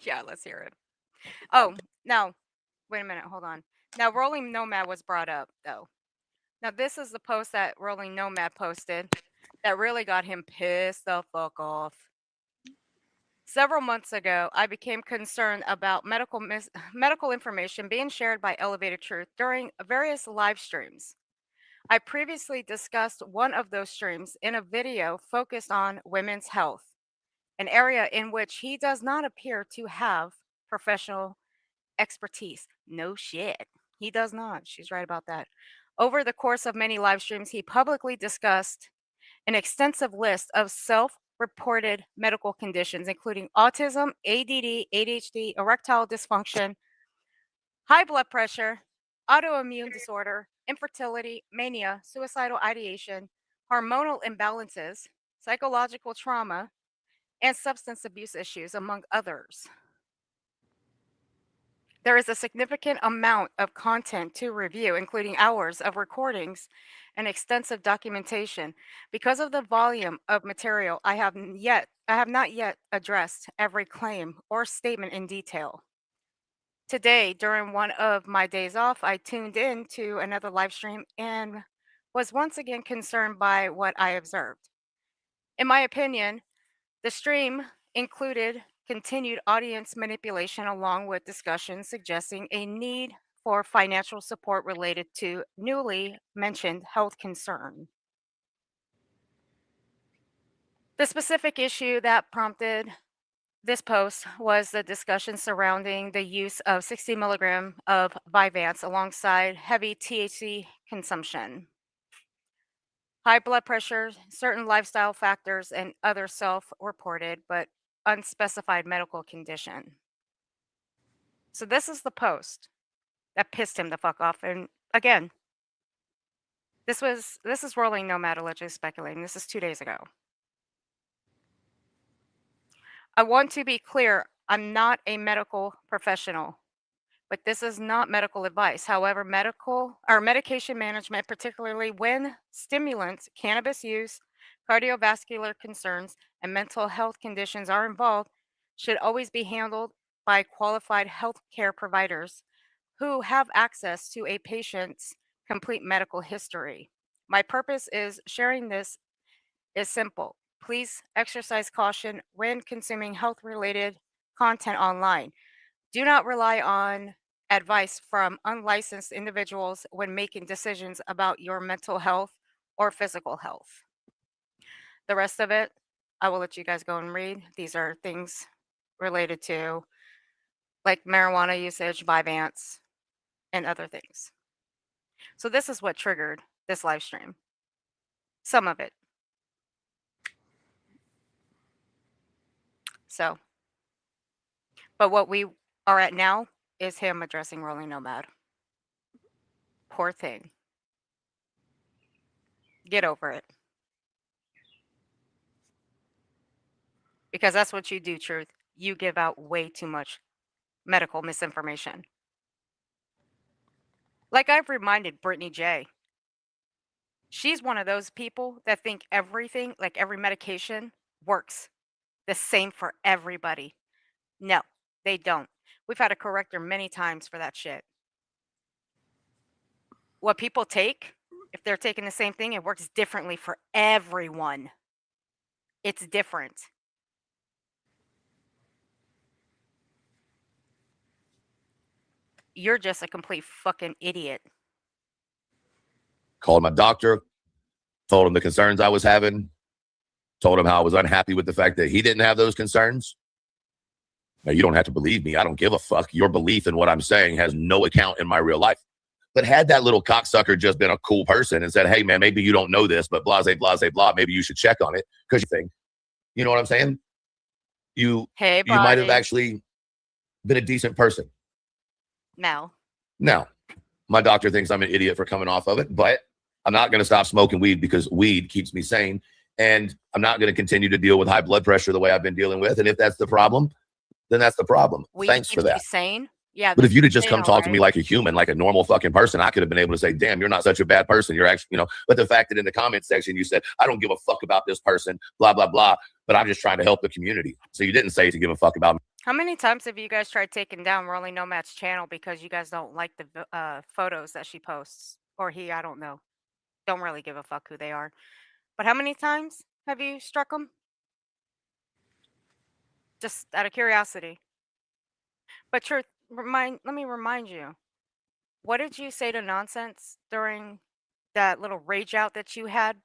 B: Yeah, let's hear it. Oh, now, wait a minute. Hold on. Now, Rolling Nomad was brought up, though. Now, this is the post that Rolling Nomad posted that really got him pissed the fuck off. Several months ago, I became concerned about medical information being shared by Elevated Truth during various live streams. I previously discussed one of those streams in a video focused on women's health, an area in which he does not appear to have professional expertise. No shit. He does not. She's right about that. Over the course of many live streams, he publicly discussed an extensive list of self-reported medical conditions, including autism, ADD, ADHD, erectile dysfunction, high blood pressure, autoimmune disorder, infertility, mania, suicidal ideation, hormonal imbalances, psychological trauma, and substance abuse issues, among others. There is a significant amount of content to review, including hours of recordings and extensive documentation. Because of the volume of material, I have not yet addressed every claim or statement in detail. Today, during one of my days off, I tuned in to another live stream and was once again concerned by what I observed. In my opinion, the stream included continued audience manipulation along with discussions suggesting a need for financial support related to newly mentioned health concern. The specific issue that prompted this post was the discussion surrounding the use of 60 milligram of Vyvanse alongside heavy THC consumption, high blood pressure, certain lifestyle factors, and other self-reported but unspecified medical condition. So this is the post that pissed him the fuck off. And again, this is Rolling Nomad allegedly speculating. This is 2 days ago. I want to be clear, I'm not a medical professional, but this is not medical advice. However, medication management, particularly when stimulants, cannabis use, cardiovascular concerns, and mental health conditions are involved, should always be handled by qualified healthcare providers who have access to a patient's complete medical history. My purpose is sharing this is simple. Please exercise caution when consuming health-related content online. Do not rely on advice from unlicensed individuals when making decisions about your mental health or physical health. The rest of it, I will let you guys go and read. These are things related to like marijuana usage, Vyvanse, and other things. So this is what triggered this live stream. Some of it. So, but what we are at now is him addressing Rolling Nomad. Poor thing. Get over it. Because that's what you do, Truth. You give out way too much medical misinformation. Like I've reminded Brittany J. She's one of those people that think everything, like every medication, works the same for everybody. No, they don't. We've had to correct her many times for that shit. What people take, if they're taking the same thing, it works differently for everyone. It's different. You're just a complete fucking idiot.
F: Called my doctor, told him the concerns I was having, told him how I was unhappy with the fact that he didn't have those concerns. Now, you don't have to believe me. I don't give a fuck. Your belief in what I'm saying has no account in my real life. But had that little cocksucker just been a cool person and said, hey, man, maybe you don't know this, but blase, blase, blah, maybe you should check on it because you think, you know what I'm saying? You might have actually been a decent person.
B: No.
F: Now, my doctor thinks I'm an idiot for coming off of it, but I'm not going to stop smoking weed because weed keeps me sane. And I'm not going to continue to deal with high blood pressure the way I've been dealing with. And if that's the problem, then that's the problem.
B: Weed
F: Thanks for
B: keeps you
F: that.
B: sane? Yeah.
F: But if you'd have just come
B: all
F: talk to me
B: right.
F: like a human, like a normal fucking person, I could have been able to say, damn, you're not such a bad person. You're actually, but the fact that in the comment section you said, I don't give a fuck about this person, blah, blah, blah, but I'm just trying to help the community. So you didn't say to give a fuck about me.
B: How many times have you guys tried taking down Rolly Nomad's channel because you guys don't like the photos that she posts? Or he, I don't know. Don't really give a fuck who they are. But how many times have you struck them? Just out of curiosity. But Truth, let me remind you. What did you say to Nonsense during that little rage out that you had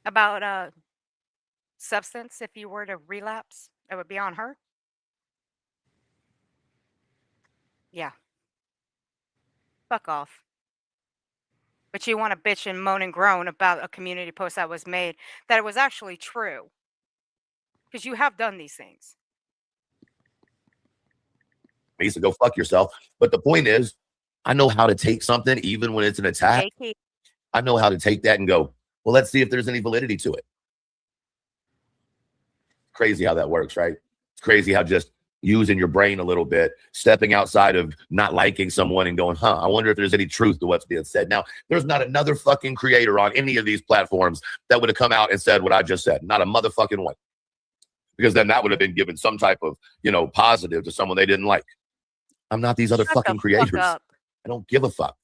B: about substance? If you were to relapse, it would be on her? Yeah. Fuck off. But you want to bitch and moan and groan about a community post that was made that it was actually true. Because you have done these things.
F: He said, go fuck yourself. But the point is, I know how to take something, even when it's an attack.
B: JK.
F: I know how to take that and go, well, let's see if there's any validity to it. Crazy how that works, right? It's crazy how just using your brain a little bit, stepping outside of not liking someone and going, I wonder if there's any truth to what's being said. Now, there's not another fucking creator on any of these platforms that would have come out and said what I just said. Not a motherfucking one. Because then that would have been given some type of, positive to someone they didn't like. I'm not these other fucking creators. I don't give a fuck.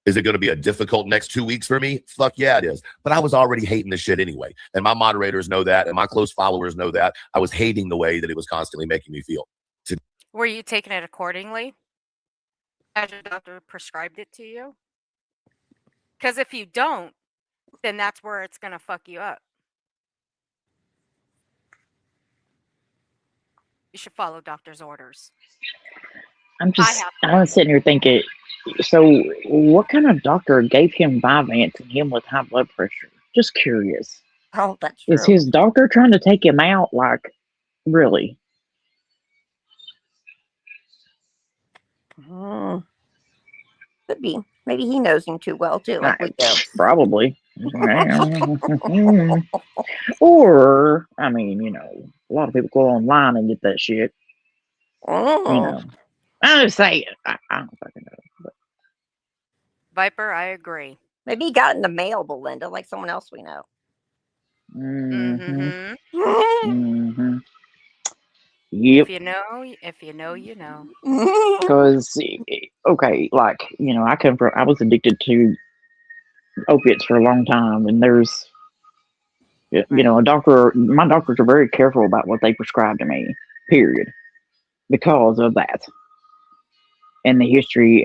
F: Is it going to be a difficult next 2 weeks for me? Fuck yeah, it is. But I was already hating this shit anyway. And my moderators know that. And my close followers know that. I was hating the way that it was constantly making me feel.
B: Were you taking it accordingly? As your doctor prescribed it to you? Because if you don't, then that's where it's going to fuck you up. You should follow doctor's orders.
H: I'm sitting here thinking, so what kind of doctor gave him Vyvanse and him with high blood pressure? Just curious.
L: Oh, that's true.
H: Is his doctor trying to take him out? Like, really?
L: Could be. Maybe he knows him too well, too. Like we do.
H: Probably. Or, I mean, a lot of people go online and get that shit. I just say it. I don't fucking know. But.
B: Viper, I agree.
L: Maybe he got it in the mail, Belinda, like someone else we know.
H: Yep.
B: If you know, you know.
H: Because, okay, like, I was addicted to opiates for a long time, and there's, my doctors are very careful about what they prescribe to me, period, because of that. And the history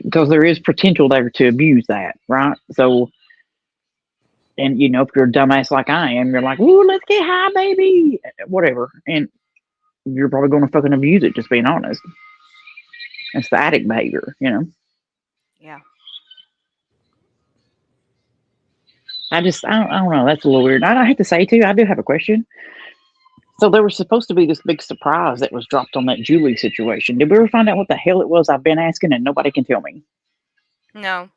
H: because there is potential there to abuse that, right? So, and if you're a dumbass like I am, you're like, ooh, let's get high, baby, whatever. And you're probably going to fucking abuse it, just being honest. It's the addict behavior,
B: Yeah.
H: I don't know. That's a little weird. I have to say, too, I do have a question. So there was supposed to be this big surprise that was dropped on that Julie situation. Did we ever find out what the hell it was? I've been asking and nobody can tell me.
B: No.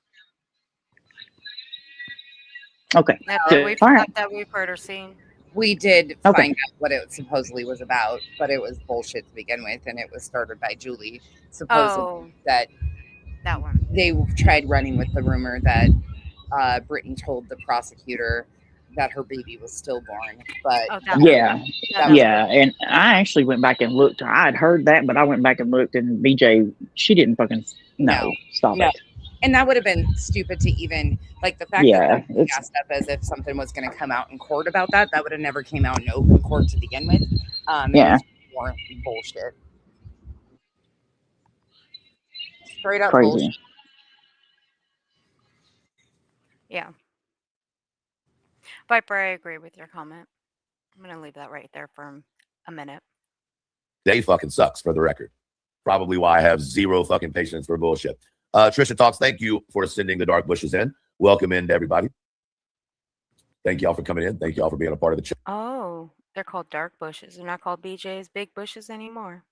H: Okay.
B: We've heard or seen.
C: We did find out what it supposedly was about, but it was bullshit to begin with, and it was started by Julie. Supposedly that
B: That one.
C: They tried running with the rumor that Brittany told the prosecutor that her baby was stillborn, but
B: Oh, that
H: Yeah,
B: that
H: yeah. And I actually went back and looked. I had heard that, but I went back and looked, and BJ, she didn't fucking
C: no,
H: stop
C: no.
H: it.
C: And that would have been stupid to even like the fact
H: Yeah,
C: that they cast up as if something was going to come out in court about that. That would have never came out in open court to begin with. It
H: yeah,
C: was more bullshit, straight up
H: crazy.
C: bullshit.
B: Yeah. Viper, I agree with your comment. I'm gonna leave that right there for a minute.
F: They fucking sucks, for the record. Probably why I have zero fucking patience for bullshit. Trisha Talks, thank you for sending the dark bushes in. Welcome in to everybody. Thank y'all for coming in. Thank y'all for being a part of the chat.
B: Oh, they're called dark bushes. They're not called BJ's big bushes anymore.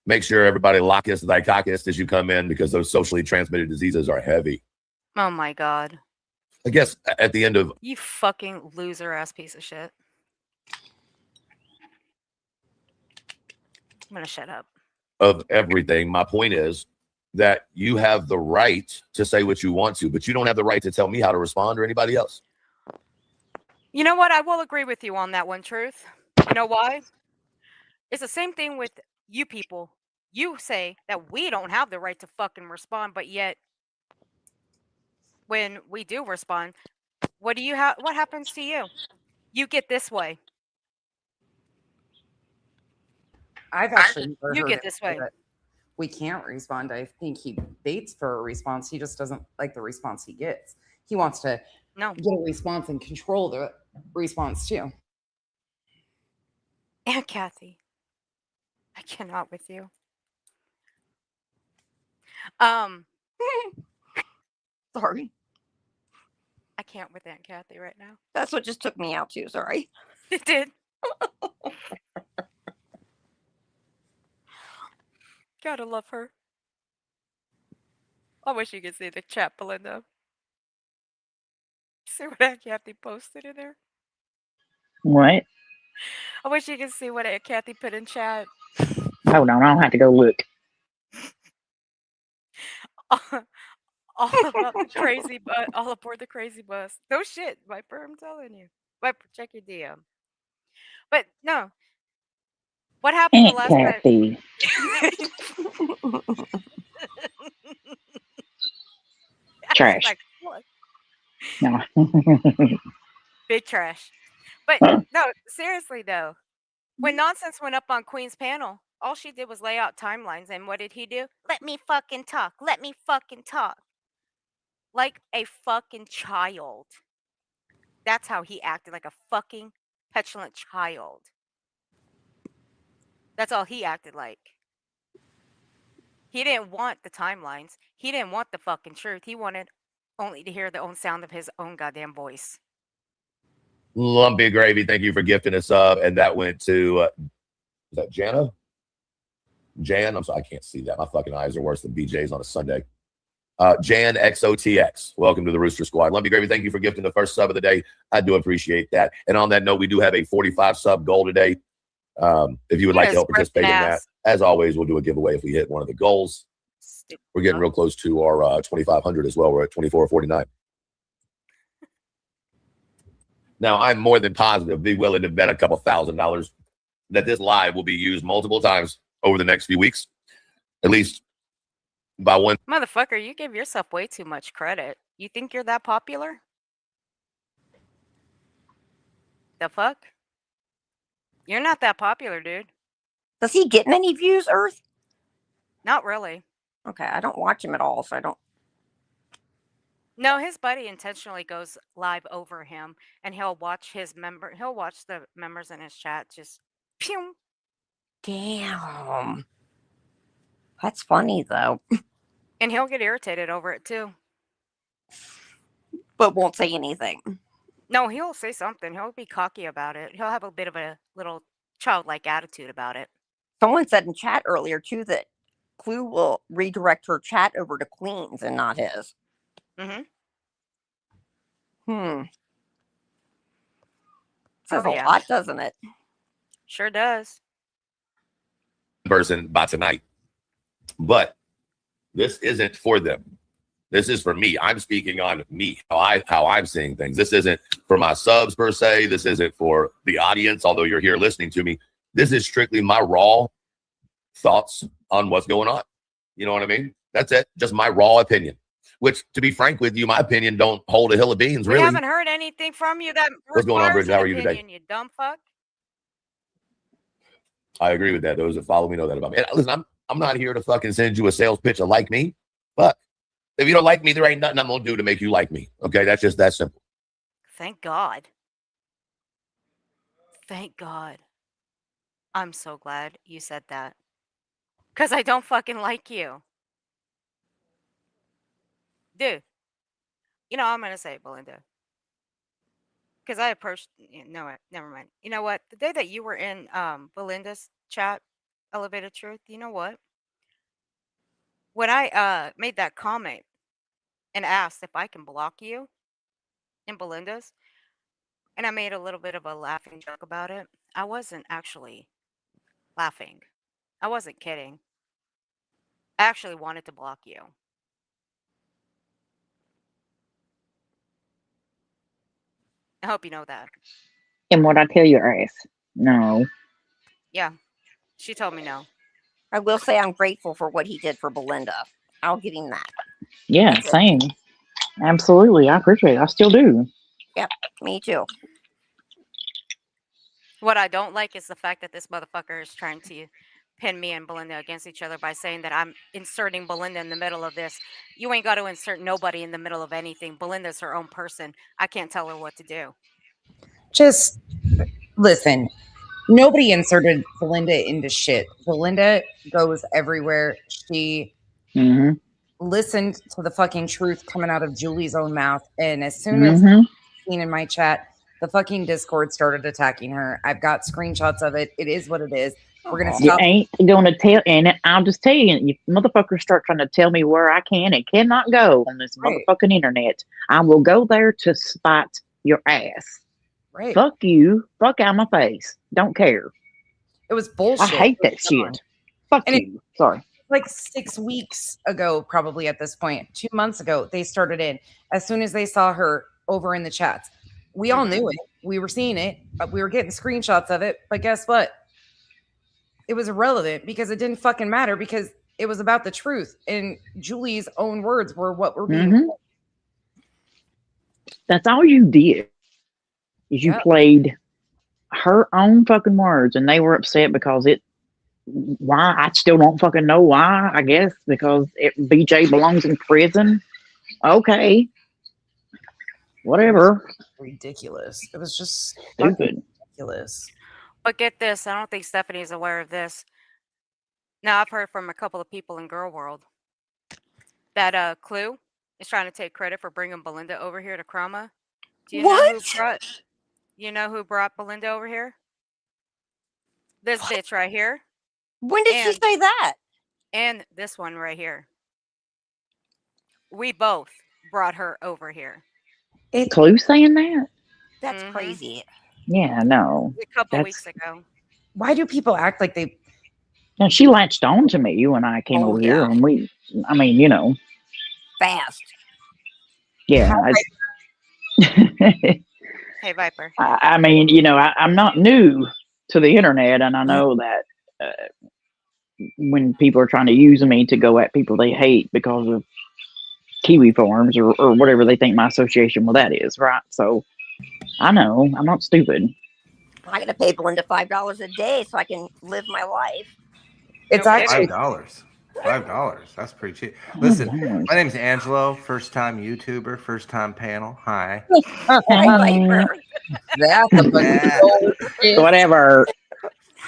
F: Make sure everybody lockest thy cockest as you come in, because those socially transmitted diseases are heavy.
B: Oh my god.
F: I guess at the end of
B: You fucking loser ass piece of shit. I'm gonna shut up.
F: everything, my point is that you have the right to say what you want to, but you don't have the right to tell me how to respond or anybody else.
B: You know what? I will agree with you on that one, Truth. You know why? It's the same thing with you people. You say that we don't have the right to fucking respond, but yet when we do respond, what do you have? What happens to you? You get this way.
C: I've actually never
B: You
C: heard
B: get
C: him
B: this
C: say
B: way.
C: that we can't respond. I think he baits for a response. He just doesn't like the response he gets. He wants to
B: No.
C: get a response and control the response too.
B: And Kathy, I cannot with you.
L: Sorry.
B: I can't with Aunt Kathy right now.
L: That's what just took me out too. Sorry.
B: It did. Gotta love her. I wish you could see the chat, Belinda. See what Aunt Kathy posted in there?
H: What?
B: I wish you could see what Aunt Kathy put in chat.
H: Hold on, I'll have to go look.
B: All about the crazy bus, all aboard the crazy bus. No shit, Viper, I'm telling you. Viper, check your DM. But no. What happened the
H: Aunt
B: last time?
H: Kathy. Trash.
B: Like, what?
H: No.
B: Big trash. But no, seriously though. When Nonsense went up on Queen's panel, all she did was lay out timelines, and what did he do? Let me fucking talk. Let me fucking talk. Like a fucking child. That's how he acted, like a fucking petulant child. That's all he acted like. He didn't want the timelines. He didn't want the fucking truth. He wanted only to hear the own sound of his own goddamn voice.
F: Lumpy Gravy, thank you for gifting us up. And that went to, is that Jana? Jan, I'm sorry, I can't see that. My fucking eyes are worse than BJ's on a Sunday. Jan XOTX, welcome to the Rooster Squad. Lumpy Gravy, thank you for gifting the first sub of the day. I do appreciate that. And on that note, we do have a 45 sub goal today. If you would like to help participate in that, as always, we'll do a giveaway if we hit one of the goals. We're getting real close to our 2,500 as well. We're at 24.49. Now, I'm more than positive, be willing to bet a couple $1,000 that this live will be used multiple times over the next few weeks, at least by one.
B: Motherfucker, you give yourself way too much credit. You think you're that popular? The fuck? You're not that popular, dude.
L: Does he get many views, Earth?
B: Not really.
L: Okay, I don't watch him at all, so I don't.
B: No, his buddy intentionally goes live over him, and he'll watch the members in his chat just pew.
L: Damn. That's funny though.
B: And he'll get irritated over it too.
L: But won't say anything.
B: No, he'll say something. He'll be cocky about it. He'll have a bit of a little childlike attitude about it.
L: Someone said in chat earlier too that Clue will redirect her chat over to Queen's and not his.
B: Mm-hmm.
L: Says a lot, doesn't it?
B: Sure does.
F: Person by tonight. But This isn't for them. This is for me. I'm speaking on me, how I'm seeing things. This isn't for my subs per se. This isn't for the audience, although you're here listening to me. This is strictly my raw thoughts on what's going on. You know what I mean? That's it. Just my raw opinion. Which, to be frank with you, my opinion don't hold a hill of beans,
B: We
F: really.
B: haven't heard anything from you that
F: What's going on,
B: requires
F: Bridget? How
B: an
F: are you today?
B: opinion, you dumb fuck.
F: I agree with that. Those that follow me know that about me. And listen, I'm not here to fucking send you a sales pitch of like me. But if you don't like me, there ain't nothing I'm gonna do to make you like me. Okay, that's just that simple.
B: Thank God. Thank God. I'm so glad you said that. Because I don't fucking like you. Dude. You know, I'm going to say it, Belinda. Because I approached, no, never mind. You know what? The day that you were in Belinda's chat, Elevated Truth, you know what? When I made that comment and asked if I can block you in Belinda's, and I made a little bit of a laughing joke about it, I wasn't actually laughing. I wasn't kidding. I actually wanted to block you. I hope you know that.
H: And what I tell your ass? No.
B: Yeah. She told me no.
L: I will say I'm grateful for what he did for Belinda. I'll give him that.
H: Yeah,
L: That's it.
H: same. Absolutely. I appreciate it. I still do.
L: Yep, me too.
B: What I don't like is the fact that this motherfucker is trying to pin me and Belinda against each other by saying that I'm inserting Belinda in the middle of this. You ain't got to insert nobody in the middle of anything. Belinda's her own person. I can't tell her what to do.
C: Just listen. Nobody inserted Belinda into shit. Belinda goes everywhere. She listened to the fucking truth coming out of Julie's own mouth. And as soon as seen in my chat, the fucking Discord started attacking her. I've got screenshots of it. It is what it is. We're going to
H: You
C: stop.
H: ain't gonna tell, and I'll just tell you, if motherfuckers start trying to tell me where I can and cannot go on this motherfucking internet, I will go there to spite your ass.
C: Right.
H: Fuck you. Fuck out my face. Don't care.
C: It was bullshit.
H: I hate that shit. Fuck
C: And
H: you. Sorry.
C: Like 6 weeks ago, probably at this point, 2 months ago, they started in. As soon as they saw her over in the chats, we all knew it. We were seeing it. We were getting screenshots of it. But guess what? It was irrelevant because it didn't fucking matter because it was about the truth. And Julie's own words were what were being.
H: That's all you did. Is you played her own fucking words, and they were upset because it. Why? I still don't fucking know why. I guess because BJ belongs in prison. Okay, whatever.
C: Ridiculous. It was just
H: Stupid.
C: Ridiculous.
B: But get this, I don't think Stephanie's aware of this. Now, I've heard from a couple of people in Girl World that Clue is trying to take credit for bringing Belinda over here to Krama. Do you know who brought Belinda over here? This bitch right here.
L: When did she say that?
B: And this one right here. We both brought her over here.
H: Clue saying that?
L: That's crazy.
H: Yeah, no.
B: A couple weeks ago.
C: Why do people act like they?
H: And she latched on to me when I came over here, and I mean, you know.
L: Fast.
H: Yeah.
B: Hey, Viper.
H: I mean, you know, I'm not new to the internet, and I know that when people are trying to use me to go at people they hate because of Kiwi Farms or whatever they think my association with that is, right? So I know I'm not stupid.
L: I gotta pay Belinda $5 a day so I can live my life.
C: It's actually
O: $5. $5. That's pretty cheap. Listen, my name's Angelo. First time YouTuber, first time panel. Hi.
H: Whatever.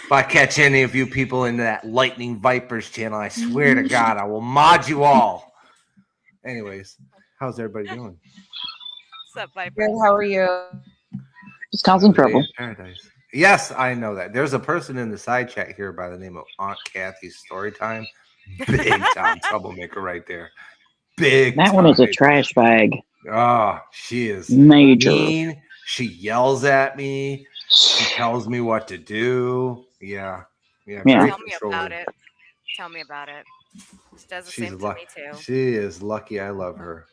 O: If I catch any of you people in that Lightning Vipers channel, I swear to God, I will mod you all. Anyways, how's everybody doing?
B: What's up, Viper?
C: Good. How are you?
H: Just causing trouble.
O: Paradise. Yes, I know that. There's a person in the side chat here by the name of Aunt Kathy's Storytime. Big time troublemaker right there. Big.
H: That one is a trash bag.
O: Oh, she is
H: major.
O: Mean. She yells at me. She tells me what to do. Yeah.
B: Tell me about it. Tell me about it. She does the
O: She's
B: same to
O: lucky.
B: me too.
O: She is lucky. I love her.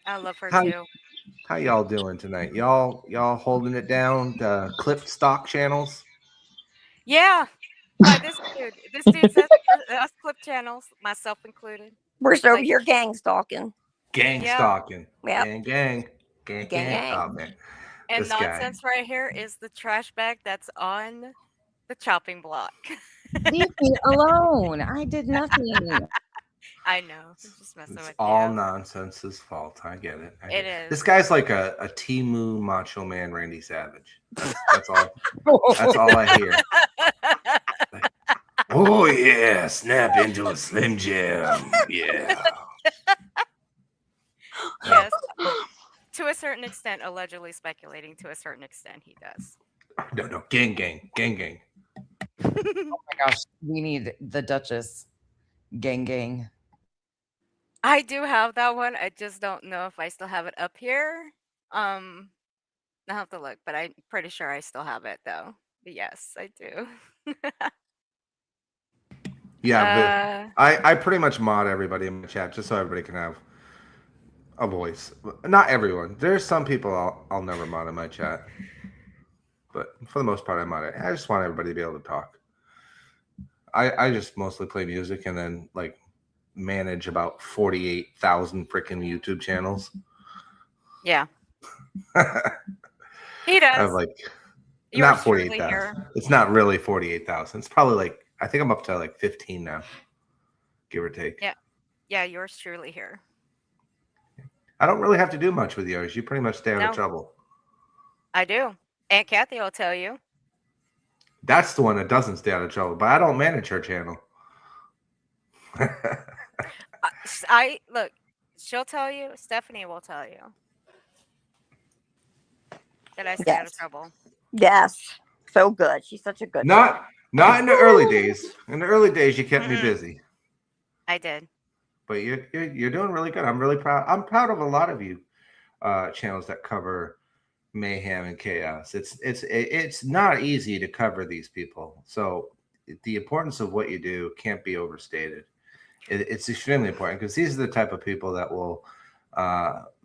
B: I love her
O: How
B: too.
O: how y'all doing tonight? Y'all holding it down? The clip stock channels.
B: Yeah. By this dude. This dude says us clip channels, myself included.
L: We're just over
B: Like,
L: here gang stalking.
O: Gang
B: Yeah.
O: stalking.
L: Yep.
O: Gang.
L: Gang, gang.
O: Oh man,
B: and
O: this guy.
B: nonsense right here is the trash bag that's on the chopping block.
C: Leave me alone. I did nothing.
B: I know. I'm just messing
O: It's
B: with
O: all
B: you.
O: Nonsense's fault. I get it.
B: It is.
O: This guy's like a Timu Macho Man Randy Savage. That's all. That's all I hear. Like, oh yeah, snap into a Slim Jim. Yeah.
B: Yes. To a certain extent, allegedly speculating. To a certain extent, he does.
O: No. Gang.
C: Oh my gosh, we need the Duchess. Gang.
B: I do have that one. I just don't know if I still have it up here. I have to look, but I'm pretty sure I still have it though. But yes, I do.
O: Yeah, but I pretty much mod everybody in my chat just so everybody can have a voice. Not everyone. There's some people I'll never mod in my chat, but for the most part, I mod it. I just want everybody to be able to talk. I just mostly play music and then like manage about 48,000 freaking YouTube channels.
B: Yeah. He does.
O: I have like
B: Yours
O: not
B: truly
O: 48,000.
B: here.
O: It's not really 48,000. It's probably like I think I'm up to like 15 now, give or take.
B: Yeah, yours truly here.
O: I don't really have to do much with yours. You pretty much stay out of
B: No.
O: trouble.
B: I do. Aunt Kathy will tell you.
O: That's the one that doesn't stay out of trouble, but I don't manage her channel.
B: I look. She'll tell you. Stephanie will tell you that I stay out of
L: Yes.
B: trouble.
L: Yes. So good. She's such a good
O: Not in the early days. In the early days, you kept me busy.
B: I did.
O: But you're doing really good. I'm really proud. I'm proud of a lot of you channels that cover mayhem and chaos. It's not easy to cover these people. So the importance of what you do can't be overstated. It's extremely important because these are the type of people that will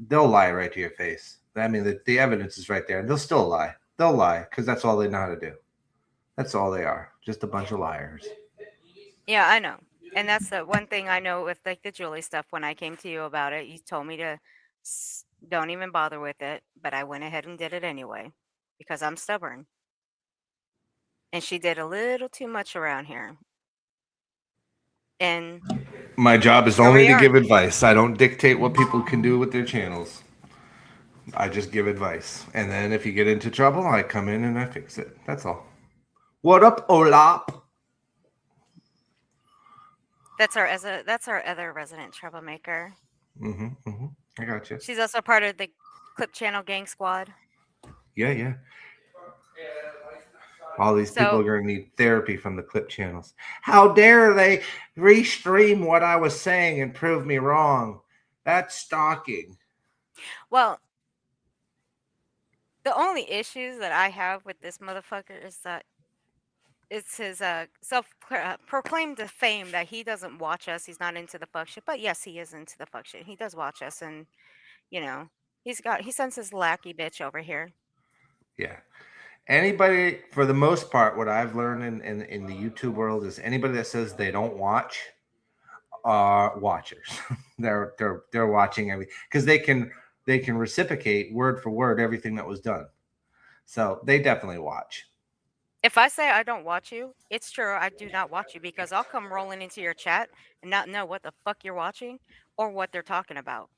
O: they'll lie right to your face. I mean, the evidence is right there, and they'll still lie. They'll lie because that's all they know how to do. That's all they are, just a bunch of liars.
B: Yeah, I know. And that's the one thing I know with like the Julie stuff. When I came to you about it, you told me to don't even bother with it, but I went ahead and did it anyway because I'm stubborn. And she did a little too much around here. And
O: My job is
B: here
O: only
B: we
O: to
B: are.
O: give advice. I don't dictate what people can do with their channels. I just give advice. And then if you get into trouble, I come in and I fix it. That's all. What up, Olap?
B: That's our other resident troublemaker.
O: I got you.
B: She's also part of the Clip Channel Gang Squad.
O: Yeah. All these people are going to need therapy from the clip channels. How dare they restream what I was saying and prove me wrong? That's stalking.
B: Well, the only issues that I have with this motherfucker is that it's his self-proclaimed fame that he doesn't watch us. He's not into the fuck shit. But yes, he is into the fuck shit. He does watch us, and you know, he sends his lackey bitch over here.
O: Yeah. Anybody, for the most part, what I've learned in the YouTube world is anybody that says they don't watch are watchers. they're watching everything because they can reciprocate word for word everything that was done. So they definitely watch.
B: If I say I don't watch you, it's true. I do not watch you because I'll come rolling into your chat and not know what the fuck you're watching or what they're talking about.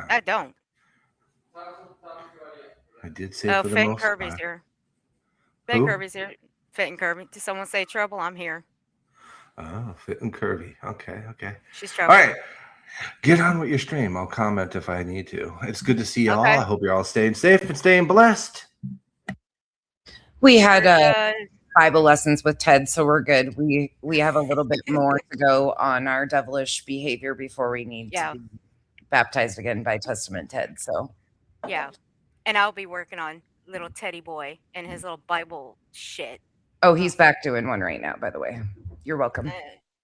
B: I don't.
O: I did say for the
B: Fit and
O: most
B: Kirby's
O: part.
B: here. Fit and Kirby's here. Fit and Kirby. Did someone say trouble? I'm here.
O: Oh, Fit and Kirby. Okay.
B: She's trouble.
O: All right. Get on with your stream. I'll comment if I need to. It's good to see y'all.
B: Okay.
O: I hope you're all staying safe and staying blessed.
C: We had Bible lessons with Ted, so we're good. We have a little bit more to go on our devilish behavior before we need to be baptized again by Testament Ted. So
B: yeah, and I'll be working on little Teddy boy and his little Bible shit.
C: oh, he's back doing one right now. By the way, you're welcome.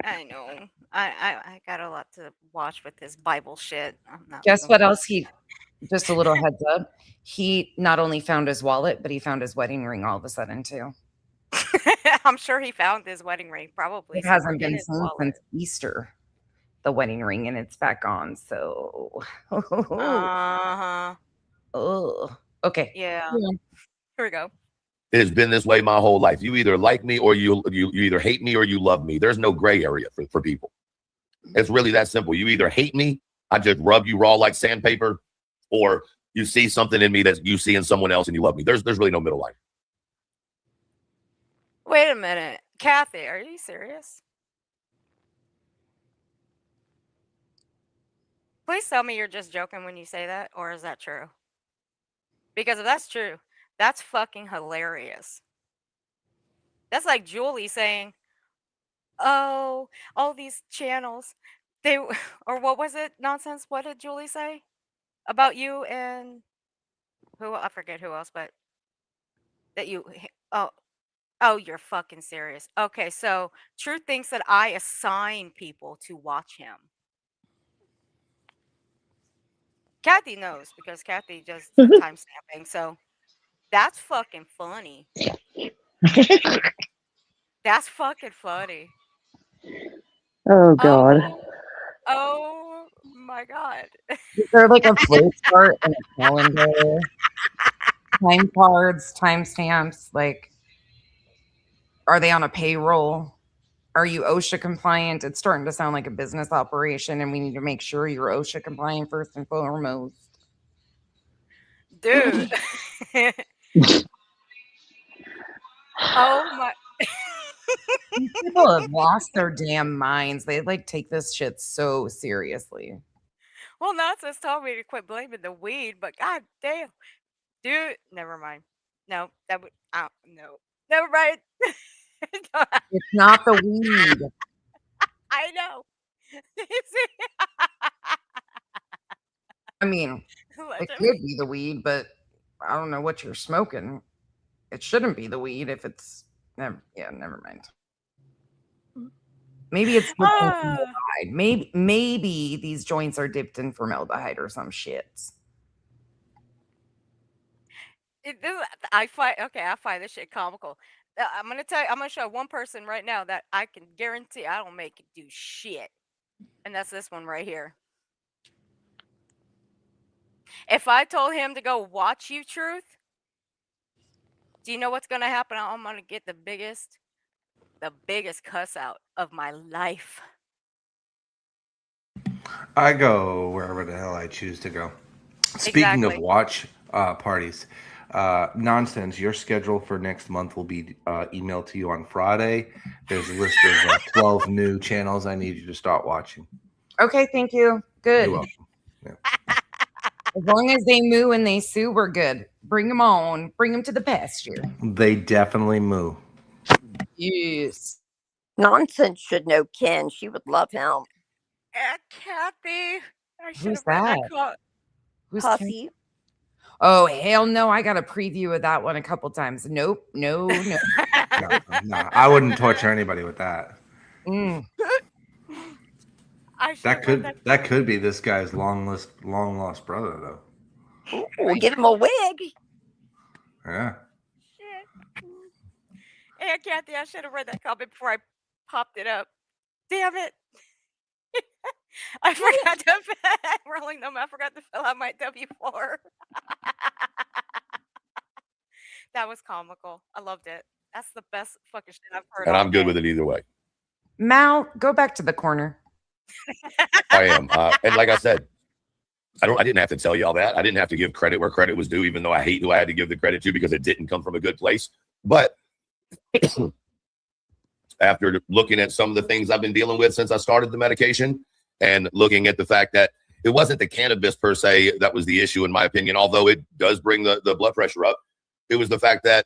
B: I know. I got a lot to watch with this Bible shit. I'm not
C: Guess
B: looking
C: what
B: for
C: else just a little heads up. He not only found his wallet, but he found his wedding ring all of a sudden too.
B: I'm sure he found his wedding ring probably
C: It
B: somewhere
C: hasn't
B: in
C: been
B: his
C: seen
B: wallet.
C: since Easter, the wedding ring, and it's back on. So,
B: Uh-huh.
C: oh, okay.
B: Yeah.
C: Yeah.
B: Here we go.
F: It has been this way my whole life. You either like me or you either hate me or you love me. There's no gray area for people. It's really that simple. You either hate me, I just rub you raw like sandpaper, or you see something in me that you see in someone else and you love me. There's really no middle line.
B: Wait a minute. Kathy, are you serious? Please tell me you're just joking when you say that, or is that true? Because if that's true, that's fucking hilarious. That's like Julie saying, "Oh, all these channels, they or what was it? Nonsense. What did Julie say about you and who? I forget who else, but that you. Oh, you're fucking serious. Okay, so Truth thinks that I assign people to watch him. Kathy knows because Kathy does the time stamping. So that's fucking funny. That's fucking funny.
H: Oh God.
B: Oh my God.
C: Is there like a flow chart and a calendar? Time cards, timestamps, like are they on a payroll? Are you OSHA compliant? It's starting to sound like a business operation, and we need to make sure you're OSHA compliant first and foremost.
B: Dude. Oh my.
C: These people have lost their damn minds. They like take this shit so seriously.
B: Well, Nonsense told me to quit blaming the weed, but god damn. Dude, never mind. No, that would, no. Never mind.
C: It's not the weed.
B: I know.
C: I mean, it could be the weed, but I don't know what you're smoking. It shouldn't be the weed if it's never mind. Maybe it's dipped in formaldehyde. Maybe these joints are dipped in formaldehyde or some shit.
B: I find this shit comical. I'm gonna show one person right now that I can guarantee I don't make it do shit. And that's this one right here. If I told him to go watch you, Truth, do you know what's gonna happen? I'm gonna get the biggest cuss out of my life.
O: I go wherever the hell I choose to go. Speaking of watch parties, Nonsense, your schedule for next month will be emailed to you on Friday. There's a list of 12 new channels I need you to start watching.
C: Okay, thank you. Good.
O: You're welcome. Yeah.
C: As long as they moo and they sue, we're good. Bring them on. Bring them to the pasture.
O: They definitely moo.
C: Yes.
L: Nonsense should know Ken. She would love him.
B: Kathy.
C: Who's that? Who's
L: Pussy.
C: Oh, hell no. I got a preview of that one a couple times. Nope. No.
O: No, I wouldn't torture anybody with that. That could be this guy's long lost brother, though.
L: We'll give him a wig.
O: Yeah.
B: Shit. Hey, Kathy, I should have read that comment before I popped it up. Damn it. I forgot to rolling them. I forgot to fill out my W4. That was comical. I loved it. That's the best fucking shit I've heard.
F: And I'm good with it either way.
C: Mal, go back to the corner.
F: I am. And like I said, I didn't have to tell y'all that. I didn't have to give credit where credit was due, even though I hate who I had to give the credit to because it didn't come from a good place. But after looking at some of the things I've been dealing with since I started the medication and looking at the fact that it wasn't the cannabis per se that was the issue, in my opinion, although it does bring the blood pressure up. It was the fact that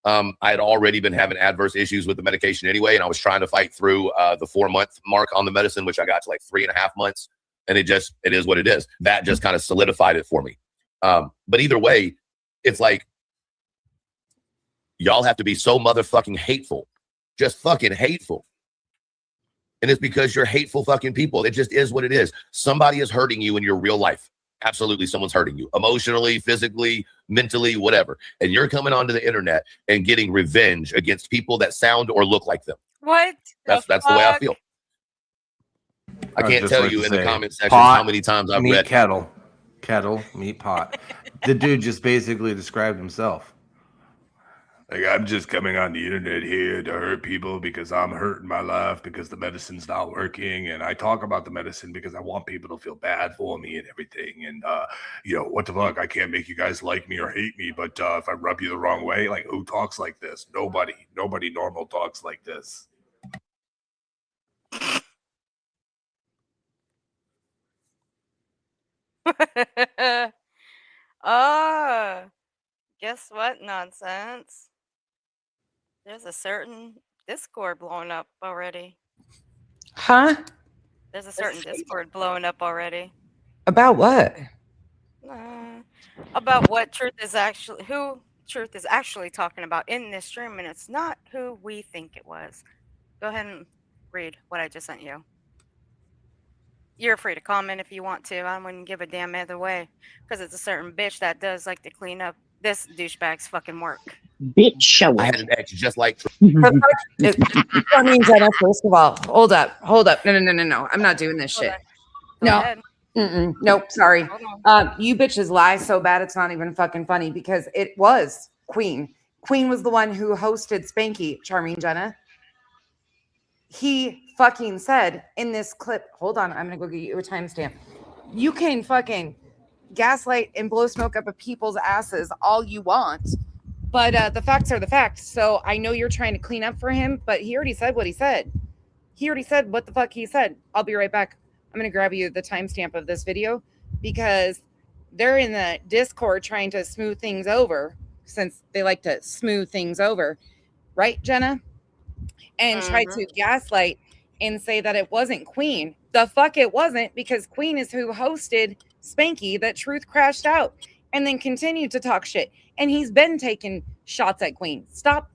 F: I had already been having adverse issues with the medication anyway, and I was trying to fight through the 4-month mark on the medicine, which I got to like 3.5 months. And it is what it is. That just kind of solidified it for me. But either way, it's like, y'all have to be so motherfucking hateful, just fucking hateful, And it's because you're hateful fucking people. It just is what it is. Somebody is hurting you in your real life. Absolutely, someone's hurting you emotionally, physically, mentally, whatever. And you're coming onto the internet and getting revenge against people that sound or look like them.
B: What?
F: That's the way I feel. I can't tell you in the comment section how many times I've read
O: kettle, meat pot. The dude just basically described himself. Like, I'm just coming on the internet here to hurt people because I'm hurting my life because the medicine's not working. And I talk about the medicine because I want people to feel bad for me and everything. And, what the fuck? I can't make you guys like me or hate me. But if I rub you the wrong way, like, who talks like this? Nobody normal talks like this.
B: Oh, guess what, nonsense? There's a certain Discord blowing up already.
C: Huh?
B: There's a certain Discord blowing up already.
C: About what?
B: About what who Truth is actually talking about in this stream, and it's not who we think it was. Go ahead and read what I just sent you. You're free to comment if you want to. I wouldn't give a damn either way, because it's a certain bitch that does like to clean up this douchebag's fucking work.
H: Bitch, show
F: I
H: it.
F: had an ex just like
C: I mean, Jenna, first of all, hold up. No. I'm not doing this shit. No. Nope. Sorry. You bitches lie so bad it's not even fucking funny, because it was Queen. Queen was the one who hosted Spanky, Charming Jenna. He fucking said in this clip, hold on, I'm gonna go get you a timestamp. You can fucking gaslight and blow smoke up at people's asses all you want, but the facts are the facts. So I know you're trying to clean up for him, but he already said what he said. He already said what the fuck he said. I'll be right back. I'm going to grab you the timestamp of this video, because they're in the Discord trying to smooth things over, since they like to smooth things over. Right, Jenna? And try to gaslight and say that it wasn't Queen. The fuck it wasn't, because Queen is who hosted Spanky that Truth crashed out and then continued to talk shit. And he's been taking shots at Queen. Stop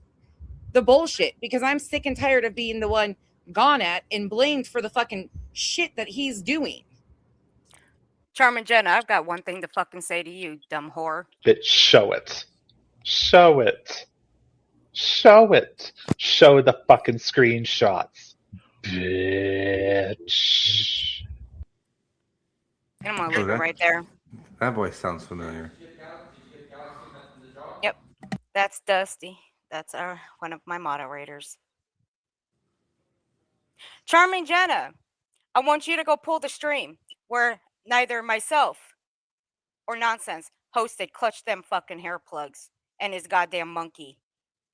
C: the bullshit, because I'm sick and tired of being the one gone at and blamed for the fucking shit that he's doing.
B: Charmin Jenna, I've got one thing to fucking say to you, dumb whore.
J: Bitch, show it. Show it. Show it. Show the fucking screenshots. Bitch.
B: And I'm gonna leave it right there.
O: That voice sounds familiar.
B: Yep. That's Dusty. That's one of my moderators. Charming Jenna, I want you to go pull the stream where neither myself or Nonsense hosted Clutch Them Fucking Hair Plugs and his goddamn monkey.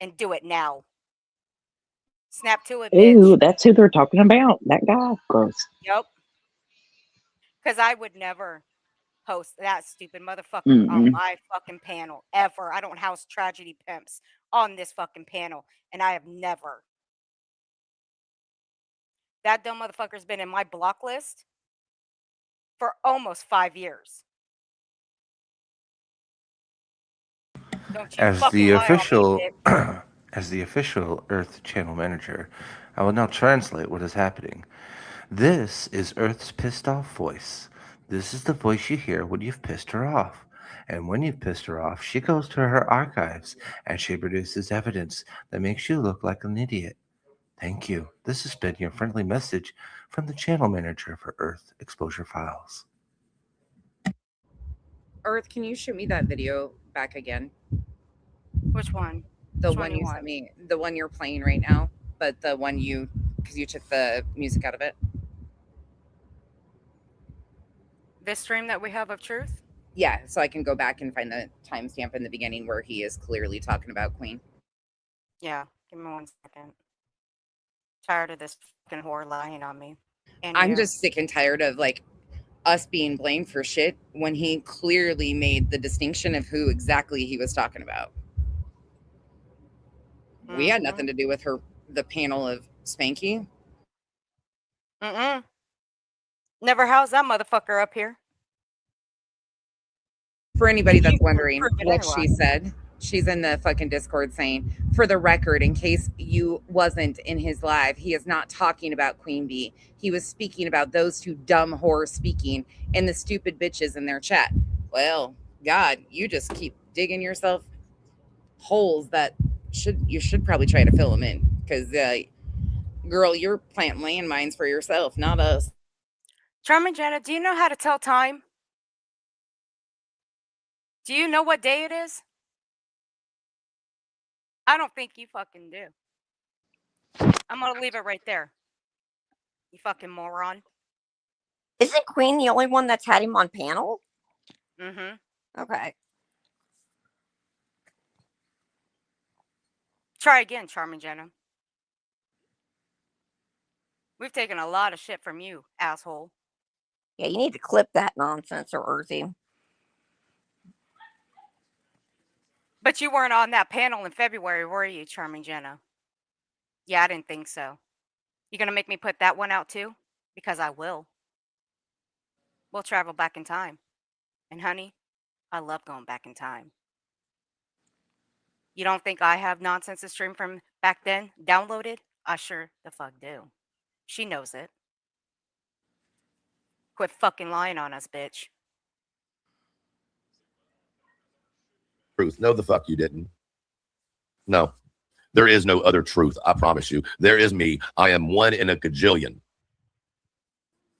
B: And do it now. Snap to it, bitch.
H: Ooh, that's who they're talking about. That guy. Gross.
B: Yep. Because I would never host that stupid motherfucker on my fucking panel ever. I don't house tragedy pimps on this fucking panel, and I have never. That dumb motherfucker's been in my block list for almost 5 years.
O: As the official Earth channel manager, I will now translate what is happening. This is Earth's pissed off voice. This is the voice you hear when you've pissed her off. And when you've pissed her off, she goes to her archives and she produces evidence that makes you look like an idiot. Thank you. This has been your friendly message from the channel manager for Earth Exposure Files.
C: Earth, can you shoot me that video back again?
B: Which one?
C: The one you sent me, the one you're playing right now, but the one because you took the music out of it.
B: This stream that we have of Truth?
C: Yeah, so I can go back and find the timestamp in the beginning where he is clearly talking about Queen.
B: Yeah, give me 1 second. Tired of this fucking whore lying on me. And
C: I'm just sick and tired of us being blamed for shit when he clearly made the distinction of who exactly he was talking about. We had nothing to do with the panel of Spanky.
B: Never housed that motherfucker up here.
C: For anybody that's wondering what she said, she's in the fucking Discord saying, for the record, in case you wasn't in his live, he is not talking about Queen Bee. He was speaking about those two dumb whores speaking and the stupid bitches in their chat. Well, God, you just keep digging yourself holes that you should probably try to fill them in, because girl, you're planting landmines for yourself, not us.
B: Charmin Jenna, do you know how to tell time? Do you know what day it is? I don't think you fucking do. I'm gonna leave it right there. You fucking moron.
L: Isn't Queen the only one that's had him on panel?
B: Mm-hmm.
L: Okay.
B: Try again, Charmin Jenna. We've taken a lot of shit from you, asshole.
L: Yeah, you need to clip that nonsense, or Earthy.
B: But you weren't on that panel in February, were you, Charmin Jenna? Yeah, I didn't think so. You gonna make me put that one out too? Because I will. We'll travel back in time. And honey, I love going back in time. You don't think I have nonsense to stream from back then downloaded? I sure the fuck do. She knows it. Quit fucking lying on us, bitch.
E: Truth. No, the fuck you didn't. No. There is no other truth. I promise you. There is me. I am one in a gajillion.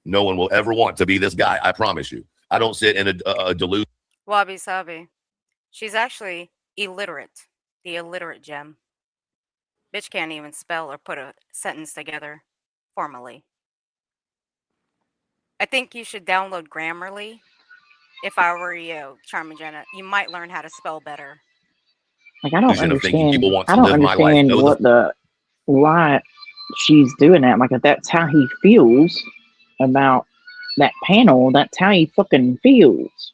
E: No one will ever want to be this guy. I promise you. I don't sit in a delusion.
B: Wabi Sabi. She's actually illiterate. The illiterate gem. Bitch can't even spell or put a sentence together formally. I think you should download Grammarly. If I were you, Charmin Jenna, you might learn how to spell better.
H: Like, I don't
E: Of thinking
H: understand.
E: people want
H: I
E: to
H: don't
E: live my life.
H: understand
E: No,
H: why she's doing that. Like, if that's how he feels about that panel, that's how he fucking feels.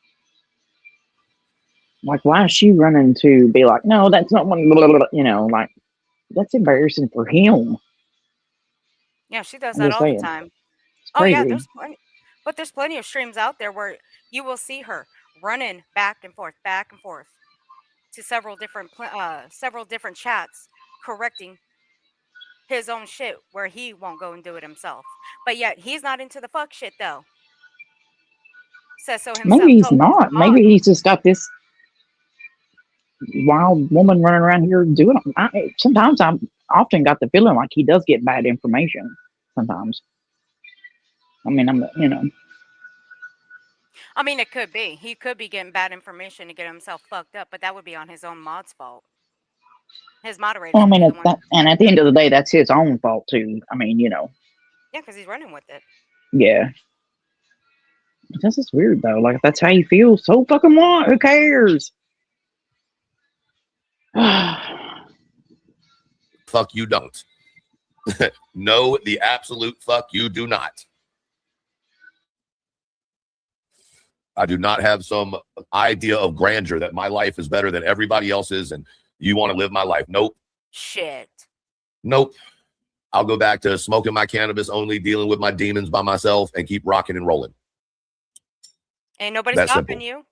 H: Like, why is she running to be like, no, that's not one, blah, blah, blah, you know, like, that's embarrassing for him.
B: Yeah, she does
H: I'm
B: that
H: just
B: all the
H: saying.
B: time.
H: It's
B: Oh yeah,
H: crazy.
B: there's plenty of streams out there where you will see her running back and forth to several different chats, correcting his own shit where he won't go and do it himself. But yet he's not into the fuck shit though. Says so himself.
H: Maybe he's
B: Told his
H: not.
B: mod.
H: Maybe he's just got this wild woman running around here doing it. Sometimes I often got the feeling like he does get bad information. Sometimes. I mean,
B: I mean, it could be. He could be getting bad information to get himself fucked up, but that would be on his own mod's fault. His moderators
H: well, I
B: would
H: mean,
B: be the one.
H: and at the end of the day, that's his own fault too. I mean,
B: Yeah, because he's running with it.
H: Yeah. This is weird though. Like, if that's how you feel, so fucking what? Who cares?
E: fuck you don't. No, the absolute fuck you do not. I do not have some idea of grandeur that my life is better than everybody else's and you want to live my life. Nope.
B: Shit.
E: Nope. I'll go back to smoking my cannabis only, dealing with my demons by myself, and keep rocking and rolling.
B: Ain't nobody
E: That's
B: stopping
E: simple.
B: you.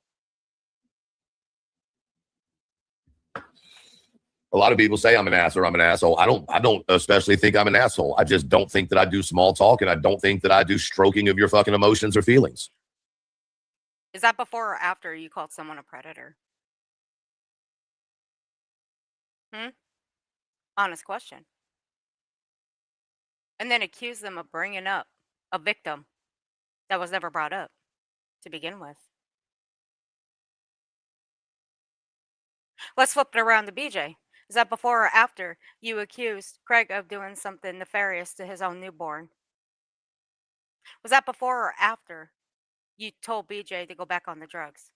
E: A lot of people say I'm an ass or I'm an asshole. I don't especially think I'm an asshole. I just don't think that I do small talk, and I don't think that I do stroking of your fucking emotions or feelings.
B: Is that before or after you called someone a predator? Honest question. And then accuse them of bringing up a victim that was never brought up to begin with. Let's flip it around to BJ. Is that before or after you accused Craig of doing something nefarious to his own newborn? Was that before or after you told BJ to go back on the drugs?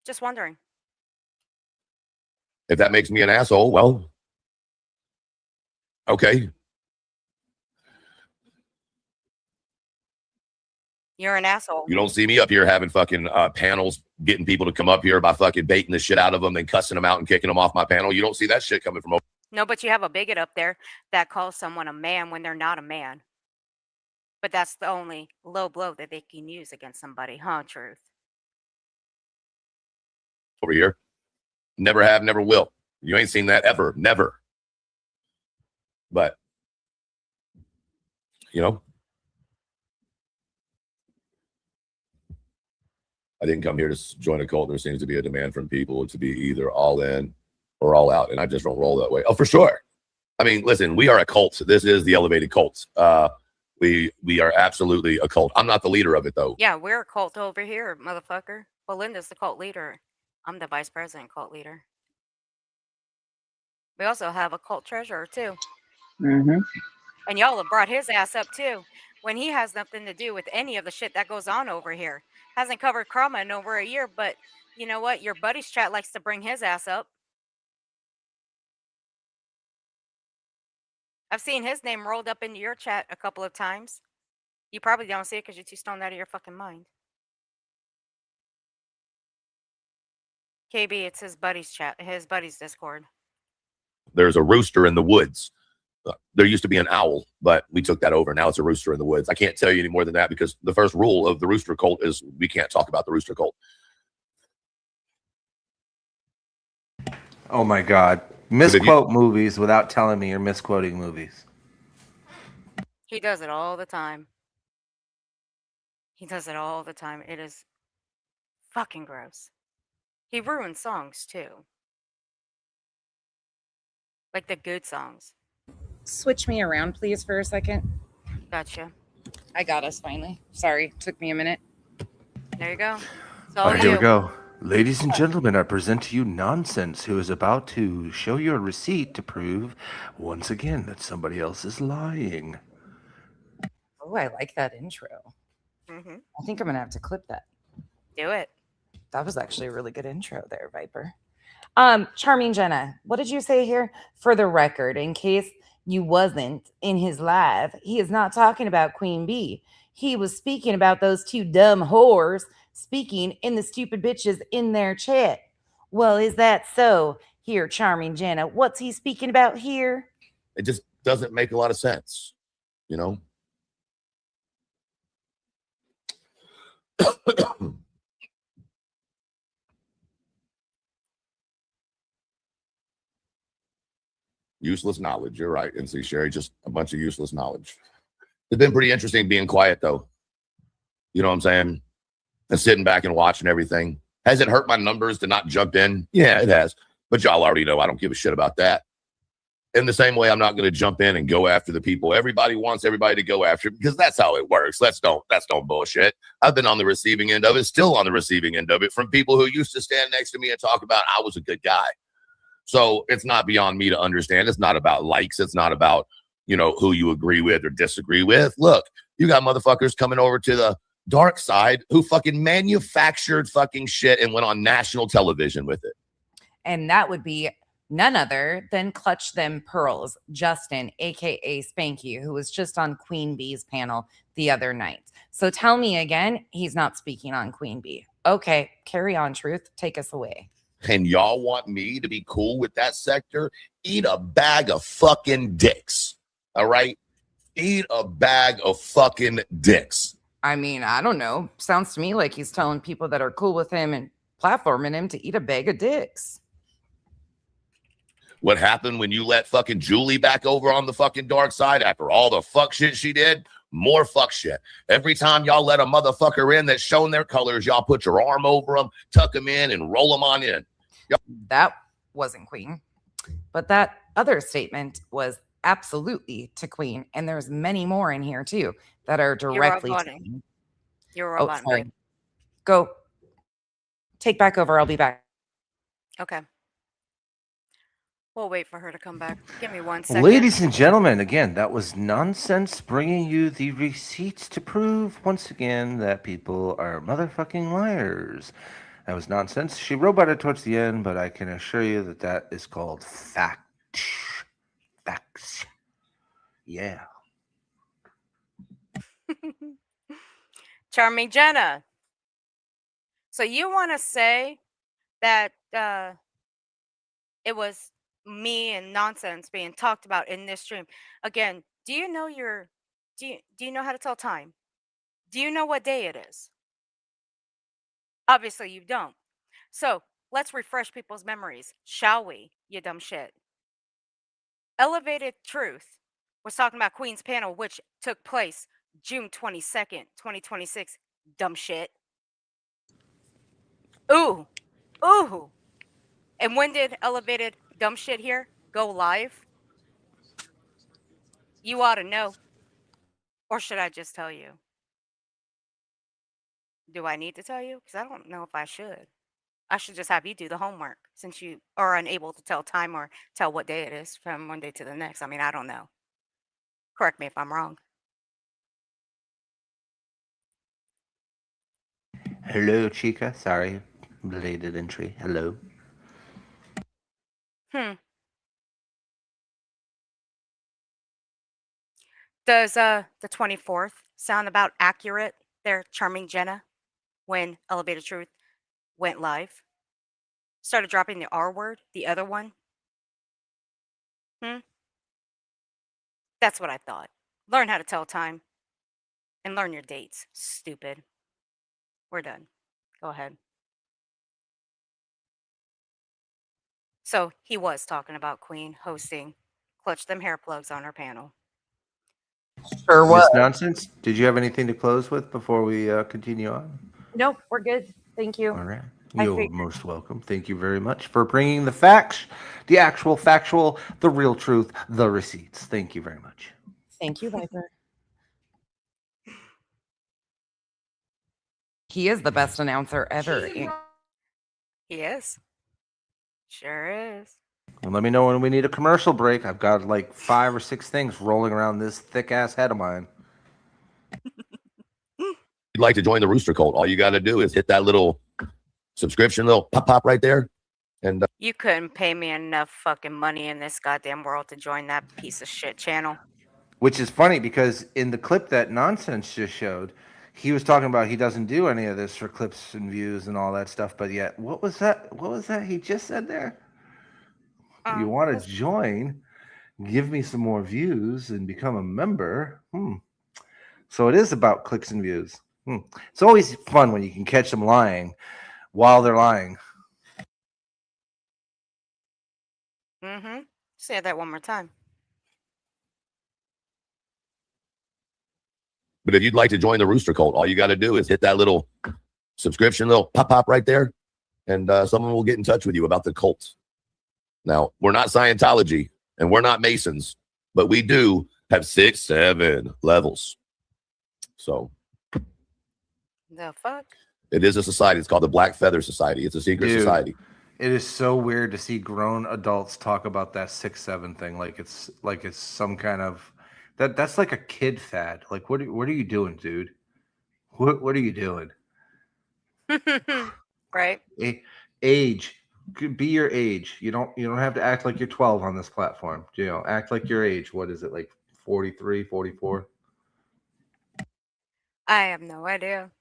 B: Just wondering.
E: If that makes me an asshole, well, okay.
B: You're an asshole.
E: You don't see me up here having fucking panels, getting people to come up here by fucking baiting the shit out of them, then cussing them out and kicking them off my panel. You don't see that shit coming from over.
B: No, but you have a bigot up there that calls someone a man when they're not a man. But that's the only low blow that they can use against somebody, huh, Truth?
E: Over here.
F: Never have, never will. You ain't seen that ever, never. But, you know, I didn't come here to join a cult. There seems to be a demand from people to be either all in or all out, and I just don't roll that way. Oh, for sure. I mean, listen, we are a cult. This is the Elevated Cult. We are absolutely a cult. I'm not the leader of it, though.
B: Yeah, we're a cult over here, motherfucker. Belinda's the cult leader. I'm the vice president cult leader. We also have a cult treasurer, too.
I: Mm-hmm.
B: And y'all have brought his ass up, too, when he has nothing to do with any of the shit that goes on over here. Hasn't covered Karma in over a year, but you know what? Your buddy's chat likes to bring his ass up. I've seen his name rolled up into your chat a couple of times. You probably don't see it because you're too stoned out of your fucking mind. KB, it's his buddy's chat, his buddy's Discord.
F: There's a rooster in the woods. There used to be an owl, but we took that over. Now it's a rooster in the woods. I can't tell you any more than that because the first rule of the rooster cult is we can't talk about the rooster cult.
O: Oh my God. Misquote movies without telling me you're misquoting movies.
B: He does it all the time. He does it all the time. It is fucking gross. He ruins songs too. Like the good songs.
C: Switch me around, please, for a second.
B: Gotcha.
C: I got us finally. Sorry, took me a minute.
B: There you go. It's
O: All
B: all
O: right, here we
B: you.
O: go. Ladies and gentlemen, I present to you Nonsense, who is about to show you a receipt to prove once again that somebody else is lying.
C: Oh, I like that intro.
B: Mm-hmm.
C: I think I'm going to have to clip that.
B: Do it.
C: That was actually a really good intro there, Viper. Charming Jenna, what did you say here? For the record, in case you wasn't in his live, he is not talking about Queen Bee. He was speaking about those two dumb whores speaking in the stupid bitches in their chat. Well, is that so? Here, Charming Jenna, what's he speaking about here?
F: It just doesn't make a lot of sense, you know? Useless knowledge. You're right, NC Sherry. Just a bunch of useless knowledge. It's been pretty interesting being quiet, though. You know what I'm saying? And sitting back and watching everything. Has it hurt my numbers to not jump in? Yeah, it has. But y'all already know I don't give a shit about that. In the same way, I'm not going to jump in and go after the people everybody wants everybody to go after because that's how it works. That's no bullshit. I've been on the receiving end of it, still on the receiving end of it from people who used to stand next to me and talk about I was a good guy. So it's not beyond me to understand. It's not about likes. It's not about, you know, who you agree with or disagree with. Look, you got motherfuckers coming over to the dark side who fucking manufactured fucking shit and went on national television with it.
C: And that would be none other than Clutch Them Pearls, Justin, aka Spanky, who was just on Queen Bee's panel the other night. So tell me again, he's not speaking on Queen Bee. Okay, carry on, Truth. Take us away.
F: And y'all want me to be cool with that sector? Eat a bag of fucking dicks. All right? Eat a bag of fucking dicks.
C: I mean, I don't know. Sounds to me like he's telling people that are cool with him and platforming him to eat a bag of dicks.
F: What happened when you let fucking Julie back over on the fucking dark side after all the fuck shit she did? More fuck shit. Every time y'all let a motherfucker in that's shown their colors, y'all put your arm over them, tuck them in, and roll them on in.
C: That wasn't Queen. But that other statement was absolutely to Queen. And there's many more in here, too, that are directly to Queen.
B: You're a robot.
C: Sorry. Go. Take back over. I'll be back.
B: Okay. We'll wait for her to come back. Give me 1 second.
O: Ladies and gentlemen, again, that was Nonsense bringing you the receipts to prove once again that people are motherfucking liars. That was Nonsense. She roboted towards the end, but I can assure you that that is called fact. Facts. Yeah.
B: Charming Jenna. So you want to say that it was me and Nonsense being talked about in this stream? Again, do you know do you know how to tell time? Do you know what day it is? Obviously you don't. So let's refresh people's memories, shall we, you dumb shit? Elevated Truth was talking about Queen's panel, which took place June 22nd, 2026. Dumb shit. Ooh. Ooh. And when did Elevated Dumb Shit here go live? You ought to know. Or should I just tell you? Do I need to tell you? Because I don't know if I should. I should just have you do the homework since you are unable to tell time or tell what day it is from one day to the next. I mean, I don't know. Correct me if I'm wrong.
O: Hello, Chica. Sorry, belated entry. Hello.
B: Does the 24th sound about accurate there, Charming Jenna, when Elevated Truth went live? Started dropping the R word, the other one? That's what I thought. Learn how to tell time and learn your dates. Stupid. We're done. Go ahead. So he was talking about Queen hosting Clutch Them Hair Plugs on her panel.
C: Sure
O: Miss
C: was.
O: Nonsense, did you have anything to close with before we continue on?
C: Nope, we're good. Thank you.
O: All right.
C: I
O: You're
C: figured.
O: most welcome. Thank you very much for bringing the facts, the actual factual, the real truth, the receipts. Thank you very much.
C: Thank you, Viper. He is the best announcer ever.
B: He is. Sure is.
O: And let me know when we need a commercial break. I've got like 5 or 6 things rolling around this thick ass head of mine.
F: If you'd like to join the Rooster Cult, all you got to do is hit that little subscription, little pop right there. And
B: You couldn't pay me enough fucking money in this goddamn world to join that piece of shit channel.
O: Which is funny because in the clip that Nonsense just showed, he was talking about he doesn't do any of this for clips and views and all that stuff. But yet, what was that? What was that he just said there? You want to join, give me some more views and become a member. So it is about clicks and views. It's always fun when you can catch them lying while they're lying.
B: Say that one more time.
F: But if you'd like to join the Rooster Cult, all you got to do is hit that little subscription, little pop right there. And someone will get in touch with you about the cult. Now, we're not Scientology and we're not Masons, but we do have 6, 7 levels. So
B: the fuck?
F: It is a society. It's called the Black Feather Society. It's a secret society.
O: It is so weird to see grown adults talk about that 6, 7 thing like it's some kind of that's like a kid fad. Like what are you doing, dude? What are you doing?
B: Right.
O: Age. Be your age. You don't have to act like you're 12 on this platform. Act like your age. What is it, like 43, 44?
B: I have no idea.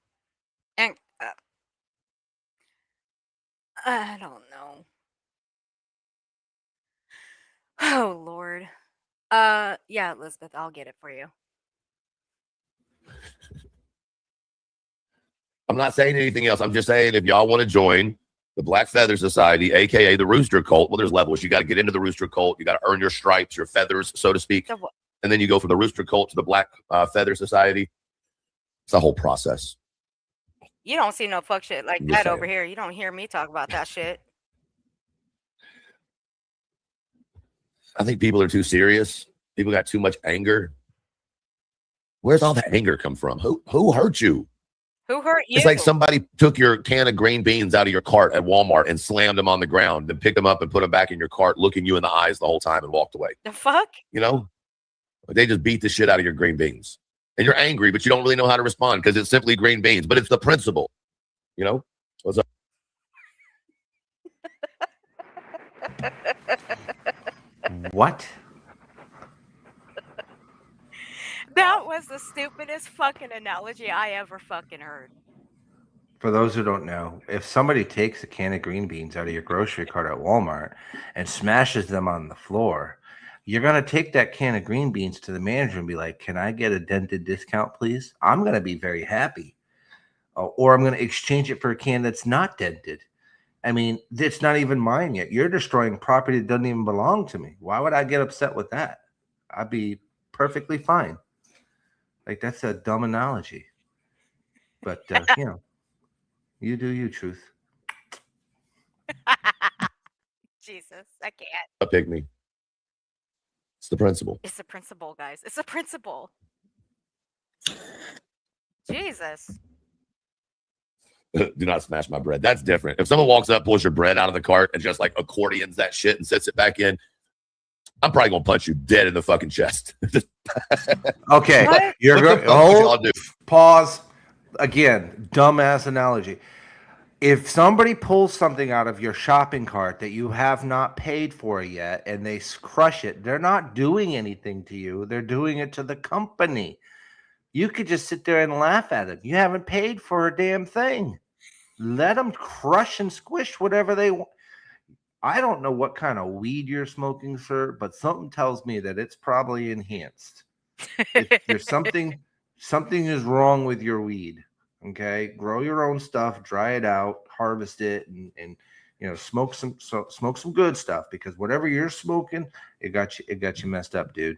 B: And I don't know. Oh Lord. Yeah, Elizabeth, I'll get it for you.
F: I'm not saying anything else. I'm just saying if y'all want to join the Black Feather Society, aka the Rooster Cult, well, there's levels. You got to get into the Rooster Cult. You got to earn your stripes, your feathers, so to speak. And then you go from the Rooster Cult to the Black Feather Society. It's a whole process.
B: You don't see no fuck shit like that over here. You don't hear me talk about that shit.
F: I think people are too serious. People got too much anger. Where's all that anger come from? Who hurt you?
B: Who hurt you?
F: It's like somebody took your can of green beans out of your cart at Walmart and slammed them on the ground, then picked them up and put them back in your cart, looking you in the eyes the whole time and walked away.
B: The fuck?
F: They just beat the shit out of your green beans. And you're angry, but you don't really know how to respond because it's simply green beans. But it's the principle. What's up?
O: What?
B: That was the stupidest fucking analogy I ever fucking heard.
O: For those who don't know, if somebody takes a can of green beans out of your grocery cart at Walmart and smashes them on the floor, you're going to take that can of green beans to the manager and be like, "Can I get a dented discount, please? I'm going to be very happy." Or I'm going to exchange it for a can that's not dented. I mean, it's not even mine yet. You're destroying property that doesn't even belong to me. Why would I get upset with that? I'd be perfectly fine. Like, that's a dumb analogy. But, you know, you do you, Truth.
D: Jesus, I can't.
E: A pygmy. It's the principle.
D: It's the principle, guys. It's the principle. Jesus.
E: Do not smash my bread. That's different. If someone walks up, pulls your bread out of the cart, and just like accordions that shit and sets it back in, I'm probably gonna punch you dead in the fucking chest.
O: Okay,
D: What?
O: you're
E: What the
O: going.
E: fuck would y'all
O: Oh,
E: do?
O: pause. Again, dumbass analogy. If somebody pulls something out of your shopping cart that you have not paid for yet and they crush it, they're not doing anything to you. They're doing it to the company. You could just sit there and laugh at them. You haven't paid for a damn thing. Let them crush and squish whatever they want. I don't know what kind of weed you're smoking, sir, but something tells me that it's probably enhanced. There's something is wrong with your weed. Okay, grow your own stuff, dry it out, harvest it, and you know, smoke some good stuff, because whatever you're smoking, it got you messed up, dude.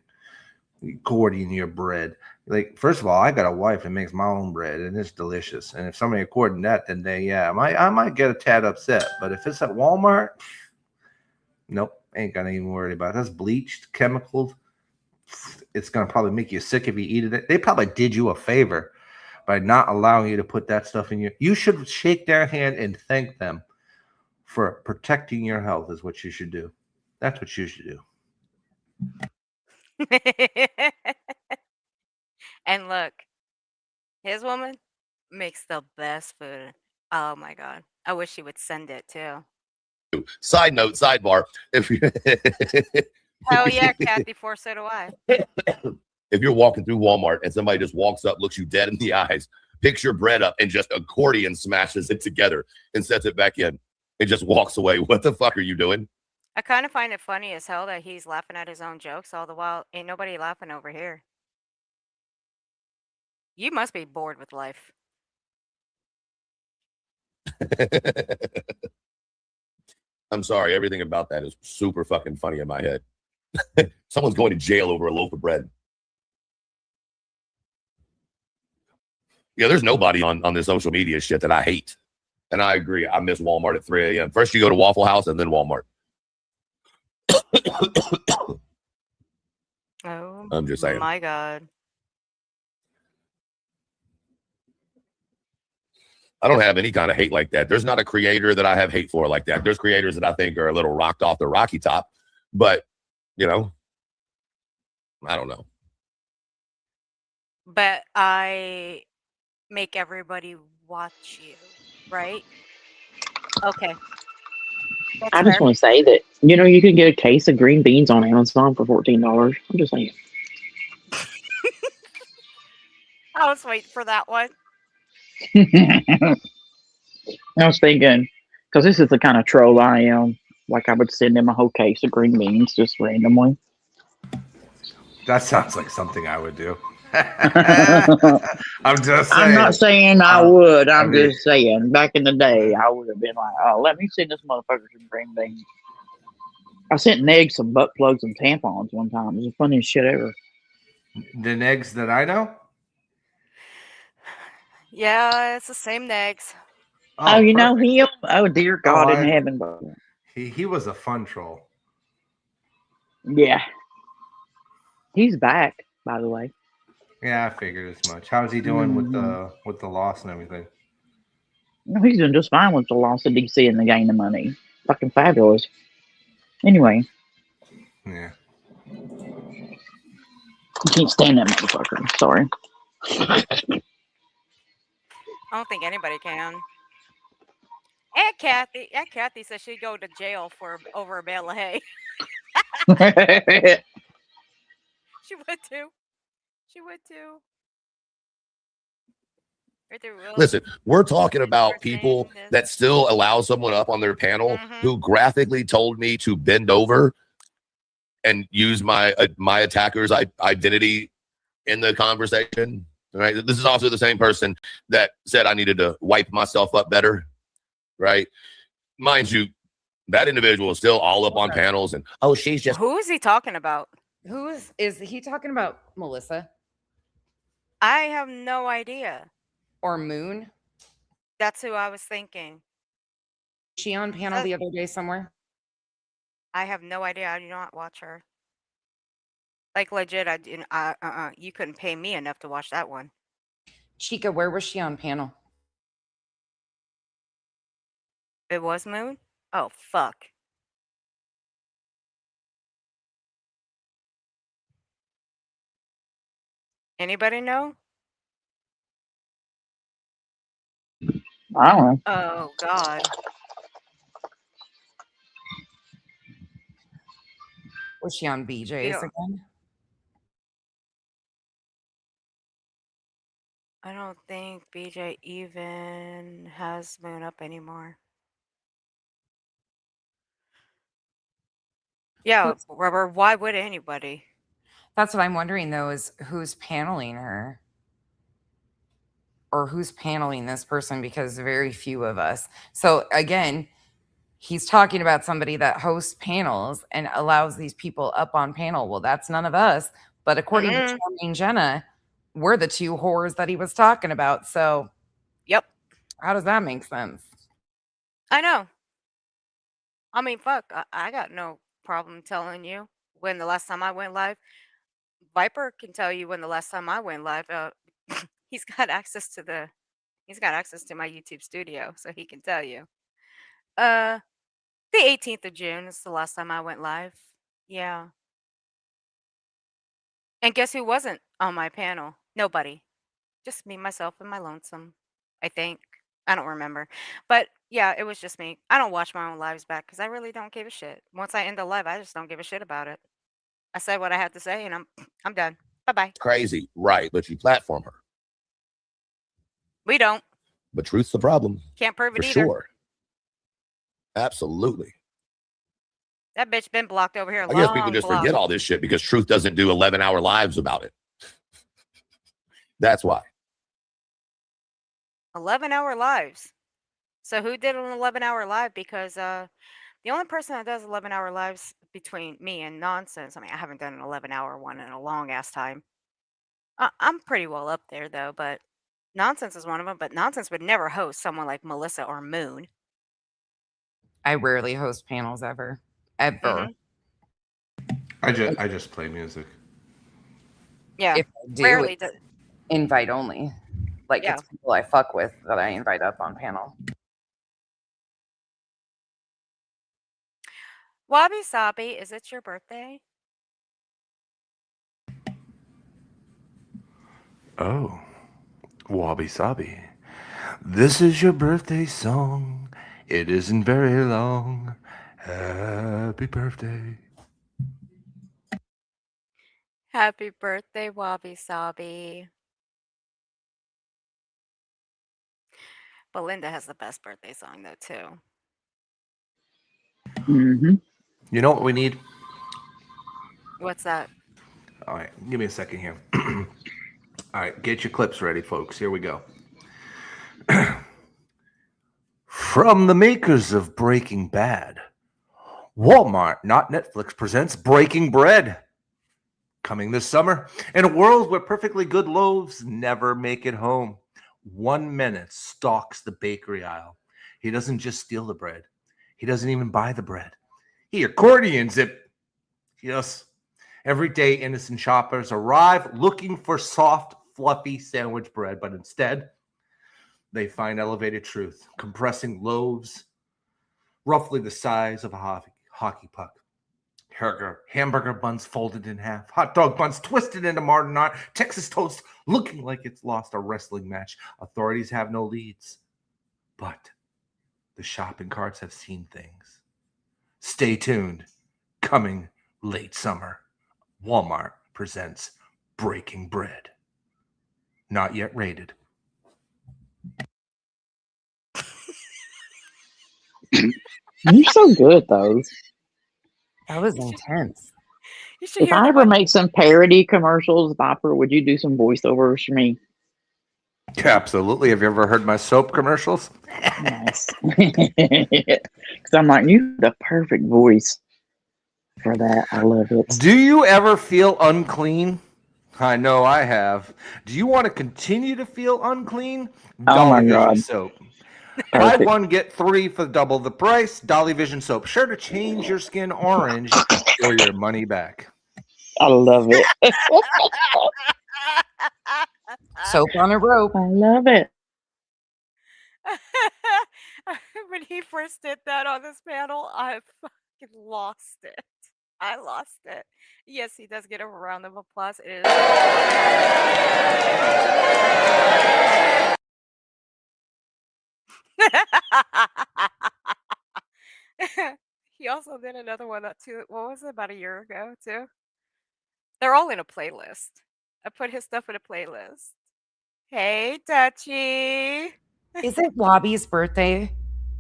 O: According to your bread, like, first of all, I got a wife that makes my own bread and it's delicious. And if somebody according that, then I might get a tad upset. But if it's at Walmart, nope, ain't gonna even worry about it. That's bleached, chemicals. It's gonna probably make you sick if you eat it. They probably did you a favor by not allowing you to put that stuff in your. You should shake their hand and thank them for protecting your health. Is what you should do. That's what you should do.
D: And look, his woman makes the best food. Oh my God. I wish she would send it too.
E: Side note, sidebar. If you
D: Oh yeah, Kathy, for so do I.
E: if you're walking through Walmart and somebody just walks up, looks you dead in the eyes, picks your bread up and just accordion smashes it together and sets it back in and just walks away, what the fuck are you doing?
D: I kind of find it funny as hell that he's laughing at his own jokes all the while. Ain't nobody laughing over here. You must be bored with life.
E: I'm sorry, everything about that is super fucking funny in my head. Someone's going to jail over a loaf of bread. Yeah, there's nobody on this social media shit that I hate. And I agree. I miss Walmart at 3 a.m. First you go to Waffle House and then Walmart.
D: Oh,
E: I'm just saying.
D: my God.
E: I don't have any kind of hate like that. There's not a creator that I have hate for like that. There's creators that I think are a little rocked off the rocky top, but you know, I don't know.
D: But I make everybody watch you, right? Okay. That's
H: I just
D: fair.
H: want to say that, you know, you can get a case of green beans on Amazon for $14. I'm just saying.
D: I was waiting for that one.
H: I was thinking, because this is the kind of troll I am, like I would send him a whole case of green beans just randomly.
O: That sounds like something I would do. I'm just saying.
H: I'm not saying I would. I'm just saying, back in the day, I would have been like, oh, let me send this motherfucker some green beans. I sent Neg some butt plugs and tampons one time. It was the funniest shit ever.
O: The Negs that I know?
D: Yeah, it's the same negs.
H: Oh, you know him? Oh, dear God in heaven.
O: He was a fun troll.
H: Yeah. He's back, by the way.
O: Yeah, I figured as much. How's he doing with the loss and everything?
H: No, he's doing just fine with the loss of DC and the gain of money. Fucking fabulous. Anyway.
O: Yeah.
H: You can't stand that motherfucker. Sorry.
D: I don't think anybody can. And Kathy said she'd go to jail for over a bale of hay. She would too. She would too.
E: Listen, we're talking about people that still allow someone up on their panel who graphically told me to bend over and use my attacker's identity in the conversation. Right? This is also the same person that said I needed to wipe myself up better. Right?
F: mind you, that individual is still all up on panels and oh, she's just
B: Who is he talking about?
C: Who is he talking about? Melissa
B: I have no idea.
C: or Moon?
B: That's who I was thinking.
C: She on panel the other day somewhere?
B: I have no idea. I do not watch her. Like legit, I didn't. You couldn't pay me enough to watch that one.
C: Chica, where was she on panel?
B: It was Moon. Oh fuck. Anybody know?
H: I don't know.
B: Oh God.
C: Was she on BJ's
B: Yeah.
C: again?
B: I don't think BJ even has Moon up anymore. Yeah, Rubber. Why would anybody?
C: That's what I'm wondering though, is who's paneling her? Or who's paneling this person, because very few of us. So again, he's talking about somebody that hosts panels and allows these people up on panel. Well, that's none of us. But according to Charmaine Jenna, we're the two whores that he was talking about. So,
B: yep.
C: How does that make sense?
B: I know. I mean, fuck. I got no problem telling you when the last time I went live. Viper can tell you when the last time I went live. He's got access to my YouTube studio, so he can tell you. The 18th of June is the last time I went live. Yeah. And guess who wasn't on my panel? Nobody. Just me, myself, and my lonesome. I think. I don't remember. But yeah, it was just me. I don't watch my own lives back because I really don't give a shit. Once I end the live, I just don't give a shit about it. I said what I had to say, and I'm done. Bye-bye.
F: crazy, right? But you platform her.
B: We don't.
F: But truth's the problem.
B: Can't prove it
F: for
B: either.
F: sure. Absolutely.
B: That bitch been blocked over here.
F: I guess people just forget all this shit because Truth doesn't do 11-hour lives about it. That's why.
B: 11-hour lives. So who did an 11-hour live? Because the only person that does 11-hour lives between me and Nonsense, I mean, I haven't done an 11-hour one in a long ass time. I'm pretty well up there though, but Nonsense is one of them. But Nonsense would never host someone like Melissa or Moon.
C: I rarely host panels ever. Ever.
O: I just play music.
B: Yeah.
C: If I do,
B: Rarely
C: it's invite only. Like
B: Yeah.
C: it's people I fuck with that I invite up on panel.
B: Wabi Sabi, is it your birthday?
O: Oh, Wabi Sabi. This is your birthday song. It isn't very long. Happy birthday.
B: Happy birthday, Wabi Sabi. Belinda has the best birthday song though too.
H: Mm-hmm.
O: You know what we need?
B: What's that?
O: All right, give me a second here. All right, get your clips ready, folks. Here we go. From the makers of Breaking Bad, Walmart, not Netflix, presents Breaking Bread. Coming this summer, in a world where perfectly good loaves never make it home, 1 minute stalks the bakery aisle. He doesn't just steal the bread. He doesn't even buy the bread. He accordions it. Yes. Every day, innocent shoppers arrive looking for soft, fluffy sandwich bread, but instead, they find elevated truth, compressing loaves roughly the size of a hockey puck. Hamburger buns folded in half, hot dog buns twisted into martin knot, Texas toast looking like it's lost a wrestling match. Authorities have no leads, but the shopping carts have seen things. Stay tuned. Coming late summer, Walmart presents Breaking Bread. Not yet rated.
H: You're so good, though.
C: That was intense.
B: You should
H: If
B: hear
H: I
B: the
H: ever
B: one.
H: make some parody commercials, Viper, would you do some voiceovers for me?
O: Absolutely. Have you ever heard my soap commercials?
H: Nice. Because I'm like, you have the perfect voice for that. I love it.
O: Do you ever feel unclean? I know I have. Do you want to continue to feel unclean?
H: Oh my
O: Dolly Vision
H: God.
O: soap. Buy
H: Perfect.
O: one, get three for double the price. Dolly Vision soap. Sure to change your skin orange or your money back.
H: I love it.
C: Soap on a rope.
H: I love it.
B: When he first did that on this panel, I fucking lost it. I lost it. Yes, he does get a round of applause. It is. He also did another one that too. What was it, about a year ago too? They're all in a playlist. I put his stuff in a playlist. Hey, Dutchie.
C: Is it Wabi's birthday?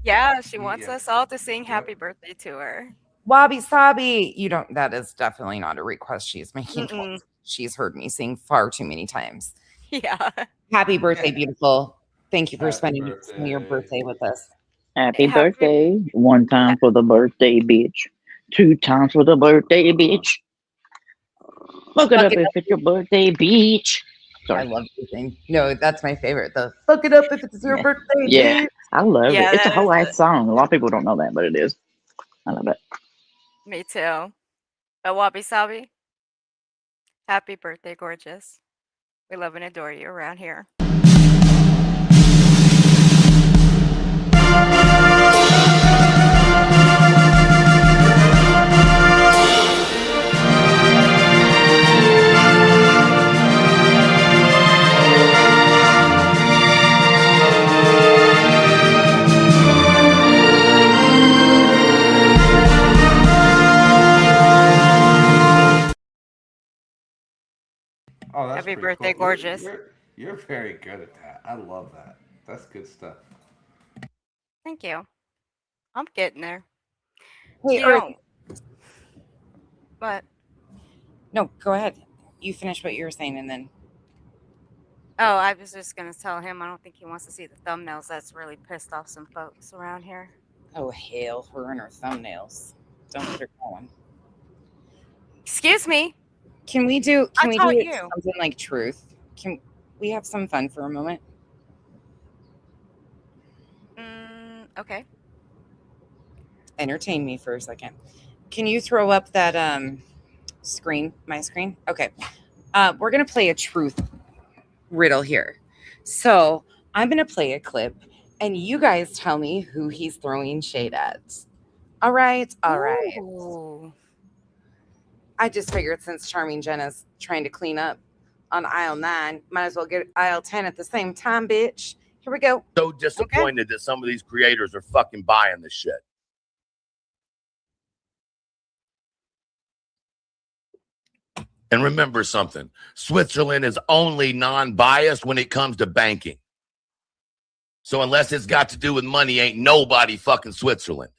B: Yeah, she wants
O: Yeah.
B: us all to sing happy birthday to her.
C: Wabi Sabi. You don't, that is definitely not a request she's making.
B: Mm-mm.
C: She's heard me sing far too many times.
B: Yeah.
C: Happy birthday, beautiful. Thank you for
O: Happy
C: spending
O: birthday.
C: your birthday with us.
H: Happy
B: Happy-
H: birthday. One time for the birthday, bitch. Two times for the birthday, bitch. Look it
C: Fuck
H: up
C: it
H: if it's your birthday, bitch.
C: I
H: Sorry.
C: love the thing. No, that's my favorite. The fuck it up if it's your birthday,
H: Yeah,
C: bitch.
H: I love
B: Yeah,
H: it. It's a
B: that
H: whole
B: is
H: ass song. A lot of people don't know that, but it is. I love it.
B: Me too. But Wabi Sabi, happy birthday, gorgeous. We love and adore you around here.
O: Oh, that's
B: Happy
O: pretty
B: birthday,
O: cool.
B: gorgeous.
O: You're very good at that. I love that. That's good stuff.
B: Thank you. I'm getting there.
C: Hey,
B: You
C: Earth.
B: know, but
C: No, go ahead. You finish what you were saying and then.
B: oh, I was just gonna tell him I don't think he wants to see the thumbnails. That's really pissed off some folks around here.
C: Oh, hail her and her thumbnails. Don't get her going.
B: Excuse me.
C: Can we do
B: I taught
C: it
B: you.
C: something like truth? Can we have some fun for a moment?
B: Okay.
C: Entertain me for a second. Can you throw up that screen, my screen? Okay. We're gonna play a truth riddle here. So I'm gonna play a clip and you guys tell me who he's throwing shade at. All right.
B: Ooh.
C: I just figured since Charming Jenna's trying to clean up on aisle 9, might as well get aisle 10 at the same time, bitch. Here we go.
F: So disappointed that some of these creators are fucking buying this shit. And remember something, Switzerland is only non-biased when it comes to banking. So unless it's got to do with money, ain't nobody fucking Switzerland.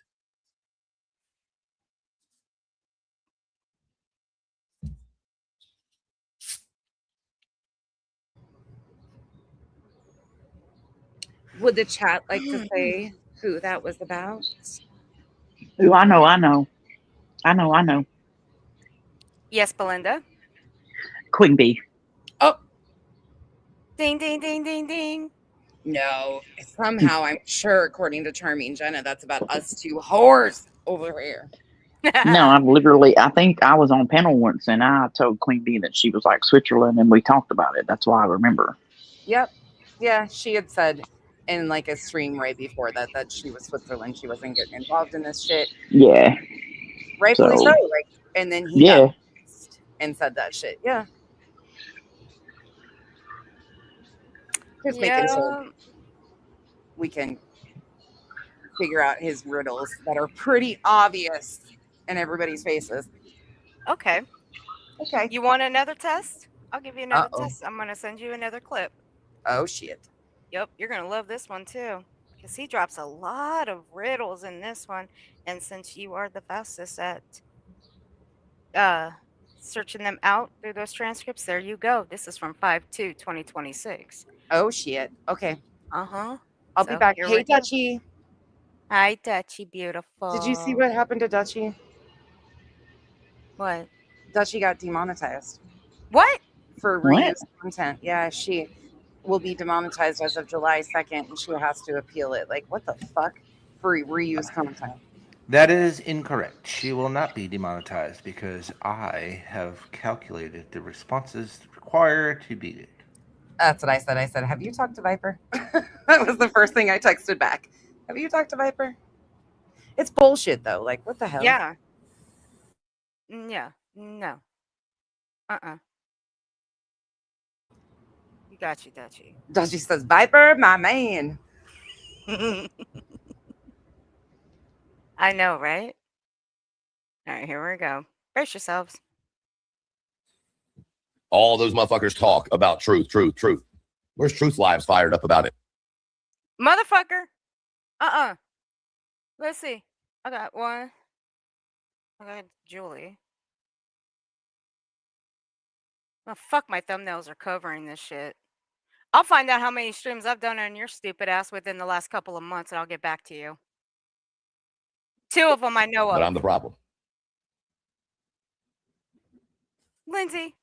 C: Would the chat like to say who that was about?
H: Ooh, I know.
B: Yes, Belinda.
H: Queen Bee.
C: Oh,
B: Ding, ding, ding, ding, ding.
C: no. Somehow, I'm sure, according to Charming Jenna, that's about us two whores over here.
H: No, I think I was on panel once and I told Queen Bee that she was like Switzerland and we talked about it. That's why I remember.
C: Yep. Yeah, she had said in like a stream right before that she was Switzerland. She wasn't getting involved in this shit.
H: Yeah.
C: Rightfully so.
H: So,
C: Like, and then he
H: yeah.
C: got pissed and said that shit. Yeah. Just making sure we can figure out his riddles that are pretty obvious in everybody's faces.
B: Okay.
C: Okay.
B: You want another test? I'll give you another
C: Uh-oh.
B: test. I'm gonna send you another clip.
C: Oh shit.
B: Yep, you're gonna love this one too. Because he drops a lot of riddles in this one. And since you are the fastest at searching them out through those transcripts, there you go. This is from 5/2/2026.
C: Oh shit. Okay.
B: Uh-huh.
C: I'll be
B: So
C: back.
B: here
C: Hey
B: we go.
C: Dutchie.
B: Hi, Dutchie beautiful.
C: Did you see what happened to Dutchie?
B: What?
C: Dutchie got demonetized
B: What?
C: for
H: What?
C: reused content. Yeah, she will be demonetized as of July 2nd and she has to appeal it. Like, what the fuck? For reused content.
O: That is incorrect. She will not be demonetized because I have calculated the responses required to beat it.
C: That's what I said. I said, have you talked to Viper? That was the first thing I texted back. Have you talked to Viper? It's bullshit though. Like, what the hell?
B: Yeah. Yeah. No. Uh-uh. You got you, Dutchie.
C: Dutchie says, Viper, my man.
B: I know, right? All right, here we go. Brace yourselves.
F: All those motherfuckers talk about truth. Where's Truth Lives fired up about it?
B: Motherfucker. Let's see. I got one. I got Julie. Oh, fuck, my thumbnails are covering this shit. I'll find out how many streams I've done on your stupid ass within the last couple of months, and I'll get back to you. 2 of them I know
F: But
B: of.
F: I'm the problem.
B: Lindsay.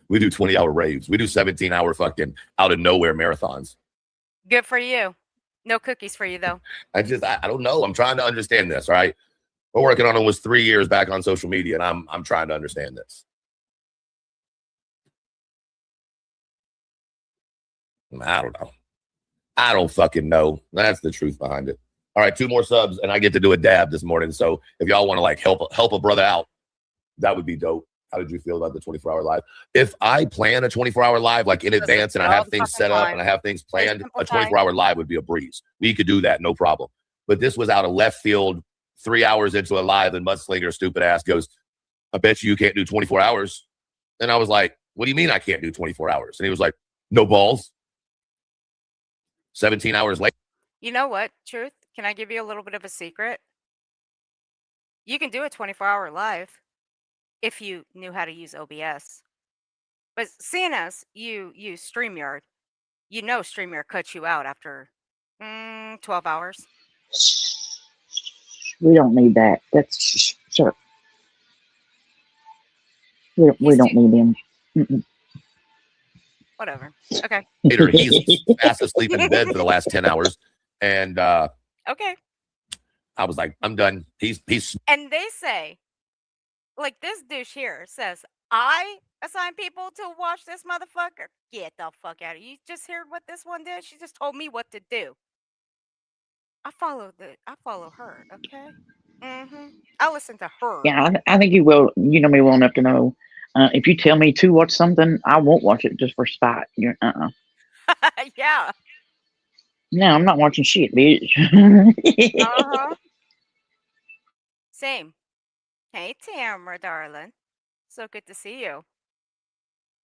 F: We do 20-hour raves. We do 17-hour fucking out of nowhere marathons.
B: Good for you. No cookies for you, though.
F: I don't know. I'm trying to understand this, all right? We're working on almost 3 years back on social media, and I'm trying to understand this. I don't know. I don't fucking know. That's the truth behind it. All right, 2 more subs, and I get to do a dab this morning. So if y'all want to like help a brother out, that would be dope. How did you feel about the 24-hour live? If I plan a 24-hour live like in advance and I have things set up and I have things planned, a 24-hour live would be a breeze. We could do that, no problem. But this was out of left field, 3 hours into a live, and Mudslinger stupid ass goes, I bet you can't do 24 hours. And I was like, what do you mean I can't do 24 hours? And he was like, no balls. 17 hours later.
B: You know what, Truth? Can I give you a little bit of a secret? You can do a 24-hour live if you knew how to use OBS. But seeing as you use StreamYard, you know StreamYard cuts you out after 12 hours.
H: We don't need that. That's sure. We don't need him. Mm-mm.
B: Whatever. Okay.
F: Later, he's fast asleep in bed for the last 10 hours. And
B: Okay.
F: I was like, I'm done. He's
B: And they say, like this douche here says, I assign people to watch this motherfucker. Get the fuck out of here. You just heard what this one did? She just told me what to do. I follow her, okay? I listen to her.
H: Yeah, I think you will. You know me well enough to know. If you tell me to watch something, I won't watch it just for spite.
B: Yeah.
H: No, I'm not watching shit, bitch.
B: Same. Hey, Tamara, darling. So good to see you.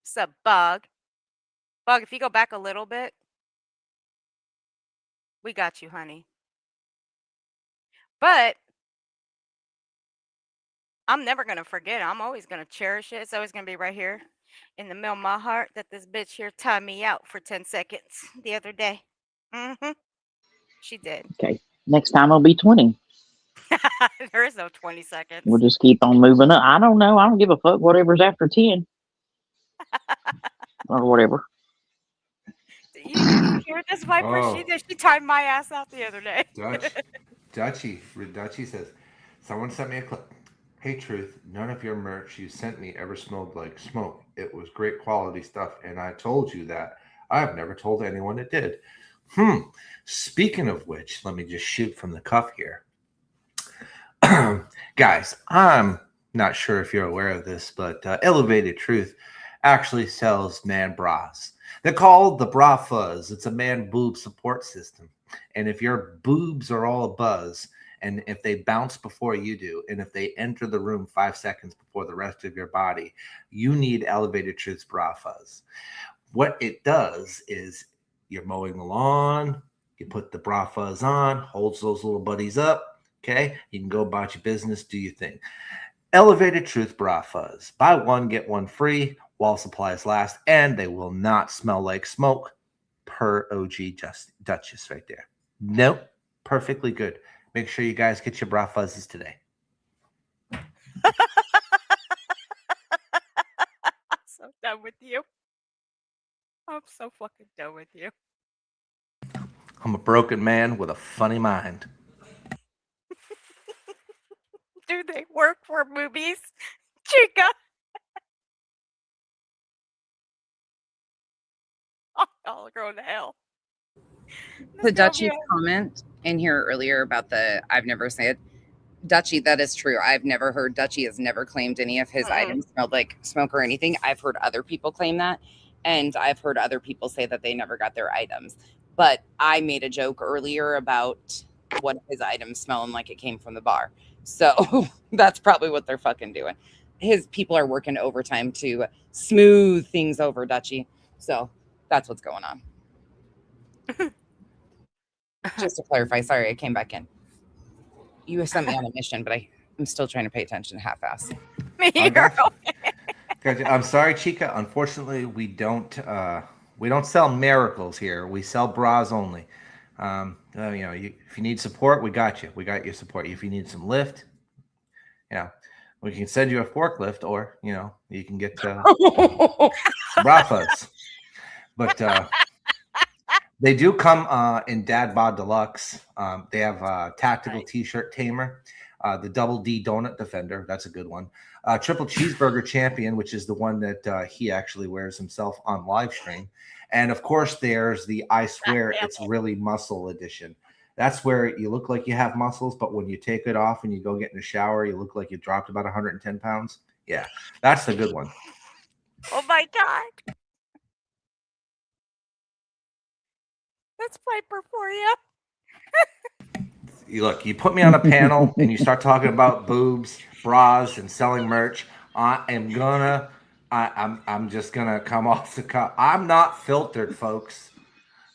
B: Sup, Bug? Bug, if you go back a little bit, we got you, honey. But I'm never going to forget it. I'm always going to cherish it. It's always going to be right here in the middle of my heart that this bitch here tied me out for 10 seconds the other day. She did.
H: Okay. Next time it'll be 20.
B: There is no 20 seconds.
H: We'll just keep on moving up. I don't know. I don't give a fuck. Whatever's after 10. Or whatever.
B: You hear this, Viper?
O: Oh.
B: She tied my ass out the other day.
O: Dutchie says, someone sent me a clip. Hey, Truth, none of your merch you sent me ever smelled like smoke. It was great quality stuff, and I told you that. I have never told anyone it did. Speaking of which, let me just shoot from the cuff here. Guys, I'm not sure if you're aware of this, but Elevated Truth actually sells man bras. They're called the Bra Fuzz. It's a man boob support system. And if your boobs are all abuzz, and if they bounce before you do, and if they enter the room 5 seconds before the rest of your body, you need Elevated Truth's Bra Fuzz. What it does is you're mowing the lawn, you put the Bra Fuzz on, holds those little buddies up, okay? You can go about your business, do your thing. Elevated Truth Bra Fuzz. Buy one, get one free. while supplies last, and they will not smell like smoke. Per OG Duchess right there. Nope. Perfectly good. Make sure you guys get your bra fuzzes today.
D: I'm so done with you. I'm so fucking done with you.
O: I'm a broken man with a funny mind.
D: Do they work for movies? Chica. I'll go to hell.
C: The Dutchie's comment in here earlier about the I've never said Dutchie, that is true. I've never heard Dutchie has never claimed any of his items smelled like smoke or anything. I've heard other people claim that, and I've heard other people say that they never got their items. But I made a joke earlier about one of his items smelling like it came from the bar. So that's probably what they're fucking doing. His people are working overtime to smooth things over, Dutchie. So that's what's going on. Just to clarify, sorry, I came back in. You sent me on a mission, but I'm still trying to pay attention half-ass.
O: I'm sorry, Chica. Unfortunately, we don't sell miracles here. We sell bras only. If you need support, we got you. We got your support. If you need some lift, we can send you a forklift, or you can get bra fuzz. But they do come in Dad Bod Deluxe. They have tactical T-shirt tamer, the Double D Donut Defender. That's a good one. Triple Cheeseburger Champion, which is the one that he actually wears himself on live stream. And of course, there's the I Swear It's Really Muscle edition. That's where you look like you have muscles, but when you take it off and you go get in the shower, you look like you dropped about 110 pounds. Yeah, that's the good one.
D: Oh my God. That's Piper for you.
O: You put me on a panel and you start talking about boobs, bras, and selling merch. I'm just gonna come off the cup. I'm not filtered, folks.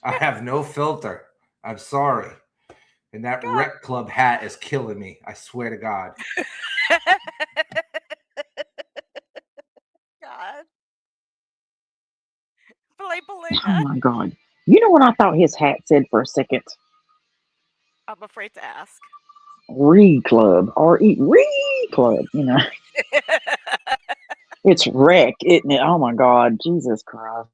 O: I have no filter. I'm sorry. And that Rec Club hat is killing me. I swear to God.
D: God.
H: Oh my God. You know what I thought his hat said for a second?
D: I'm afraid to ask.
H: Reed Club. Reed Club, It's wreck, isn't it? Oh my God. Jesus Christ.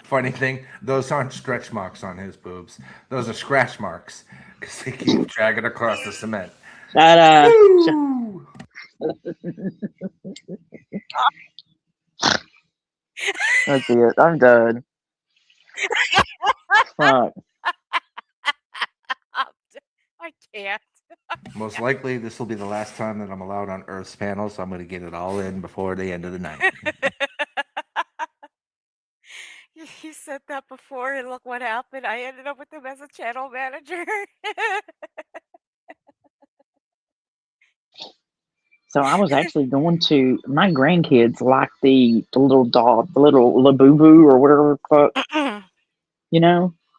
O: Funny thing, those aren't stretch marks on his boobs. Those are scratch marks because they keep dragging across the cement.
H: Shut up. That's it. I'm done. Fuck.
D: I can't.
O: Most likely, this will be the last time that I'm allowed on Earth's panel, so I'm going to get it all in before the end of the night.
D: He said that before, and look what happened. I ended up with him as a channel manager.
H: So I was actually going to, my grandkids like the little dog, the little Labubu or whatever the fuck,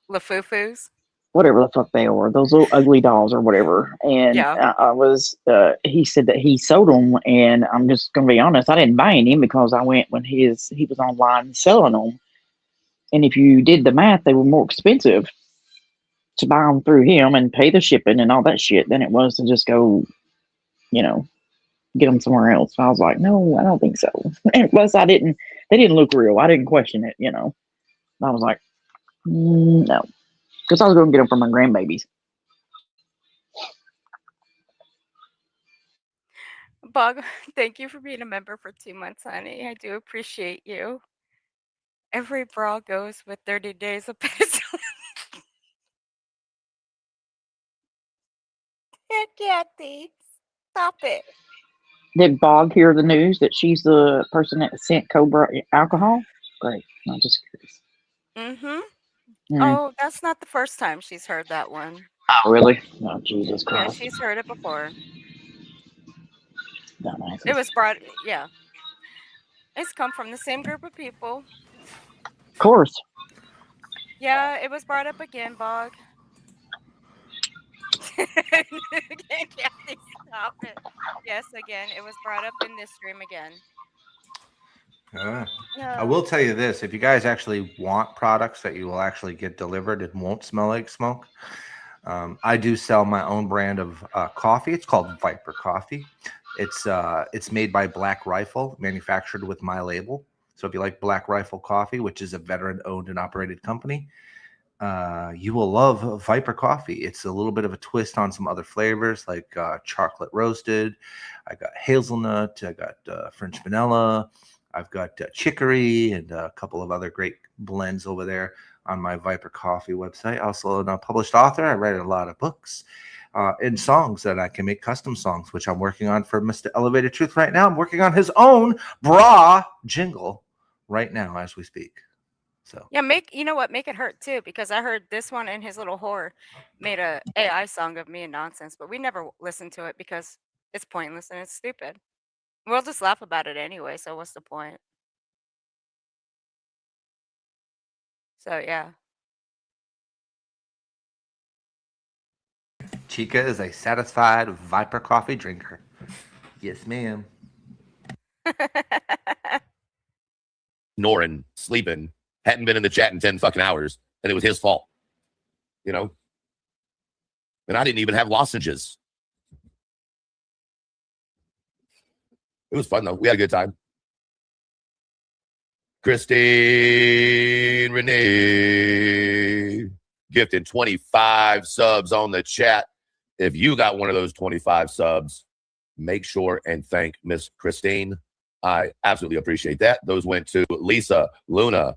D: LaFoofus.
H: whatever the fuck they are, those little ugly dolls or whatever. And he said that he sold them, and I'm just going to be honest, I didn't buy any because I went when he was online selling them. And if you did the math, they were more expensive to buy them through him and pay the shipping and all that shit than it was to just go, get them somewhere else. So I was like, no, I don't think so. And plus, they didn't look real. I didn't question it, I was like, no, because I was going to get them for my grandbabies.
D: Bug, thank you for being a member for 2 months, honey. I do appreciate you. Every bra goes with 30 days of piss. Kathy, stop it.
H: Did Bog hear the news that she's the person that sent Cobra alcohol? Great. I'm just curious.
D: Mm-hmm. Oh, that's not the first time she's heard that one.
H: Oh, really? Oh, Jesus Christ.
D: Yeah, she's heard it before.
H: Dumbasses.
D: It was brought, yeah. It's come from the same group of people.
H: Of course.
D: Yeah, it was brought up again, Bog. Kathy, stop it. Yes, again, it was brought up in this stream again.
O: I
B: No.
O: will tell you this: if you guys actually want products that you will actually get delivered and won't smell like smoke, I do sell my own brand of coffee. It's called Viper Coffee. It's made by Black Rifle, manufactured with my label. So if you like Black Rifle Coffee, which is a veteran-owned and operated company, you will love Viper Coffee. It's a little bit of a twist on some other flavors like chocolate roasted. I got hazelnut. I got French vanilla. I've got chicory and a couple of other great blends over there on my Viper Coffee website. Also a published author. I write a lot of books and songs that I can make custom songs, which I'm working on for Mr. Elevated Truth right now. I'm working on his own bra jingle right now as we speak. So
B: Yeah, you know what? Make it hurt too, because I heard this one and his little whore made a AI song of me and nonsense, but we never listened to it because it's pointless and it's stupid. We'll just laugh about it anyway, so what's the point? So yeah.
O: Chica is a satisfied Viper Coffee drinker. Yes, ma'am.
F: Snoring, sleeping, hadn't been in the chat in 10 fucking hours, and it was his fault. You know? And I didn't even have lozenges. It was fun, though. We had a good time. Christine Renee gifted 25 subs on the chat. If you got one of those 25 subs, make sure and thank Miss Christine. I absolutely appreciate that. Those went to Lisa, Luna,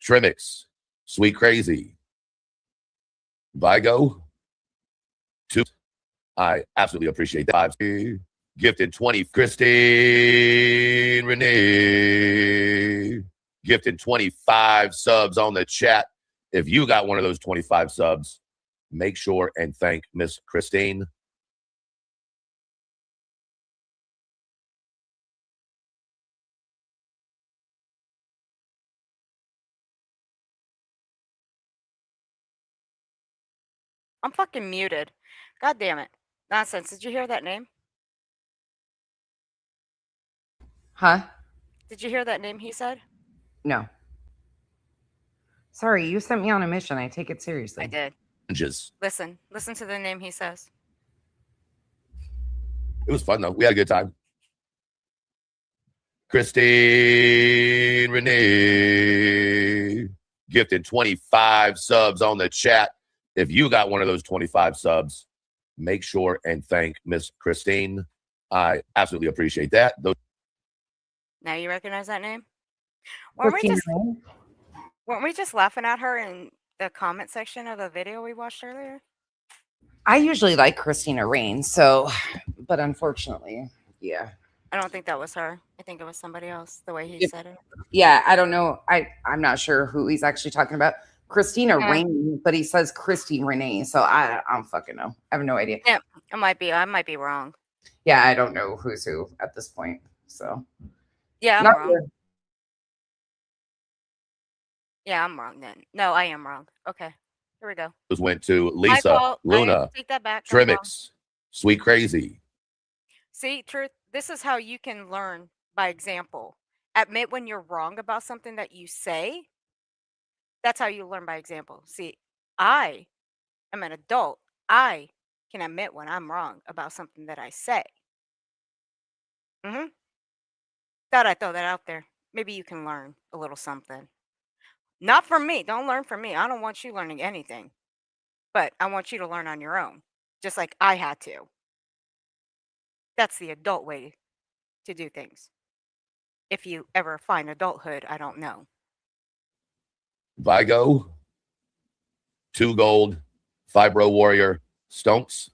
F: Trimix, Sweet Crazy, Vigo. I absolutely appreciate that. Gifted 20. Christine Renee gifted 25 subs on the chat. If you got one of those 25 subs, make sure and thank Miss Christine.
B: I'm fucking muted. God damn it. Nonsense. Did you hear that name?
C: Huh?
B: Did you hear that name he said?
C: No. Sorry, you sent me on a mission. I take it seriously.
B: I did.
F: Just,
B: Listen to the name he says.
F: it was fun, though. We had a good time. Christine Renee gifted 25 subs on the chat. If you got one of those 25 subs, make sure and thank Miss Christine. I absolutely appreciate that.
B: Now you recognize that name? Weren't we just laughing at her in the comment section of the video we watched earlier?
C: I usually like Christina Rain, so, but unfortunately, yeah.
B: I don't think that was her. I think it was somebody else, the way he said it.
C: Yeah, I don't know. I'm not sure who he's actually talking about. Christina Rain, but he says Christine Renee, so I don't fucking know. I have no idea.
B: Yeah, I might be wrong.
C: Yeah, I don't know who's who at this point. So
B: yeah, I'm
C: not
B: wrong.
C: sure.
B: Yeah, I'm wrong then. No, I am wrong. Okay, here we go.
F: Those went to Lisa, Luna,
B: take that back.
F: Trimix, Sweet Crazy.
B: See, Truth, this is how you can learn by example. Admit when you're wrong about something that you say. That's how you learn by example. See, I am an adult. I can admit when I'm wrong about something that I say. Thought I'd throw that out there. Maybe you can learn a little something. Not from me. Don't learn from me. I don't want you learning anything. But I want you to learn on your own, just like I had to. That's the adult way to do things. If you ever find adulthood, I don't know.
F: Vigo, 2 gold, Fibro Warrior, Stonks,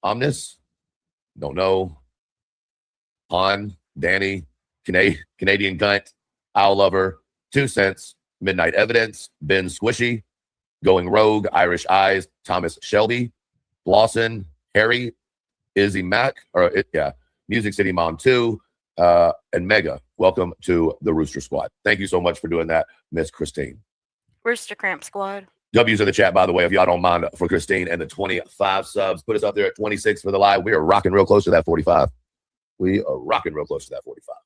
F: Omnis, don't know, Han, Danny, Canadian Gunt, Owl Lover, 2 cents, Midnight Evidence, Ben Squishy, Going Rogue, Irish Eyes, Thomas Shelby, Lawson, Harry, Izzy Mack, Music City Mom 2, and Mega. Welcome to the Rooster Squad. Thank you so much for doing that, Miss Christine.
B: Rooster Cramp Squad.
F: W's in the chat, by the way, if y'all don't mind, for Christine and the 25 subs. Put us up there at 26 for the live. We are rocking real close to that 45. We are rocking real close to that 45.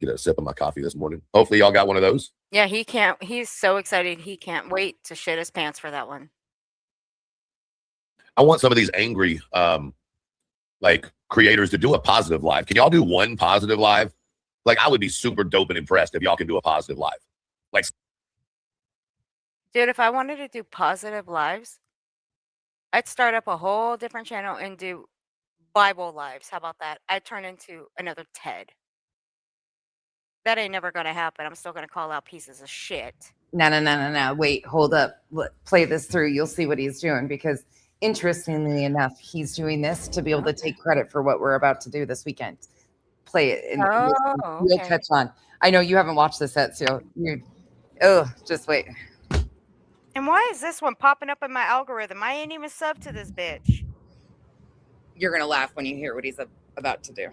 E: get a sip of my coffee this morning. Hopefully y'all got one of those.
B: Yeah, he can't. He's so excited. He can't wait to shit his pants for that one.
E: I want some of these angry, like creators to do a positive live. Can y'all do one positive live? Like, I would be super dope and impressed if y'all can do a positive live. Like,
B: Dude, if I wanted to do positive lives, I'd start up a whole different channel and do Bible lives. How about that? I'd turn into another Ted. That ain't never gonna happen. I'm still gonna call out pieces of shit.
C: No. Wait, hold up. Play this through. You'll see what he's doing, because interestingly enough, he's doing this to be able to take credit for what we're about to do this weekend. Play it and you'll catch on. I know you haven't watched this yet, so just wait.
B: And why is this one popping up in my algorithm? I ain't even subbed to this bitch.
C: You're gonna laugh when you hear what he's about to do.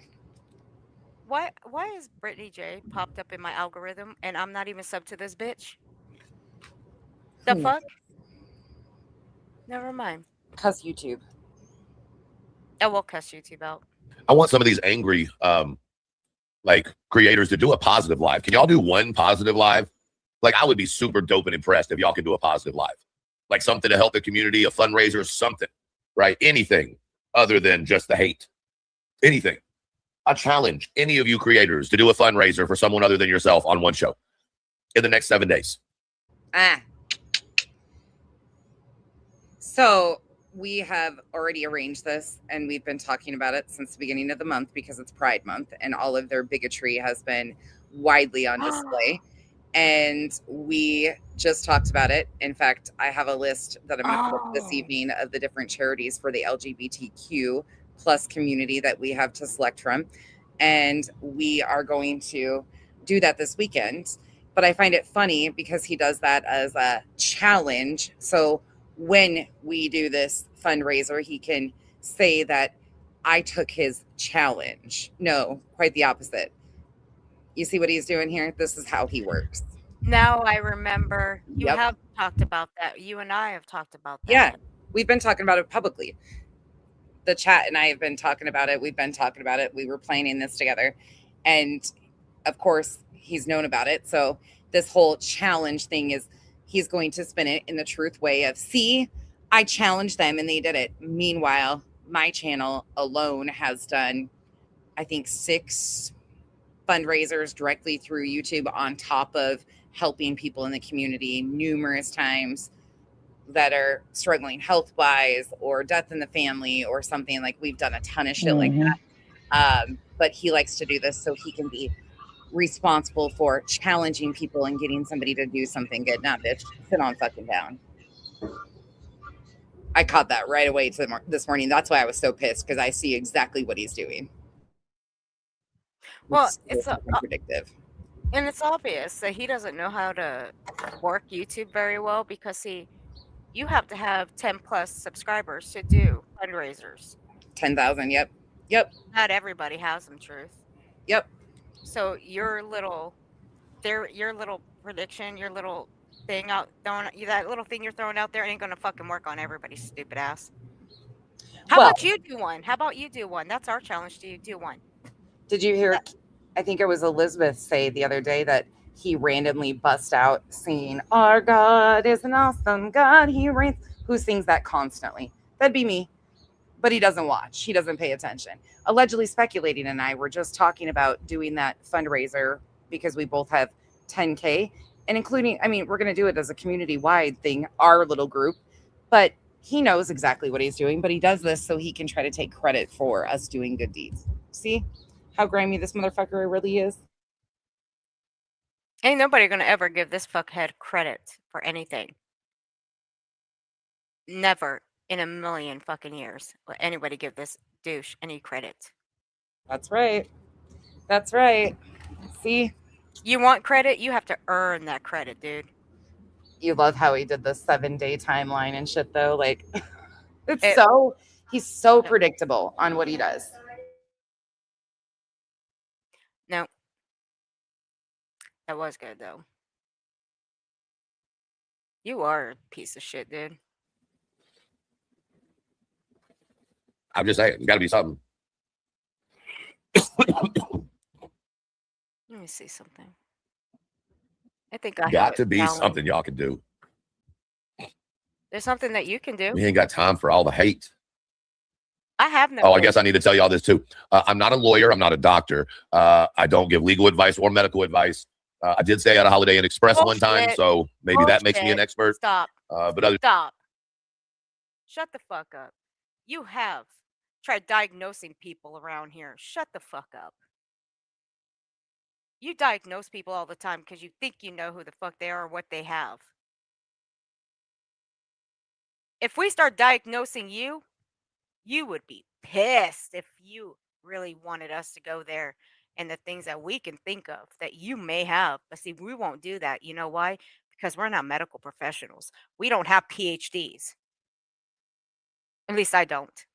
B: Why is Brittany J popped up in my algorithm and I'm not even subbed to this bitch? The fuck? Never mind.
C: Cuss YouTube.
B: I will cuss YouTube out.
E: I want some of these angry, like creators to do a positive live. Can y'all do one positive live? Like, I would be super dope and impressed if y'all can do a positive live. Like something to help the community, a fundraiser, something, right? Anything other than just the hate. Anything. I challenge any of you creators to do a fundraiser for someone other than yourself on one show in the next 7 days.
C: So we have already arranged this, and we've been talking about it since the beginning of the month, because it's Pride Month and all of their bigotry has been widely on display. And we just talked about it. In fact, I have a list that I'm going to put up this evening of the different charities for the LGBTQ plus community that we have to select from. And we are going to do that this weekend. But I find it funny because he does that as a challenge. So when we do this fundraiser, he can say that I took his challenge. No, quite the opposite. You see what he's doing here? This is how he works.
B: Now I remember. You have talked about that. You and I have talked about that.
C: Yeah, we've been talking about it publicly. The chat and I have been talking about it. We've been talking about it. We were planning this together. And of course, he's known about it. So this whole challenge thing is, he's going to spin it in the truth way of, see, I challenged them and they did it. Meanwhile, my channel alone has done, I think, 6 fundraisers directly through YouTube, on top of helping people in the community numerous times that are struggling health-wise or death in the family or something. Like, we've done a ton of shit like that. But he likes to do this so he can be responsible for challenging people and getting somebody to do something good. Nah, bitch, sit on fucking down. I caught that right away this morning. That's why I was so pissed, because I see exactly what he's doing.
B: Well, it's
C: predictive.
B: And it's obvious that he doesn't know how to work YouTube very well, because you have to have 10 plus subscribers to do fundraisers.
C: 10,000. Yep.
B: Not everybody has them, truth.
C: Yep.
B: So your little prediction, your little thing that little thing you're throwing out there ain't gonna fucking work on everybody's stupid ass. How about you do one? That's our challenge to you. Do one.
C: Did you hear? I think it was Elizabeth say the other day that he randomly bust out singing, "Our God is an awesome God, He reigns." Who sings that constantly? That'd be me. But he doesn't watch. He doesn't pay attention. Allegedly Speculating and I were just talking about doing that fundraiser, because we both have 10K, and including, I mean, we're going to do it as a community-wide thing, our little group, but he knows exactly what he's doing, but he does this so he can try to take credit for us doing good deeds. See how grimy this motherfucker really is?
B: Ain't nobody gonna ever give this fuckhead credit for anything. Never in a million fucking years will anybody give this douche any credit.
C: That's right. That's right. See?
B: You want credit? You have to earn that credit, dude.
C: You love how he did the 7-day timeline and shit, though. Like, he's so predictable on what he does.
B: No. That was good, though. You are a piece of shit, dude.
E: I'm just saying, it's got to be something.
B: Let me see something. I think I have
F: Got
B: it
F: to be
B: balanced.
F: something y'all can do.
B: There's something that you can do.
F: We ain't got time for all the hate.
B: I have no.
F: Oh, I guess I need to tell y'all this too. I'm not a lawyer. I'm not a doctor. I don't give legal advice or medical advice. I did stay at a Holiday Inn Express one time,
B: Bullshit.
F: so maybe that makes me an
B: Bullshit.
F: expert.
B: Stop.
F: But other
B: Stop. Shut the fuck up. You have tried diagnosing people around here. Shut the fuck up. You diagnose people all the time because you think you know who the fuck they are or what they have. If we start diagnosing you, you would be pissed if you really wanted us to go there and the things that we can think of that you may have. But see, we won't do that. You know why? Because we're not medical professionals. We don't have PhDs. At least I don't.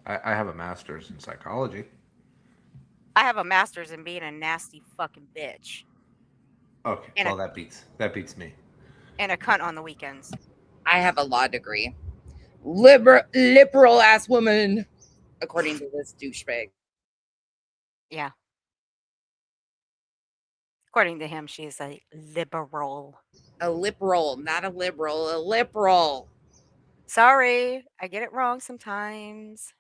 O: I have a master's in psychology.
B: I have a master's in being a nasty fucking bitch
O: Okay,
B: And a-
O: well that beats me.
B: and a cunt on the weekends.
C: I have a law degree. Liberal ass woman, according to this douchebag.
B: Yeah. According to him, she's a liberal.
C: A liberal, not a liberal, a liberal.
B: Sorry, I get it wrong sometimes.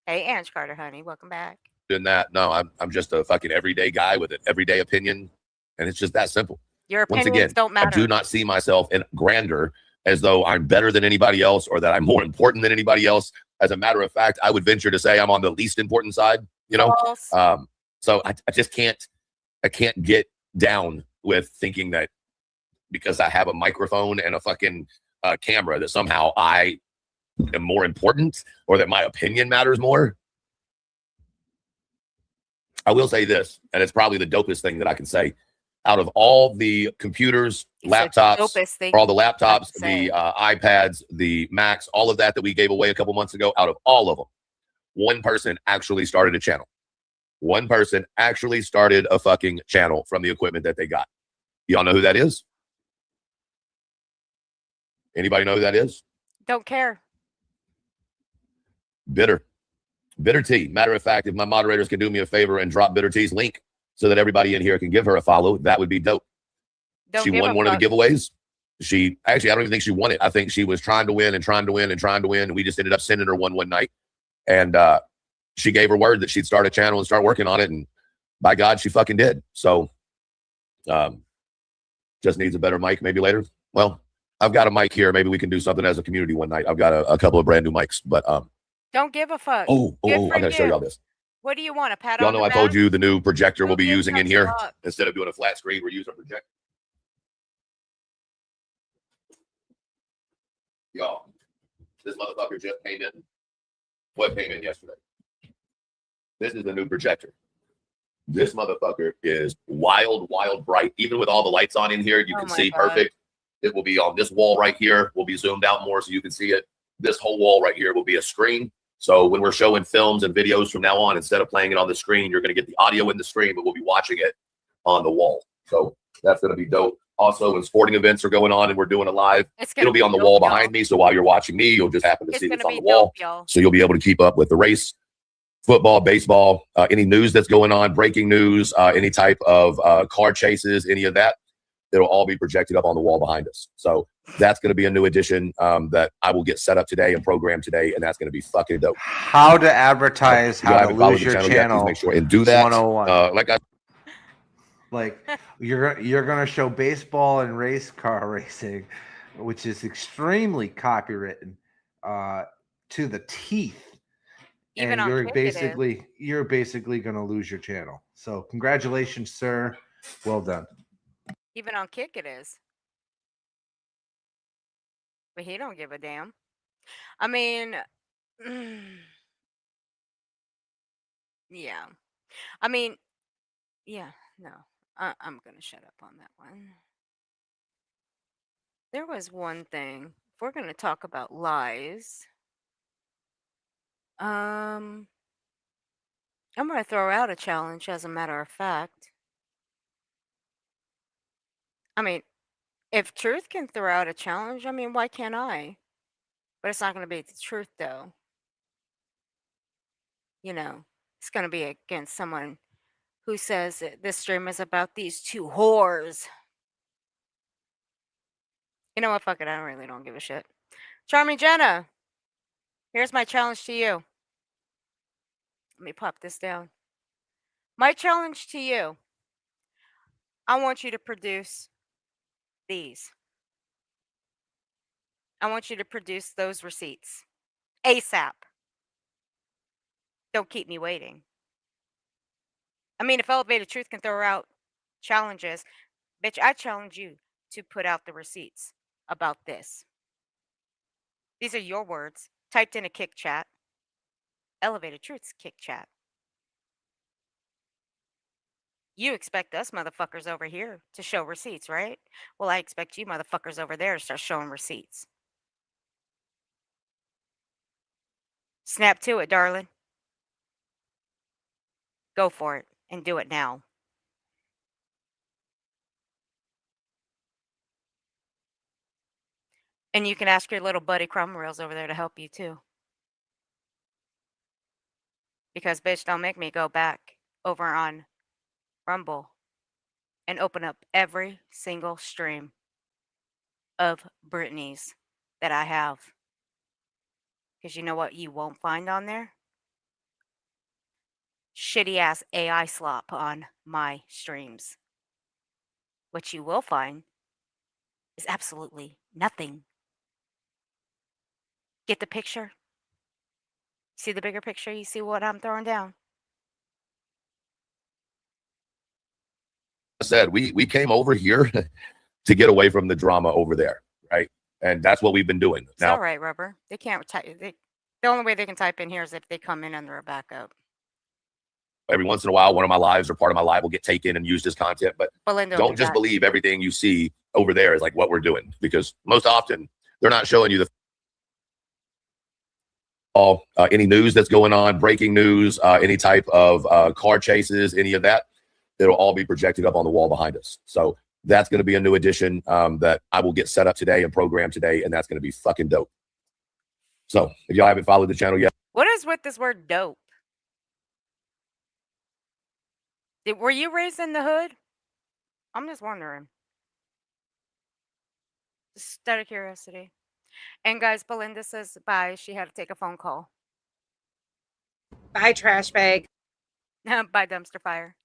B: Hey, Ange Carter, honey, welcome back.
F: than that, no, I'm just a fucking everyday guy with an everyday opinion, and it's just that simple.
B: Your
F: Once
B: opinions
F: again,
B: don't
F: I
B: matter.
F: do not see myself in grandeur as though I'm better than anybody else or that I'm more important than anybody else. As a matter of fact, I would venture to say I'm on the least important side, you know?
B: False.
F: So I just can't get down with thinking that because I have a microphone and a fucking camera that somehow I am more important or that my opinion matters more. I will say this, and it's probably the dopest thing that I can say. Out of all the computers, laptops,
B: dopest thing
F: or all the
B: I can
F: laptops,
B: say.
F: the iPads, the Macs, all of that we gave away a couple months ago, out of all of them, one person actually started a channel. One person actually started a fucking channel from the equipment that they got. Y'all know who that is? Anybody know who that is?
B: Don't care.
F: Bitter Tea. Matter of fact, if my moderators can do me a favor and drop Bitter Tea's link so that everybody in here can give her a follow, that would be dope.
B: Don't
F: She
B: give
F: won
B: a
F: one of
B: fuck.
F: the giveaways. She actually, I don't even think she won it. I think she was trying to win and trying to win and trying to win. And we just ended up sending her one night. And she gave her word that she'd start a channel and start working on it. And by God, she fucking did. So just needs a better mic maybe later. Well, I've got a mic here. Maybe we can do something as a community one night. I've got a couple of brand new mics, but
B: Don't give a fuck.
F: oh,
B: Good
F: I
B: for
F: gotta show
B: you.
F: y'all this.
B: What do you want? A pat
F: Y'all
B: on
F: know
B: the
F: I told
B: back?
F: you the new projector we'll be
B: Who gives
F: using in
B: such
F: here.
B: fuck?
F: Instead of doing a flat screen, we're using a projector. Y'all, this motherfucker just came in. What came in yesterday? This is the new projector. This motherfucker is wild bright. Even with all the lights on in here, you
B: Oh
F: can
B: my
F: see
B: God.
F: perfect. It will be on this wall right here. Will be zoomed out more so you can see it. This whole wall right here will be a screen. So when we're showing films and videos from now on, instead of playing it on the screen, you're going to get the audio in the screen, but we'll be watching it on the wall. So that's going to be dope. Also, when sporting events are going on and we're doing a live, it'll be on the wall behind me. So while you're watching me, you'll just happen to see what's on the wall. So you'll be able to keep up with the race, football, baseball, any news that's going on, breaking news, any type of car chases, any of that. It'll all be projected up on the wall behind us. So that's going to be a new addition that I will get set up today and programmed today, and that's going to be fucking dope.
O: How to advertise, how to lose your
F: yet,
O: channel.
F: please make sure and do that.
O: 101. Like you're gonna show baseball and race car racing, which is extremely copywritten to the teeth.
B: Even
O: and
B: on
O: you're
B: Kick it is.
O: basically gonna lose your channel. So congratulations, sir. Well done.
B: Even on Kick it is. But he don't give a damn. I mean, yeah. I mean, yeah, no. I'm going to shut up on that one. There was one thing. If we're going to talk about lies, I'm going to throw out a challenge as a matter of fact. I mean, if Truth can throw out a challenge, I mean, why can't I? But it's not going to be the truth, though. You know, it's going to be against someone who says that this stream is about these two whores. You know what? Fuck it. I really don't give a shit. Charming Jenna, here's my challenge to you. Let me pop this down. My challenge to you. I want you to produce these. I want you to produce those receipts ASAP. Don't keep me waiting. I mean, if Elevated Truth can throw out challenges, bitch, I challenge you to put out the receipts about this. These are your words, typed in a kick chat. Elevated Truth's kick chat. You expect us motherfuckers over here to show receipts, right? Well, I expect you motherfuckers over there to start showing receipts. Snap to it, darling. Go for it and do it now. And you can ask your little buddy Crumb Rails over there to help you too. Because, bitch, don't make me go back over on Rumble and open up every single stream of Brittany's that I have. Because you know what you won't find on there? Shitty ass AI slop on my streams. What you will find is absolutely nothing. Get the picture? See the bigger picture? You see what I'm throwing down?
E: I said we came over here to get away from the drama over there, right? And that's what we've been doing.
B: It's all right, Rubber. They can't type. The only way they can type in here is if they come in under a backup.
E: Every once in a while, one of my lives or part of my live will get taken and used as content, but
B: Belinda
E: don't just believe everything you see over there is like what we're doing, because most often they're not showing you any news that's going on, breaking news, any type of car chases, any of that. It'll all be projected up on the wall behind us. So that's going to be a new addition that I will get set up today and programmed today, and that's going to be fucking dope. So if y'all haven't followed the channel yet,
B: what is with this word dope? Were you raised in the hood? I'm just wondering. Just out of curiosity. And guys, Belinda says bye. She had to take a phone call.
C: Bye, trash bag.
B: Bye, dumpster fire.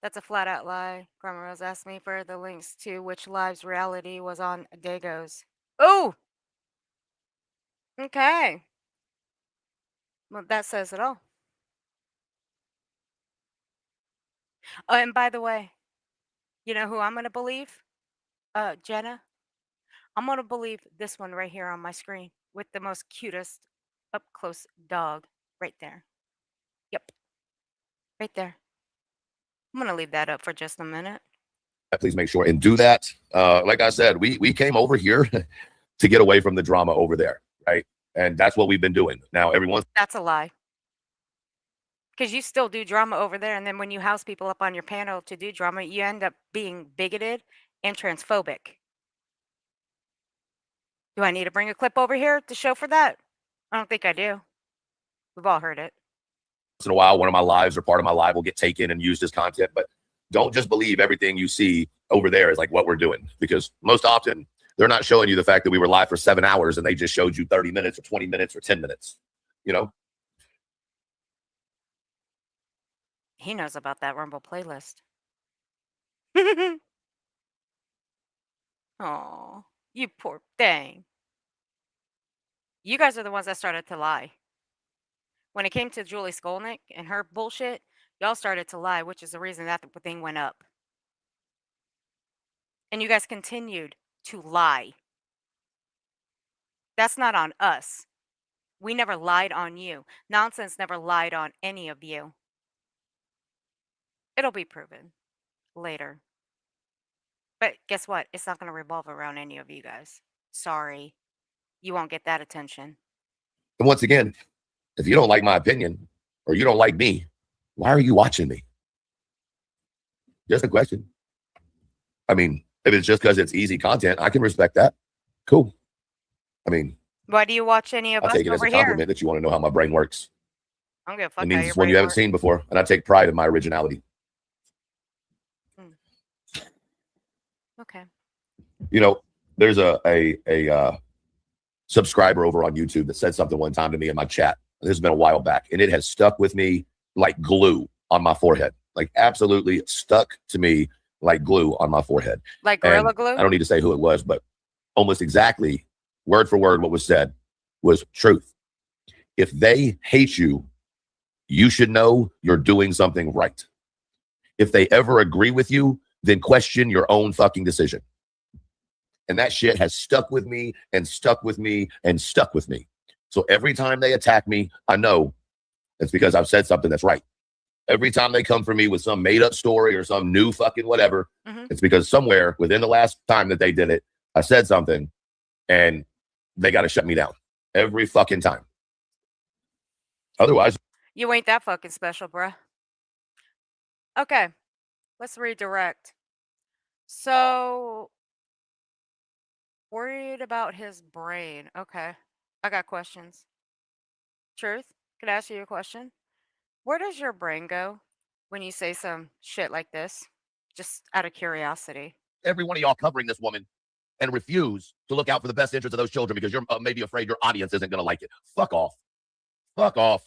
B: That's a flat out lie. Grandma Rose asked me for the links to which live's reality was on Dago's. Oh! Okay. Well, that says it all. Oh, and by the way, you know who I'm going to believe? Jenna. I'm going to believe this one right here on my screen with the most cutest up close dog right there. Yep. Right there. I'm going to leave that up for just a minute.
E: please make sure and do that. Like I said, we came over here to get away from the drama over there, right? And that's what we've been doing. Now, everyone's
B: That's a lie. Because you still do drama over there, and then when you house people up on your panel to do drama, you end up being bigoted and transphobic. Do I need to bring a clip over here to show for that? I don't think I do. We've all heard it.
E: once in a while, one of my lives or part of my live will get taken and used as content, but don't just believe everything you see over there is like what we're doing, because most often they're not showing you the fact that we were live for 7 hours and they just showed you 30 minutes or 20 minutes or 10 minutes, you know?
B: He knows about that Rumble playlist. Oh, you poor thing. You guys are the ones that started to lie. When it came to Julie Skolnick and her bullshit, y'all started to lie, which is the reason that the thing went up. And you guys continued to lie. That's not on us. We never lied on you. Nonsense never lied on any of you. It'll be proven later. But guess what? It's not going to revolve around any of you guys. Sorry. You won't get that attention.
E: And once again, if you don't like my opinion or you don't like me, why are you watching me? Just a question. I mean, if it's just because it's easy content, I can respect that. Cool. I mean,
B: Why do you watch any of
E: I'll
B: us
E: take it as
B: over
E: a
B: here?
E: compliment that you want to know how my brain works.
D: I don't give a
F: It
D: fuck how
F: means
D: your
F: it's one
D: brain
F: you haven't
D: works.
F: seen before, and I take pride in my originality.
D: Okay.
F: You know, there's a subscriber over on YouTube that said something one time to me in my chat. This has been a while back, and it has stuck with me like glue on my forehead. Like absolutely stuck to me like glue on my forehead.
D: Like
F: And
D: Gorilla Glue?
F: I don't need to say who it was, but almost exactly word for word what was said was truth. If they hate you, you should know you're doing something right. If they ever agree with you, then question your own fucking decision. And that shit has stuck with me and stuck with me and stuck with me. So every time they attack me, I know it's because I've said something that's right. Every time they come for me with some made up story or some new fucking whatever, it's because somewhere within the last time that they did it, I said something and they got to shut me down every fucking time. Otherwise,
D: You ain't that fucking special, bruh. Okay, let's redirect. So, worried about his brain. Okay, I got questions. Truth, could I ask you a question? Where does your brain go when you say some shit like this? Just out of curiosity.
F: every one of y'all covering this woman and refuse to look out for the best interest of those children because you're maybe afraid your audience isn't going to like it. Fuck off. Fuck off.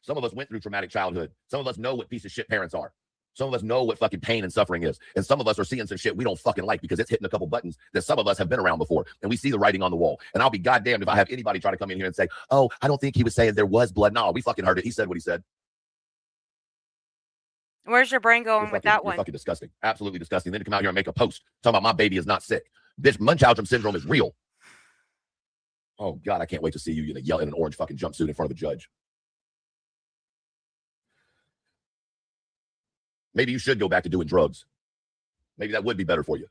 F: Some of us went through traumatic childhood. Some of us know what piece of shit parents are. Some of us know what fucking pain and suffering is. And some of us are seeing some shit we don't fucking like because it's hitting a couple buttons that some of us have been around before. And we see the writing on the wall. And I'll be goddamned if I have anybody try to come in here and say, oh, I don't think he was saying there was blood. No, we fucking heard it. He said what he said.
D: Where's your brain going with that
F: You're
D: one?
F: fucking disgusting. Absolutely disgusting. Then to come out here and make a post talking about my baby is not sick. Bitch, Munchausen syndrome is real. Oh, God, I can't wait to see you yell in an orange fucking jumpsuit in front of a judge. Maybe you should go back to doing drugs. Maybe that would be better for you.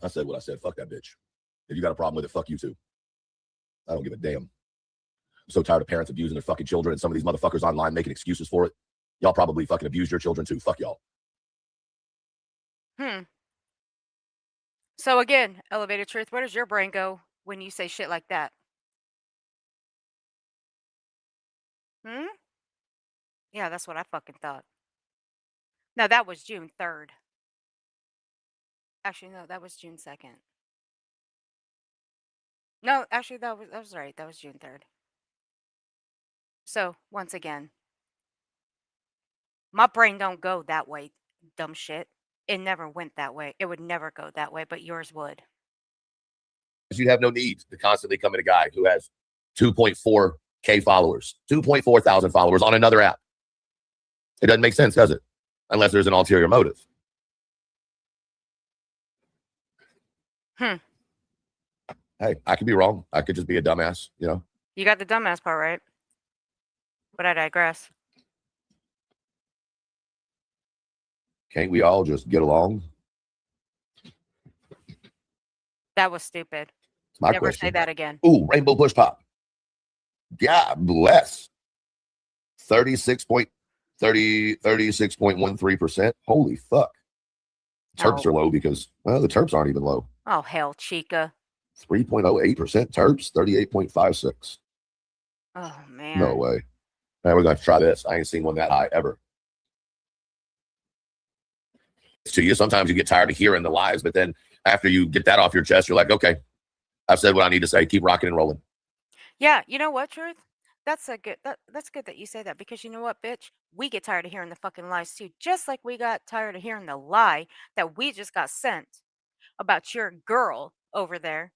F: I said what I said. Fuck that bitch. If you got a problem with it, fuck you too. I don't give a damn. I'm so tired of parents abusing their fucking children and some of these motherfuckers online making excuses for it. Y'all probably fucking abused your children too. Fuck y'all.
D: So again, elevated truth, where does your brain go when you say shit like that? Yeah, that's what I fucking thought. No, that was June 3rd. Actually, no, that was June 2nd. No, actually, that was right. That was June 3rd. So, once again, my brain don't go that way, dumb shit. It never went that way. It would never go that way, but yours would.
F: You have no need to constantly come at a guy who has 2.4K followers, 2.4 thousand followers on another app. It doesn't make sense, does it? Unless there's an ulterior motive. Hey, I could be wrong. I could just be a dumbass, you know?
D: You got the dumbass part right. But I digress.
F: Can't we all just get along?
D: That was stupid.
F: My
D: Never
F: question.
D: say that again.
F: Ooh, Rainbow Push Pop. God bless. 36.13%. Holy fuck. Terps are low because, well, the terps aren't even low.
D: Oh, hell, Chica.
F: 3.08% terps, 38.56.
D: Oh, man.
F: No way. Man, we're going to try this. I ain't seen one that high ever. To you, sometimes you get tired of hearing the lies, but then after you get that off your chest, you're like, okay, I've said what I need to say. Keep rocking and rolling.
D: Yeah, you know what, Truth? That's good that you say that because you know what, bitch? We get tired of hearing the fucking lies too. Just like we got tired of hearing the lie that we just got sent about your girl over there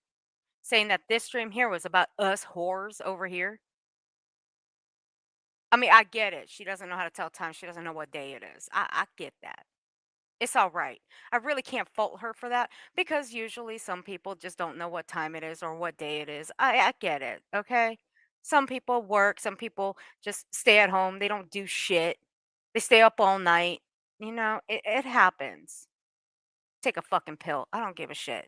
D: saying that this stream here was about us whores over here. I mean, I get it. She doesn't know how to tell time. She doesn't know what day it is. I get that. It's all right. I really can't fault her for that because usually some people just don't know what time it is or what day it is. I get it. Okay. Some people work. Some people just stay at home. They don't do shit. They stay up all night. You know, it happens. Take a fucking pill. I don't give a shit.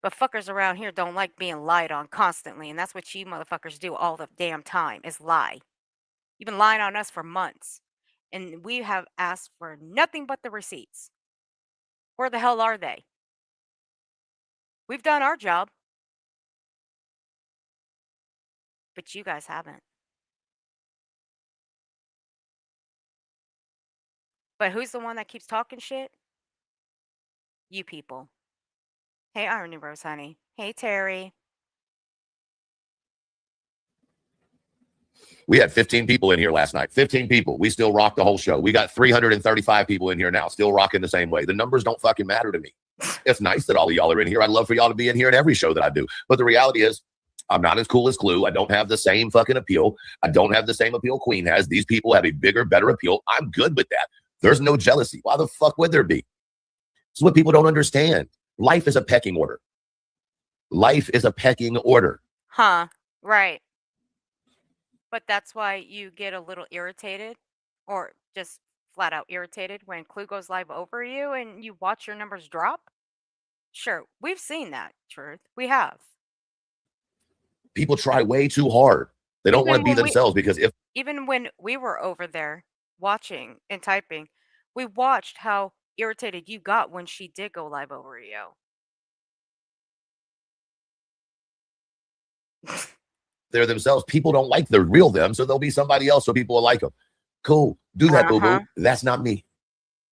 D: But fuckers around here don't like being lied on constantly. And that's what you motherfuckers do all the damn time is lie. You've been lying on us for months. And we have asked for nothing but the receipts. Where the hell are they?
B: We've done our job. But you guys haven't. But who's the one that keeps talking shit? You people. Hey, Irony Rose, honey. Hey, Terry.
F: We had 15 people in here last night. 15 people. We still rocked the whole show. We got 335 people in here now, still rocking the same way. The numbers don't fucking matter to me. It's nice that all of y'all are in here. I'd love for y'all to be in here in every show that I do. But the reality is, I'm not as cool as Clue. I don't have the same fucking appeal. I don't have the same appeal Queen has. These people have a bigger, better appeal. I'm good with that. There's no jealousy. Why the fuck would there be? It's what people don't understand. Life is a pecking order. Life is a pecking order.
B: Huh. Right. But that's why you get a little irritated or just flat out irritated when Clue goes live over you and you watch your numbers drop. Sure. We've seen that, Truth. We have.
F: People try way too hard. They don't want to be themselves because
B: even when we were over there watching and typing, we watched how irritated you got when she did go live over you.
F: they're themselves, people don't like the real them, so they'll be somebody else so people will like them. Cool. Do that, boo-boo. That's not me.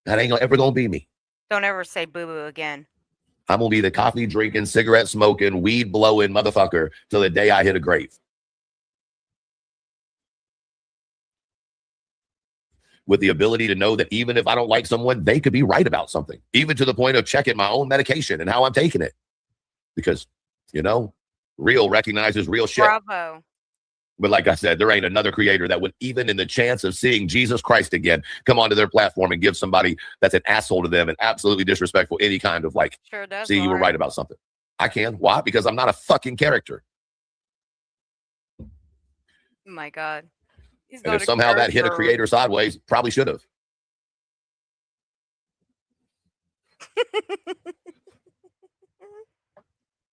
F: That ain't ever gonna be me.
B: Don't ever say boo-boo again.
F: I'm gonna be the coffee drinking, cigarette smoking, weed blowing motherfucker till the day I hit a grave. With the ability to know that even if I don't like someone, they could be right about something, even to the point of checking my own medication and how I'm taking it. Because, you know, real recognizes real shit.
B: Bravo.
F: But like I said, there ain't another creator that would, even in the chance of seeing Jesus Christ again, come onto their platform and give somebody that's an asshole to them and absolutely disrespectful any kind of like,
B: sure does,
F: see, you were right about something. I can. Why? Because I'm not a fucking character.
B: Oh my God.
F: And if somehow that hit a creator sideways, probably should have.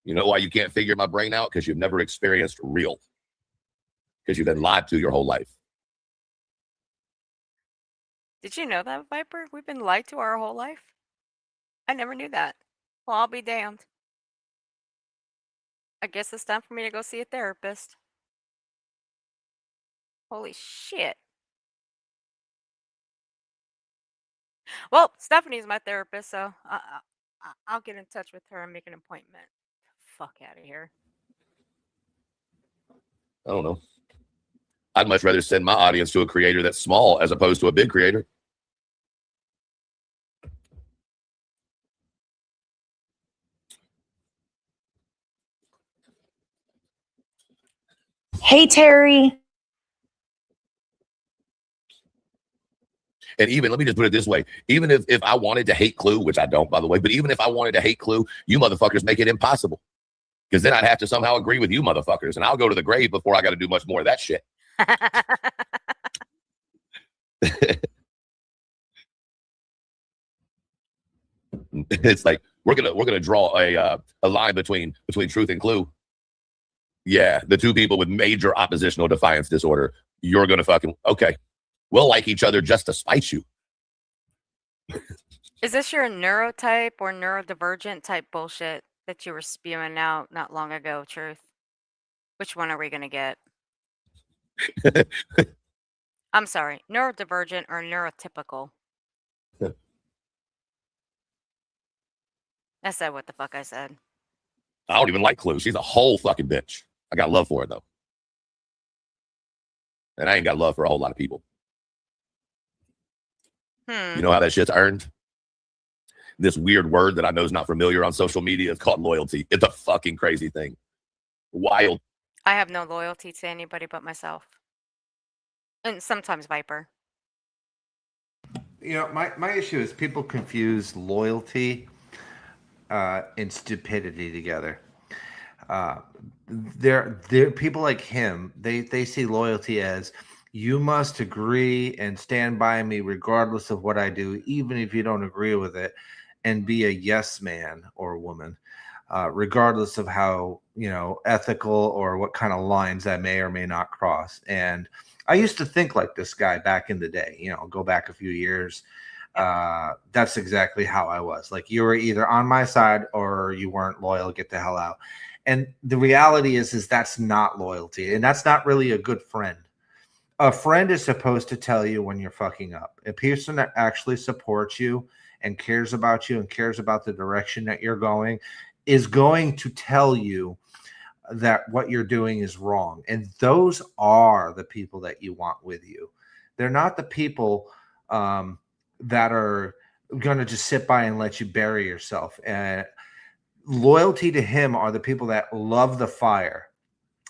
F: You know why you can't figure my brain out? Because you've never experienced real. Because you've been lied to your whole life.
B: Did you know that, Viper? We've been lied to our whole life? I never knew that. Well, I'll be damned. I guess it's time for me to go see a therapist. Holy shit. Well, Stephanie's my therapist, so I'll get in touch with her and make an appointment. Fuck out of here.
F: I don't know. I'd much rather send my audience to a creator that's small as opposed to a big creator.
C: Hey, Terry.
F: And even, let me just put it this way. Even if I wanted to hate Clue, which I don't, by the way, but even if I wanted to hate Clue, you motherfuckers make it impossible. Because then I'd have to somehow agree with you motherfuckers. And I'll go to the grave before I got to do much more of that shit. It's like, we're gonna draw a line between Truth and Clue. Yeah, the two people with major oppositional defiance disorder. You're gonna fucking, okay. We'll like each other just to spite you.
B: Is this your neurotype or neurodivergent type bullshit that you were spewing out not long ago, Truth? Which one are we going to get? I'm sorry, neurodivergent or neurotypical? I said what the fuck I said.
F: I don't even like Clue. She's a whole fucking bitch. I got love for her, though. And I ain't got love for a whole lot of people. You know how that shit's earned? This weird word that I know is not familiar on social media is called loyalty. It's a fucking crazy thing. Wild.
B: I have no loyalty to anybody but myself. And sometimes Viper.
O: You know, my issue is people confuse loyalty and stupidity together. They're people like him. They see loyalty as, you must agree and stand by me regardless of what I do, even if you don't agree with it, and be a yes man or woman, regardless of how, you know, ethical or what kind of lines I may or may not cross. And I used to think like this guy back in the day, you know, go back a few years. That's exactly how I was. Like, you were either on my side or you weren't loyal. Get the hell out. And the reality is that's not loyalty, and that's not really a good friend. A friend is supposed to tell you when you're fucking up. A person that actually supports you and cares about you and cares about the direction that you're going is going to tell you that what you're doing is wrong. And those are the people that you want with you. They're not the people that are going to just sit by and let you bury yourself. And loyalty to him are the people that love the fire.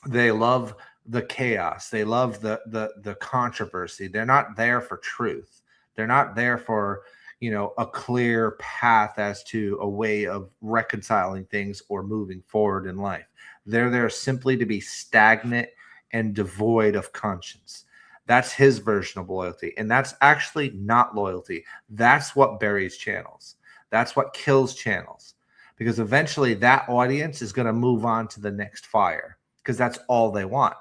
O: They love the chaos. They love the controversy. They're not there for truth. They're not there for, a clear path as to a way of reconciling things or moving forward in life. They're there simply to be stagnant and devoid of conscience. That's his version of loyalty. And that's actually not loyalty. That's what buries channels. That's what kills channels. Because eventually that audience is going to move on to the next fire, because that's all they want.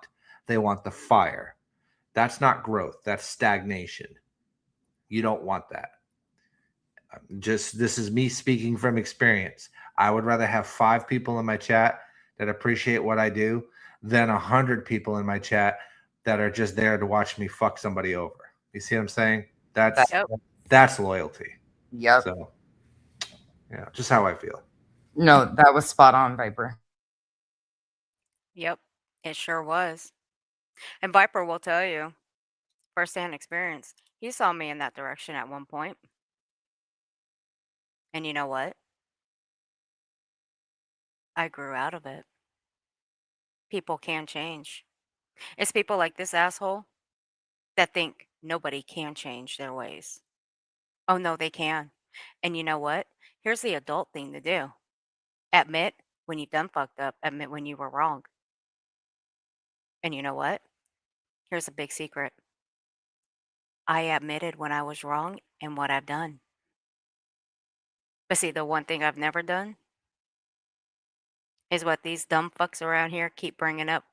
O: They want the fire. That's not growth. That's stagnation. You don't want that. This is me speaking from experience. I would rather have 5 people in my chat that appreciate what I do than 100 people in my chat that are just there to watch me fuck somebody over. You see what I'm saying? That's loyalty.
C: Yep.
O: So, yeah, just how I feel.
C: No, that was spot on, Viper.
B: Yep, it sure was. And Viper will tell you, firsthand experience, he saw me in that direction at one point. And you know what? I grew out of it. People can change. It's people like this asshole that think nobody can change their ways. Oh, no, they can. And you know what? Here's the adult thing to do. Admit when you've done fucked up. Admit when you were wrong. And you know what? Here's a big secret. I admitted when I was wrong and what I've done. But see, the one thing I've never done is what these dumb fucks around here keep bringing up.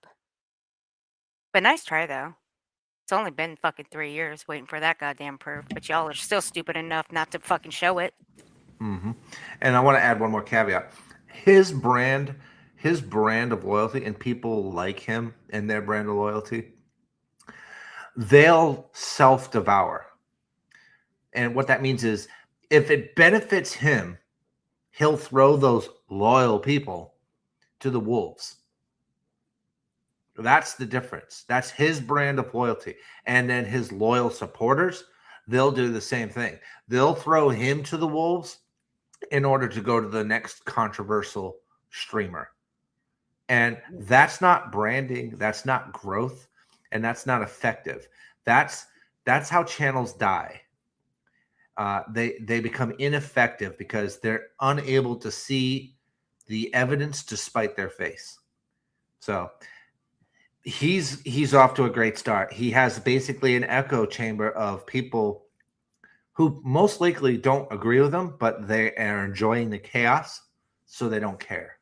B: But nice try, though. It's only been fucking 3 years waiting for that goddamn proof, but y'all are still stupid enough not to fucking show it.
O: Mm-hmm. And I want to add one more caveat. His brand of loyalty, and people like him and their brand of loyalty, they'll self-devour. And what that means is, if it benefits him, he'll throw those loyal people to the wolves. That's the difference. That's his brand of loyalty. And then his loyal supporters, they'll do the same thing. They'll throw him to the wolves in order to go to the next controversial streamer. And that's not branding. That's not growth. And that's not effective. That's how channels die. They become ineffective because they're unable to see the evidence despite their face. So he's off to a great start. He has basically an echo chamber of people who most likely don't agree with him, but they are enjoying the chaos, so they don't care.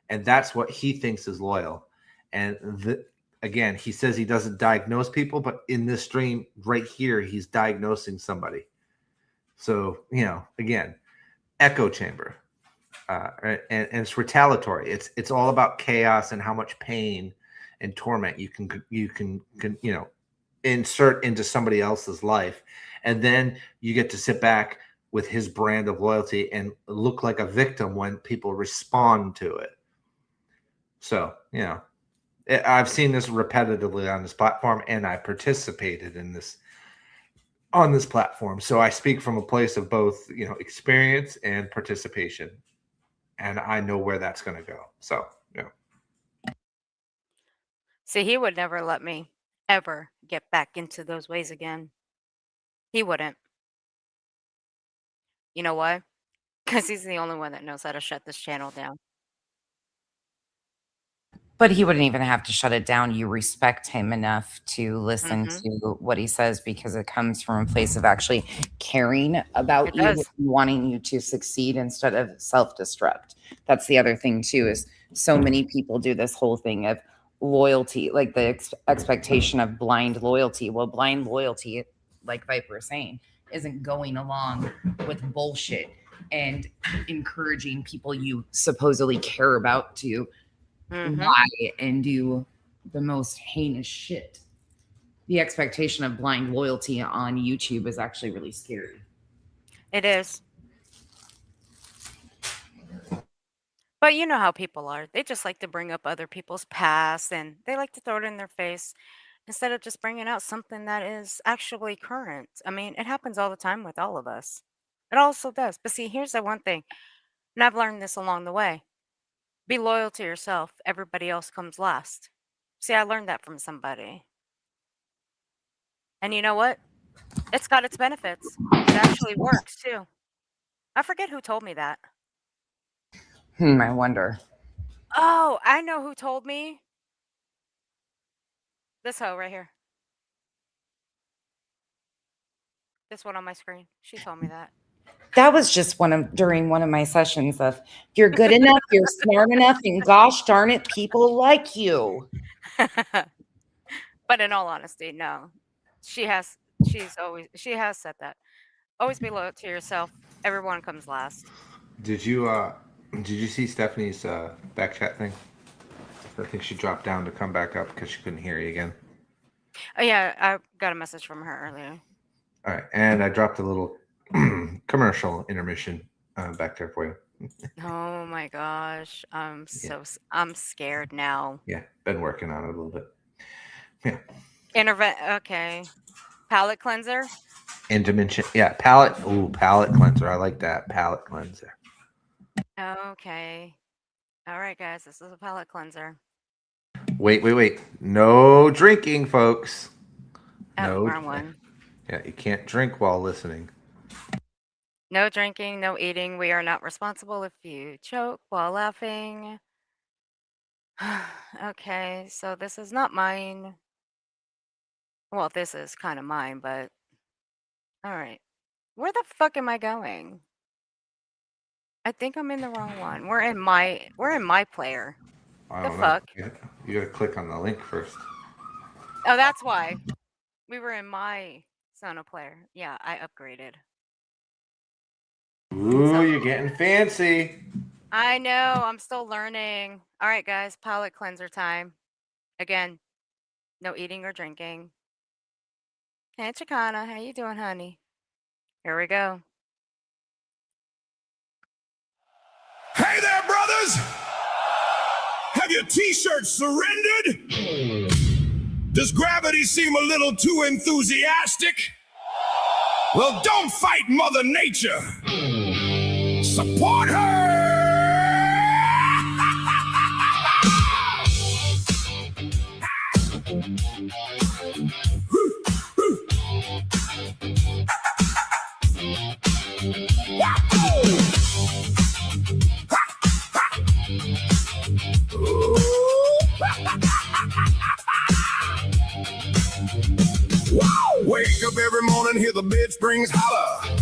O: And that's what he thinks is loyal. And again, he says he doesn't diagnose people, but in this stream right here, he's diagnosing somebody. So, again, echo chamber. And it's retaliatory. It's all about chaos and how much pain and torment you can insert into somebody else's life, and then you get to sit back with his brand of loyalty and look like a victim when people respond to it. So I've seen this repetitively on this platform, and I participated in this on this platform, so I speak from a place of both experience and participation, and I know where that's going to go. So
B: See, he would never let me ever get back into those ways again. He wouldn't. You know why? Because he's the only one that knows how to shut this channel down.
C: But he wouldn't even have to shut it down. You respect him enough to listen to what he says, because it comes from a place of actually caring about you, wanting you to succeed instead of self-destruct. That's the other thing too, is so many people do this whole thing of loyalty, like the expectation of blind loyalty. Well, blind loyalty like Viper was saying, isn't going along with bullshit and encouraging people you supposedly care about to lie and do the most heinous shit. The expectation of blind loyalty on YouTube is actually really scary.
B: It is. But you know how people are. They just like to bring up other people's past and they like to throw it in their face instead of just bringing out something that is actually current. I mean, it happens all the time with all of us. It also does. But see, here's the one thing, and I've learned this along the way. Be loyal to yourself. Everybody else comes last. See, I learned that from somebody. And you know what? It's got its benefits. It actually works too. I forget who told me that.
C: I wonder.
B: Oh, I know who told me. This hoe right here. This one on my screen. She told me that.
C: That was just during one of my sessions of, you're good enough, you're smart enough, and gosh darn it, people like you.
B: But in all honesty, no. She has said that. Always be loyal to yourself. Everyone comes last.
O: Did you see Stephanie's back chat thing? I think she dropped down to come back up because she couldn't hear you again.
B: Oh yeah, I got a message from her earlier.
O: All right, and I dropped a little commercial intermission back there for you.
B: Oh my gosh, I'm scared now.
O: Yeah, been working on it a little bit. Yeah.
B: Okay. Palette cleanser.
O: Intermission. Yeah, palette. Ooh, palette cleanser. I like that. Palette cleanser.
B: Okay. All right, guys, this is a palette cleanser.
O: Wait. No drinking, folks.
B: Oh, wrong one.
O: Yeah, you can't drink while listening.
B: No drinking, no eating. We are not responsible if you choke while laughing. Okay, so this is not mine. Well, this is kind of mine, but all right. Where the fuck am I going? I think I'm in the wrong one. We're in my player. The fuck?
O: You gotta click on the link first.
B: Oh, that's why. We were in my Sono player. Yeah, I upgraded.
O: Ooh, you're getting fancy.
B: I know. I'm still learning. All right, guys. Palette cleanser time. Again, no eating or drinking. Hey, Chicana. How you doing, honey? Here we go.
P: Hey there, brothers! Have your t-shirts surrendered? Does gravity seem a little too enthusiastic? Well, don't fight Mother Nature. Support her! Wake up every morning, hear the bed springs holler.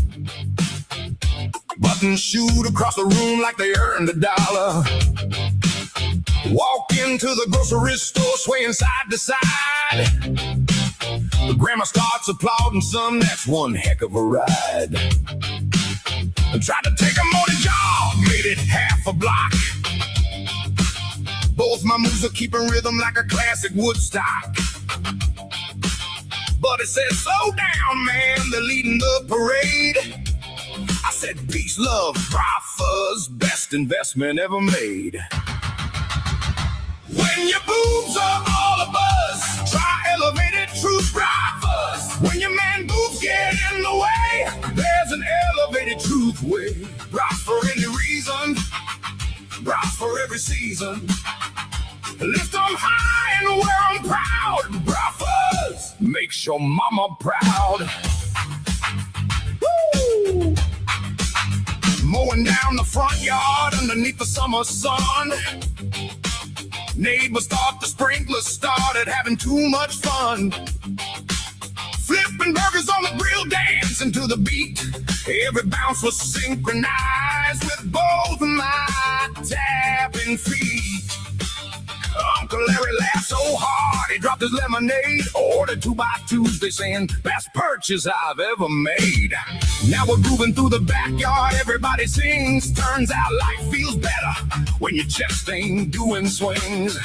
P: Buttons shoot across the room like they earned $1. Walk into the grocery store, swaying side to side. The grandma starts applauding some, that's one heck of a ride. I tried to take a morning jog, made it half a block. Both my moves are keeping rhythm like a classic Woodstock. But it says, slow down, man, they're leading the parade. I said, peace, love, profit's best investment ever made. When your boobs are all a buzz, try elevated truth profit's. When your man boobs get in the way, there's an elevated truth way. Rock for any reason, rock for every season. Lift them high and wear them proud. Brothers, makes your mama proud. Woo! Mowing down the front yard underneath the summer sun. Neighbors thought the sprinklers started having too much fun. Flipping burgers on the grill, dancing to the beat. Every bounce was synchronized with both my tapping feet. I'm Uncle Larry laughed so hard he dropped his lemonade. Ordered 2 by 2s, they saying, best purchase I've ever made. Now we're grooving through the backyard, everybody sings. Turns out life feels better when your chest ain't doing swings.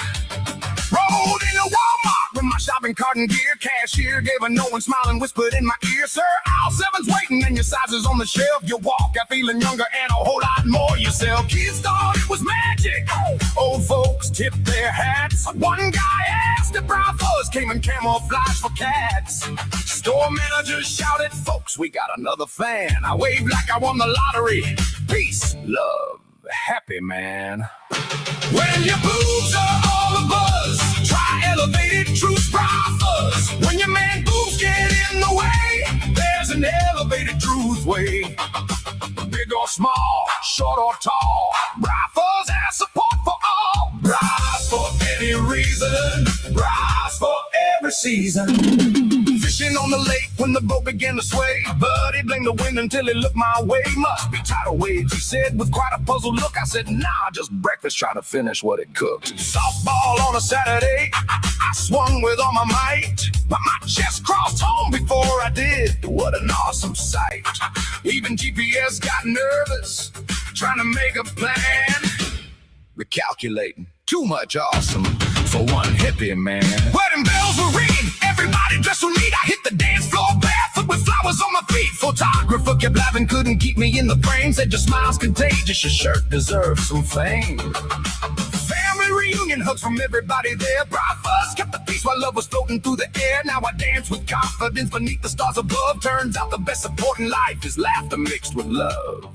P: Rolled into Walmart with my shopping cart and gear. Cashier gave a knowing smile and whispered in my ear, sir, aisle 7's waiting and your size is on the shelf. You walk out feeling younger and a whole lot more yourself. Kids thought it was magic. Old folks tipped their hats. One guy asked if brown fuzz came in camouflage for cats. Store manager shouted, folks, we got another fan. I waved like I won the lottery. Peace, love, happy man. When your boobs are all abuzz, try elevated truth fuzz. When your man boobs get in the way, there's an elevated truth way. Big or small, short or tall, bra fuzz has support for all. Bras for any reason, bras for every season. Fishing on the lake when the boat began to sway. Buddy blamed the wind until he looked my way. Must be tidal waves, he said with quite a puzzled look. I said, nah, just breakfast trying to finish what it cooked. Softball on a Saturday, I swung with all my might. But my chest crossed home before I did. What an awesome sight. Even GPS got nervous, trying to make a plan. Recalculating, too much awesome for one hippie man. Wedding bells were ringing, everybody dressed so neat. I hit the dance floor barefoot with flowers on my feet. Photographer kept laughing, couldn't keep me in the frame. Said your smile's contagious, your shirt deserves some fame. Family reunion, hugs from everybody there. Bright fuzz kept the peace while love was floating through the air. Now I dance with confidence beneath the stars above. Turns out the best support in life is laughter mixed with love.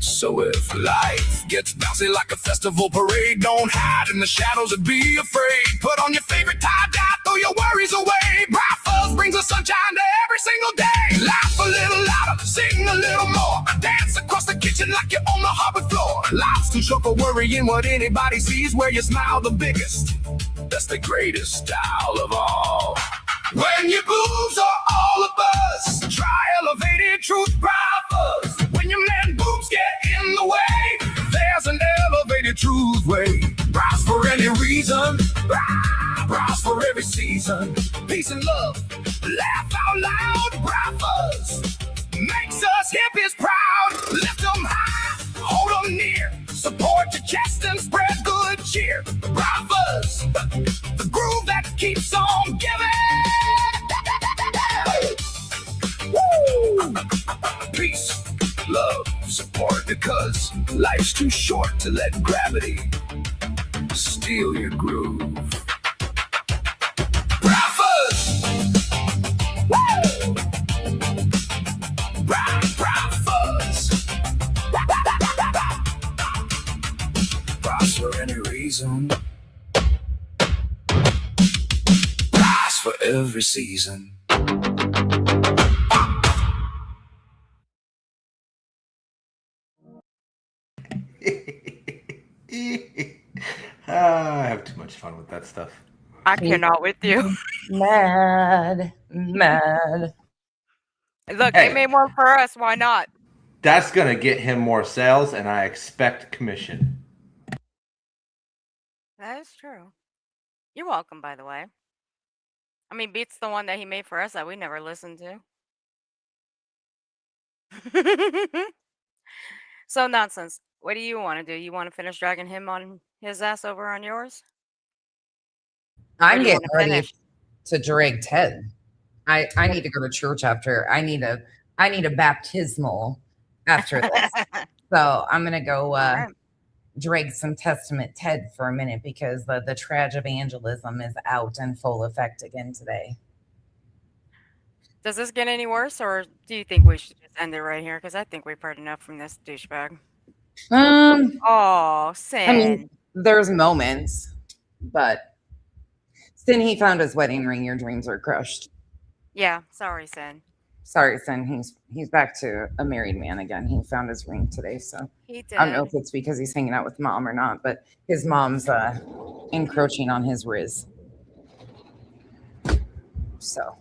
P: So if life gets bouncy like a festival parade, don't hide in the shadows and be afraid. Put on your favorite tie-dye, throw your worries away. Bright fuzz brings the sunshine to every single day. Laugh a little louder, sing a little more. Dance across the kitchen like you're on the hardwood floor. Life's too short for worrying what anybody sees. Where you smile the biggest, that's the greatest style of all. When your boobs are all abuzz, try elevated truth bright fuzz. When your man boobs get in the way, there's an elevated truth way. Brows for any reason, brows for every season. Peace and love, laugh out loud, bright fuzz. Makes us hippies proud. Lift them high, hold them near. Support your chest and spread good cheer. Bright fuzz, the groove that keeps on giving. Woo! Peace, love, support, because life's too short to let gravity steal your groove. Bright fuzz! Woo! Bright fuzz! Rise for any reason. Rise for every season.
O: I have too much fun with that stuff.
B: I cannot with you.
C: Mad.
B: Look,
O: Hey.
B: they made one for us. Why not?
O: That's gonna get him more sales, and I expect commission.
B: That is true. You're welcome, by the way. I mean, beats the one that he made for us that we never listened to. So nonsense. What do you want to do? You want to finish dragging him on his ass over on yours?
C: I'm
B: do you
C: getting
B: wanna
C: ready
B: finish?
C: to drag Ted. I need to go to church after. I need a baptismal after this. So I'm gonna go drag some Testament Ted for a minute because the trage evangelism is out in full effect again today.
B: Does this get any worse, or do you think we should just end it right here? Because I think we've heard enough from this douchebag. Oh, Sin.
C: I mean, there's moments, but Sin, he found his wedding ring. Your dreams are crushed.
B: Yeah, sorry, Sin.
C: Sorry, Sin. He's back to a married man again. He found his ring today, so
B: He did.
C: I don't know if it's because he's hanging out with mom or not, but his mom's encroaching on his riz. So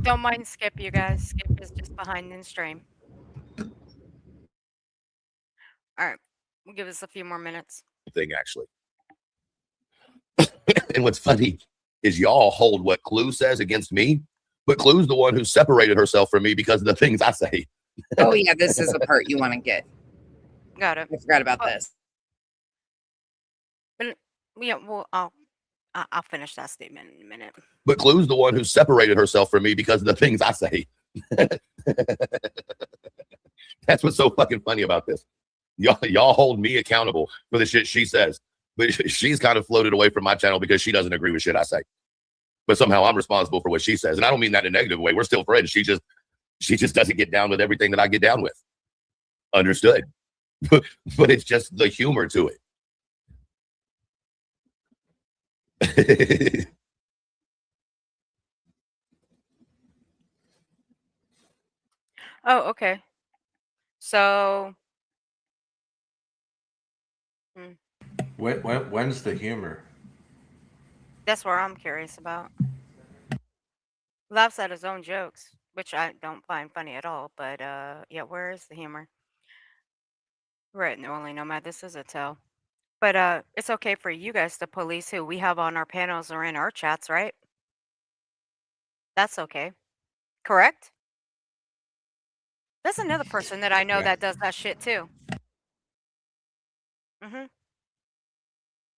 B: Don't mind Skip, you guys. Skip is just behind in stream. All right, we'll give us a few more minutes.
E: Thing actually.
F: And what's funny is y'all hold what Clue says against me, but Clue's the one who separated herself from me because of the things I say.
C: Oh yeah, this is a part you want to get.
B: Got it.
C: I forgot about this.
B: But yeah, well, I'll finish that statement in a minute.
F: But Clue's the one who separated herself from me because of the things I say. That's what's so fucking funny about this. Y'all hold me accountable for the shit she says, but she's kind of floated away from my channel because she doesn't agree with shit I say. But somehow I'm responsible for what she says, and I don't mean that in a negative way. We're still friends. She just doesn't get down with everything that I get down with. Understood. But it's just the humor to it.
B: Oh, okay. So
O: When's the humor?
B: that's where I'm curious about. Laughs at his own jokes, which I don't find funny at all. But yeah, where is the humor? Right, only Nomad. This is a tell. But it's okay for you guys to police who we have on our panels or in our chats, right? That's okay. Correct? There's another person that I know
O: Yeah.
B: that does that shit too.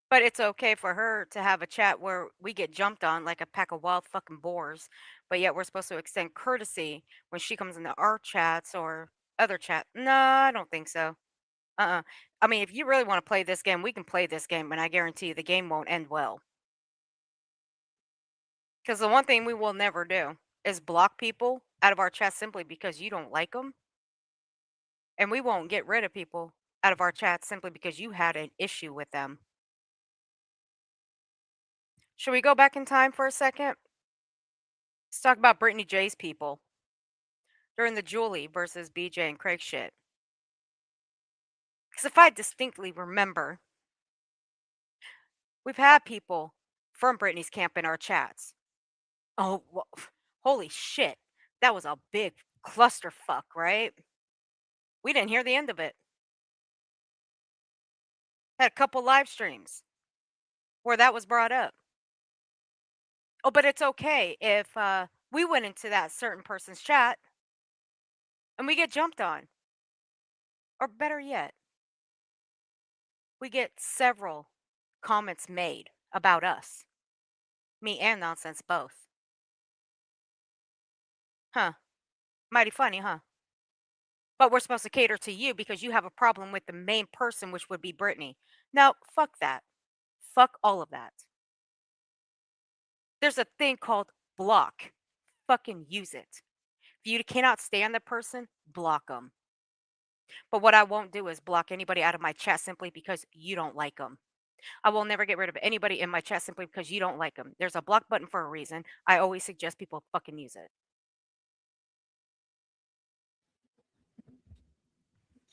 B: But it's okay for her to have a chat where we get jumped on like a pack of wild fucking boars, but yet we're supposed to extend courtesy when she comes into our chats or other chat. No, I don't think so. I mean, if you really want to play this game, we can play this game, and I guarantee you the game won't end well. Because the one thing we will never do is block people out of our chat simply because you don't like them. And we won't get rid of people out of our chat simply because you had an issue with them. Should we go back in time for a second? Let's talk about Brittany J's people during the Julie versus BJ and Craig shit. Because if I distinctly remember, we've had people from Brittany's camp in our chats. Oh, well, holy shit. That was a big clusterfuck, right? We didn't hear the end of it. Had a couple live streams where that was brought up. Oh, but it's okay if we went into that certain person's chat and we get jumped on. Or better yet, we get several comments made about us. Me and Nonsense both. Huh. Mighty funny, huh? But we're supposed to cater to you because you have a problem with the main person, which would be Brittany. Now, fuck that. Fuck all of that. There's a thing called block. Fucking use it. If you cannot stand the person, block them. But what I won't do is block anybody out of my chat simply because you don't like them. I will never get rid of anybody in my chat simply because you don't like them. There's a block button for a reason. I always suggest people fucking use it.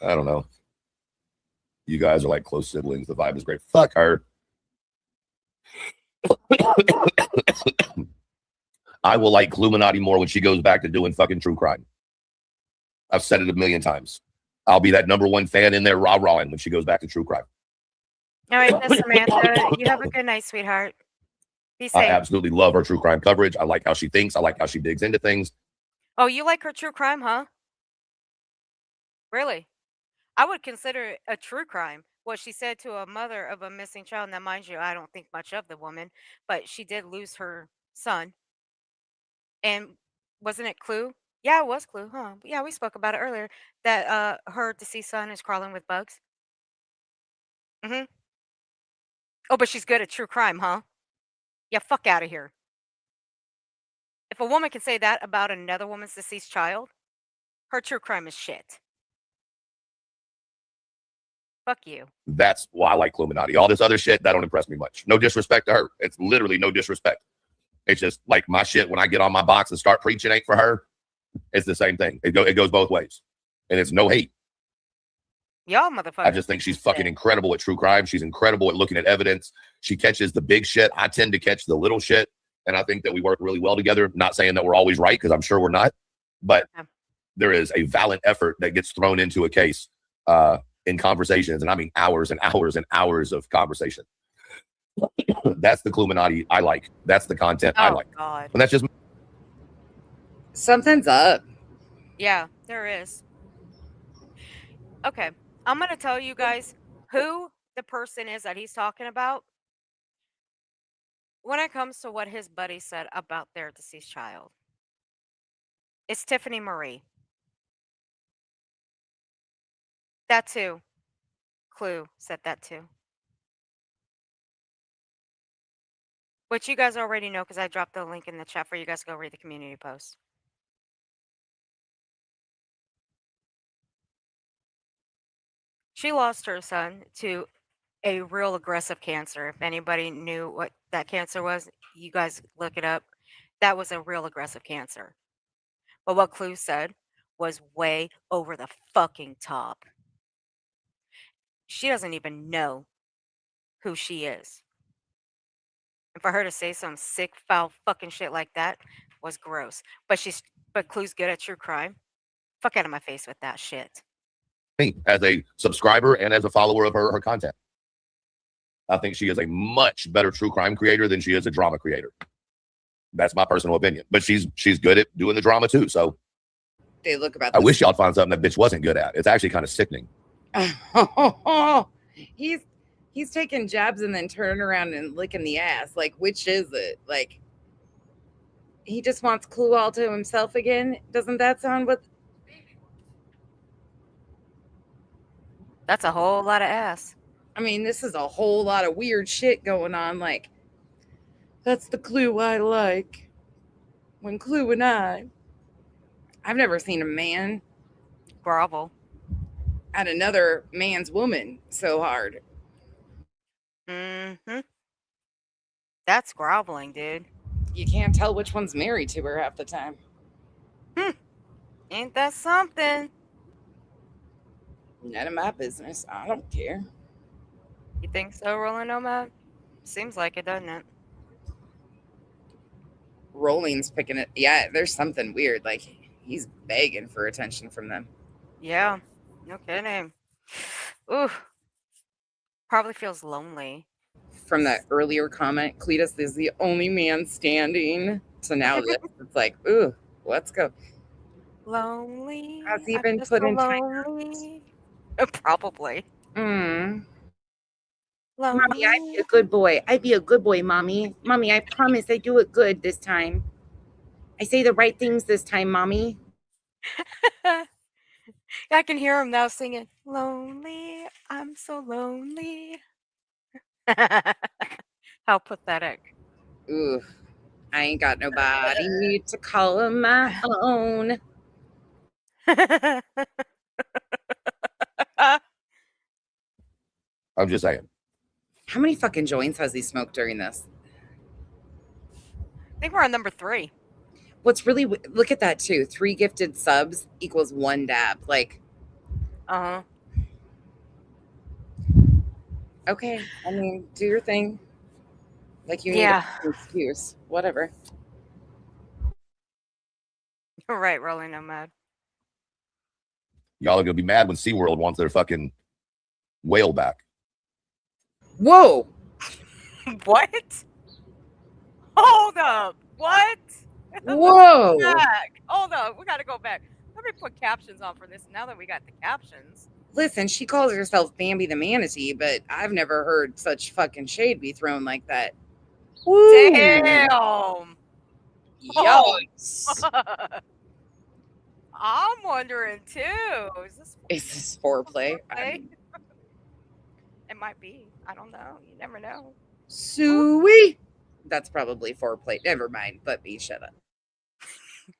F: I don't know. You guys are like close siblings. The vibe is great. Fuck her. I will like Illuminati more when she goes back to doing fucking true crime. I've said it a million times. I'll be that #1 fan in there rah-rahing when she goes back to true crime.
B: All right, Miss Samantha, you have a good night, sweetheart. Be safe.
F: I absolutely love her true crime coverage. I like how she thinks. I like how she digs into things.
B: Oh, you like her true crime, huh? Really? I would consider it a true crime. What she said to a mother of a missing child. Now, mind you, I don't think much of the woman, but she did lose her son. And wasn't it Clue? Yeah, it was Clue, huh? Yeah, we spoke about it earlier. That her deceased son is crawling with bugs. Oh, but she's good at true crime, huh? Yeah, fuck out of here. If a woman can say that about another woman's deceased child, her true crime is shit. Fuck you.
F: That's why I like Illuminati. All this other shit, that don't impress me much. No disrespect to her. It's literally no disrespect. It's just like my shit when I get on my box and start preaching ain't for her. It's the same thing. It goes both ways. And it's no hate.
B: Y'all motherfuckers.
F: I just think she's fucking incredible at true crime. She's incredible at looking at evidence. She catches the big shit. I tend to catch the little shit. And I think that we work really well together. Not saying that we're always right, because I'm sure we're not. But there is a valiant effort that gets thrown into a case in conversations. And I mean hours and hours and hours of conversation. That's the Cluminati I like. That's the content I
D: Oh
F: like.
D: God.
F: And that's just
C: Something's up.
D: Yeah, there is. Okay, I'm gonna tell you guys who the person is that he's talking about when it comes to what his buddy said about their deceased child. It's Tiffany Marie. That too. Clue said that too. Which you guys already know because I dropped the link in the chat for you guys to go read the community post. She lost her son to a real aggressive cancer. If anybody knew what that cancer was, you guys look it up. That was a real aggressive cancer. But what Clue said was way over the fucking top. She doesn't even know who she is. And for her to say some sick, foul fucking shit like that was gross. But Clue's good at true crime. Fuck out of my face with that shit.
F: me as a subscriber and as a follower of her content. I think she is a much better true crime creator than she is a drama creator. That's my personal opinion. But she's good at doing the drama too. So
C: They look about
F: I wish y'all find something that bitch wasn't good at. It's actually kind of sickening.
C: He's taking jabs and then turning around and licking the ass. Like, which is it? Like, he just wants Clue all to himself again. Doesn't that sound what?
D: That's a whole lot of ass.
C: I mean, this is a whole lot of weird shit going on. Like, that's the Clue I like. When Clue and I've never seen a man
D: grovel
C: at another man's woman so hard.
D: Mm-hmm. That's groveling, dude.
C: You can't tell which one's married to her half the time.
D: Ain't that something?
C: None of my business. I don't care.
D: You think so, Rolling Nomad? Seems like it, doesn't it?
C: Rolling's picking it. Yeah, there's something weird. Like, he's begging for attention from them.
D: Yeah, no kidding. Ooh, probably feels lonely.
C: From that earlier comment, Cletus is the only man standing. So now it's like, ooh, let's go.
D: Lonely.
C: Has he
D: I'm
C: been
D: just
C: put
D: so
C: in
D: lonely. Probably.
C: Mommy,
D: Lonely.
C: I'd be a good boy. I'd be a good boy, Mommy. Mommy, I promise I do it good this time. I say the right things this time, Mommy.
D: I can hear him now singing, lonely, I'm so lonely. How pathetic.
C: Ooh, I ain't got nobody to call him my own.
F: I'm just saying.
C: How many fucking joints has he smoked during this?
D: I think we're on number 3.
C: What's really, look at that too. 3 gifted subs equals 1 dab. Like, okay, I mean, do your thing. Like, you need an excuse. Whatever.
D: You're right, Rolling Nomad.
F: Y'all are gonna be mad when SeaWorld wants their fucking whale back.
C: Whoa.
D: What? Hold up. What?
C: Whoa.
D: Hold up. We got to go back. Let me put captions on for this now that we got the captions.
C: Listen, she calls herself Bambi the Manatee, but I've never heard such fucking shade be thrown like that. Woo.
D: Damn.
C: Yikes.
D: I'm wondering too. Is
C: this foreplay?
D: It might be. I don't know. You never know.
C: Suey. That's probably foreplay. Never mind. Let me shut up.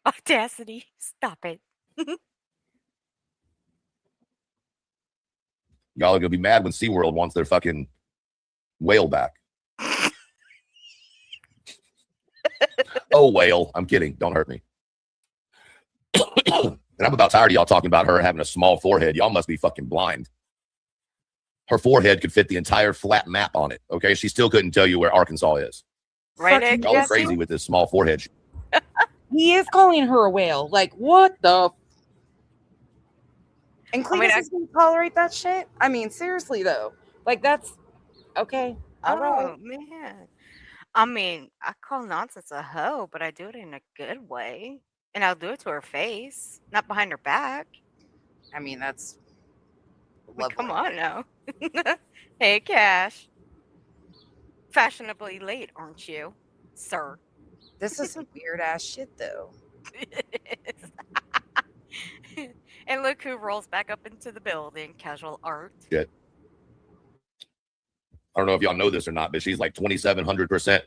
D: Audacity. Stop it.
F: Y'all are gonna be mad when SeaWorld wants their fucking whale back. Oh, whale. I'm kidding. Don't hurt me. And I'm about tired of y'all talking about her having a small forehead. Y'all must be fucking blind. Her forehead could fit the entire flat map on it. Okay. She still couldn't tell you where Arkansas is.
D: Right.
F: Y'all are crazy with this small forehead.
C: He is calling her a whale. Like, what the? And Cletus is going to tolerate that shit? I mean, seriously, though. Like, that's okay. All right.
B: Oh man. I mean, I call nonsense a hoe, but I do it in a good way. And I'll do it to her face, not behind her back.
C: I mean, that's
B: I mean, come
C: lovely.
B: on now. Hey, Cash. Fashionably late, aren't you, sir?
C: This is some weird ass shit, though.
B: It is. And look who rolls back up into the building. Casual art.
F: Shit. I don't know if y'all know this or not, but she's like 2,700%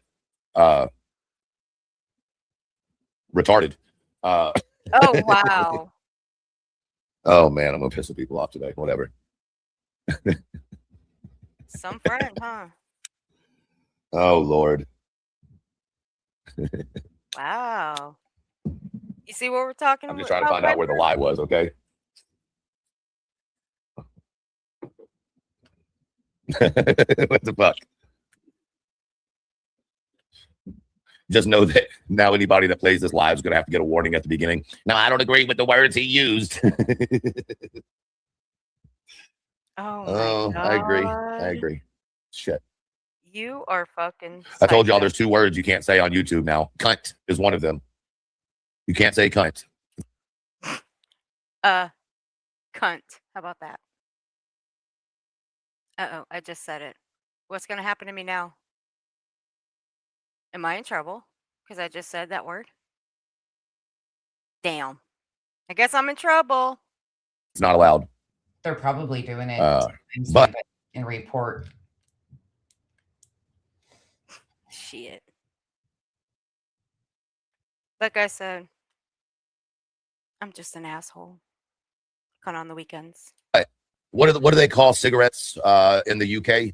F: retarded.
B: Oh, wow.
F: Oh man, I'm gonna piss some people off today. Whatever.
B: Some friend, huh?
F: Oh Lord.
B: Wow. You see what we're talking
F: I'm just
B: about?
F: trying to find out where the lie was, okay? What the fuck? Just know that now anybody that plays this live is going to have to get a warning at the beginning. No, I don't agree with the words he used.
B: Oh my
F: I agree.
B: God.
F: I agree. Shit.
B: You are fucking
F: I told y'all
B: psycho.
F: there's 2 words you can't say on YouTube now. Cunt is one of them. You can't say cunt.
B: Cunt. How about that? Uh-oh, I just said it. What's going to happen to me now? Am I in trouble? Because I just said that word? Damn. I guess I'm in trouble.
F: It's not allowed.
C: They're probably doing it
F: But
C: in report.
B: Shit. Like I said, I'm just an asshole. Kind of on the weekends.
F: what do they call cigarettes in the UK?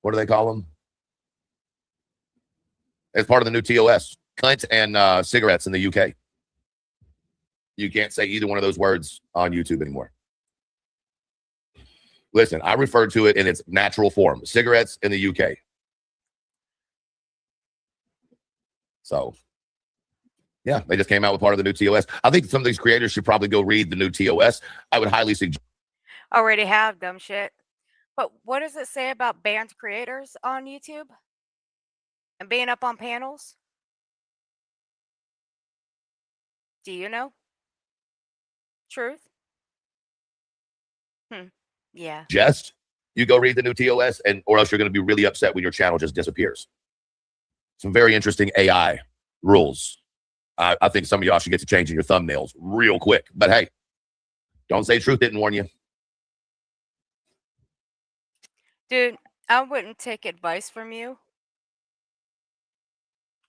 F: What do they call them? As part of the new TOS, cunt and cigarettes in the UK. You can't say either one of those words on YouTube anymore. Listen, I refer to it in its natural form. Cigarettes in the UK. So, yeah, they just came out with part of the new TOS. I think some of these creators should probably go read the new TOS. I would highly suggest.
B: Already have dumb shit. But what does it say about banned creators on YouTube? And being up on panels? Do you know? Truth? Yeah.
F: Just you go read the new TOS, or else you're going to be really upset when your channel just disappears. Some very interesting AI rules. I think some of y'all should get to changing your thumbnails real quick. But hey, don't say truth didn't warn you.
B: Dude, I wouldn't take advice from you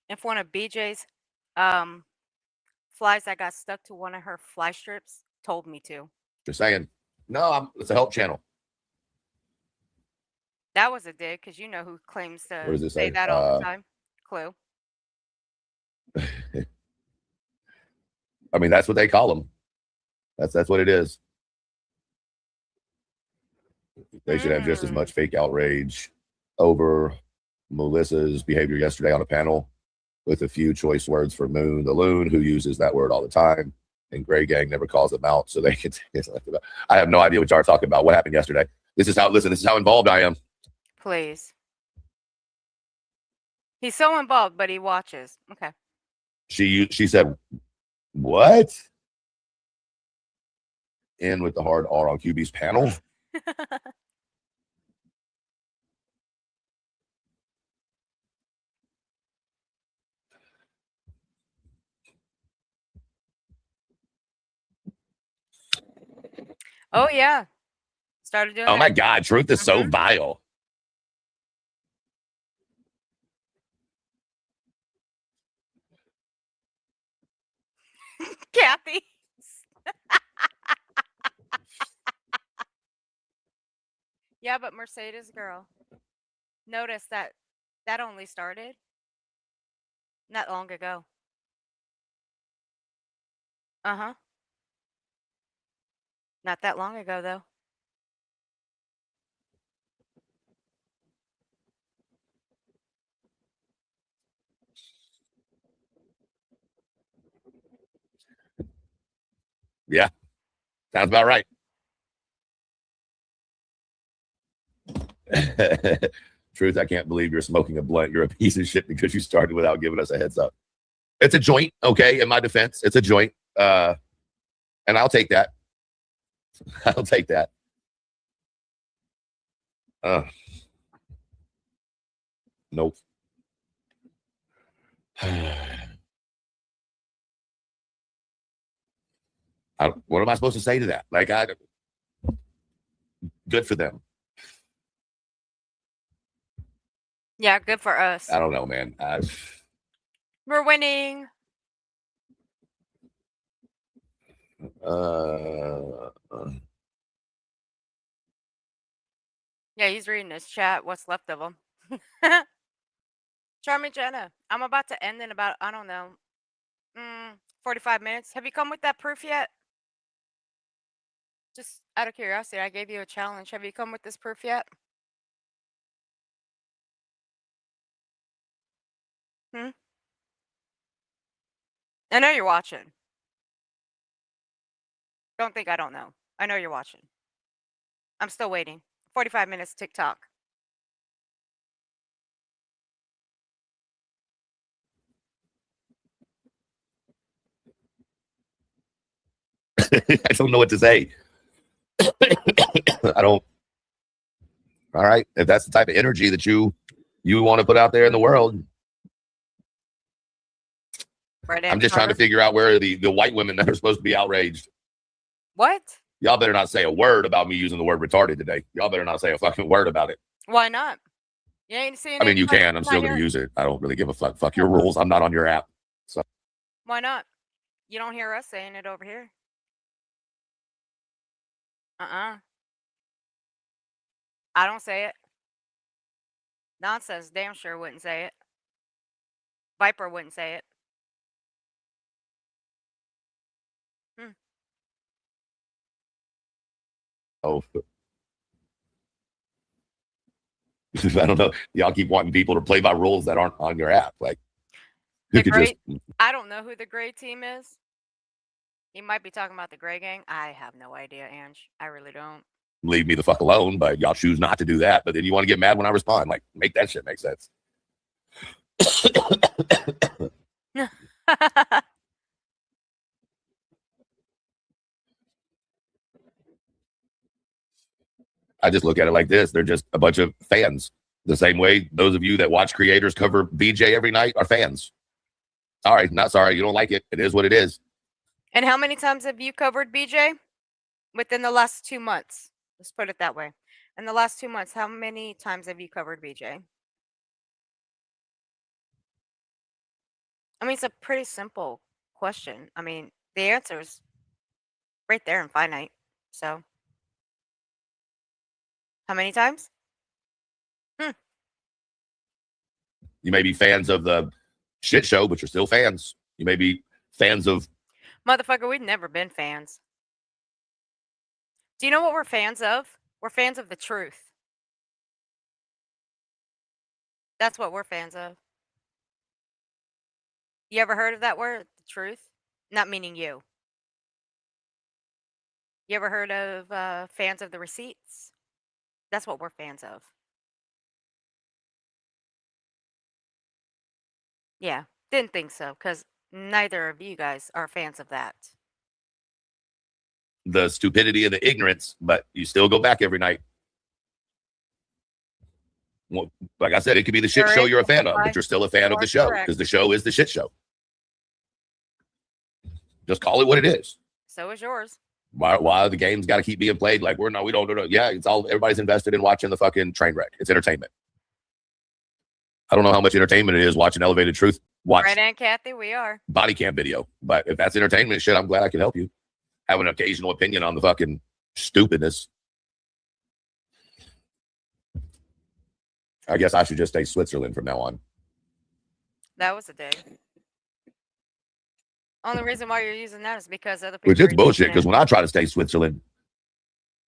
B: if one of BJ's flies that got stuck to one of her fly strips told me to.
F: Just saying. No, it's a help channel.
B: That was a dig, because you know who claims
F: What
B: to
F: does it
B: say
F: say?
B: that all the time. Clue.
F: I mean, that's what they call them. That's what it is. They should have just as much fake outrage over Melissa's behavior yesterday on a panel, with a few choice words for Moon, the loon, who uses that word all the time, and Gray Gang never calls them out, so they can. I have no idea what y'all are talking about. What happened yesterday? This is how involved I am.
B: Please. He's so involved, but he watches. Okay.
F: She said, what? In with the hard R on QB's panel.
B: Oh, yeah. Started doing
F: Oh
B: that.
F: my God, Truth is so vile.
B: Kathy. Yeah, but Mercedes girl. Notice that only started not long ago. Uh-huh. Not that long ago, though.
F: Yeah, sounds about right. Truth, I can't believe you're smoking a blunt. You're a piece of shit because you started without giving us a heads up. It's a joint, okay? In my defense, it's a joint. And I'll take that. I'll take that. Nope. What am I supposed to say to that? Like, good for them.
D: Yeah, good for us.
F: I don't know, man.
D: We're winning. Yeah, he's reading his chat. What's left of him? Charming Jenna, I'm about to end in about, I don't know, 45 minutes. Have you come with that proof yet? Just out of curiosity, I gave you a challenge. Have you come with this proof yet? I know you're watching. Don't think I don't know. I know you're watching. I'm still waiting. 45 minutes TikTok.
F: I don't know what to say. I don't. All right. If that's the type of energy that you want to put out there in the world, I'm just trying to figure out where are the white women that are supposed to be outraged.
D: What?
F: Y'all better not say a word about me using the word retarded today. Y'all better not say a fucking word about it.
D: Why not? You ain't seeing
F: I mean, you
D: anybody
F: can. I'm still going to
D: here?
F: use it. I don't really give a fuck. Fuck your rules. I'm not on your app. So
D: Why not? You don't hear us saying it over here. I don't say it. Nonsense. Damn sure wouldn't say it. Viper wouldn't say it.
F: oh, I don't know. Y'all keep wanting people to play by rules that aren't on your app. Like, who could just
D: I don't know who the gray team is. He might be talking about the gray gang. I have no idea, Ange. I really don't.
F: leave me the fuck alone? But y'all choose not to do that. But then you want to get mad when I respond. Like, make that shit make sense. I just look at it like this. They're just a bunch of fans. The same way those of you that watch creators cover BJ every night are fans. All right, not sorry. You don't like it. It is what it is.
D: And how many times have you covered BJ? Within the last 2 months. Let's put it that way. In the last 2 months, how many times have you covered BJ? I mean, it's a pretty simple question. I mean, the answer's right there and finite. So, how many times?
F: You may be fans of the shit show, but you're still fans. You may be fans of...
D: Motherfucker, we've never been fans. Do you know what we're fans of? We're fans of the truth. That's what we're fans of. You ever heard of that word, the truth? Not meaning you. You ever heard of fans of the receipts? That's what we're fans of. Yeah, didn't think so, because neither of you guys are fans of that.
F: the stupidity and the ignorance, but you still go back every night. Well, like I said, it could be the shit show you're a fan of, but you're still a fan of the show because the show is the shit show. Just call it what it is.
D: So is yours.
F: Why the game's got to keep being played? Like we don't know. Yeah, it's all everybody's invested in watching the fucking train wreck. It's entertainment. I don't know how much entertainment it is watching Elevated Truth. Watch
D: Right, Aunt Kathy, we are.
F: body cam video. But if that's entertainment shit, I'm glad I can help you. Have an occasional opinion on the fucking stupidness. I guess I should just say Switzerland from now on.
D: That was a dig. Only reason why you're using that is because other people.
F: Which is bullshit, because when I try to stay Switzerland,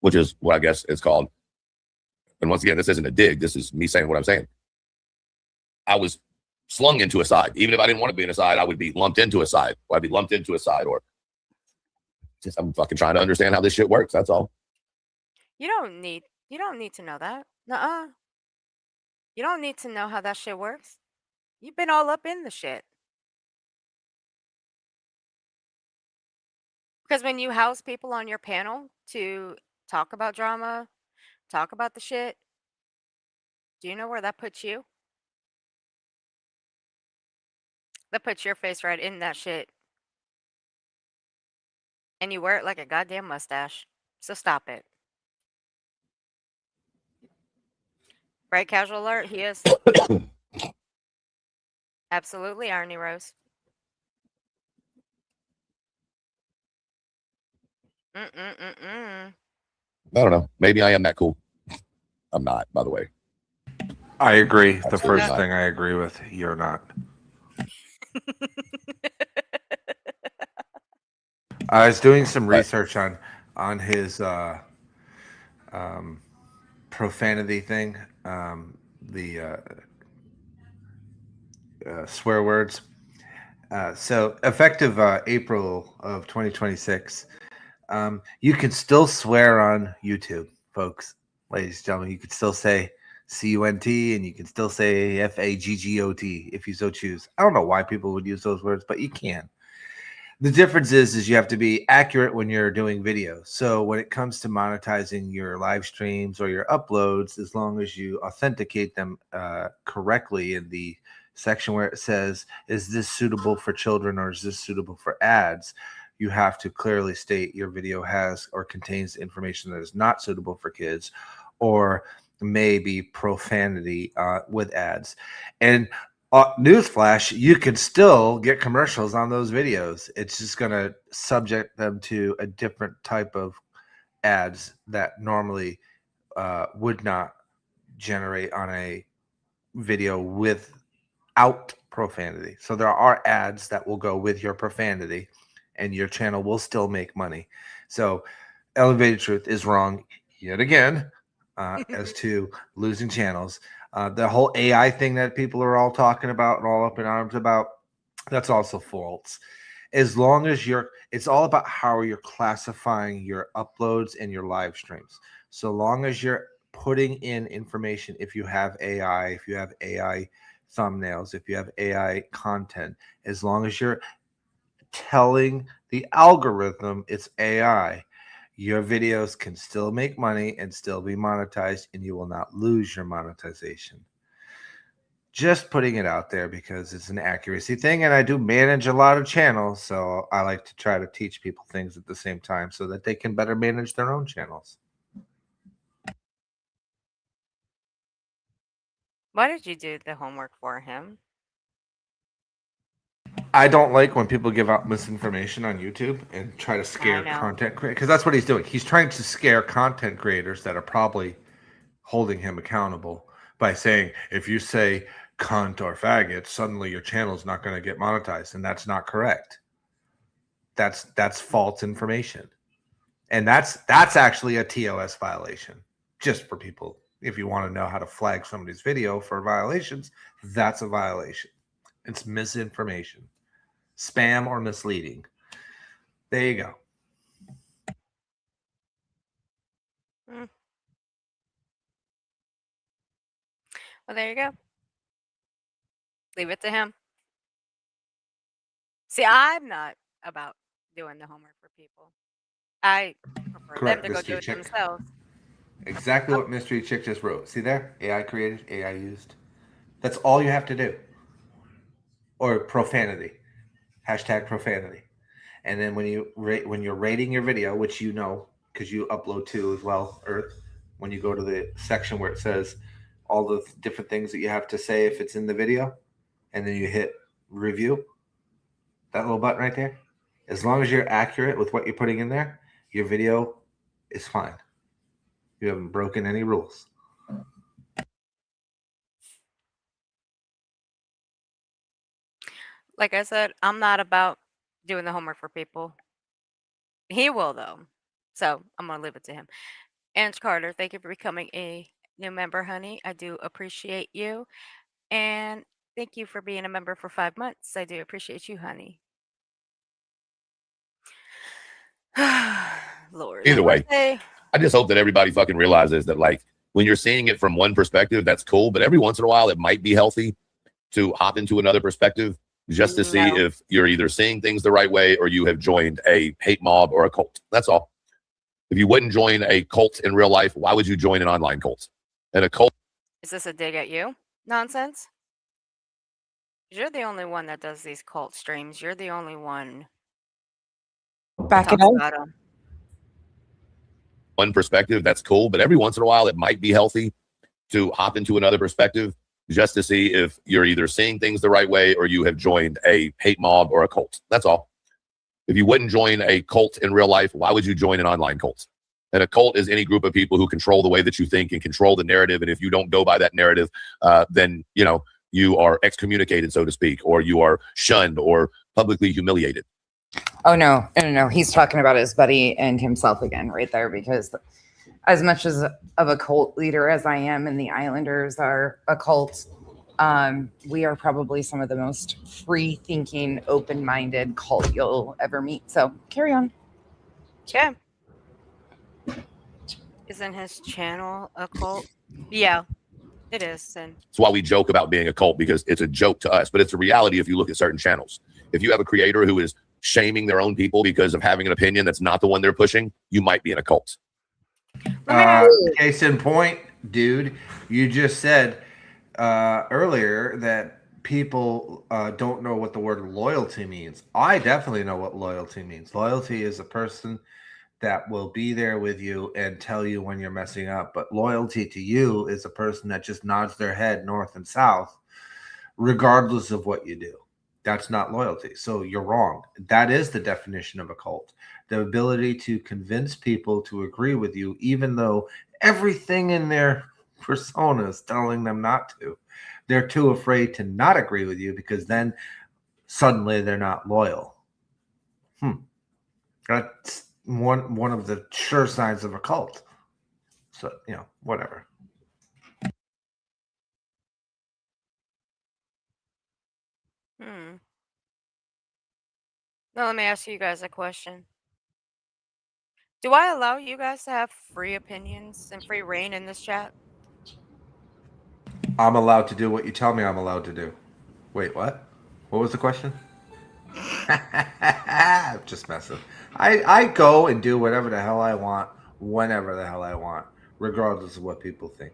F: which is what I guess it's called, and once again, this isn't a dig, this is me saying what I'm saying. I was slung into a side. Even if I didn't want to be in a side, I would be lumped into a side. Or I'd be lumped into a side, or just I'm fucking trying to understand how this shit works. That's all.
D: You don't need to know that. Nuh-uh.
B: You don't need to know how that shit works. You've been all up in the shit. Because when you house people on your panel to talk about drama, talk about the shit, do you know where that puts you? That puts your face right in that shit. And you wear it like a goddamn mustache. So stop it. Right, casual alert, he is. Absolutely, Irony Rose.
E: I don't know. Maybe I am that cool. I'm not, by the way.
O: I agree. The
E: Absolutely
O: first
E: not.
O: thing I agree with, you're not. I was doing some research on his profanity thing, the swear words. So effective April of 2026, you can still swear on YouTube, folks, ladies and gentlemen. You can still say CUNT and you can still say FAGGOT if you so choose. I don't know why people would use those words, but you can. The difference is you have to be accurate when you're doing videos. So when it comes to monetizing your live streams or your uploads, as long as you authenticate them correctly in the section where it says, is this suitable for children or is this suitable for ads? You have to clearly state your video has or contains information that is not suitable for kids or may be profanity with ads. And newsflash, you can still get commercials on those videos. It's just going to subject them to a different type of ads that normally would not generate on a video without profanity. So there are ads that will go with your profanity and your channel will still make money. So Elevated Truth is wrong yet again as to losing channels. The whole AI thing that people are all talking about and all up in arms about, that's also false. As long as it's all about how you're classifying your uploads and your live streams. So long as you're putting in information, if you have AI, if you have AI thumbnails, if you have AI content, as long as you're telling the algorithm it's AI, your videos can still make money and still be monetized, and you will not lose your monetization. Just putting it out there because it's an accuracy thing, and I do manage a lot of channels, so I like to try to teach people things at the same time so that they can better manage their own channels.
B: Why did you do the homework for him?
O: I don't like when people give out misinformation on YouTube and try to scare
B: know.
O: content creators, because that's what he's doing. He's trying to scare content creators that are probably holding him accountable by saying, if you say cunt or faggot, suddenly your channel's not going to get monetized, and that's not correct. That's false information, and that's actually a TOS violation. Just for people, if you want to know how to flag somebody's video for violations, that's a violation. It's misinformation, spam, or misleading. There you go.
B: Well, there you go. Leave it to him. See, I'm not about doing the homework for people. I prefer
O: Correct,
B: them to go
O: Mystery
B: do it
O: Chick.
B: themselves.
O: Exactly what Mystery Chick just wrote. See there? AI created, AI used. That's all you have to do. Or profanity. Hashtag profanity. And then when you're rating your video, which you know because you upload too as well, Earth, when you go to the section where it says all the different things that you have to say if it's in the video, and then you hit review, that little button right there, as long as you're accurate with what you're putting in there, your video is fine. You haven't broken any rules.
B: Like I said, I'm not about doing the homework for people. He will, though. So I'm going to leave it to him. Ange Carter, thank you for becoming a new member, honey. I do appreciate you. And thank you for being a member for 5 months. I do appreciate you, honey. Lord.
E: Either way,
B: Hey.
E: I just hope that everybody fucking realizes that, like,
F: when you're seeing it from one perspective, that's cool. But every once in a while, it might be healthy to hop into another perspective just to see if you're either seeing things the right way or you have joined a hate mob or a cult. That's all. If you wouldn't join a cult in real life, why would you join an online cult? And a cult.
B: Is this a dig at you? Nonsense? You're the only one that does these cult streams. You're the only one
C: Back
B: that
C: it
B: talks
C: up.
B: about them.
F: One perspective, that's cool. But every once in a while, it might be healthy to hop into another perspective just to see if you're either seeing things the right way or you have joined a hate mob or a cult. That's all. If you wouldn't join a cult in real life, why would you join an online cult? And a cult is any group of people who control the way that you think and control the narrative. And if you don't go by that narrative, then, you know, you are excommunicated, so to speak, or you are shunned or publicly humiliated.
C: Oh, no. He's talking about his buddy and himself again right there, because as much as of a cult leader as I am and the Islanders are a cult, we are probably some of the most free-thinking, open-minded cult you'll ever meet. So carry on.
B: Yeah. Isn't his channel a cult? Yeah, it is. And
F: That's why we joke about being a cult, because it's a joke to us, but it's a reality if you look at certain channels. If you have a creator who is shaming their own people because of having an opinion that's not the one they're pushing, you might be in a cult.
O: Case in point, dude, you just said earlier that people don't know what the word loyalty means. I definitely know what loyalty means. Loyalty is a person that will be there with you and tell you when you're messing up. But loyalty to you is a person that just nods their head north and south, regardless of what you do. That's not loyalty. So you're wrong. That is the definition of a cult. The ability to convince people to agree with you, even though everything in their persona is telling them not to. They're too afraid to not agree with you because then suddenly they're not loyal. That's one of the sure signs of a cult. So, you know, whatever.
B: Now let me ask you guys a question. Do I allow you guys to have free opinions and free reign in this chat?
O: I'm allowed to do what you tell me I'm allowed to do. Wait, what? What was the question? Just messing. I go and do whatever the hell I want, whenever the hell I want, regardless of what people think.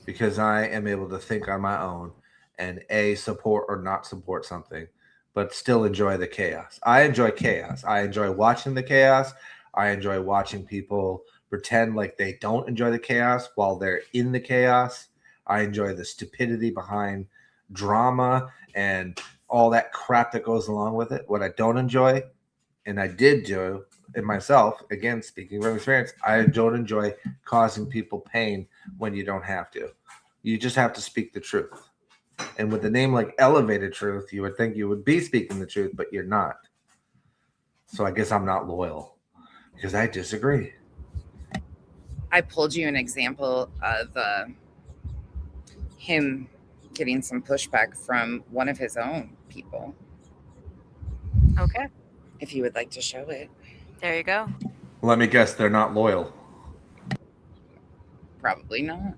O: Because I am able to think on my own and support or not support something, but still enjoy the chaos. I enjoy chaos. I enjoy watching the chaos. I enjoy watching people pretend like they don't enjoy the chaos while they're in the chaos. I enjoy the stupidity behind drama and all that crap that goes along with it. What I don't enjoy, and I did do it myself, again, speaking from experience, I don't enjoy causing people pain when you don't have to. You just have to speak the truth. And with a name like Elevated Truth, you would think you would be speaking the truth, but you're not. So I guess I'm not loyal because I disagree.
C: I pulled you an example of him getting some pushback from one of his own people.
B: Okay.
C: If you would like to show it.
B: There you go.
O: Let me guess, they're not loyal.
C: Probably not.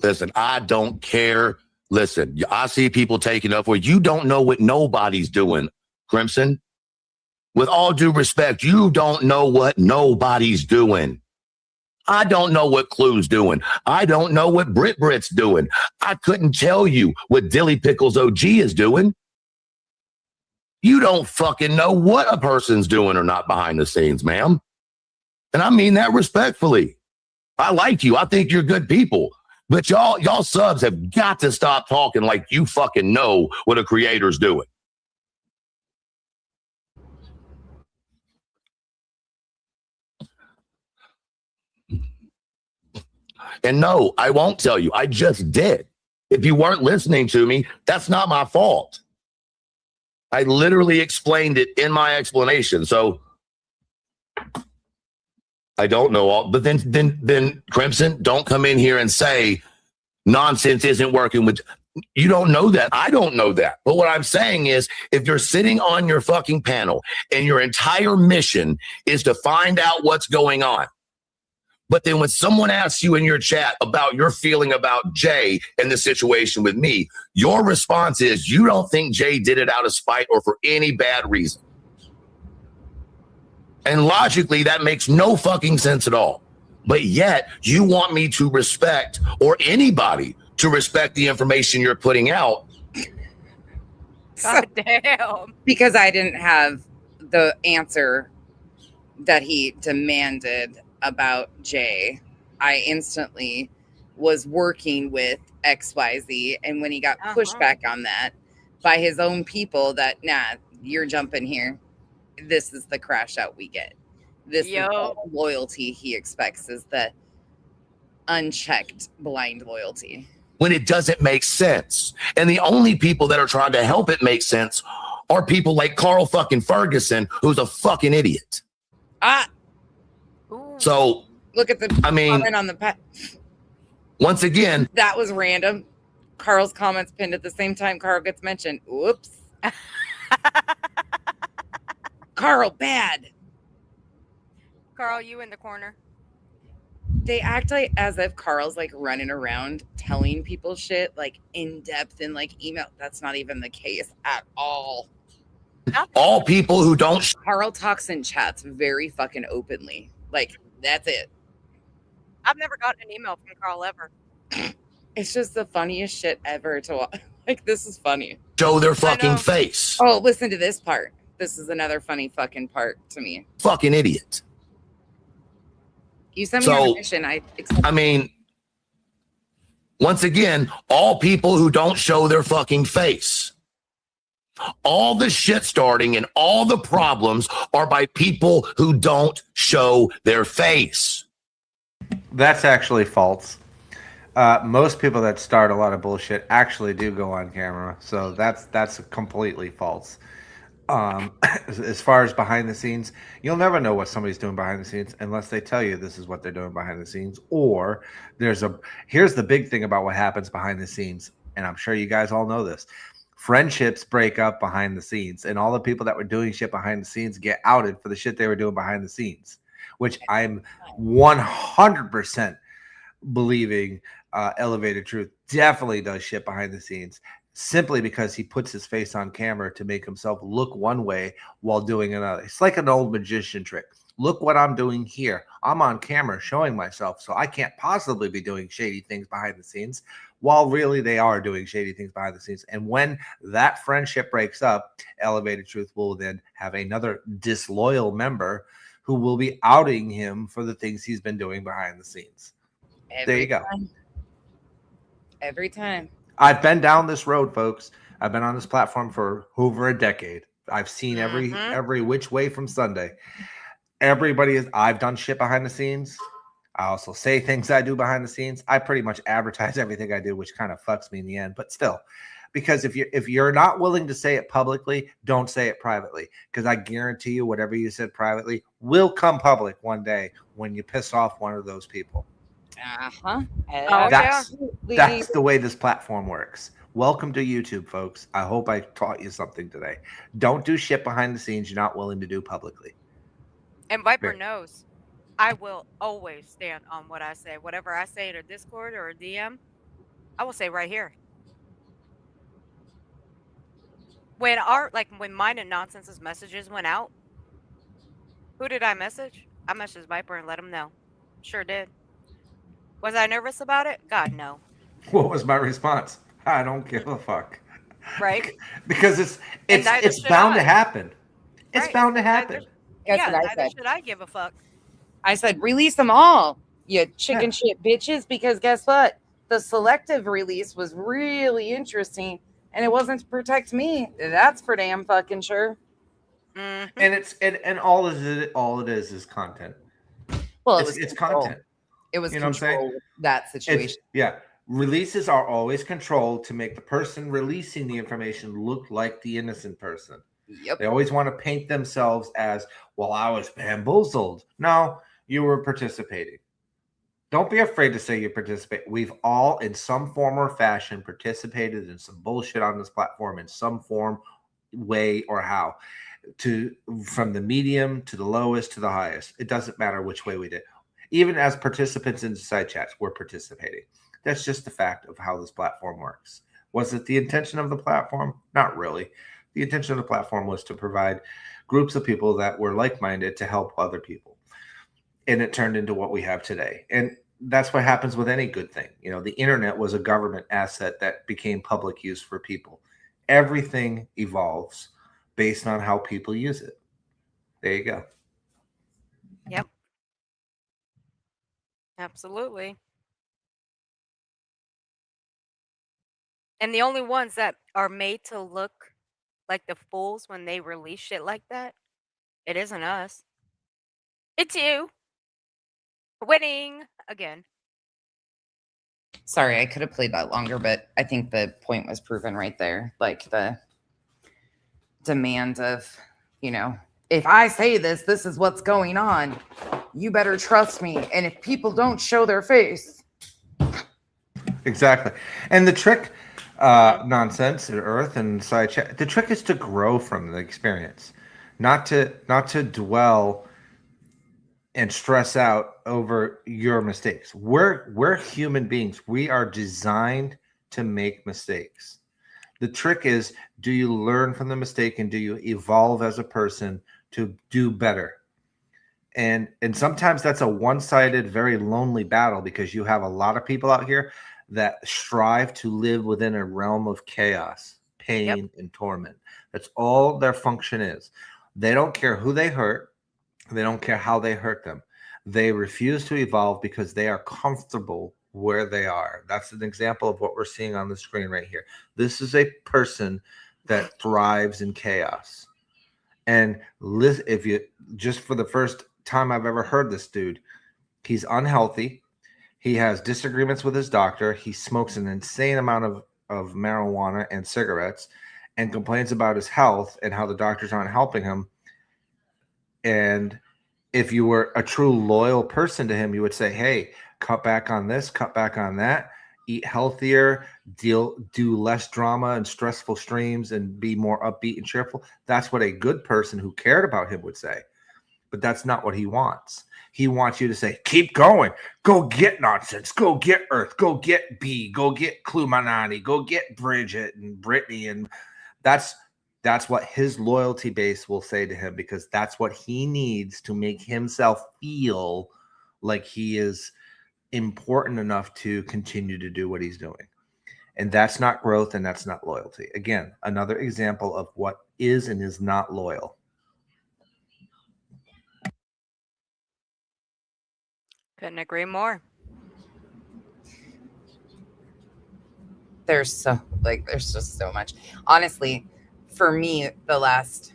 F: Listen, I don't care. Listen, I see people taking up where you don't know what nobody's doing, Crimson. With all due respect, you don't know what nobody's doing. I don't know what Clue's doing. I don't know what Brit's doing. I couldn't tell you what Dilly Pickles OG is doing. You don't fucking know what a person's doing or not behind the scenes, ma'am. And I mean that respectfully. I like you. I think you're good people. But y'all subs have got to stop talking like you fucking know what a creator's doing. And no, I won't tell you. I just did. If you weren't listening to me, that's not my fault. I literally explained it in my explanation. So I don't know all, but then Crimson, don't come in here and say nonsense isn't working with. You don't know that. I don't know that. But what I'm saying is, if you're sitting on your fucking panel and your entire mission is to find out what's going on, but then when someone asks you in your chat about your feeling about Jay and the situation with me, your response is you don't think Jay did it out of spite or for any bad reason. And logically, that makes no fucking sense at all. But yet you want me to respect, or anybody to respect, the information you're putting out.
D: God damn.
C: Because I didn't have the answer that he demanded about Jay, I instantly was working with XYZ. And when he got pushback on that by his own people, that, nah, you're jumping here, this is the crash out we get. This is the loyalty he expects, is the unchecked blind loyalty.
F: When it doesn't make sense. And the only people that are trying to help it make sense are people like Carl fucking Ferguson, who's a fucking idiot. So
C: look at the comment on the
F: once again,
C: that was random. Carl's comments pinned at the same time Carl gets mentioned. Whoops. Carl, bad.
D: Carl, you in the corner.
C: They act like as if Carl's like running around telling people shit like in depth in like email. That's not even the case at all.
F: All people who don't.
C: Carl talks in chats very fucking openly. Like, that's it.
D: I've never gotten an email from Carl ever.
C: It's just the funniest shit ever to watch. Like, this is funny.
F: Show their fucking face.
C: Oh, listen to this part. This is another funny fucking part to me.
F: Fucking idiot.
C: You sent me your mission.
F: I mean, once again, all people who don't show their fucking face. All the shit starting and all the problems are by people who don't show their face.
O: That's actually false. Most people that start a lot of bullshit actually do go on camera, so that's completely false. As far as behind the scenes, you'll never know what somebody's doing behind the scenes unless they tell you this is what they're doing behind the scenes. Or here's the big thing about what happens behind the scenes, and I'm sure you guys all know this. Friendships break up behind the scenes, and all the people that were doing shit behind the scenes get outed for the shit they were doing behind the scenes, which I'm 100% believing Elevated Truth definitely does shit behind the scenes, simply because he puts his face on camera to make himself look one way while doing another. It's like an old magician trick. Look what I'm doing here. I'm on camera showing myself, so I can't possibly be doing shady things behind the scenes, while really they are doing shady things behind the scenes. And when that friendship breaks up, Elevated Truth will then have another disloyal member who will be outing him for the things he's been doing behind the scenes. There you go.
C: Every time.
O: I've been down this road, folks. I've been on this platform for over a decade. I've seen every which way from Sunday. I've done shit behind the scenes. I also say things I do behind the scenes. I pretty much advertise everything I do, which kind of fucks me in the end, but still. Because if you're not willing to say it publicly, don't say it privately. Because I guarantee you, whatever you said privately will come public one day when you piss off one of those people. That's the way this platform works. Welcome to YouTube, folks. I hope I taught you something today. Don't do shit behind the scenes you're not willing to do publicly.
D: And Viper knows I will always stand on what I say. Whatever I say in a Discord or a DM, I will say right here. When mine and Nonsense's messages went out, who did I message? I messaged Viper and let him know. Sure did. Was I nervous about it? God, no.
O: What was my response? I don't give a fuck.
D: Right?
O: Because it's bound to happen. It's bound to happen.
D: Neither should I give a fuck.
C: I said, release them all, you chicken shit bitches, because guess what? The selective release was really interesting, and it wasn't to protect me. That's for damn fucking sure.
O: And and all it is content.
C: Well,
O: it's content.
C: It was,
O: you know what I'm saying?
C: That situation.
O: Releases are always controlled to make the person releasing the information look like the innocent person. Yep. They always want to paint themselves as, well, I was bamboozled. No, you were participating. Don't be afraid to say you participate. We've all, in some form or fashion, participated in some bullshit on this platform in some form, way, or how. From the medium to the lowest to the highest. It doesn't matter which way we did. Even as participants in side chats, we're participating. That's just the fact of how this platform works. Was it the intention of the platform? Not really. The intention of the platform was to provide groups of people that were like-minded to help other people. And it turned into what we have today. And that's what happens with any good thing. You know, the internet was a government asset that became public use for people. Everything evolves based on how people use it. There you go.
D: Yep. Absolutely. And the only ones that are made to look like the fools when they release shit like that, it isn't us. It's you. Winning again.
C: Sorry, I could have played that longer, but I think the point was proven right there. Like the demand of, you know, if I say this, this is what's going on. You better trust me. And if people don't show their face.
O: Exactly. And the trick, nonsense, Earth and side chat, the trick is to grow from the experience, not to dwell and stress out over your mistakes. We're human beings. We are designed to make mistakes. The trick is, do you learn from the mistake and do you evolve as a person to do better? And sometimes that's a one-sided, very lonely battle because you have a lot of people out here that strive to live within a realm of chaos, pain, and torment. That's all their function is. They don't care who they hurt. They don't care how they hurt them. They refuse to evolve because they are comfortable where they are. That's an example of what we're seeing on the screen right here. This is a person that thrives in chaos. And if you, just for the first time I've ever heard this dude, he's unhealthy. He has disagreements with his doctor. He smokes an insane amount of marijuana and cigarettes and complains about his health and how the doctors aren't helping him. And if you were a true loyal person to him, you would say, hey, cut back on this, cut back on that, eat healthier, do less drama and stressful streams and be more upbeat and cheerful. That's what a good person who cared about him would say. But that's not what he wants. He wants you to say, keep going. Go get nonsense. Go get Earth. Go get B. Go get Clumanati. Go get Bridget and Brittany. And that's what his loyalty base will say to him, because that's what he needs to make himself feel like he is important enough to continue to do what he's doing. And that's not growth and that's not loyalty. Again, another example of what is and is not loyal.
D: Couldn't agree more.
C: There's just so much. Honestly, for me, this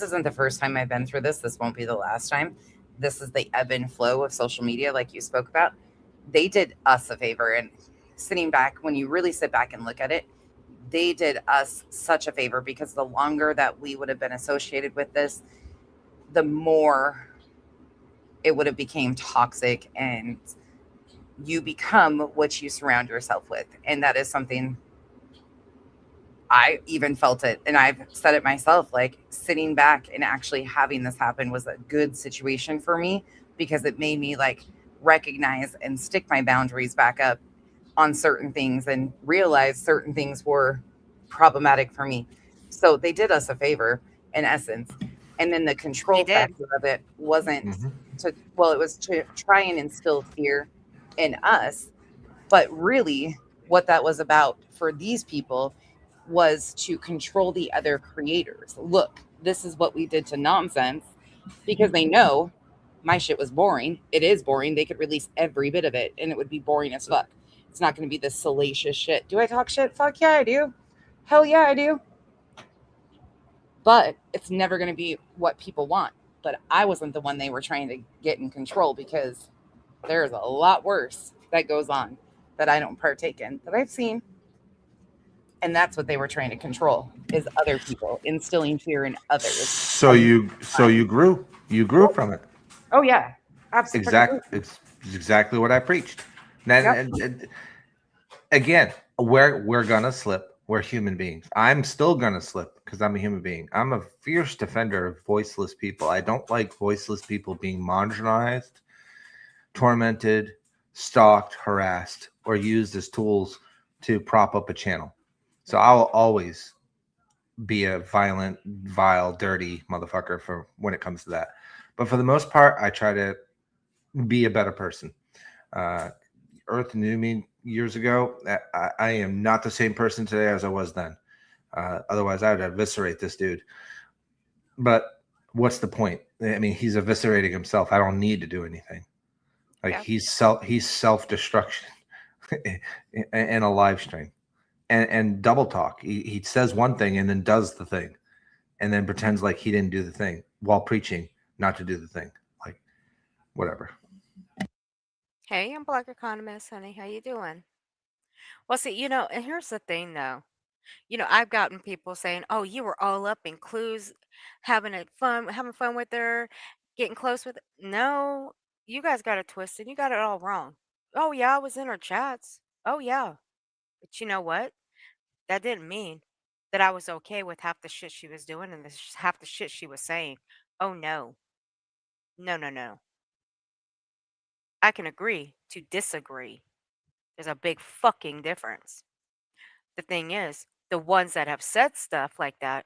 C: isn't the first time I've been through this. This won't be the last time. This is the ebb and flow of social media, like you spoke about. They did us a favor. And sitting back, when you really sit back and look at it, they did us such a favor, because the longer that we would have been associated with this, the more it would have became toxic, and you become what you surround yourself with. And that is something I even felt it. And I've said it myself, like sitting back and actually having this happen was a good situation for me, because it made me like recognize and stick my boundaries back up on certain things and realize certain things were problematic for me. So they did us a favor in essence. And then the control factor of it wasn't it was to try and instill fear in us. But really what that was about for these people was to control the other creators. Look, this is what we did to nonsense, because they know my shit was boring. It is boring. They could release every bit of it and it would be boring as fuck. It's not going to be this salacious shit. Do I talk shit? Fuck yeah, I do. Hell yeah, I do. But it's never going to be what people want. But I wasn't the one they were trying to get in control, because there's a lot worse that goes on that I don't partake in, that I've seen. And that's what they were trying to control, is other people, instilling fear in others.
O: So you grew from it.
C: Oh yeah, absolutely.
O: is exactly what I preached. And again, we're gonna slip. We're human beings. I'm still gonna slip because I'm a human being. I'm a fierce defender of voiceless people. I don't like voiceless people being marginalized, tormented, stalked, harassed, or used as tools to prop up a channel. So I'll always be a violent, vile, dirty motherfucker for when it comes to that. But for the most part, I try to be a better person. Earth knew me years ago. I am not the same person today as I was then. Otherwise, I would eviscerate this dude. But what's the point? I mean, he's eviscerating himself. I don't need to do anything. Like he's self-destruction in a live stream. And double talk. He says one thing and then does the thing, and then pretends like he didn't do the thing while preaching not to do the thing. Like, whatever.
B: Hey, I'm Black Economist, honey. How you doing? Well, see, and here's the thing, though. I've gotten people saying, "Oh, you were all up in clues, having fun with her, getting close with." No, you guys got it twisted. You got it all wrong. Oh yeah, I was in her chats. Oh yeah, but you know what? That didn't mean that I was okay with half the shit she was doing and half the shit she was saying. Oh no, no. I can agree to disagree. There's a big fucking difference. The thing is, the ones that have said stuff like that,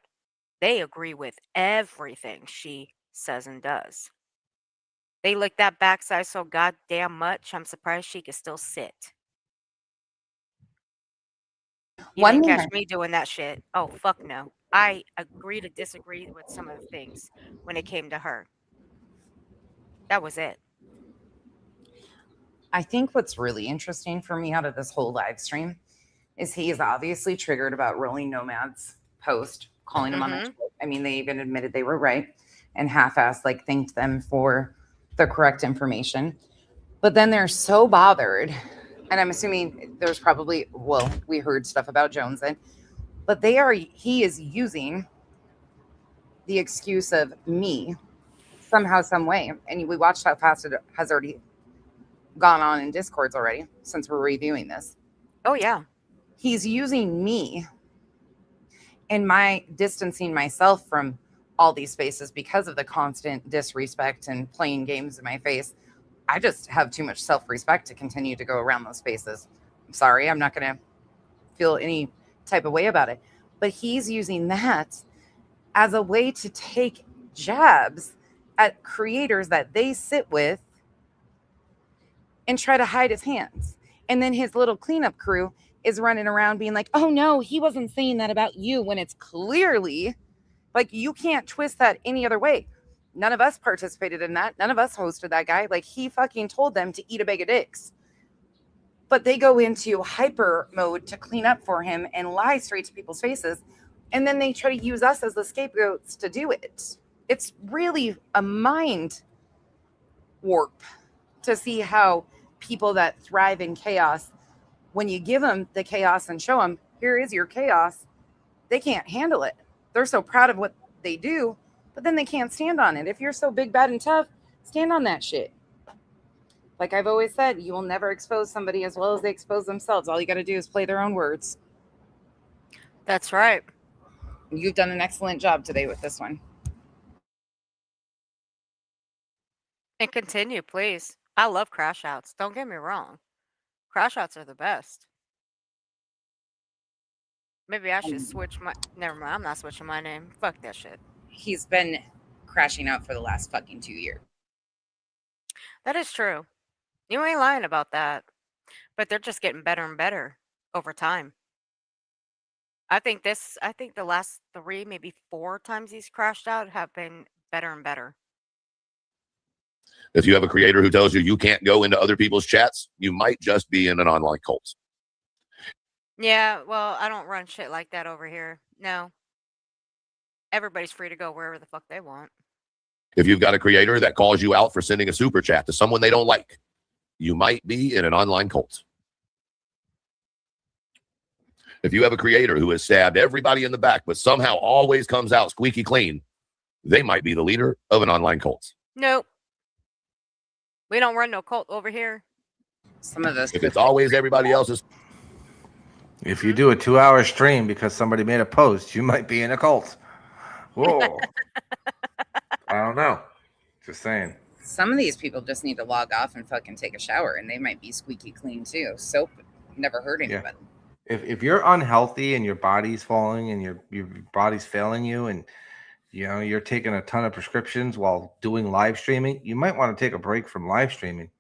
B: they agree with everything she says and does. They lick that backside so goddamn much, I'm surprised she could still sit. You
C: One
B: didn't
C: thing
B: catch me doing that shit. Oh, fuck no. I agree to disagree with some of the things when it came to her. That was it.
C: I think what's really interesting for me out of this whole live stream is he is obviously triggered about Rolling Nomad's post, calling him on the. I mean, they even admitted they were right and half-assed, like, thanked them for the correct information. But then they're so bothered, and I'm assuming there's probably, well, we heard stuff about Jones, but he is using the excuse of me somehow, some way. And we watched how fast it has already gone on in Discords already since we're reviewing this.
B: Oh yeah.
C: He's using me and my distancing myself from all these spaces because of the constant disrespect and playing games in my face. I just have too much self-respect to continue to go around those spaces. I'm sorry, I'm not going to feel any type of way about it. But he's using that as a way to take jabs at creators that they sit with and try to hide his hands. And then his little cleanup crew is running around being like, oh no, he wasn't saying that about you, when it's clearly like, you can't twist that any other way. None of us participated in that. None of us hosted that guy. Like, he fucking told them to eat a bag of dicks. But they go into hyper mode to clean up for him and lie straight to people's faces. And then they try to use us as the scapegoats to do it. It's really a mind warp to see how people that thrive in chaos, when you give them the chaos and show them, here is your chaos, they can't handle it. They're so proud of what they do, but then they can't stand on it. If you're so big, bad, and tough, stand on that shit. Like I've always said, you will never expose somebody as well as they expose themselves. All you got to do is play their own words.
B: That's right.
C: You've done an excellent job today with this one.
B: And continue, please. I love crash outs. Don't get me wrong. Crash outs are the best. Maybe I should switch my... Never mind, I'm not switching my name. Fuck that shit.
C: He's been crashing out for the last fucking 2 years.
B: That is true. You ain't lying about that. But they're just getting better and better over time. I think the last 3, maybe 4 times he's crashed out have been better and better.
E: If you have a creator who tells you can't go into other people's chats, you might just be in an online cult.
B: Yeah, well, I don't run shit like that over here. No. Everybody's free to go wherever the fuck they want.
E: If you've got a creator that calls you out for sending a super chat to someone they don't like, you might be in an online cult. If you have a creator who has stabbed everybody in the back but somehow always comes out squeaky clean, they might be the leader of an online cult.
B: Nope.
D: We don't run no cult over here.
C: Some of us.
F: If it's always everybody else's.
O: If you do a 2-hour stream because somebody made a post, you might be in a cult. Whoa. I don't know. Just saying.
C: Some of these people just need to log off and fucking take a shower, and they might be squeaky clean too. Soap never hurt anybody.
O: If you're unhealthy and your body's falling and your body's failing you, and you're taking a ton of prescriptions while doing live streaming, you might want to take a break from live streaming.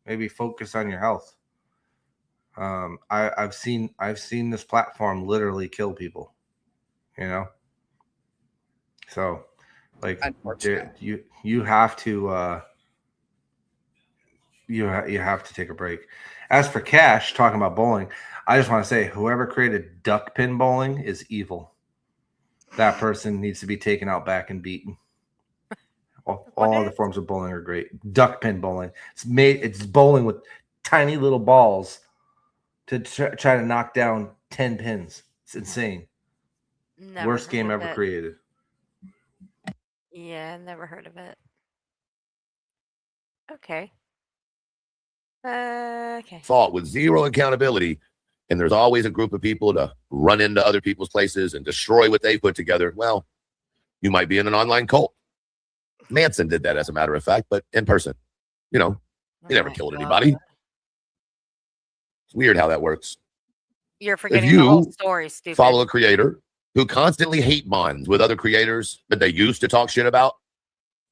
O: Maybe focus on your health. I've seen this platform literally kill people. So like you have to you have to take a break. As for Cash, talking about bowling, I just want to say whoever created duck pin bowling is evil. That person needs to be taken out back and beaten. All other forms of bowling are great. Duck pin bowling. It's bowling with tiny little balls to try to knock down 10 pins. It's insane. Worst game ever created.
D: Yeah, never heard of it. Okay. Okay.
F: Fault with zero accountability, and there's always a group of people to run into other people's places and destroy what they put together. Well, you might be in an online cult. Manson did that, as a matter of fact, but in person. He never killed anybody. It's weird how that works.
D: You're forgetting the whole story, stupid.
F: Follow a creator who constantly hate bonds with other creators that they used to talk shit about,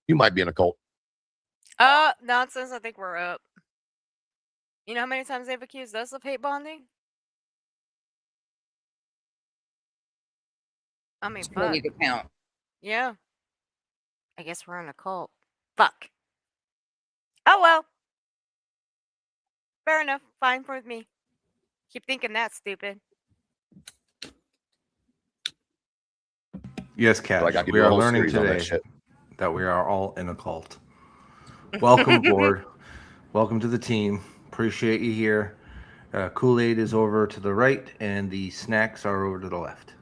F: you might be in a cult.
D: Nonsense. I think we're up. You know how many times they've accused us of hate bonding? I mean,
C: We'll need to count.
D: Yeah. I guess we're in a cult. Fuck. Oh, well. Fair enough. Fine with me. Keep thinking that, stupid.
O: Yes, Kat.
F: Like
O: We are learning today that we are all in a cult. Welcome aboard. Welcome to the team. Appreciate you here. Kool-Aid is over to the right, and the snacks are over to the left.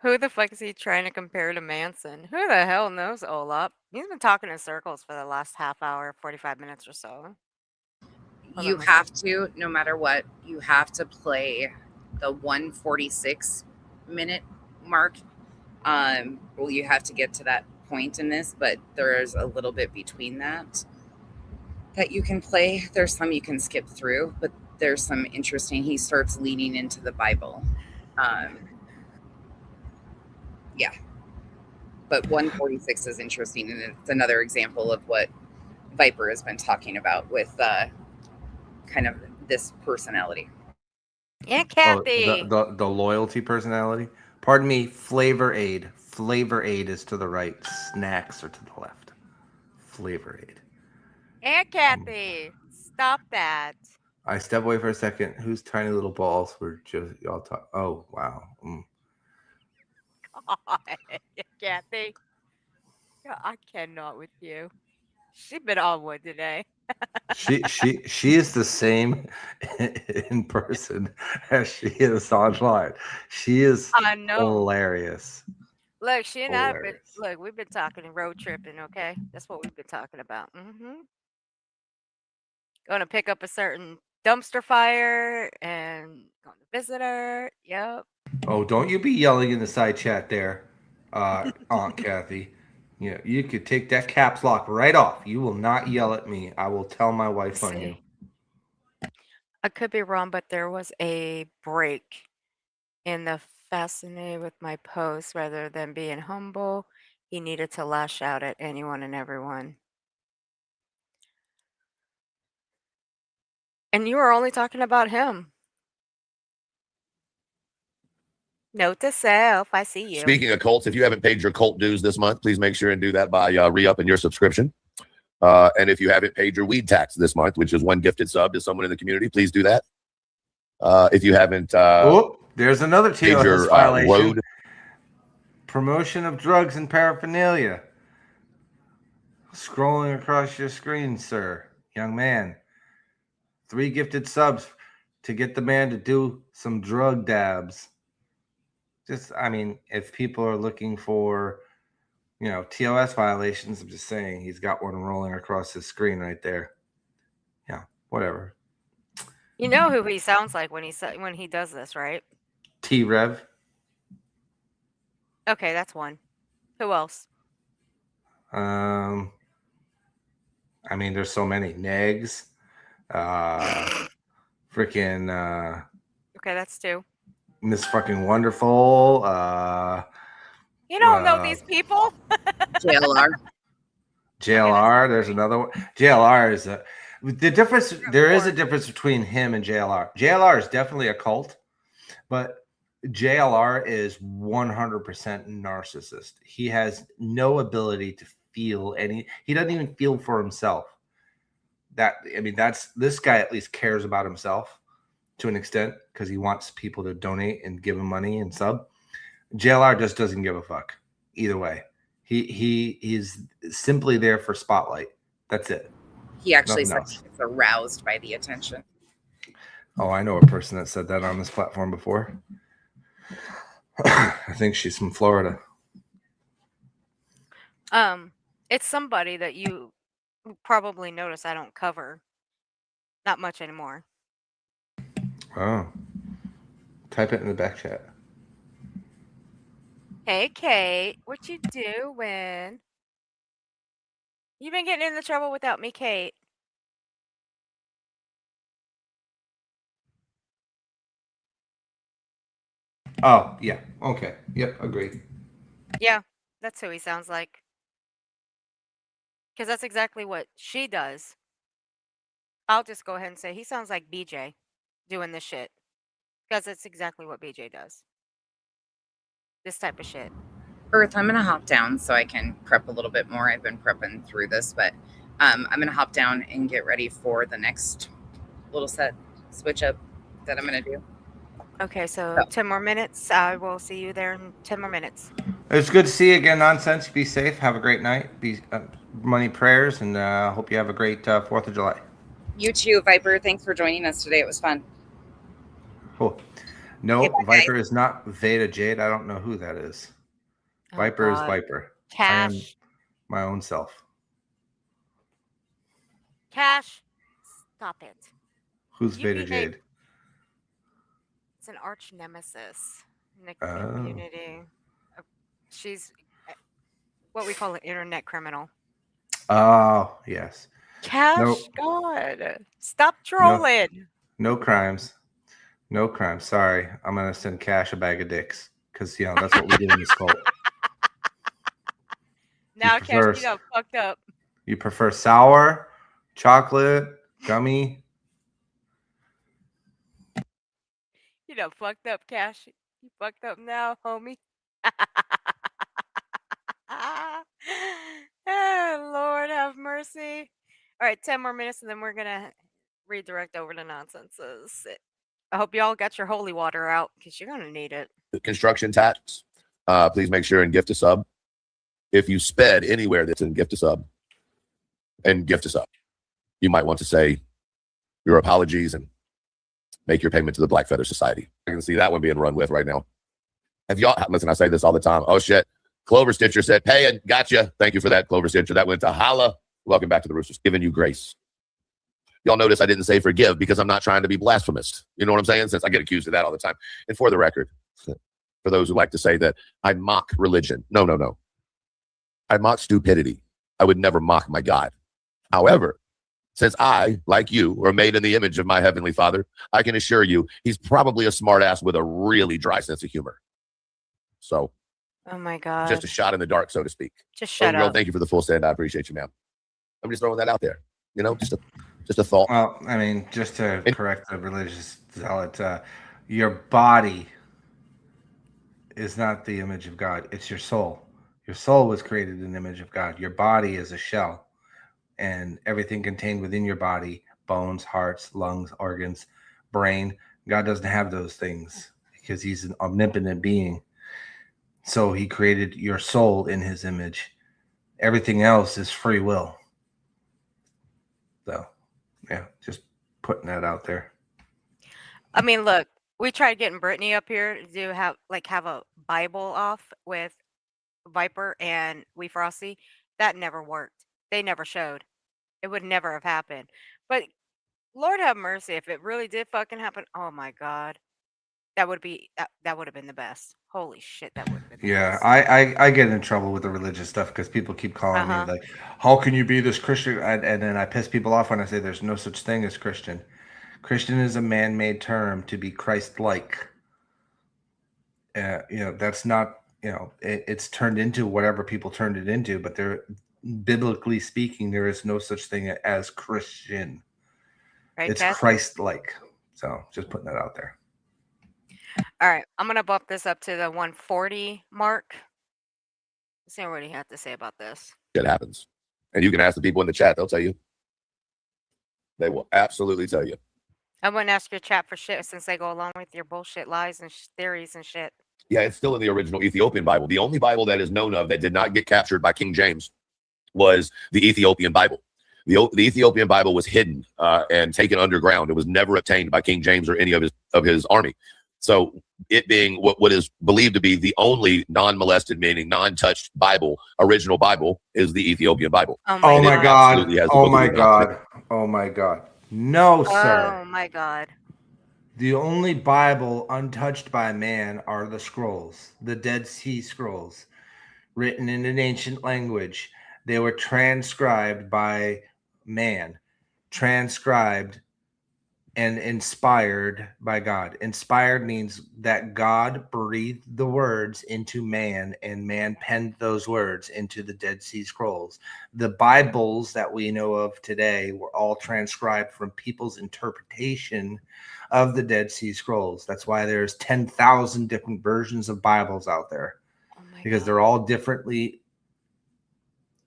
D: Who the fuck is he trying to compare to Manson? Who the hell knows Olap? He's been talking in circles for the last half hour, 45 minutes or so.
C: You have to, no matter what, you have to play the 146 minute mark. Well, you have to get to that point in this, but there's a little bit between that you can play. There's some you can skip through, but there's some interesting. He starts leaning into the Bible. Yeah. But 146 is interesting, and it's another example of what Viper has been talking about with kind of this personality.
D: Yeah, Kathy.
O: The loyalty personality. Pardon me, Flavor Aid. Flavor Aid is to the right. Snacks are to the left. Flavor Aid.
D: And Kathy. Stop that.
O: I step away for a second. Whose tiny little balls were just y'all talk? Oh, wow.
D: God, Kathy. I cannot with you. She's been on one today.
O: She is the same in person as she is online. She is hilarious.
D: Look, she and I have we've been talking and road tripping, okay? That's what we've been talking about. Going to pick up a certain dumpster fire and going to visit her. Yep.
O: Oh, don't you be yelling in the side chat there, Aunt Kathy. Yeah, you could take that caps lock right off. You will not yell at me. I will tell my wife on you.
D: I could be wrong, but there was a break in the fascinated with my post. Rather than being humble, he needed to lash out at anyone and everyone. And you were only talking about him. Note to self, I see you.
F: Speaking of cults, if you haven't paid your cult dues this month, please make sure and do that by re-upping your subscription. And if you haven't paid your weed tax this month, which is one gifted sub to someone in the community, please do that. If you haven't
O: there's another
F: paid your
O: violation.
F: road
O: Promotion of drugs and paraphernalia. Scrolling across your screen, sir. Young man. 3 gifted subs to get the man to do some drug dabs. Just, I mean, if people are looking for TOS violations. I'm just saying he's got one rolling across his screen right there. Yeah, whatever.
B: You know who he sounds like when he does this, right?
O: T-Rev.
B: Okay, that's one. Who else?
O: I mean, there's so many. Negs. Freaking.
B: Okay, that's two.
O: Miss fucking Wonderful.
B: You don't know these people.
C: JLR.
O: JLR. There's another one. JLR is the difference. There is a difference between him and JLR. JLR is definitely a cult, but JLR is 100% narcissist. He has no ability to feel any. He doesn't even feel for himself. This guy at least cares about himself to an extent because he wants people to donate and give him money and sub. JLR just doesn't give a fuck either way. He's simply there for spotlight. That's it.
C: He actually
O: Nothing
C: said
O: else.
C: he's aroused by the attention.
O: Oh, I know a person that said that on this platform before. I think she's from Florida.
B: It's somebody that you probably notice I don't cover not much anymore.
O: Oh. Type it in the back chat.
B: Hey, Kate, what you doing? You been getting into trouble without me, Kate?
O: Oh, yeah. Okay. Yep, agreed.
B: Yeah, that's who he sounds like. Because that's exactly what she does. I'll just go ahead and say he sounds like BJ doing this shit. Because it's exactly what BJ does. This type of shit.
C: Earth, I'm gonna hop down so I can prep a little bit more. I've been prepping through this, but I'm gonna hop down and get ready for the next little set switch up that I'm gonna do.
B: Okay, so 10 more minutes. I will see you there in 10 more minutes.
O: It's good to see you again, Nonsense. Be safe. Have a great night. Money prayers, and hope you have a great 4th of July.
C: You too, Viper. Thanks for joining us today. It was fun.
O: Cool. No,
C: Okay, bye,
O: Viper
C: guys.
O: is not Veda Jade. I don't know who that is.
B: Oh,
O: Viper is
B: God.
O: Viper.
B: Cash.
O: I am my own self.
B: Cash, stop it.
O: Who's
B: You
O: Veda
B: behave-
O: Jade?
B: It's an arch nemesis in the
O: Oh.
B: community. She's what we call an internet criminal.
O: Oh, yes.
B: Cash,
O: Nope.
B: God, stop trolling.
O: No crimes. No crimes. Sorry. I'm going to send Cash a bag of dicks because, that's what we do in this cult.
B: Now,
O: prefer-
B: Cash, you got fucked up.
O: You prefer sour, chocolate, gummy?
B: You done fucked up, Cash. You fucked up now, homie. Oh, Lord have mercy. All right, 10 more minutes, and then we're going to redirect over to Nonsenses. I hope y'all got your holy water out because you're going to need it.
E: Construction tax. Please make sure and gift a sub. If you sped anywhere that's in gift a sub and gift a sub, you might want to say your apologies and make your payment to the Black Feather Society. I can see that one being run with right now. Have y'all, listen, I say this all the time. Oh, shit. Clover Stitcher said, pay it. Gotcha. Thank you for that, Clover Stitcher. That went to Holla. Welcome back to the Roosters. Giving you grace. Y'all notice I didn't say forgive because I'm not trying to be blasphemous. You know what I'm saying? Since I get accused of that all the time. And for the record, for those who like to say that I mock religion. No. I mock stupidity. I would never mock my God. However, since I, like you, are made in the image of my Heavenly Father, I can assure you he's probably a smart ass with a really dry sense of humor. So,
B: Oh, my God.
E: just a shot in the dark, so to speak.
B: Just shut
E: Girl,
B: up.
E: thank you for the full send. I appreciate you, ma'am. I'm just throwing that out there. Just a thought.
O: Well, I mean, just to correct the religious zealot, your body is not the image of God. It's your soul. Your soul was created in the image of God. Your body is a shell, and everything contained within your body, bones, hearts, lungs, organs, brain. God doesn't have those things because he's an omnipotent being. So he created your soul in his image. Everything else is free will. So, yeah, just putting that out there.
B: I mean, look, we tried getting Brittany up here to have a Bible off with Viper and Wee Frosty, that never worked. They never showed. It would never have happened. But Lord have mercy, if it really did fucking happen, oh my God. That would be that would have been the best. Holy shit, that would have been the
O: Yeah,
B: best.
O: I get in trouble with the religious stuff because people keep calling me
B: Uh-huh.
O: like, "How can you be this Christian?" And then I piss people off when I say there's no such thing as Christian. Christian is a man-made term to be Christ-like. That's not, it's turned into whatever people turned it into, but biblically speaking, there is no such thing as Christian.
B: Right,
O: It's
B: Chad?
O: Christ-like. So just putting that out there.
B: All right, I'm gonna bump this up to the 140 mark. Let's see what he had to say about this.
E: It happens. And you can ask the people in the chat, they'll tell you. They will absolutely tell you.
B: I wouldn't ask your chat for shit since they go along with your bullshit lies and theories and shit.
E: Yeah, it's still in the original Ethiopian Bible. The only Bible that is known of that did not get captured by King James was the Ethiopian Bible. The Ethiopian Bible was hidden and taken underground. It was never obtained by King James or any of his army. So it being what is believed to be the only non-molested, meaning non-touched Bible, original Bible, is the Ethiopian Bible.
O: Oh my God.
E: Absolutely has the
O: Oh
E: Book of
O: my
E: Enoch in it.
O: God. Oh my God. No, sir.
B: Oh my God.
O: The only Bible untouched by man are the scrolls, the Dead Sea Scrolls, written in an ancient language. They were transcribed by man, transcribed and inspired by God. Inspired means that God breathed the words into man, and man penned those words into the Dead Sea Scrolls. The Bibles that we know of today were all transcribed from people's interpretation of the Dead Sea Scrolls. That's why there's 10,000 different versions of Bibles out there, because they're all differently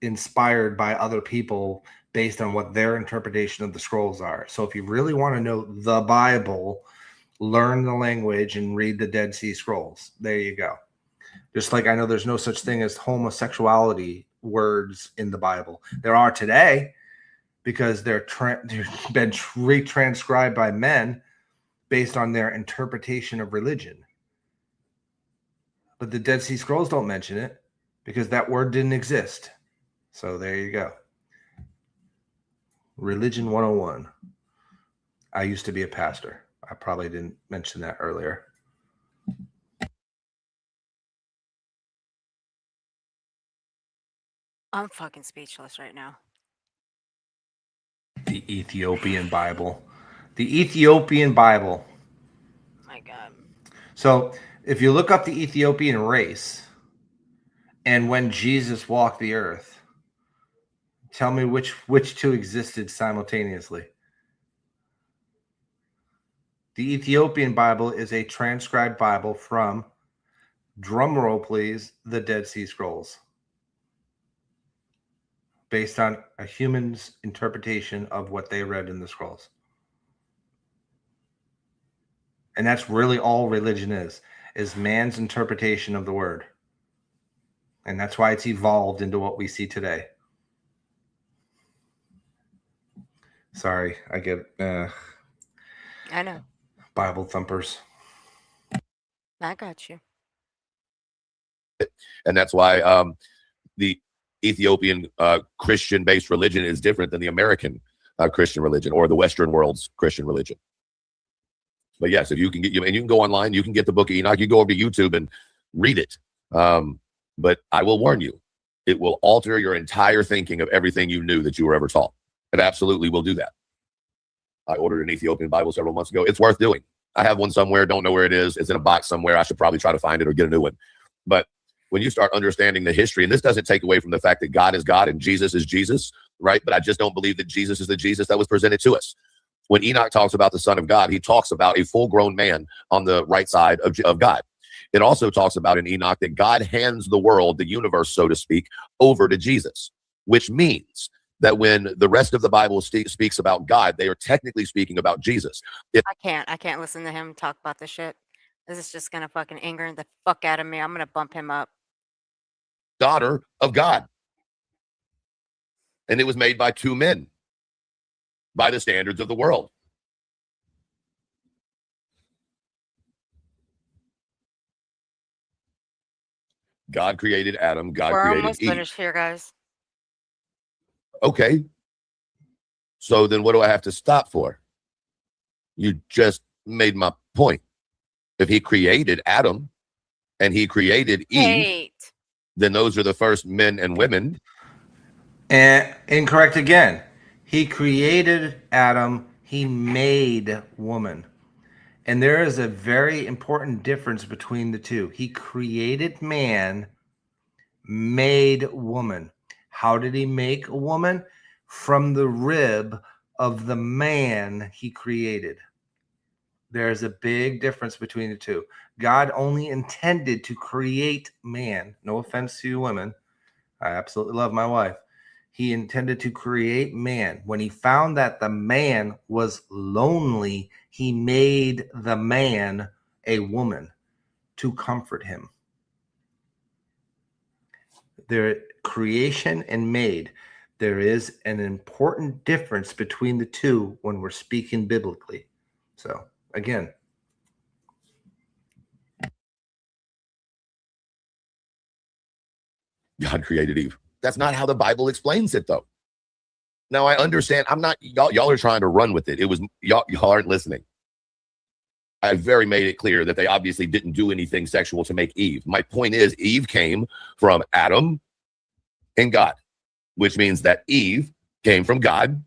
O: inspired by other people based on what their interpretation of the scrolls are. So if you really want to know the Bible, learn the language and read the Dead Sea Scrolls. There you go. Just like I know there's no such thing as homosexuality words in the Bible. There are today because they've been retranscribed by men based on their interpretation of religion. But the Dead Sea Scrolls don't mention it because that word didn't exist. So there you go. Religion 101. I used to be a pastor. I probably didn't mention that earlier.
B: I'm fucking speechless right now.
O: The Ethiopian Bible. The Ethiopian Bible.
B: My God.
O: So if you look up the Ethiopian race and when Jesus walked the earth, tell me which two existed simultaneously. The Ethiopian Bible is a transcribed Bible from, drumroll please, the Dead Sea Scrolls, based on a human's interpretation of what they read in the scrolls. And that's really all religion is man's interpretation of the word. And that's why it's evolved into what we see today. Sorry, I get
B: I know.
O: Bible thumpers.
B: I got you.
E: And that's why the Ethiopian Christian-based religion is different than the American Christian religion or the Western world's Christian religion. But yes, if you can and you can go online, you can get the Book of Enoch. You go over to YouTube and read it. But I will warn you, it will alter your entire thinking of everything you knew that you were ever taught. It absolutely will do that. I ordered an Ethiopian Bible several months ago. It's worth doing. I have one somewhere, don't know where it is. It's in a box somewhere. I should probably try to find it or get a new one. But when you start understanding the history, and this doesn't take away from the fact that God is God and Jesus is Jesus, right? But I just don't believe that Jesus is the Jesus that was presented to us. When Enoch talks about the Son of God, he talks about a full-grown man on the right side of God. It also talks about in Enoch that God hands the world, the universe, so to speak, over to Jesus, which means that when the rest of the Bible speaks about God, they are technically speaking about Jesus.
B: I can't listen to him talk about this shit. This is just gonna fucking anger the fuck out of me. I'm gonna bump him up.
E: Daughter of God. And it was made by two men by the standards of the world. God created Adam. God
B: We're
E: created
B: almost
E: Eve.
B: finished here, guys.
E: Okay. So then what do I have to stop for? You just made my point. If he created Adam and he created Eve,
B: Kate.
E: then those are the first men and women.
O: And incorrect again. He created Adam. He made woman. And there is a very important difference between the two. He created man, made woman. How did he make a woman? From the rib of the man he created. There's a big difference between the two. God only intended to create man. No offense to you women. I absolutely love my wife. He intended to create man. When he found that the man was lonely, he made the man a woman to comfort him. There, creation and made. There is an important difference between the two when we're speaking biblically. So, again,
E: God created Eve. That's not how the Bible explains it, though. Now, I understand. I'm not, y'all are trying to run with it. It was, y'all aren't listening. I very made it clear that they obviously didn't do anything sexual to make Eve. My point is, Eve came from Adam and God, which means that Eve came from God,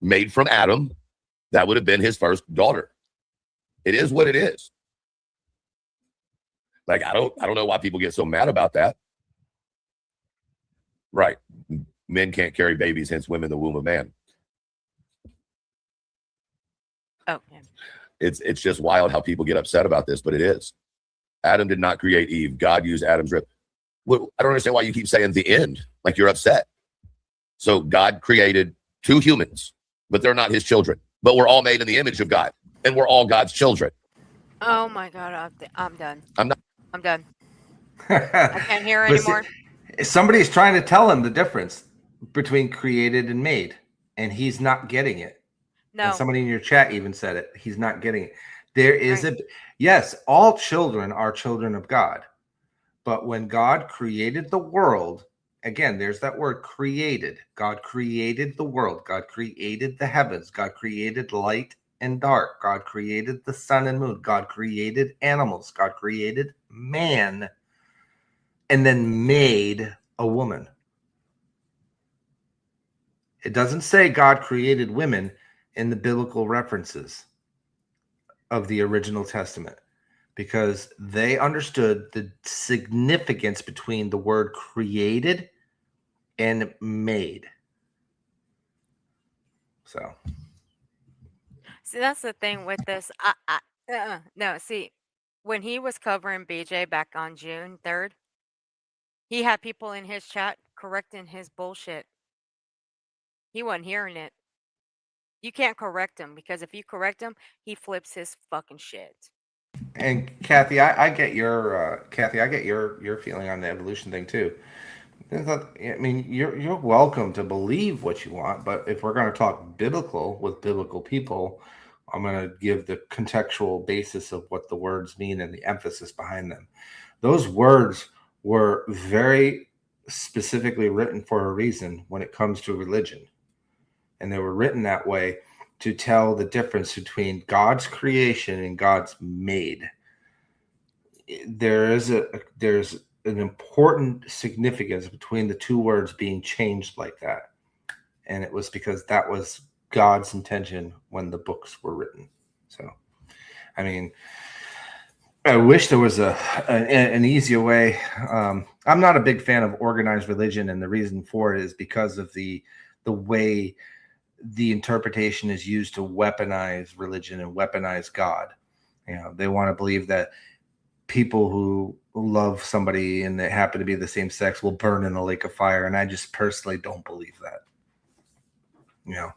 E: made from Adam. That would have been his first daughter. It is what it is. Like, I don't know why people get so mad about that. Right. Men can't carry babies, hence women the womb of man.
B: Oh, yeah.
E: It's just wild how people get upset about this, but it is. Adam did not create Eve. God used Adam's rib. Well, I don't understand why you keep saying the end, like you're upset. So God created two humans, but they're not his children. But we're all made in the image of God, and we're all God's children.
B: Oh my God, I'm done.
E: I'm
B: done. I can't hear anymore.
O: Somebody's trying to tell him the difference between created and made, and he's not getting it.
B: No.
O: And somebody in your chat even said it. He's not getting it. There is yes, all children are children of God. But when God created the world, again, there's that word created. God created the world. God created the heavens. God created light and dark. God created the sun and moon. God created animals. God created man, and then made a woman. It doesn't say God created women in the biblical references of the original Testament, because they understood the significance between the word created and made. So,
B: See, that's the thing with this. No, see, when he was covering BJ back on June 3rd, he had people in his chat correcting his bullshit. He wasn't hearing it. You can't correct him, because if you correct him, he flips his fucking shit.
O: and Kathy, I get your your feeling on the evolution thing too. I mean, you're welcome to believe what you want, but if we're going to talk biblical with biblical people, I'm going to give the contextual basis of what the words mean and the emphasis behind them. Those words were very specifically written for a reason when it comes to religion. And they were written that way to tell the difference between God's creation and God's made. There's an important significance between the two words being changed like that. And it was because that was God's intention when the books were written. So, I mean, I wish there was an easier way. I'm not a big fan of organized religion, and the reason for it is because of the way the interpretation is used to weaponize religion and weaponize God. You know, they want to believe that people who love somebody and they happen to be the same sex will burn in a lake of fire, and I just personally don't believe that. You know,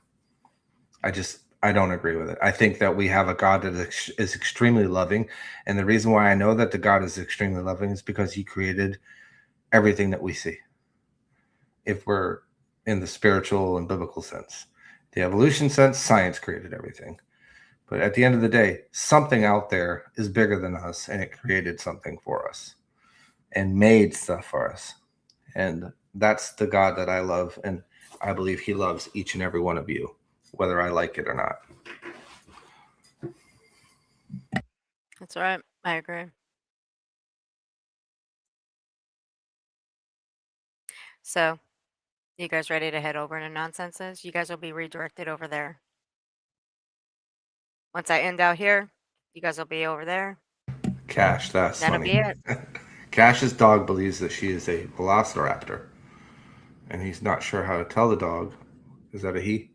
O: I don't agree with it. I think that we have a God that is extremely loving, and the reason why I know that the God is extremely loving is because he created everything that we see, if we're in the spiritual and biblical sense. The evolution sense, science created everything. But at the end of the day, something out there is bigger than us, and it created something for us. and made stuff for us. And that's the God that I love. And I believe he loves each and every one of you, whether I like it or not.
D: That's right. I agree. So, you guys ready to head over to Nonsenses? You guys will be redirected over there. Once I end out here, you guys will be over there.
O: Cash, that's
D: That'll
O: funny.
D: be it.
O: Cash's dog believes that she is a velociraptor, and he's not sure how to tell the dog, is that a he?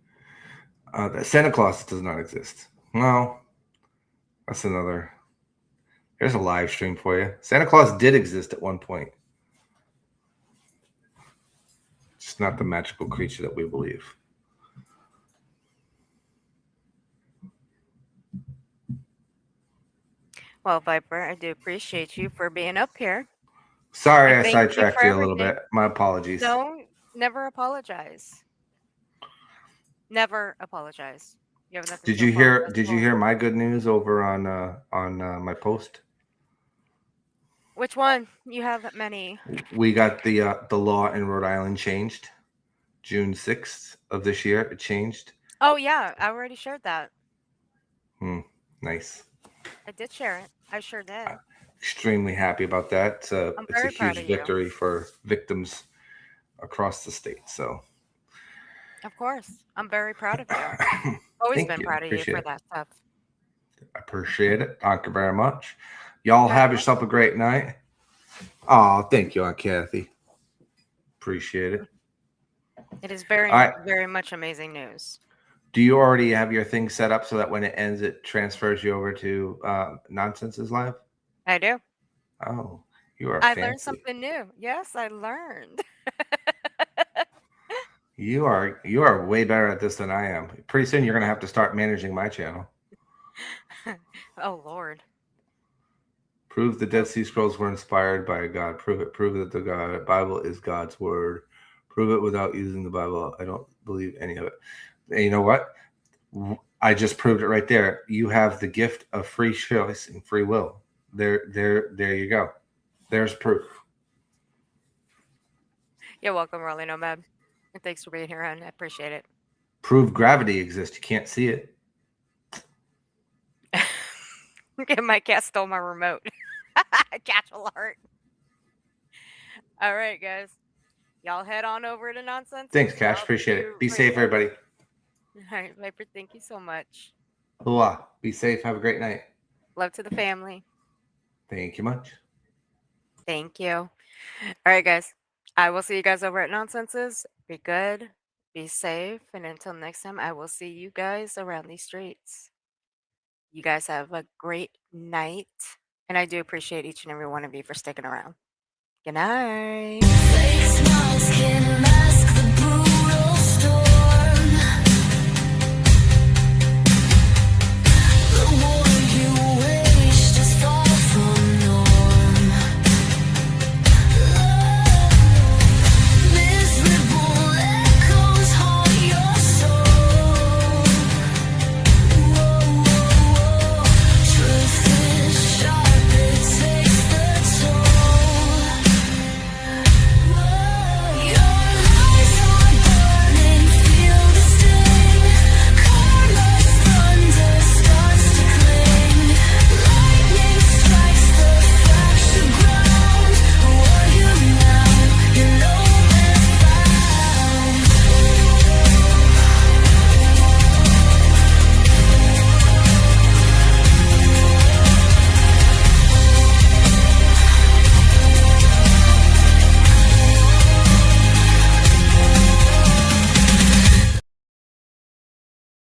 O: That Santa Claus does not exist. Well, that's another. Here's a live stream for you. Santa Claus did exist at one point. It's not the magical creature that we believe.
D: Well, Viper, I do appreciate you for being up here.
O: Sorry,
D: And
O: I
D: thank you
O: sidetracked
D: for
O: you a little
D: everything.
O: bit. My apologies.
D: No, never apologize. Never apologize. You have nothing
O: Did
D: to
O: you hear?
D: apologize
O: Did you
D: for.
O: hear my good news over on my post?
D: Which one? You have many.
O: We got the law in Rhode Island changed. June 6th of this year, it changed.
D: Oh yeah, I already shared that.
O: Nice.
D: I did share it. I sure did.
O: Extremely happy about that. It's a
D: very proud
O: huge
D: of you.
O: victory for victims across the state. So,
D: Of course, I'm very proud of you. Always
O: Thank
D: been
O: you.
D: proud of you
O: Appreciate
D: for
O: it.
D: that stuff.
O: I appreciate it. Thank you very much. Y'all have yourself a great night. Oh, thank you, Aunt Kathy. Appreciate it.
D: It is very,
O: All right.
D: very much amazing news.
O: Do you already have your thing set up so that when it ends, it transfers you over to Nonsenses Live?
D: I do.
O: Oh, you are
D: I
O: fancy.
D: learned something new. Yes, I learned.
O: You are way better at this than I am. Pretty soon, you're going to have to start managing my channel.
D: Oh Lord.
O: Prove the Dead Sea Scrolls were inspired by God. Prove it. Prove that the Bible is God's word. Prove it without using the Bible. I don't believe any of it. And you know what? I just proved it right there. You have the gift of free choice and free will. There you go. There's proof.
D: You're welcome, Rolly Nomad. And thanks for being here, hon. I appreciate it.
O: Prove gravity exists. You can't see it.
D: My cat stole my remote. Catch alert. All right, guys. Y'all head on over to Nonsense.
O: Thanks, Cash. Appreciate it. Be safe, everybody.
D: All right, Viper, thank you so much.
O: Hola. Be safe. Have a great night.
D: Love to the family.
O: Thank you much.
D: Thank you. All right, guys. I will see you guys over at Nonsenses. Be good. Be safe. And until next time, I will see you guys around these streets. You guys have a great night. And I do appreciate each and every one of you for sticking around. Good night.
A: Face mask in my